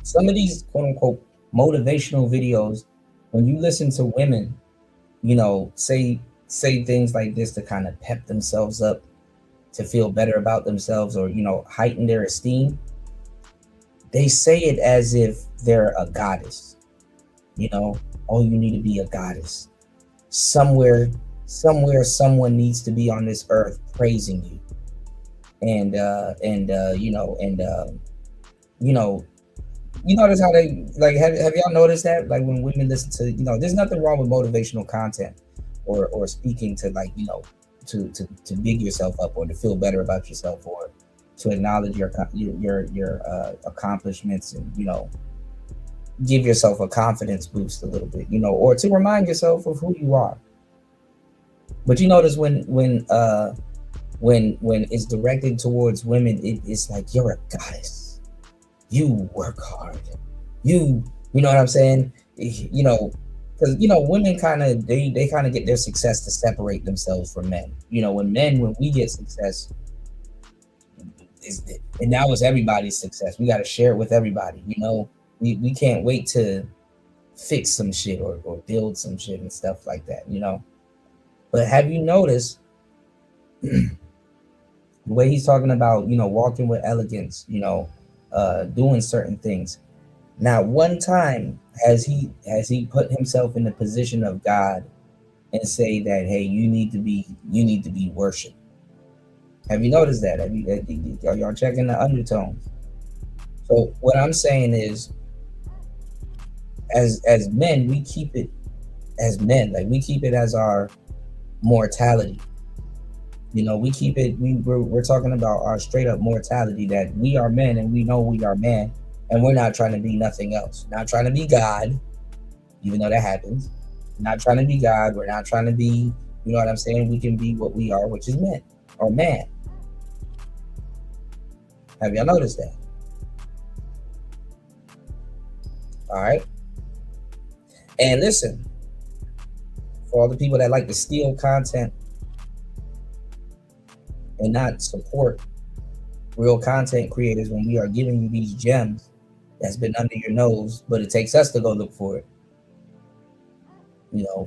Some of these quote unquote motivational videos, when you listen to women, you know, say things like this to kind of pep themselves up, to feel better about themselves, or, you know, heighten their esteem, they say it as if they're a goddess. You know, oh, you need to be a goddess. Somewhere someone needs to be on this earth praising you. And you notice how they, like, have y'all noticed that? Like, when women listen to, you know, there's nothing wrong with motivational content or speaking to, like, you know, to big yourself up, or to feel better about yourself, or to acknowledge your accomplishments, and, you know, give yourself a confidence boost a little bit, you know, or to remind yourself of who you are. But you notice when it's directed towards women, it's like, you're a goddess. You work hard. You know what I'm saying? You know, because women kind of they kind of get their success to separate themselves from men. When we get success, and now it's everybody's success. We got to share it with everybody. We can't wait to fix some shit or build some shit and stuff like that. But have you noticed the way he's talking about, walking with elegance, doing certain things? Not one time has he put himself in the position of God and say that, hey, you need to be worshipped. Have you noticed that? Are y'all checking the undertones? So what I'm saying is, as men, we keep it as men, like we keep it as our mortality. We keep it. We're talking about our straight up mortality, that we are men and we know we are man, and we're not trying to be nothing else. Not trying to be God, even though that happens. Not trying to be God. We're not trying to be. You know what I'm saying? We can be what we are, which is men or man. Have y'all noticed that? All right. And listen, for all the people that like to steal content and not support real content creators when we are giving you these gems that's been under your nose, but it takes us to go look for it.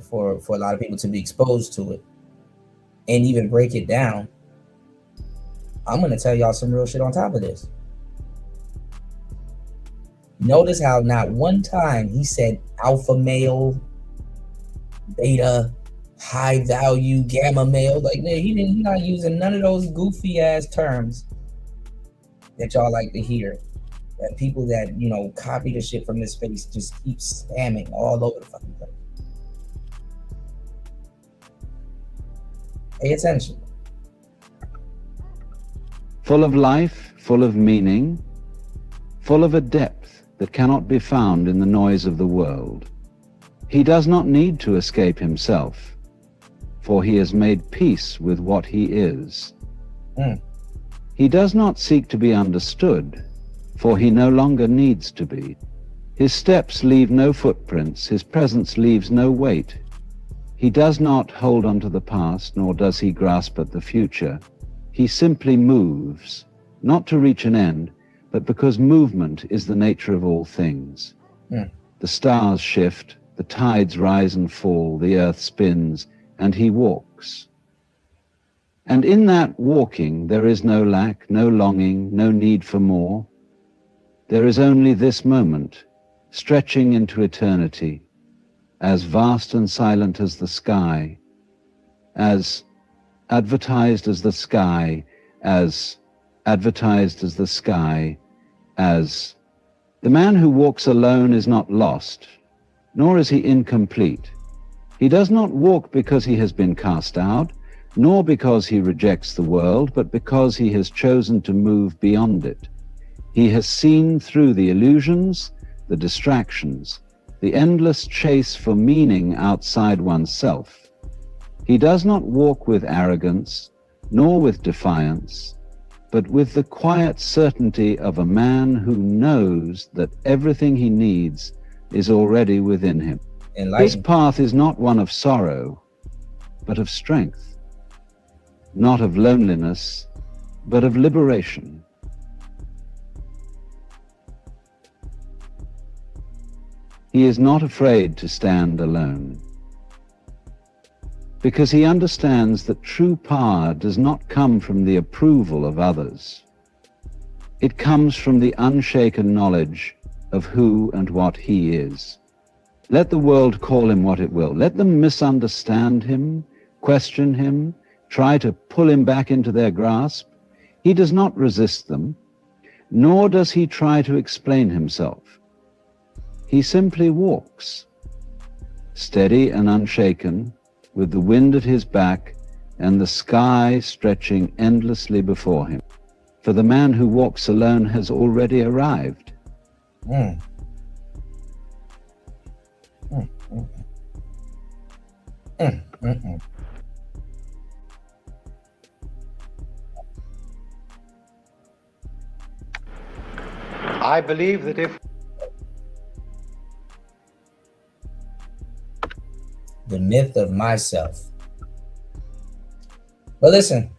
For a lot of people to be exposed to it and even break it down. I'm going to tell y'all some real shit on top of this. Notice how not one time he said alpha male, beta, high value, gamma male. Like, man, he's not using none of those goofy ass terms that y'all like to hear. That people that, copy the shit from this space just keep spamming all over the fucking place. Pay attention. Full of life, full of meaning, full of a depth that cannot be found in the noise of the world. He does not need to escape himself, for he has made peace with what he is. He does not seek to be understood, for he no longer needs to be. His steps leave no footprints, his presence leaves no weight. He does not hold on to the past, nor does he grasp at the future. He simply moves, not to reach an end, but because movement is the nature of all things. The stars shift, the tides rise and fall, the earth spins, and he walks. And in that walking there is no lack, no longing, no need for more. There is only this moment, stretching into eternity, as vast and silent as the sky, as advertised as the sky, as advertised as the sky, as the man who walks alone is not lost, nor is he incomplete. He does not walk because he has been cast out, nor because he rejects the world, but because he has chosen to move beyond it. He has seen through the illusions, the distractions, the endless chase for meaning outside oneself. He does not walk with arrogance, nor with defiance, but with the quiet certainty of a man who knows that everything he needs is already within him. His path is not one of sorrow, but of strength, not of loneliness, but of liberation. He is not afraid to stand alone, because he understands that true power does not come from the approval of others. It comes from the unshaken knowledge of who and what he is. Let the world call him what it will. Let them misunderstand him, question him, try to pull him back into their grasp. He does not resist them, nor does he try to explain himself. He simply walks, steady and unshaken, with the wind at his back and the sky stretching endlessly before him. For the man who walks alone has already arrived. I believe that if the myth of myself. But listen,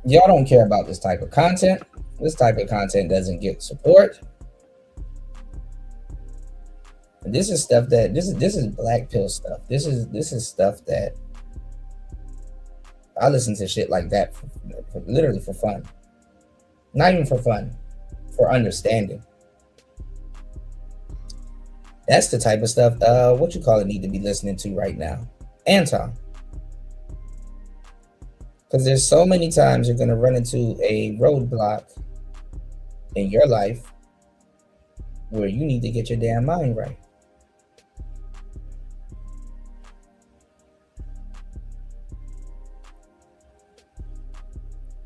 y'all don't care about this type of content. This type of content doesn't get support. This is stuff that this is black pill stuff. This is stuff that I listen to shit like that for literally for fun. Not even for fun, for understanding. That's the type of stuff need to be listening to right now. Anton. Because there's so many times you're gonna run into a roadblock in your life where you need to get your damn mind right.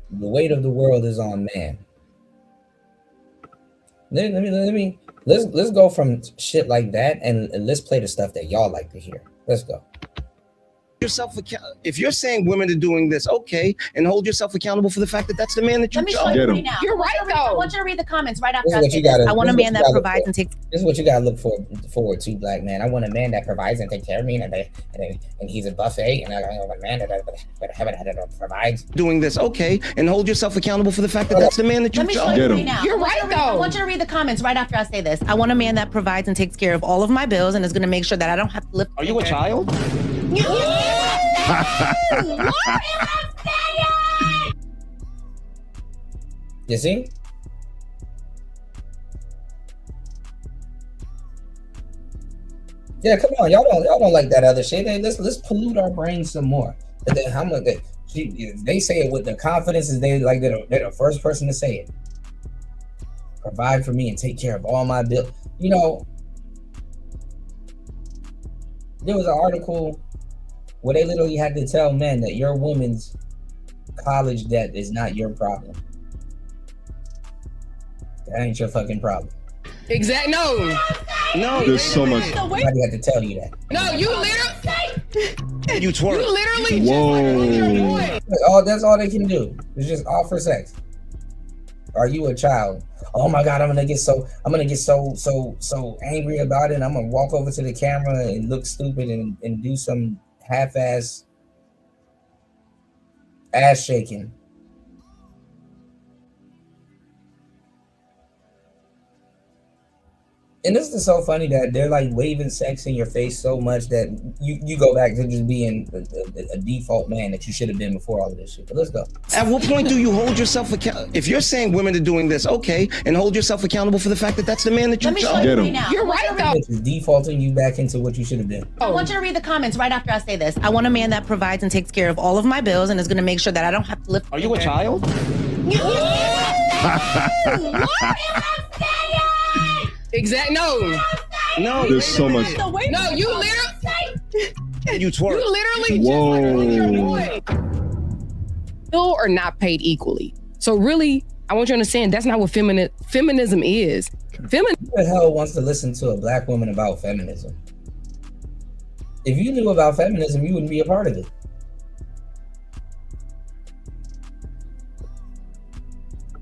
The weight of the world is on man. Let's go from shit like that and let's play the stuff that y'all like to hear. Let's go. Yourself if you're saying women are doing this, okay, and hold yourself accountable for the fact that that's the man that you chose. You're right, though. I want you to read the comments right after I say this. I want a man that provides and takes. This is what you gotta look forward to, black man. I want a man that provides and takes care of me, and he's a buffet, and I want a man that provides. Doing this, okay, and hold yourself accountable for the fact that that's the man that you chose. You're right, though. I want you to read the comments right after I say this. I want a man that provides and takes care of all of my bills and is going to make sure that I don't have to lift. Are you a child? You see? Yeah, come on, y'all don't like that other shit. Hey, let's pollute our brains some more. And then how much they say it with the confidence is they're the first person to say it. Provide for me and take care of all my bills. You know, there was an article where they literally had to tell men that your woman's college debt is not your problem. That ain't your fucking problem. Exactly. No. There's so much. Somebody had to tell you that. No, you literally. You twerk. You literally. Whoa. That's all they can do. It's just offer sex. Are you a child? Oh my God, I'm gonna get so angry about it. And I'm gonna walk over to the camera and look stupid and do some half-ass ass shaking. And this is so funny that they're like waving sex in your face so much that you go back to just being a default man that you should have been before all of this shit. But let's go. At what point do you hold yourself accountable? If you're saying women are doing this, okay, and hold yourself accountable for the fact that that's the man that you chose. You're right, though. It's defaulting you back into what you should have been. I want you to read the comments right after I say this. I want a man that provides and takes care of all of my bills and is going to make sure that I don't have to lift. Are you a child? Exactly. No. There's so much. No, you literally. You twerk. You literally. Whoa. Still are not paid equally. So really, I want you to understand that's not what feminism is. Who the hell wants to listen to a black woman about feminism? If you knew about feminism, you wouldn't be a part of it.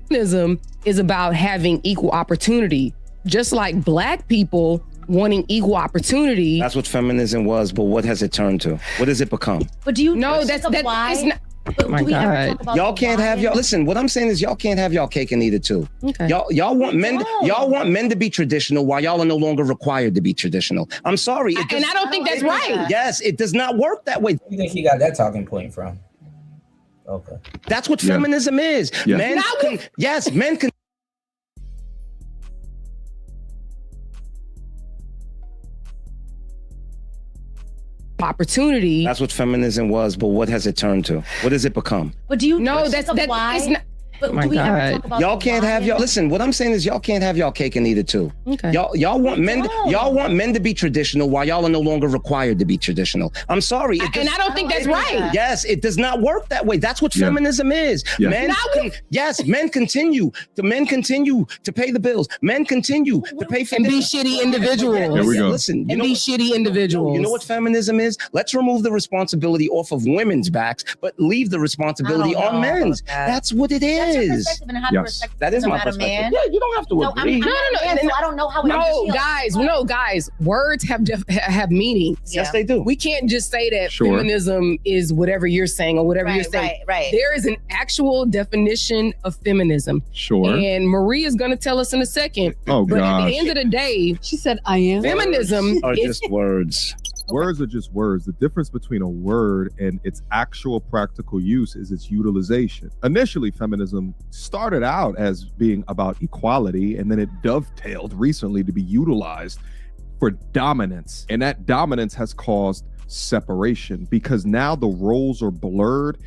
Feminism is about having equal opportunity. Just like black people wanting equal opportunity. That's what feminism was, but what has it turned to? What has it become? But do you know that's why? It's not, But my do we ever God. talk about Y'all can't have why? y'all. Listen, what I'm saying is y'all can't have y'all cake and eat it too. Okay. Y'all want men. Y'all want men to be traditional while y'all are no longer required to be traditional. I'm sorry. And I don't think that's right. Yes, it does not work that way. Where do you think he got that talking point from? Okay. That's what feminism is. Yeah. Men can. Yes, men can. Opportunity. That's what feminism was, but what has it turned to? What has it become? But do you No, that's why? it's not. But My do we ever God. talk about Y'all can't why? have y'all. Listen, what I'm saying is y'all can't have y'all cake and eat it too. Okay. Y'all want men. don't. Y'all want men to be traditional while y'all are no longer required to be traditional. I'm sorry. And I don't think that's right. Yes, it does not work that way. That's what feminism is. Yeah. Men, men continue to pay the bills. Men continue to pay for And be this. shitty individuals. There we go. Listen, you And know be what- shitty individuals. You know what feminism is? Let's remove the responsibility off of women's backs, but leave the responsibility I don't on know men's. about that. That's what it is. That's your is. perspective and how to respect That is my about a perspective. man. Yeah, you don't have to No, agree. I'm not a man, so I don't know how it makes you feel. guys, words have meanings. Yes, they do. We can't just say that feminism is whatever you're saying or whatever you're saying. Right. There is an actual definition of feminism. Sure. And Marie is going to tell us in a second. Oh, but gosh. at the end of the day, she said, I am. Feminism are is just words. Words are just words. The difference between a word and its actual practical use is its utilization. Initially, feminism started out as being about equality, and then it dovetailed recently to be utilized for dominance. And that dominance has caused separation because now the roles are blurred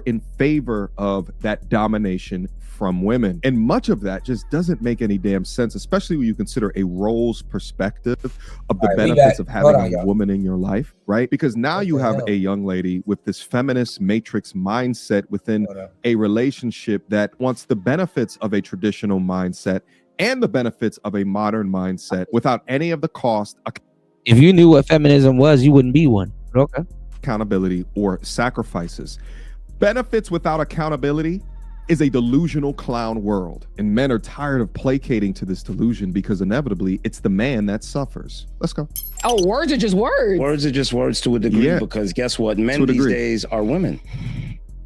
in favor of that domination from women. And much of that just doesn't make any damn sense, especially when you consider a roles perspective of the benefits of having a woman in your life, right? Because now you have a young lady with this feminist matrix mindset within a relationship that wants the benefits of a traditional mindset and the benefits of a modern mindset without any of the cost. If you knew what feminism was, you wouldn't be one. Okay. Accountability or sacrifices. Benefits without accountability is a delusional clown world, and men are tired of placating to this delusion because inevitably it's the man that suffers. Let's go. Oh, words are just words. Words are just words to a degree because guess what? Men these days are women.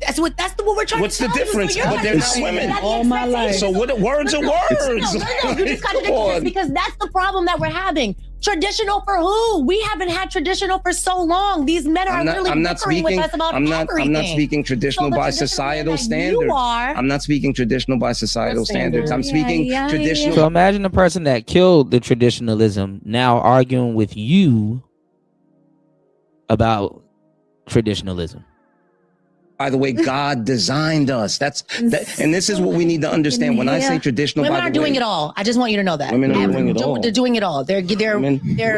That's what we're trying What's to the tell difference? You, so But they're not women. All my life. So what? Words are words. No, you just contradicted this because that's the problem that we're having. Traditional for who? We haven't had traditional for so long. These men are literally bickering with us about everything. I'm not speaking traditional by societal standards. I'm not speaking traditional by societal standards. I'm speaking traditional. So imagine a person that killed the traditionalism now arguing with you about traditionalism. By the way, God designed us. And this is what we need to understand. When I say traditional, women aren't doing it all. I just want you to know that women are doing it all. They're doing it all. They're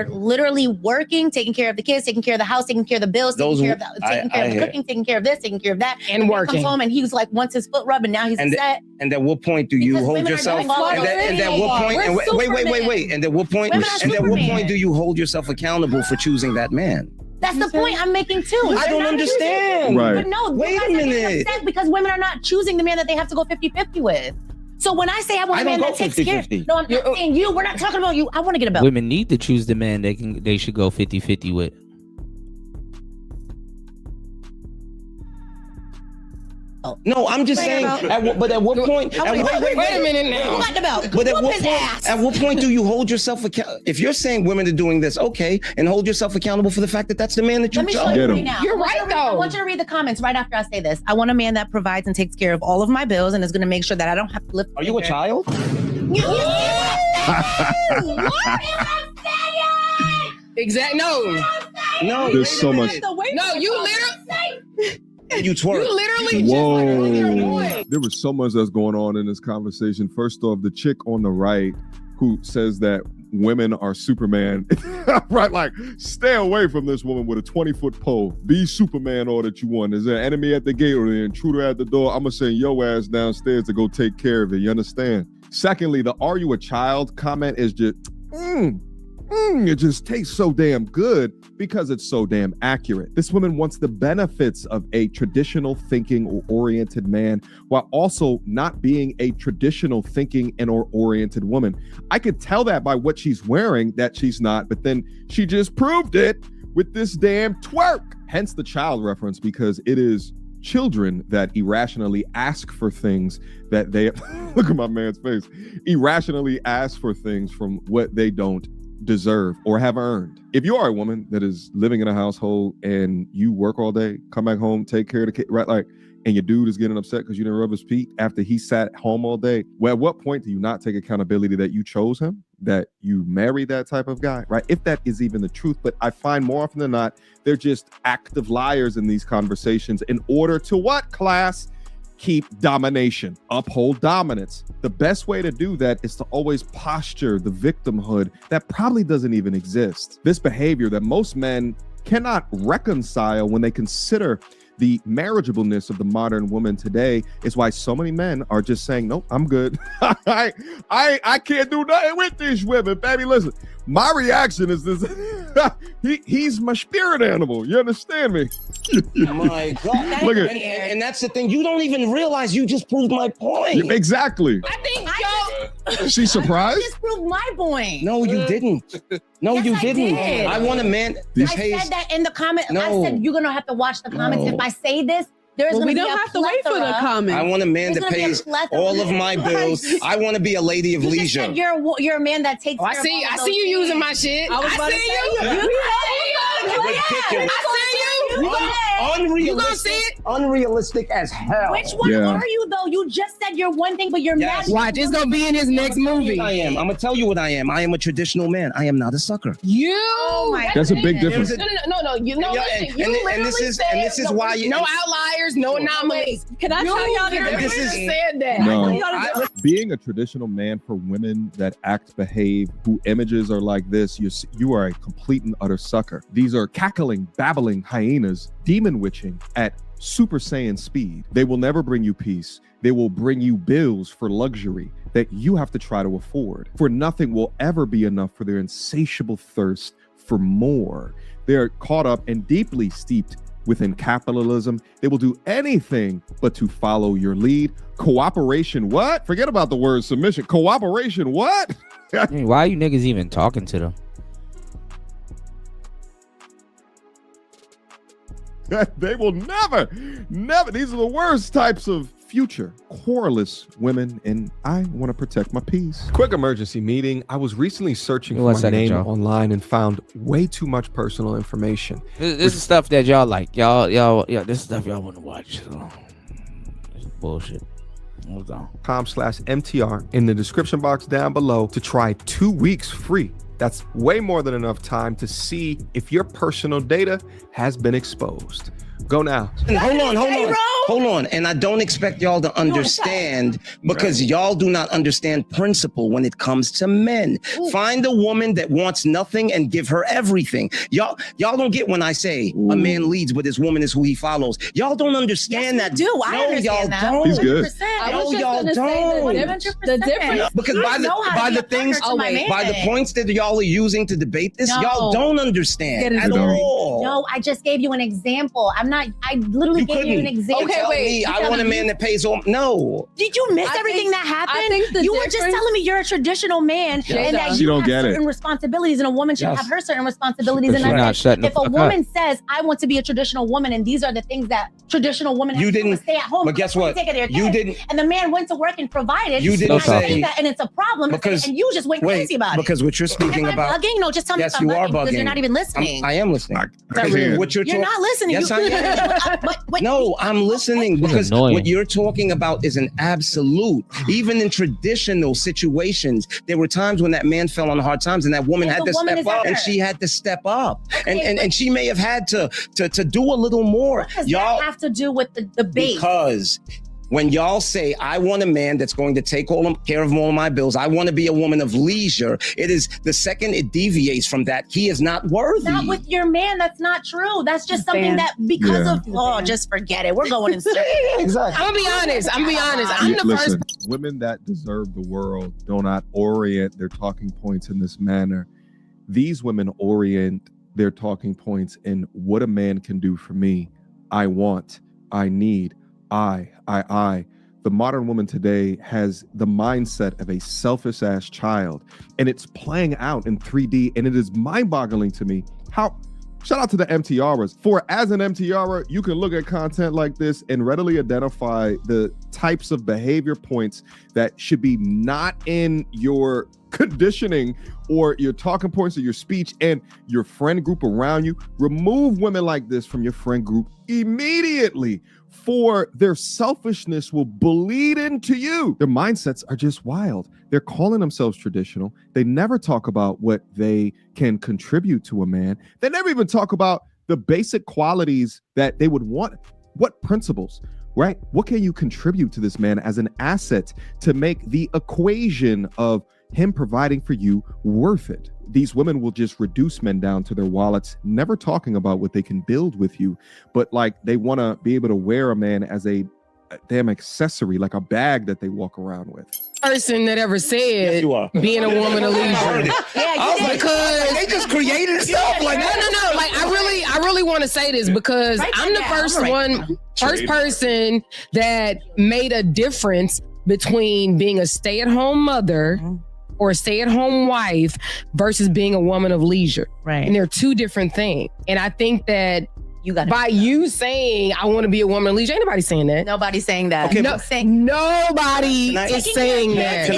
literally working, taking care of the kids, taking care of the house, taking care of the bills, taking care of the cooking, taking care of this, taking care of that, and working. He comes home and he's like, wants his foot rubbed, and now he's upset. And at what point do you hold yourself? And at what point? Wait. And at what point? And at what point do you hold yourself accountable for choosing that man? That's the point I'm making too. I don't understand. Right. But no, wait a minute. Because women are not choosing the man that they have to go 50-50 with. So when I say I want a man that takes care, no, I'm not saying you. We're not talking about you. I want to get a belt. Women need to choose the man they should go 50-50 with. No, I'm just saying. But at what point? Wait a minute now. Who got the belt? But at what point do you hold yourself accountable? If you're saying women are doing this, okay, and hold yourself accountable for the fact that that's the man that you chose. Let me show you right now. You're right, though. I want you to read the comments right after I say this. I want a man that provides and takes care of all of my bills and is going to make sure that I don't have to lift. Are you a child? Exactly. No. There's so much. No, you literally. You twerk. You literally Whoa. There was so much that's going on in this conversation. First off, the chick on the right who says that women are Superman. Right, like, stay away from this woman with a 20-foot pole. Be Superman all that you want. Is there an enemy at the gate or the intruder at the door? I'm going to send your ass downstairs to go take care of it. You understand? Secondly, the "are you a child" comment is just, it just tastes so damn good because it's so damn accurate. This woman wants the benefits of a traditional thinking or oriented man while also not being a traditional thinking and or oriented woman. I could tell that by what she's wearing that she's not, but then she just proved it with this damn twerk. Hence the child reference, because it is children that irrationally ask for things that they look at my man's face, irrationally ask for things from what they don't deserve or have earned. If you are a woman that is living in a household and you work all day, come back home, take care of the kid, right? Like, and your dude is getting upset because you didn't rub his feet after he sat home all day. Well, at what point do you not take accountability that you chose him, that you married that type of guy, right? If that is even the truth. But I find more often than not, they're just active liars in these conversations in order to what, class? Keep domination, uphold dominance. The best way to do that is to always posture the victimhood that probably doesn't even exist. This behavior that most men cannot reconcile when they consider the marriageableness of the modern woman today is why so many men are just saying, nope, I'm good. I can't do nothing with these women, baby. Listen, my reaction is this. He's my spirit animal. You understand me? My God. Look at, and that's the thing. You don't even realize you just proved my point. Exactly. I think She's surprised? I just proved my point. No, you didn't. No, Yes, you I didn't. did. I want a man. I said that in the comment. I No. said you're gonna have to watch the comments. No. If I say this, there's Well, gonna we be don't a have to wait for the plethora. comments. I want a man There's that gonna be a pays plethora. all of my bills. I want to be a lady of You just leisure. said you're a man that takes. Oh, I care of see. all I of see you those using my things. shit. I was about to see say you. you. Ridiculous. Unrealistic as hell. Which one are you though? You just said you're one thing, but you're mad. Watch, it's gonna be in his next movie. I am. I'm gonna tell you what I am. I am a traditional man. I am not a sucker. You. Oh my That's a big difference. No. You know, Yeah, listen, and- you and literally this is- said and this is why you- no outliers, no anomalies. Can I tell y'all the this difference? is- said that. No. Being a traditional man for women that act, behave, who images are like this, you are a complete and utter sucker. These are cackling, babbling hyenas, demon witching at Super Saiyan speed. They will never bring you peace. They will bring you bills for luxury that you have to try to afford. For nothing will ever be enough for their insatiable thirst for more. They are caught up and deeply steeped within capitalism. They will do anything but to follow your lead. Cooperation, what? Forget about the word submission. Cooperation, what? Hey, why are you niggas even talking to them? They will never. These are the worst types of future querulous women, and I want to protect my peace. Quick emergency meeting. I was recently searching for my name online and found way too much personal information. This is stuff that y'all like. Y'all, this is stuff y'all want to watch. So. It's bullshit. Hold on. .com/MTR in the description box down below to try 2 weeks free. That's way more than enough time to see if your personal data has been exposed. Go now. And hold on. And I don't expect y'all to understand because y'all do not understand principle when it comes to men. Find a woman that wants nothing and give her everything. Y'all don't get when I say a man leads, but his woman is who he follows. Y'all don't understand that. I understand that. Don't. He's good. No, y'all don't. The difference. Because by the points that y'all are using to debate this, y'all don't understand at all. No, I just gave you an example. I literally gave you an example. Okay, wait. I want a man that pays all. No. Did you miss everything that happened? You were just telling me you're a traditional man and that She you don't have get it. certain responsibilities, and a woman should have her certain responsibilities. She's And not shutting if the a fuck woman up. says, "I want to be a traditional woman," and these are the things that traditional women have to do, stay at home, but guess what? Take care of their You kids, didn't. and the man went to work and provided. You didn't and I say- see that, and it's a problem. Because- and you just went crazy about it. Because what you're speaking Am I about. bugging? No, just tell me Yes, if I'm you are bugging, because bugging. you're not even listening. I am listening. What You're not listening. Yes, You- I am. No, I'm listening because annoying. what you're talking about is an absolute. Even in traditional situations, there were times when that man fell on hard times and that woman And had the to woman step is up, her. and she had to step up, Okay, and she may have had to do a little more. What does Y'all that have to do with the debate? because when y'all say, I want a man that's going to take care of all of my bills, I want to be a woman of leisure, it is the second it deviates from that, he is not worthy. Not with your man. That's not true. That's just something that because of, just forget it. We're going in circles. Exactly. I'm gonna be honest. I'm the Listen, first. women that deserve the world do not orient their talking points in this manner. These women orient their talking points in what a man can do for me. I want, I need, I. The modern woman today has the mindset of a selfish ass child, and it's playing out in 3D, and it is mind-boggling to me how. Shout out to the MTRers. For as an MTR, you can look at content like this and readily identify the types of behavior points that should be not in your conditioning or your talking points or your speech and your friend group around you. Remove women like this from your friend group immediately, for their selfishness will bleed into you. Their mindsets are just wild. They're calling themselves traditional. They never talk about what they can contribute to a man. They never even talk about the basic qualities that they would want. What principles, right? What can you contribute to this man as an asset to make the equation of him providing for you worth it? These women will just reduce men down to their wallets, never talking about what they can build with you, but like they want to be able to wear a man as a damn accessory, like a bag that they walk around with. Person that ever said being a woman of leisure. Because they just created stuff like no. Like I really want to say this because I'm the first person that made a difference between being a stay-at-home mother or a stay-at-home wife versus being a woman of leisure. Right. And they're two different things. And I think that you saying I want to be a woman of leisure, ain't nobody saying that. Nobody's saying that. Okay, nobody is saying that.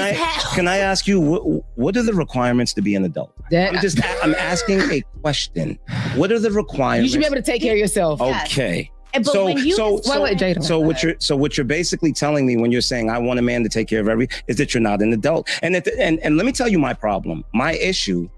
Can I ask you what are the requirements to be an adult? I'm asking a question. What are the requirements? You should be able to take care of yourself. Okay. But what you're basically telling me when you're saying I want a man to take care of is that you're not an adult. And let me tell you my problem. My issue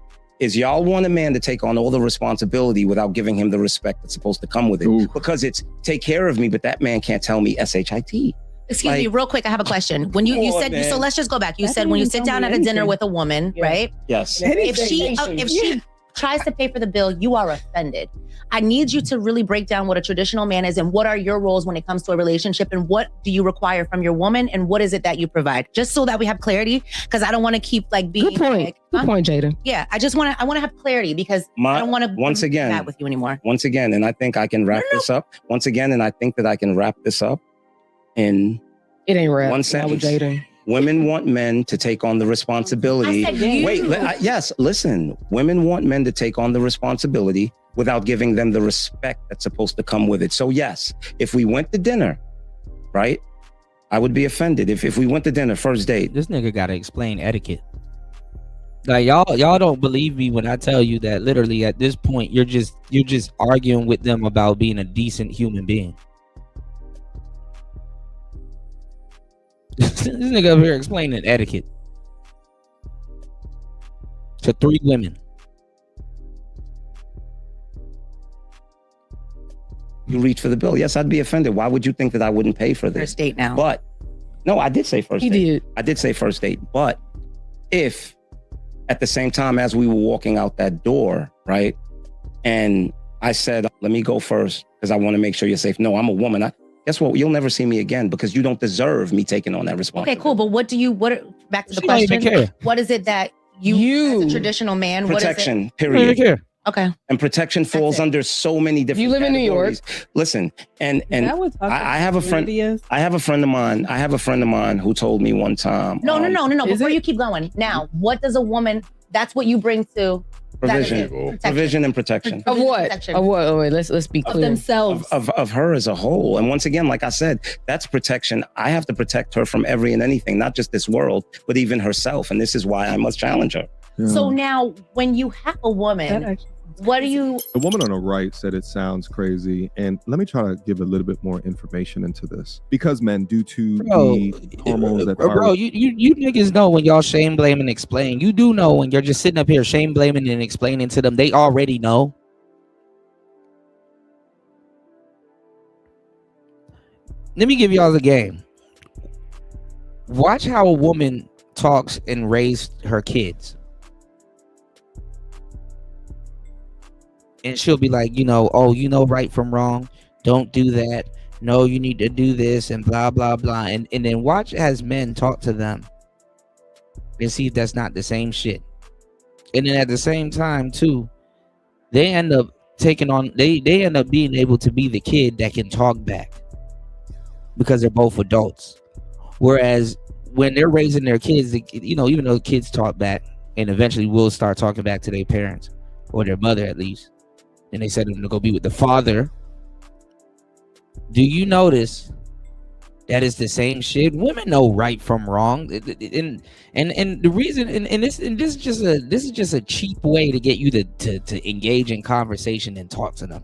is y'all want a man to take on all the responsibility without giving him the respect that's supposed to come with it. Because it's take care of me, but that man can't tell me SHIT. Excuse me, real quick, I have a question. When you said, so let's just go back. You said when you sit down at a dinner with a woman, right? Yes. If she tries to pay for the bill, you are offended. I need you to really break down what a traditional man is and what are your roles when it comes to a relationship and what do you require from your woman and what is it that you provide? Just so that we have clarity, because I don't want to keep like being Good point. Good point, Jada. Yeah, I want to have clarity because I don't want to once again that with you anymore. Once again, and I think I can wrap this up. Once again, and I think that I can wrap this up in it ain't wrap. One sentence. Women want men to take on the responsibility. Yes, listen. Women want men to take on the responsibility without giving them the respect that's supposed to come with it. So yes, if we went to dinner, right, I would be offended if we went to dinner first date. This nigga gotta explain etiquette. Like y'all don't believe me when I tell you that literally at this point you're just arguing with them about being a decent human being. This nigga up here explaining etiquette to 3 women. You reach for the bill. Yes, I'd be offended. Why would you think that I wouldn't pay for this? First date now. But no, I did say first date. He did. I did say first date. But if at the same time as we were walking out that door, right, and I said, let me go first because I want to make sure you're safe. No, I'm a woman. Guess what? You'll never see me again because you don't deserve me taking on that responsibility. Okay, cool. But back to the question. What is it that you as a traditional man, protection, what is it? period. Okay. And protection falls under so many different You live in New York. Listen, and I have a friend. I have a friend of mine. I have a friend of mine who told me one time. No. Before you keep going. Now, what does a woman, that's what you bring to provision and protection. Of what? Of what? Oh, wait, let's be clear. Of themselves. Of her as a whole. And once again, like I said, that's protection. I have to protect her from every and anything, not just this world, but even herself. And this is why I must challenge her. Yeah. So now when you have a woman, what do you... The woman on the right said it sounds crazy. And let me try to give a little bit more information into this. Because men, due to the hormones that Bro, you niggas know when y'all shame, blame, and explain. You do know when you're just sitting up here shame, blaming, and explaining to them. They already know. Let me give y'all the game. Watch how a woman talks and raised her kids. And she'll be like, oh, right from wrong. Don't do that. No, you need to do this and blah, blah, blah. And then watch as men talk to them and see if that's not the same shit. And then at the same time, too, they end up taking on, they end up being able to be the kid that can talk back because they're both adults. Whereas when they're raising their kids, even though kids talk back and eventually will start talking back to their parents or their mother at least, and they said them to go be with the father. Do you notice that it's the same shit? Women know right from wrong, and the reason, and this is just a cheap way to get you to engage in conversation and talk to them.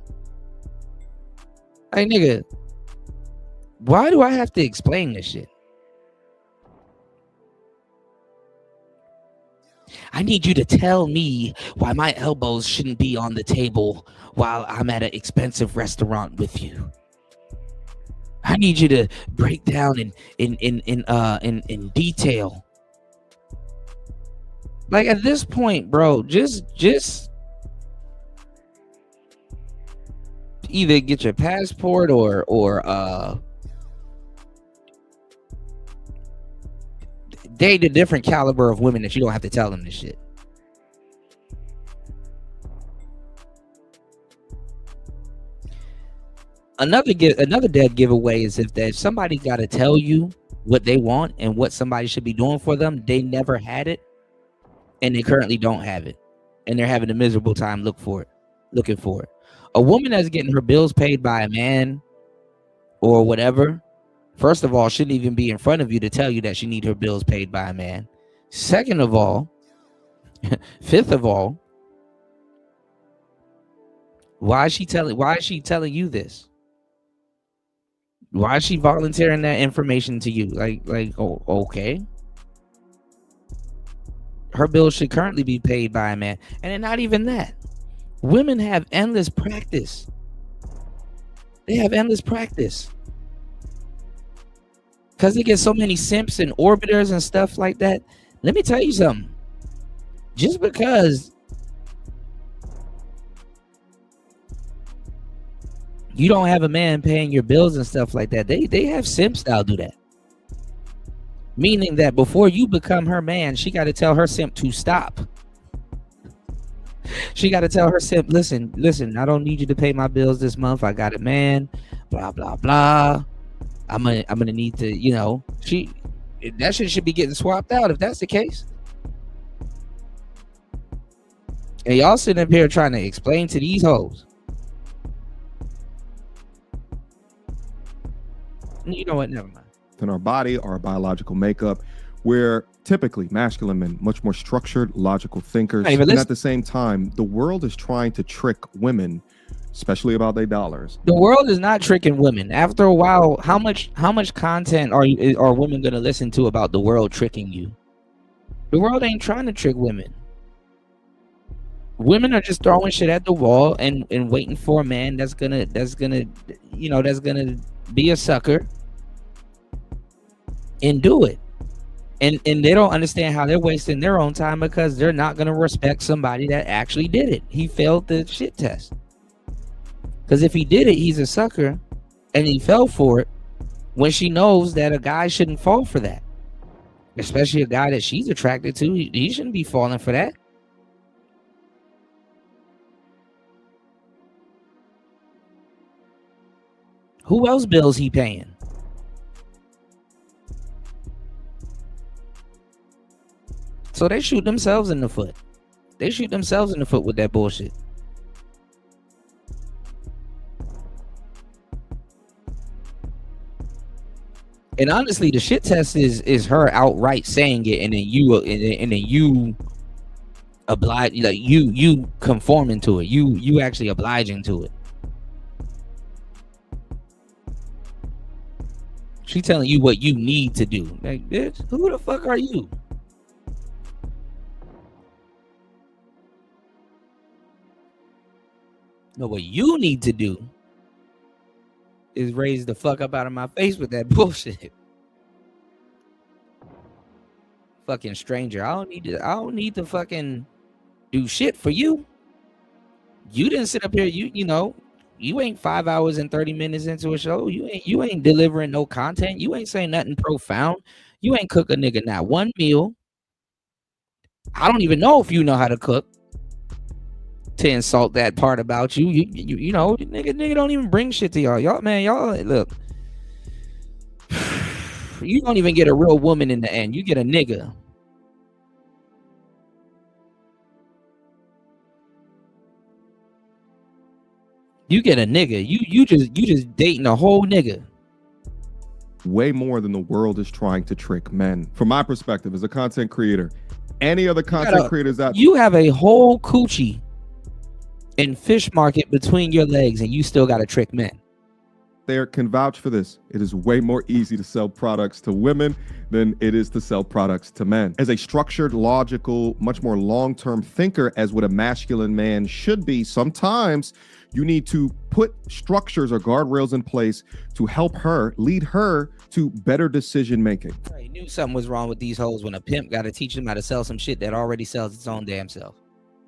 Like, nigga, why do I have to explain this shit? I need you to tell me why my elbows shouldn't be on the table while I'm at an expensive restaurant with you. I need you to break down in detail Like at this point, bro, just either get your passport or date a different caliber of women that you don't have to tell them this shit. Another dead giveaway is if somebody got to tell you what they want and what somebody should be doing for them, they never had it, and they currently don't have it, and they're having a miserable time looking for it. A woman that's getting her bills paid by a man or whatever, first of all, shouldn't even be in front of you to tell you that she need her bills paid by a man. Second of all, fifth of all, why is she telling you this? Why is she volunteering that information to you? Like, oh, okay. Her bills should currently be paid by a man. And then not even that. Women have endless practice. They have endless practice. Because they get so many simps and orbiters and stuff like that. Let me tell you something. Just because you don't have a man paying your bills and stuff like that, they have simps that'll do that. Meaning that before you become her man, she got to tell her simp to stop. She got to tell her simp, listen, I don't need you to pay my bills this month. I got a man, blah, blah, blah. I'm gonna need to, that shit should be getting swapped out if that's the case. And y'all sitting up here trying to explain to these hoes. You know what? Never mind. In our body, our biological makeup, we're typically masculine men, much more structured, logical thinkers. Hey, and at the same time, the world is trying to trick women, especially about their dollars. The world is not tricking women. After a while, how much content are women going to listen to about the world tricking you? The world ain't trying to trick women. Women are just throwing shit at the wall and waiting for a man that's gonna be a sucker and do it. And they don't understand how they're wasting their own time because they're not gonna respect somebody that actually did it. He failed the shit test. Because if he did it, he's a sucker and he fell for it when she knows that a guy shouldn't fall for that. Especially a guy that she's attracted to. He shouldn't be falling for that. Who else bills he paying? So they shoot themselves in the foot. They shoot themselves in the foot with that bullshit. And honestly, the shit test is her outright saying it, and then you oblige, like you conforming to it. You actually obliging to it. She telling you what you need to do. Like, bitch, who the fuck are you? No, what you need to do is raise the fuck up out of my face with that bullshit. Fucking stranger. I don't need to fucking do shit for you. You didn't sit up here, you ain't 5 hours and 30 minutes into a show. You ain't delivering no content. You ain't saying nothing profound. You ain't cook a nigga not one meal. I don't even know if you know how to cook to insult that part about you. You know, nigga don't even bring shit to y'all. Y'all look. You don't even get a real woman in the end. You get a nigga. You get a nigga. You just dating a whole nigga. Way more than the world is trying to trick men. From my perspective as a content creator, any other content creators out you have a whole coochie and fish market between your legs, and you still got to trick men. There can vouch for this. It is way more easy to sell products to women than it is to sell products to men. As a structured, logical, much more long-term thinker, as what a masculine man should be, sometimes you need to put structures or guardrails in place to help her, lead her to better decision making. He knew something was wrong with these hoes when a pimp got to teach them how to sell some shit that already sells its own damn self.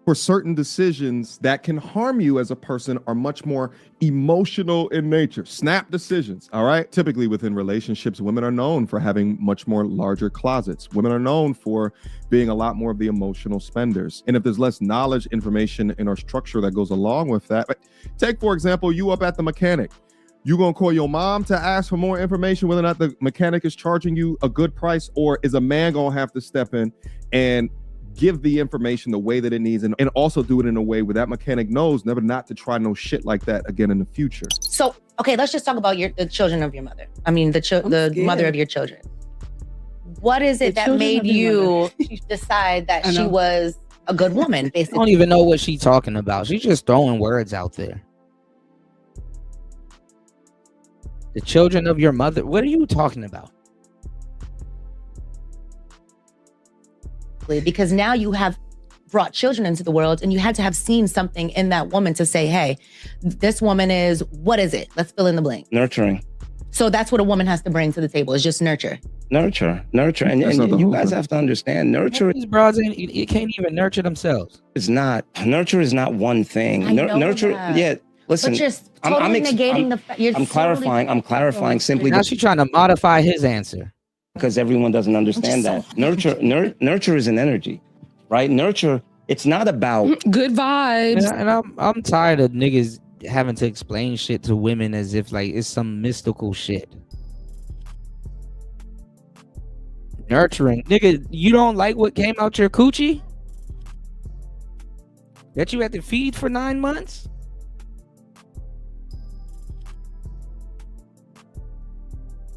For certain decisions that can harm you as a person are much more emotional in nature. Snap decisions, all right? Typically within relationships, women are known for having much more larger closets. Women are known for being a lot more of the emotional spenders. And if there's less knowledge, information, and or structure that goes along with that, take, for example, you up at the mechanic. You gonna call your mom to ask for more information whether or not the mechanic is charging you a good price, or is a man gonna have to step in and give the information the way that it needs, and also do it in a way where that mechanic knows never not to try no shit like that again in the future. So, okay, let's just talk about the children of your mother. I mean, the mother of your children. What is it that made you decide that she was a good woman, basically? I don't even know what she's talking about. She's just throwing words out there. The children of your mother. What are you talking about? Because now you have brought children into the world, and you had to have seen something in that woman to say, hey, this woman is, what is it? Let's fill in the blank. Nurturing. So that's what a woman has to bring to the table, is just nurture. Nurture. And you guys have to understand, nurture. These broads you can't even nurture themselves. It's not. Nurture is not one thing. I know Nurture, that. yeah. Listen, But you're totally negating the fact. I'm clarifying simply. Now she's trying to modify his answer. Because everyone doesn't understand that. Nurture is an energy, right? Nurture, it's not about good vibes. And I'm tired of niggas having to explain shit to women as if like it's some mystical shit. Nurturing, nigga, you don't like what came out your coochie? That you had to feed for 9 months?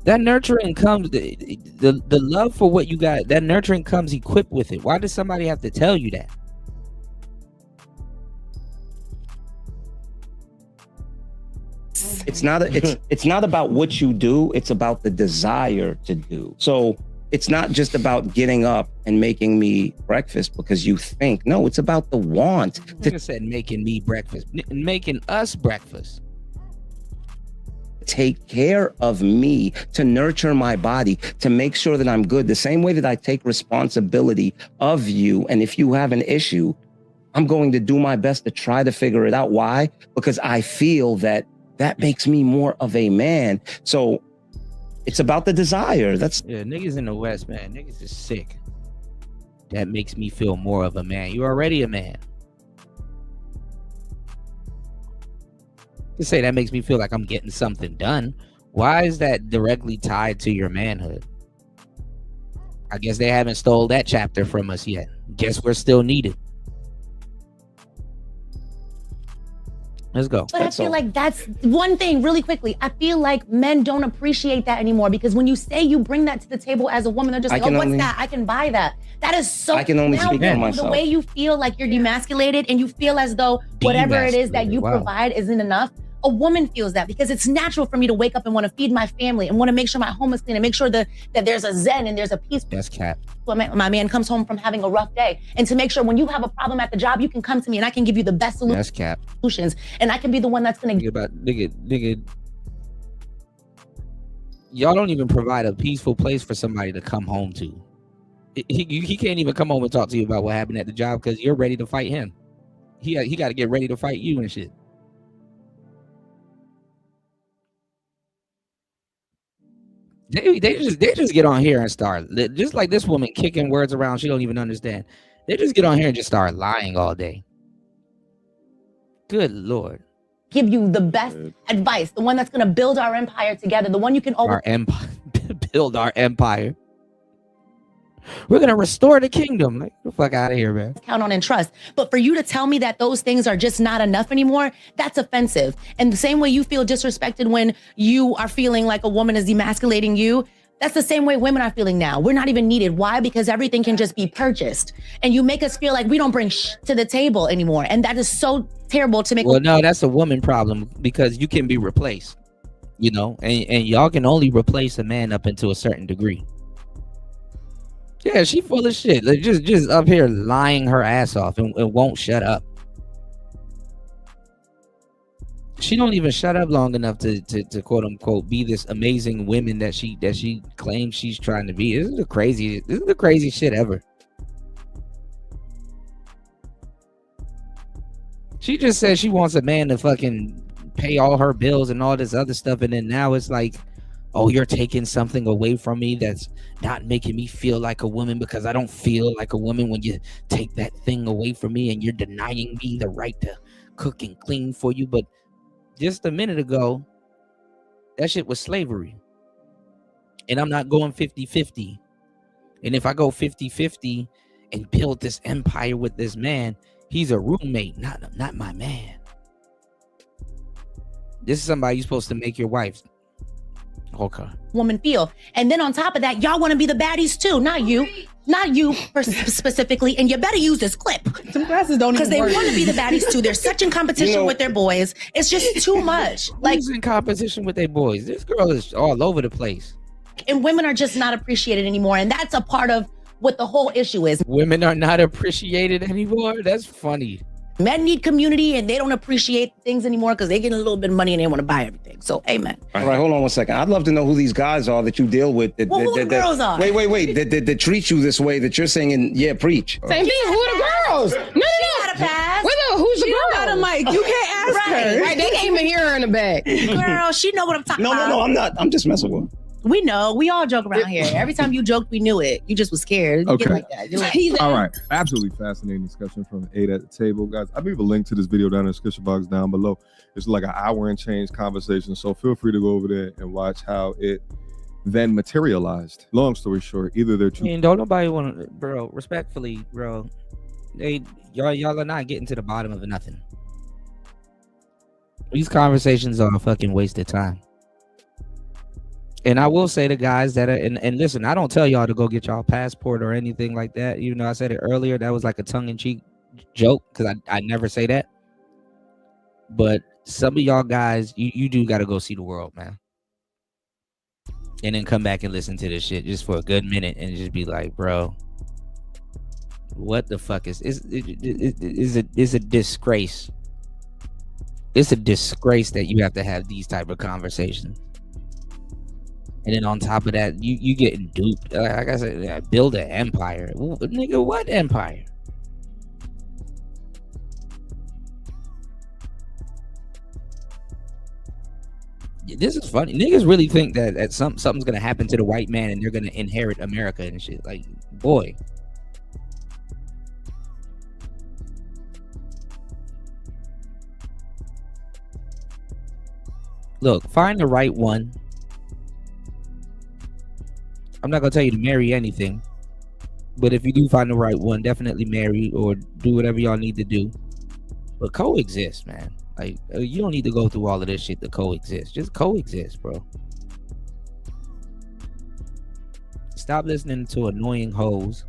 That nurturing comes, the love for what you got, that nurturing comes equipped with it. Why does somebody have to tell you that? it's not about what you do, it's about the desire to do. So it's not just about getting up and making me breakfast because you think. No, it's about the want. I said making me breakfast, making us breakfast. Take care of me, to nurture my body, to make sure that I'm good, the same way that I take responsibility of you. And if you have an issue, I'm going to do my best to try to figure it out. Why? Because I feel that makes me more of a man. So it's about the desire. That's niggas in the West, man. Niggas is sick. That makes me feel more of a man. You're already a man. To say that makes me feel like I'm getting something done. Why is that directly tied to your manhood? I guess they haven't stole that chapter from us yet. Guess we're still needed. Let's go. But I feel like that's one thing really quickly. I feel like men don't appreciate that anymore, because when you say you bring that to the table as a woman, they're just like, oh, what's that? I can buy that. That is so. I can only speak for myself. The way you feel like you're demasculated and you feel as though whatever it is that you provide isn't enough. A woman feels that, because it's natural for me to wake up and want to feed my family and want to make sure my home is clean and make sure that there's a zen and there's a peace. That's cap. My man comes home from having a rough day, and to make sure when you have a problem at the job, you can come to me and I can give you the best solutions. That's cap. And I can be the one that's gonna nigga. Y'all don't even provide a peaceful place for somebody to come home to. He can't even come home and talk to you about what happened at the job because you're ready to fight him. He got to get ready to fight you and shit. They just get on here and start, just like this woman kicking words around she don't even understand. They just get on here and just start lying all day. Good Lord. Give you the best advice, the one that's going to build our empire together, the one you can always build our empire. We're going to restore the kingdom. Like, get the fuck out of here, man. Count on and trust. But for you to tell me that those things are just not enough anymore, that's offensive. And the same way you feel disrespected when you are feeling like a woman is demasculating you, that's the same way women are feeling now. We're not even needed. Why? Because everything can just be purchased. And you make us feel like we don't bring to the table anymore. And that is so terrible to make. Well, no, that's a woman problem, because you can be replaced, you know, and y'all can only replace a man up into a certain degree. Yeah, she full of shit. Like, just up here lying her ass off and won't shut up. She don't even shut up long enough to quote unquote be this amazing woman that she claims she's trying to be. This is the craziest shit ever. She just says she wants a man to fucking pay all her bills and all this other stuff, and then now it's like, oh, you're taking something away from me that's not making me feel like a woman because I don't feel like a woman when you take that thing away from me and you're denying me the right to cook and clean for you. But just a minute ago, that shit was slavery. And I'm not going 50-50. And if I go 50-50 and build this empire with this man, he's a roommate, not my man. This is somebody you're supposed to make your wife. Okay. Woman feel. And then on top of that, y'all want to be the baddies too, not you specifically. And you better use this clip. Some glasses don't even because they work. want to be the baddies too. They're such in competition with their boys. It's just too much. Like who's in competition with their boys? This girl is all over the place. And women are just not appreciated anymore. And that's a part of what the whole issue is. Women are not appreciated anymore. That's funny. Men need community and they don't appreciate things anymore because they get a little bit of money and they want to buy everything. So, amen. All right, hold on one second. I'd love to know who these guys are that you deal with. That, who the girls are? Wait. That treat you this way that you're saying, yeah, preach. Same thing. Who are the girls? No. Got a pass. Wait, no, who's the girl? Got a mic. You can't ask her. Right, they can't even hear her in the back. Girl, she know what I'm talking about. No, I'm not. I'm just messing with her. We know. We all joke around here. Every time you joked, we knew it. You just was scared. You get like that. You're like, All right. Absolutely fascinating discussion from 8 at the table. Guys, I'll leave a link to this video down in the description box down below. It's like an hour and change conversation. So feel free to go over there and watch how it then materialized. Long story short, either they're too... And don't nobody want to, bro, respectfully, bro, y'all are not getting to the bottom of nothing. These conversations are a fucking waste of time. And I will say to guys that are, and listen, I don't tell y'all to go get y'all passport or anything like that. Even though I said it earlier, that was like a tongue-in-cheek joke because I never say that. But some of y'all guys, you do got to go see the world, man. And then come back and listen to this shit just for a good minute and just be like, bro, what the fuck is a disgrace. It's a disgrace that you have to have these type of conversations. And then on top of that, you getting duped. Like I said, build an empire. Nigga, what empire? This is funny. Niggas really think that something's gonna happen to the white man and they're gonna inherit America and shit. Like, boy. Look, find the right one. I'm not gonna tell you to marry anything, but if you do find the right one, definitely marry or do whatever y'all need to do. But coexist, man. Like, you don't need to go through all of this shit to coexist. Just coexist, bro. Stop listening to annoying hoes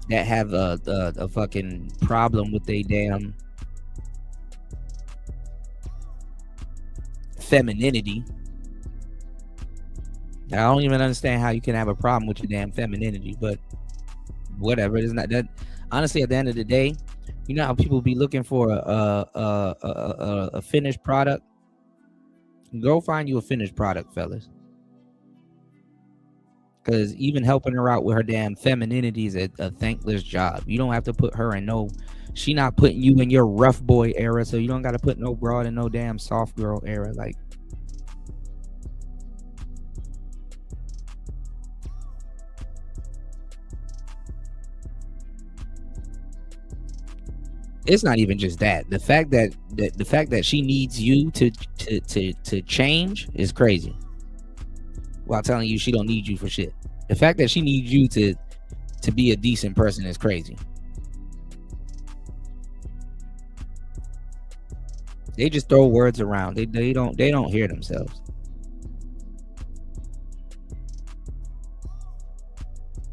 that have a fucking problem with their damn femininity. I don't even understand how you can have a problem with your damn femininity, but whatever. It's not that. Honestly, at the end of the day, you know how people be looking for a finished product? Go find you a finished product, fellas. Because even helping her out with her damn femininity is a thankless job. You don't have to put her in no... She not putting you in your rough boy era, so you don't got to put no broad in no damn soft girl era. Like, it's not even just that. The fact that she needs you to change is crazy. While telling you she don't need you for shit. The fact that she needs you to be a decent person is crazy. They just throw words around. They don't hear themselves.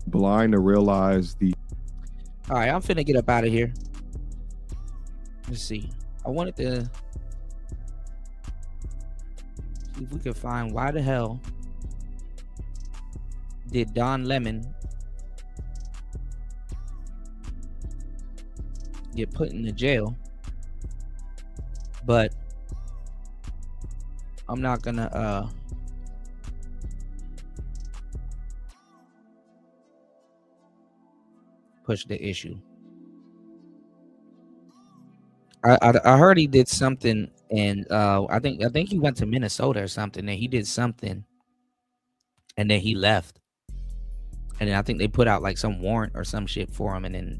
Blind to realize the... All right, I'm finna get up out of here. Let's see. I wanted to see if we could find why the hell did Don Lemon get put in the jail But I'm not gonna push the issue. I heard he did something, and I think he went to Minnesota or something, and he did something, and then he left, and then I think they put out like some warrant or some shit for him, and then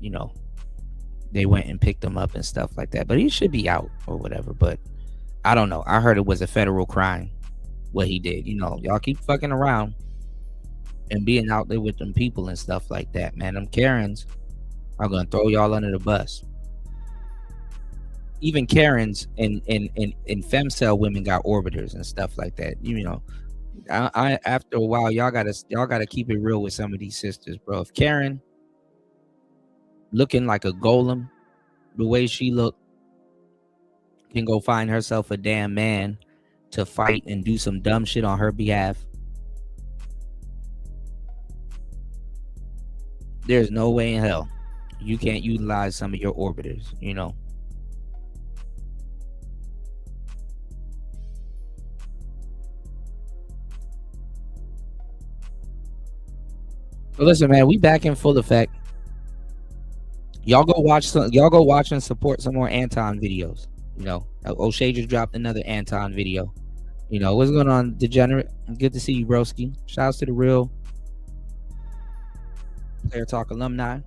they went and picked him up and stuff like that. But he should be out or whatever. But I don't know. I heard it was a federal crime what he did. Y'all keep fucking around and being out there with them people and stuff like that, man. Them Karens are gonna throw y'all under the bus. Even Karens and femcel women got orbiters and stuff like that. I after a while, y'all gotta keep it real with some of these sisters, bro. If Karen looking like a golem, the way she look, can go find herself a damn man to fight and do some dumb shit on her behalf, there's no way in hell you can't utilize some of your orbiters. So listen, man, we back in full effect. Y'all go watch and support some more Anton videos. O'Shea just dropped another Anton video. What's going on, Degenerate? Good to see you, broski. Shouts to the real Player Talk alumni,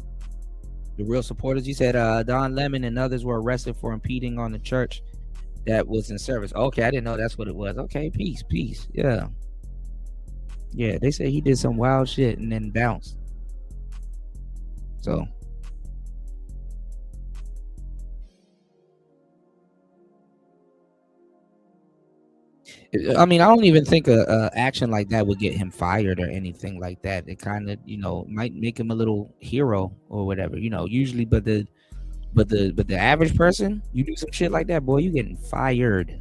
the real supporters. You said Don Lemon and others were arrested for impeding on the church that was in service. Okay, I didn't know that's what it was. Okay, peace. Yeah, they say he did some wild shit and then bounced. So I mean, I don't even think a action like that would get him fired or anything like that. It kind of, might make him a little hero or whatever, usually, but the average person, you do some shit like that, boy, you getting fired.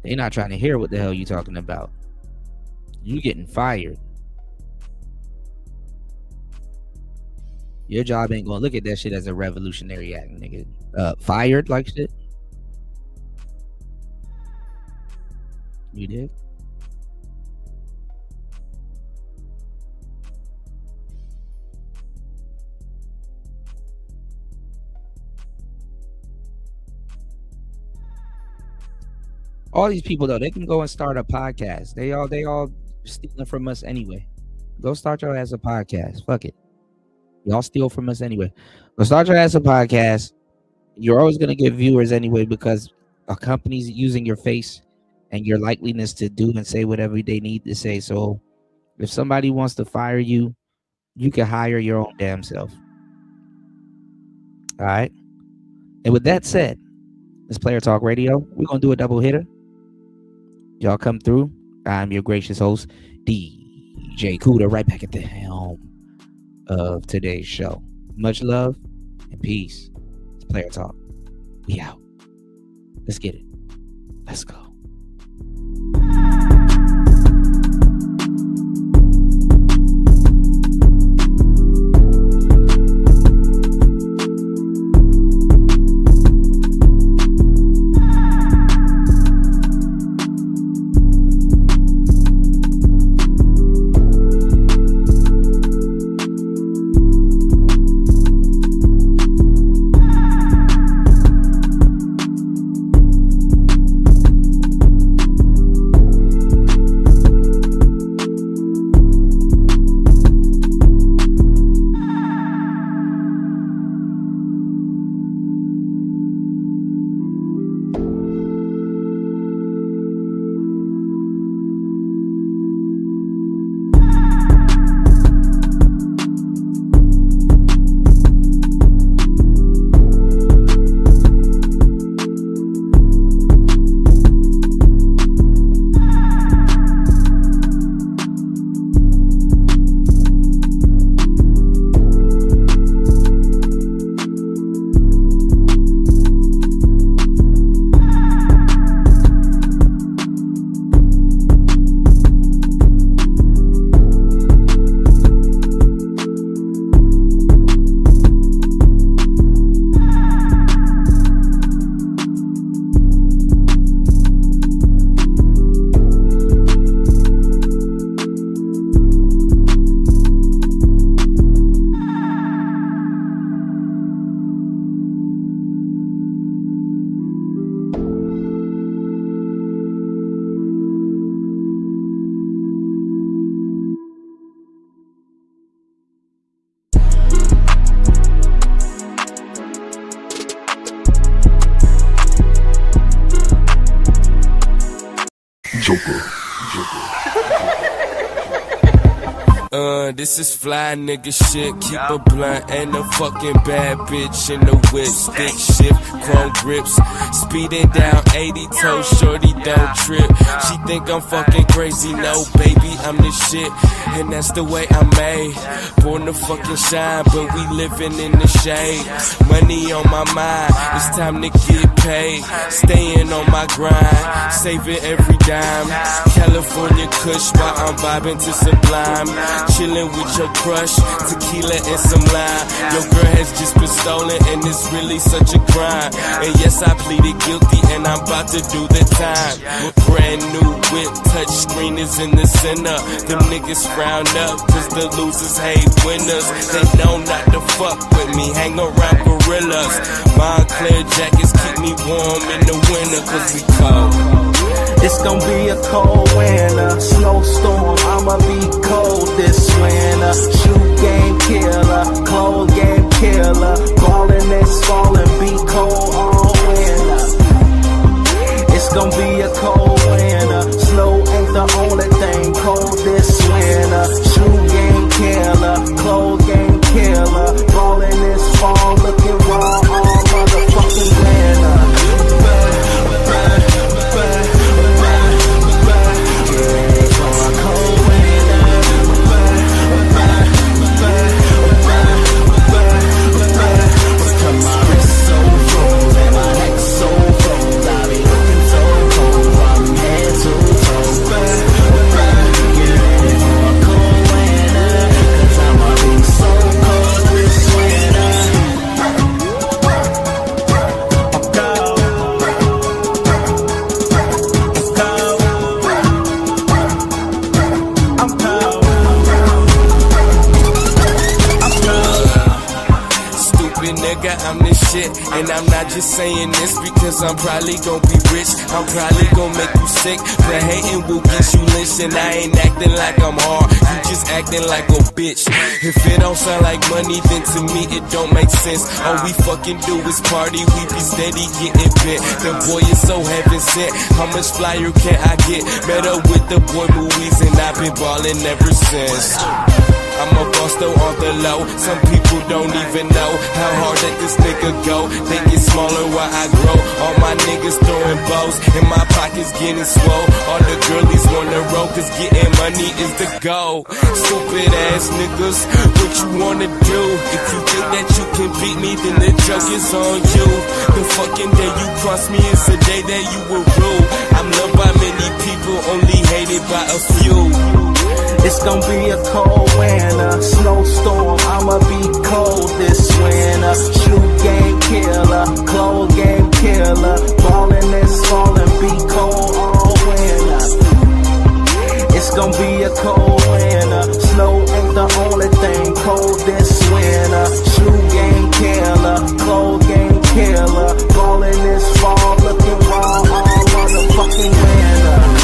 They're not trying to hear what the hell you talking about. You getting fired. Your job ain't gonna look at that shit as a revolutionary act, nigga. Fired like shit. You did? All these people though, they can go and start a podcast. They all stealing from us anyway. Go start your ass a podcast. Fuck it. Y'all steal from us anyway. Go start your ass a podcast. You're always gonna get viewers anyway because a company's using your face and your likeliness to do and say whatever they need to say. So if somebody wants to fire you, you can hire your own damn self. All right. And with that said, it's Player Talk Radio. We're gonna do a double hitter. Y'all come through. I'm your gracious host, DJ Kuda, right back at the helm of today's show. Much love and peace. It's Player Talk. We out. Let's get it. Let's go. This is fly nigga shit. Keep a blunt and a fucking bad bitch in the whip. Stick shift, chrome grips. Speeding down 80 toes, shorty don't trip. She think I'm fucking crazy, no baby, I'm the shit. And that's the way I'm made. Born to fucking shine, but we living in the shade. Money on my mind, it's time to get paid. Staying on my grind, saving every dime. California Kush while I'm vibing to Sublime. Chilling with your crush, tequila and some lime. Your girl has just been stolen and it's really such a crime. And yes, I pleaded guilty and I'm about to do the time. A brand new whip, touch screen is in the center. Them niggas frown up cause the losers hate winners. They know not to fuck with me, hang around gorillas. Montclair jackets keep me warm in the winter cause we cold. It's gonna be a cold winter, snowstorm, I'ma be cold this winter. Shoe game killer, cold game killer. Ballin' is falling, be cold all winter. It's gonna be a cold winter, snow ain't the only thing cold this winter. Shoe game killer, cold game killer. Ballin' is fall, looking raw all motherfucking winter. I'm this shit, and I'm not just saying this because I'm probably gonna be rich. I'm probably gonna make you sick, but hating will get you lynched. And I ain't acting like I'm hard, you just acting like a bitch. If it don't sound like money, then to me it don't make sense. All we fucking do is party, we be steady getting bent. The boy is so heaven sent, how much flyer can I get? Met up with the boy movies and I've been ballin' ever since. I'm a boss though on the low. Some people don't even know how hard that this nigga go. They get smaller while I grow. All my niggas throwing bows, and my pockets getting swole. All the girlies wanna roll, cause getting money is the goal. Stupid ass niggas, what you wanna do? If you think that you can beat me, then the joke is on you. The fucking day you cross me is the day that you will rule. I'm loved by many people, only hated by a few. It's gonna be a cold winter, snowstorm, I'ma be cold this winter. Shoe game killer, clothes game killer. Ballin' is falling, be cold all winter. It's gonna be a cold winter, snow ain't the only thing cold this winter. Shoe game killer, clothes game killer. Ballin' is fall, looking raw all motherfucking winter.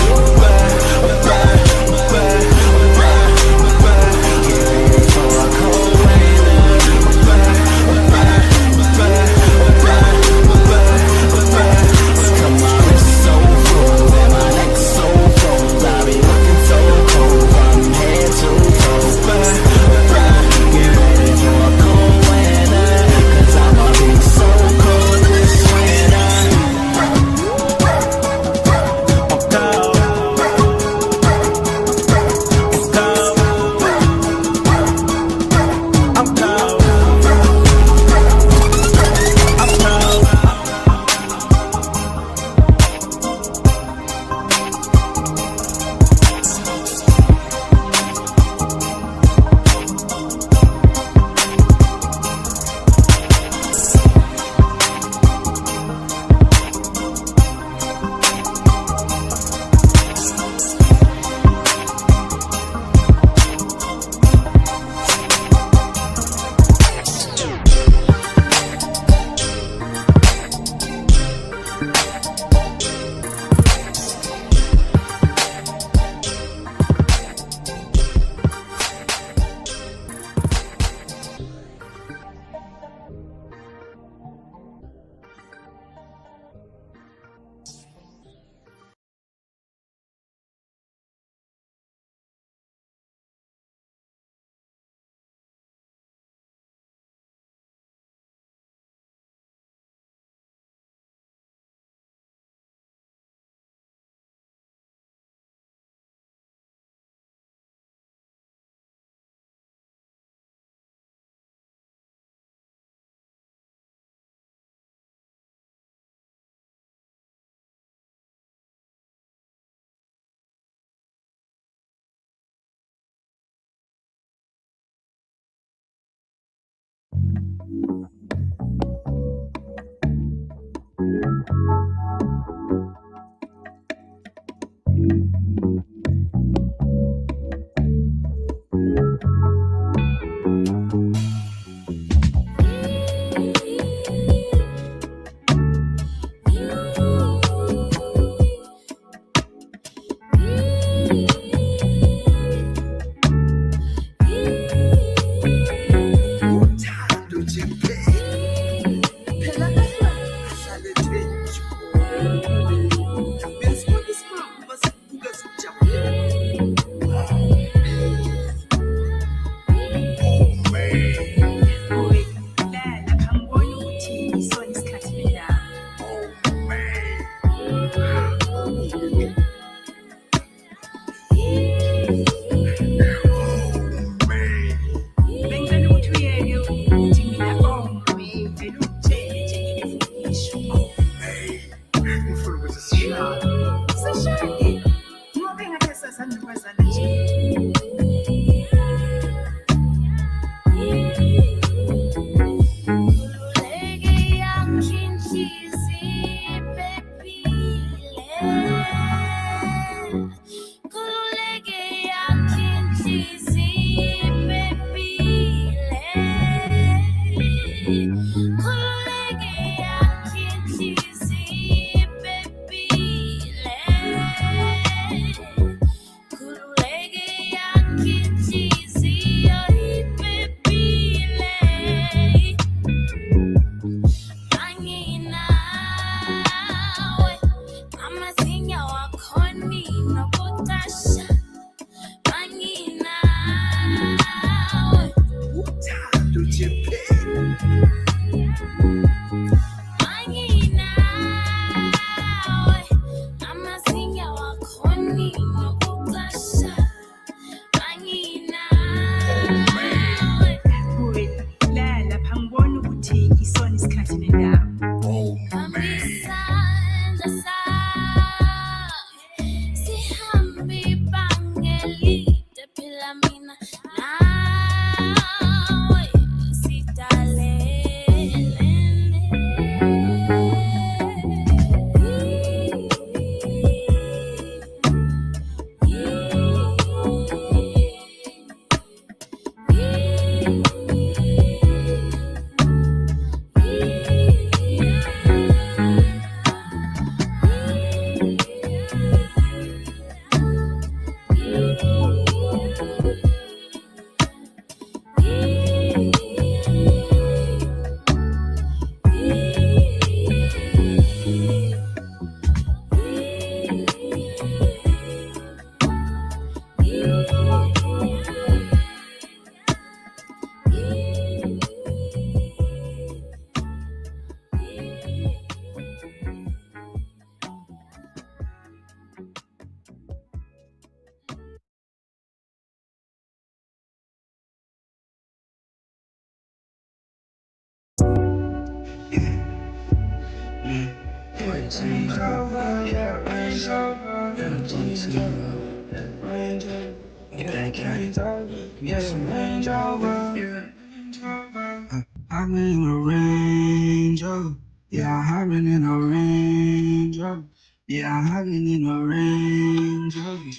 I've been in a Range Rover. Yeah, I've been in a Range Rover. Yeah, I've been in a Range Rover.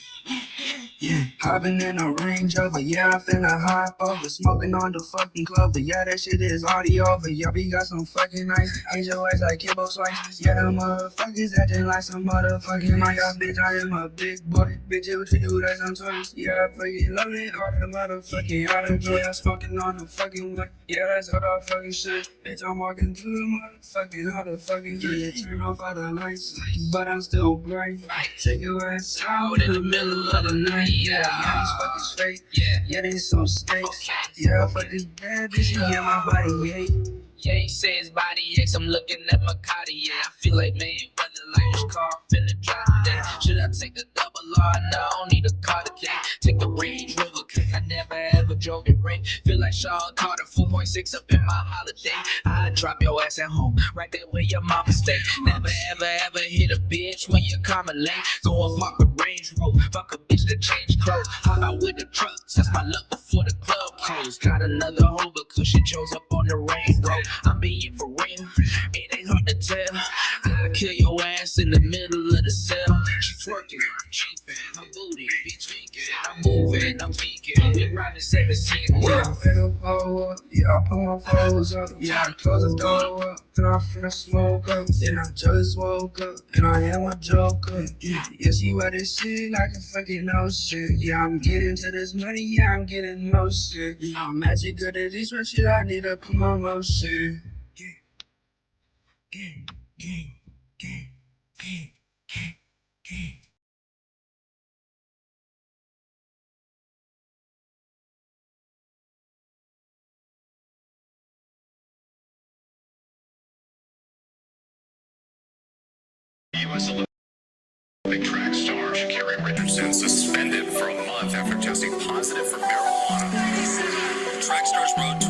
Yeah, hopping in a Range Rover, yeah, I finna hop over. Smoking on the fucking clover, yeah, that shit is already over. Yeah, we got some fucking ice, ain't your ass like Kimbo Slice. Yeah, them motherfuckers acting like some motherfucking mice. Bitch, I am a big boy, bitch, what you do, that's some toys. Yeah, I fucking love it, all the motherfucking out of joy. I'm smoking on the fucking way, yeah, that's all the fucking shit. Bitch, I'm walking through the motherfucking, all the fucking shit. Turn off all the lights, but I'm still bright. Take your ass out in the middle of the night. Yeah, these fucking straight. Yeah, they some snakes. Yeah, I fuck this bad bitch. Yeah, my body, yeah. Yeah, he say his body aches, I'm looking at my Cartier. I feel like Mayweather, like this car, feeling dry today. Should I take a double R? No, I don't need a car today. Take a Range Rover, cause I never ever drove it right. Feel like Sean Carter, 4.6 up in my holiday. I drop your ass at home, right there where your mama stay. Never ever hit a bitch when you come late. Go and park a Range Rover, fuck a bitch that change clothes. Hop out with the trucks, that's my luck before the club hoes. Got another hoe because she chose up on the rainbow. I'm being for real, it ain't hard to tell. I kill your ass in the middle of the cell. She twerking, cheaping, my booty be tweaking. I'm moving, I'm peeking. We riding 7 seats. Yeah, I'm finna pull up. Yeah, I put my foes up. Yeah, I close the door up. Then I finna smoke up. Then I just woke up. And I am a joker. Yeah, she wet this shit like a fucking no shit. Yeah, I'm getting to this money. Yeah, I'm getting no shit. Yeah, I'm magic good at this shit. I need to put my motion. U.S. Olympic track star Sha'Carri Richardson suspended for a month after testing positive for marijuana. Track star's road to